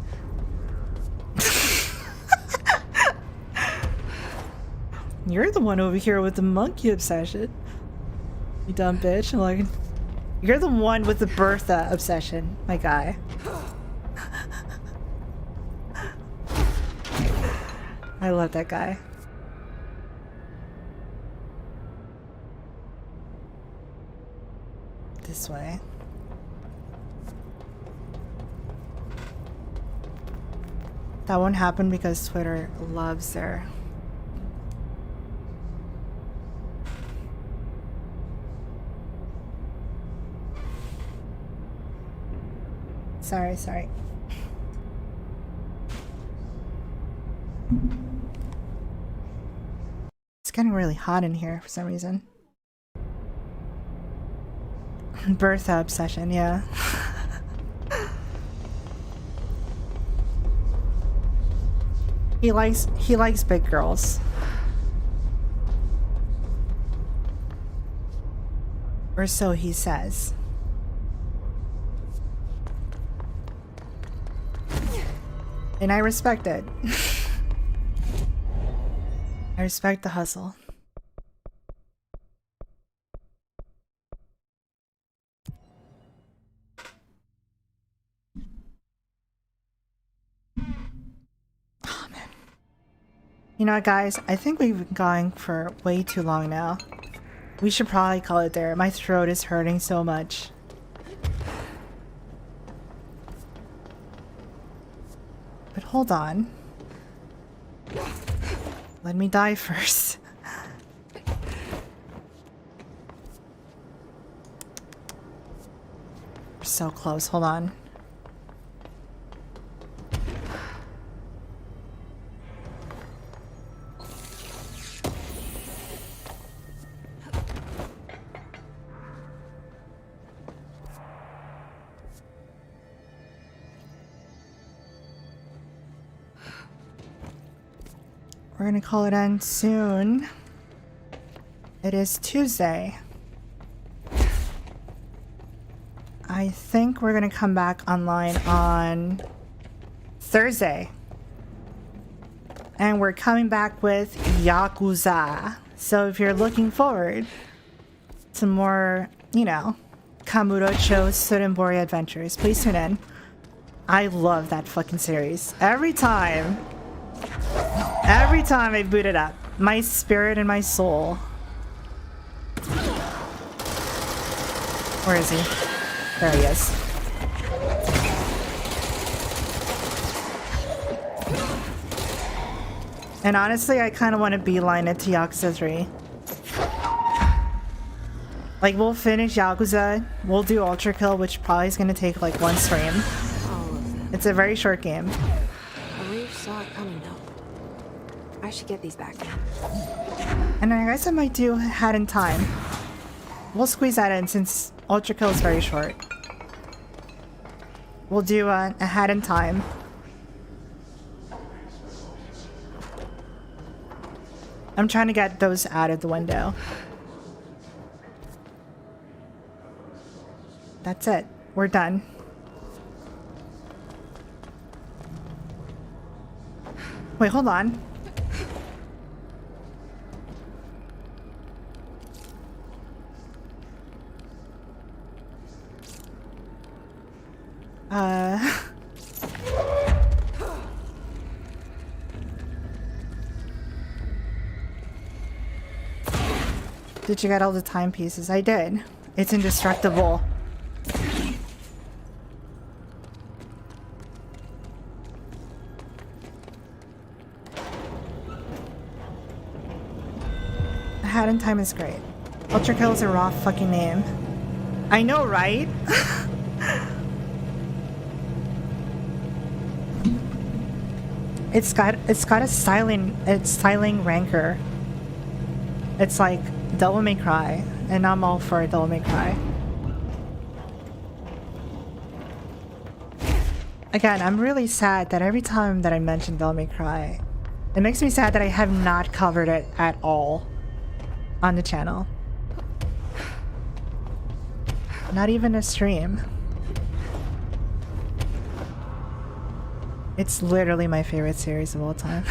You're the one over here with the monkey obsession, you dumb bitch. I'm like, you're the one with the Bertha obsession, my guy. I love that guy. This way. That won't happen because Twitter loves their... Sorry. It's getting really hot in here for some reason. Bertha obsession, yeah. He likes big girls. Or so he says. And I respect it. I respect the hustle. Oh, man. You know what, guys? I think we've been going for way too long now. We should probably call it there. My throat is hurting so much. But hold on. Let me die first. We're so close. Hold on. We're gonna call it end soon. It is Tuesday. I think we're gonna come back online on Thursday. And we're coming back with Yakuza. So if you're looking forward to more, you know, Kamurocho Sudenbori adventures, please tune in. I love that fucking series. Every time I boot it up, my spirit and my soul. Where is he? There he is. And honestly, I kind of want to beeline it to Yakuza 3. Like, we'll finish Yakuza, we'll do Ultra Kill, which probably is going to take like one stream. It's a very short game. I really saw it coming though. I should get these back. And I guess I might do Hat in Time. We'll squeeze that in since Ultra Kill is very short. We'll do a Hat in Time. I'm trying to get those out of the window. That's it. We're done. Wait, hold on. Did you get all the timepieces? I did. It's indestructible. Hat in Time is great. Ultra Kill is a raw fucking name. I know, right? It's got a styling rancor. It's like Devil May Cry, and I'm all for Devil May Cry. Again, I'm really sad that every time that I mention Devil May Cry, it makes me sad that I have not covered it at all on the channel. Not even a stream. It's literally my favorite series of all time.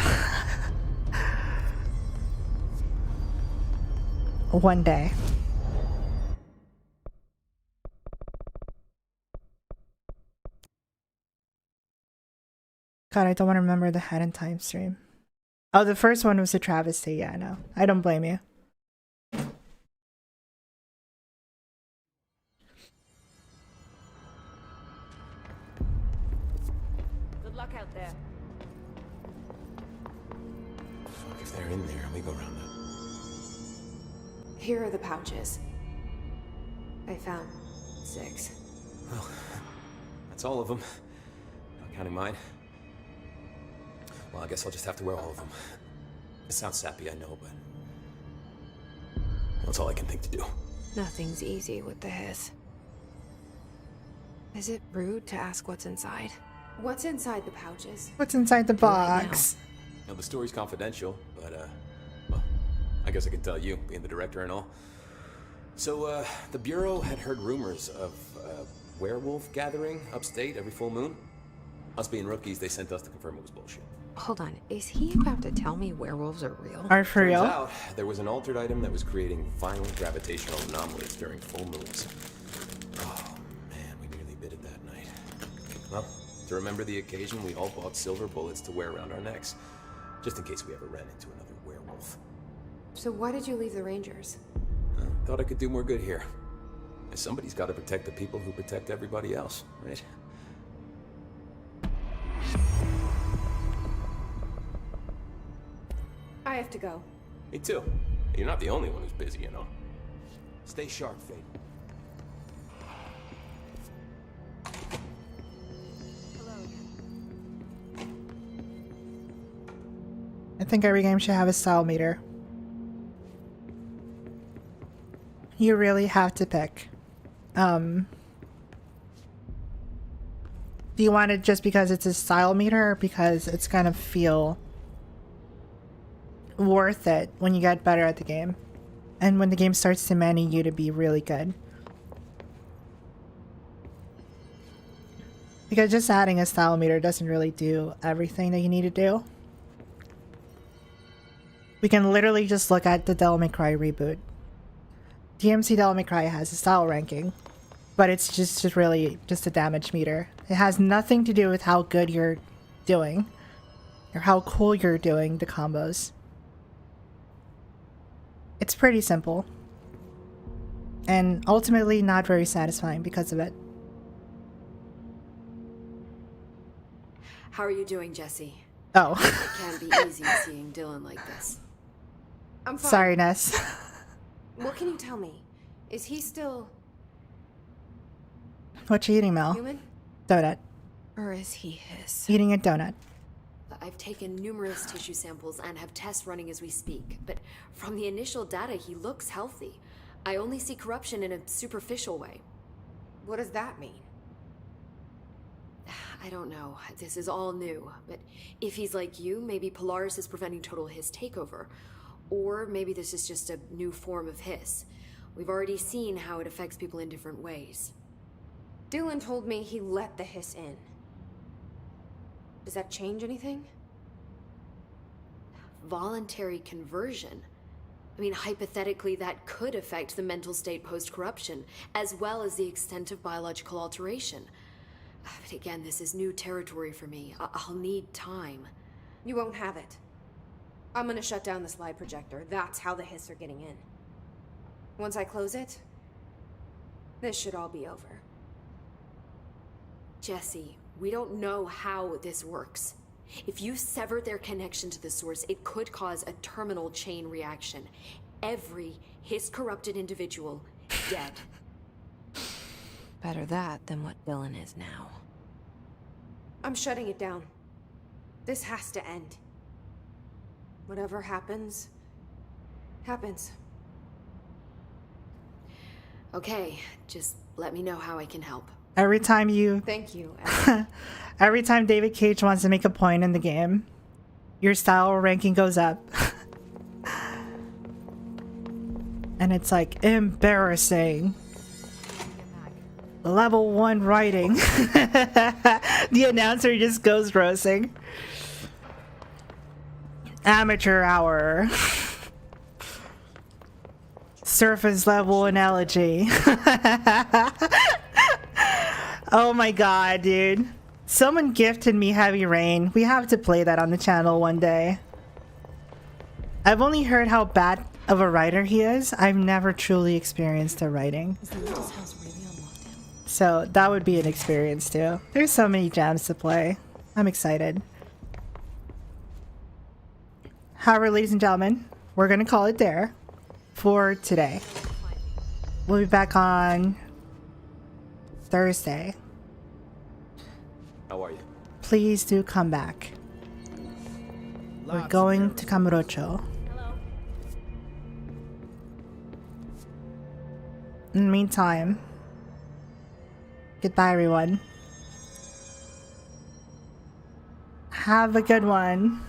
One day. God, I don't want to remember the Hat in Time stream. Oh, the first one was a travesty. Yeah, no. I don't blame you. Good luck out there. Fuck, if they're in there, we go around that. Here are the pouches. I found 6. Well, that's all of them. Not counting mine. Well, I guess I'll just have to wear all of them. It sounds sappy, I know, but that's all I can think to do. Nothing's easy with the hiss. Is it rude to ask what's inside? What's inside the pouches? What's inside the box? You know, the story's confidential, but, well, I guess I can tell you, being the director and all. So, the Bureau had heard rumors of a werewolf gathering upstate every full moon. Us being rookies, they sent us to confirm it was bullshit. Hold on, is he about to tell me werewolves are real? Are for real? Turns out, there was an altered item that was creating violent gravitational anomalies during full moons. Oh, man, we nearly bit it that night. Well, to remember the occasion, we all bought silver bullets to wear around our necks, just in case we ever ran into another werewolf. So why did you leave the Rangers? Thought I could do more good here. Somebody's got to protect the people who protect everybody else, right? I have to go. Me too. You're not the only one who's busy, you know. Stay sharp, Fate. I think every game should have a style meter. You really have to pick. Do you want it just because it's a style meter, or because it's gonna feel worth it when you get better at the game, and when the game starts demanding you to be really good? Because just adding a style meter doesn't really do everything that you need to do. We can literally just look at the Devil May Cry reboot. DMC Devil May Cry has a style ranking, but it's just really just a damage meter. It has nothing to do with how good you're doing or how cool you're doing the combos. It's pretty simple and ultimately not very satisfying because of it. How are you doing, Jesse? Oh. It can be easy seeing Dylan like this. I'm fine. Sorry, Ness. What can you tell me? Is he still What you eating, Mel? human? Donut. Or is he his? Eating a donut. I've taken numerous tissue samples and have tests running as we speak, but from the initial data, he looks healthy. I only see corruption in a superficial way. What does that mean? I don't know. This is all new, but if he's like you, maybe Polaris is preventing total Hiss takeover. Or maybe this is just a new form of Hiss. We've already seen how it affects people in different ways. Dylan told me he let the hiss in. Does that change anything? Voluntary conversion. I mean, hypothetically, that could affect the mental state post-corruption, as well as the extent of biological alteration. But again, this is new territory for me. I'll need time. You won't have it. I'm gonna shut down the slide projector. That's how the hiss are getting in. Once I close it, this should all be over. Jesse, we don't know how this works. If you sever their connection to the source, it could cause a terminal chain reaction. Every Hiss-corrupted individual dead. Better that than what Dylan is now. I'm shutting it down. This has to end. Whatever happens, happens. Okay, just let me know how I can help. Every time you... Thank you. Every time David Cage wants to make a point in the game, your style ranking goes up. And it's like, embarrassing. Level 1 writing. The announcer just goes roasting. Amateur hour. Surface level analogy. Oh my god, dude. Someone gifted me Heavy Rain. We have to play that on the channel one day. I've only heard how bad of a writer he is. I've never truly experienced the writing. So that would be an experience too. There's so many jams to play. I'm excited. However, ladies and gentlemen, we're gonna call it there for today. We'll be back on Thursday. How are you? Please do come back. We're going to Kamurocho. In the meantime, goodbye everyone. Have a good one.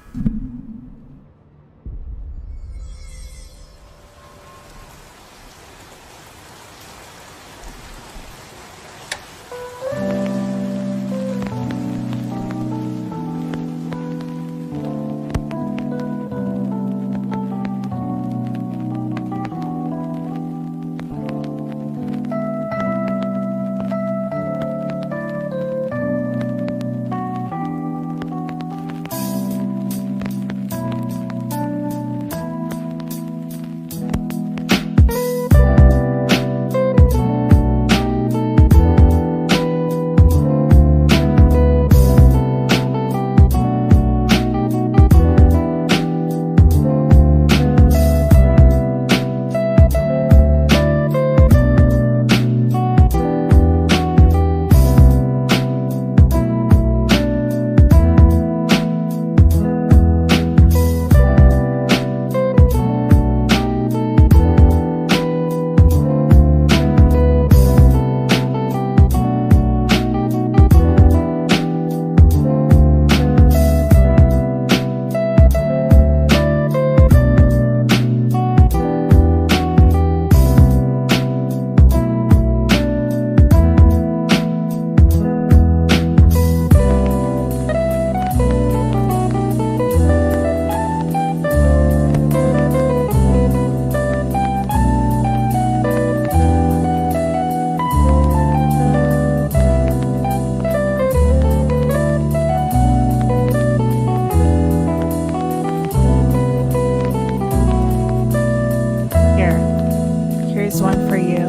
Here's one for you.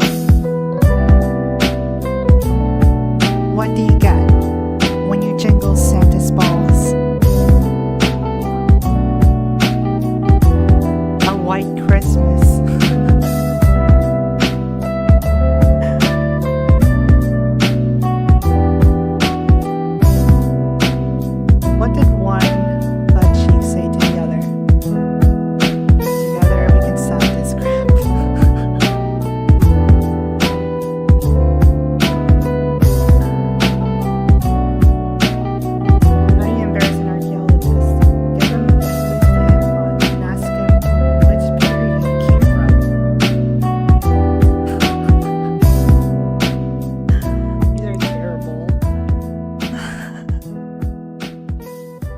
What do you get when you jingle Santa's balls? A white Christmas. What did one butt cheek say to the other? Together we can stop this crap. Very embarrassing archaeologist. Give him the museum on and ask him which period he came from. These are terrible.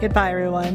Goodbye, everyone.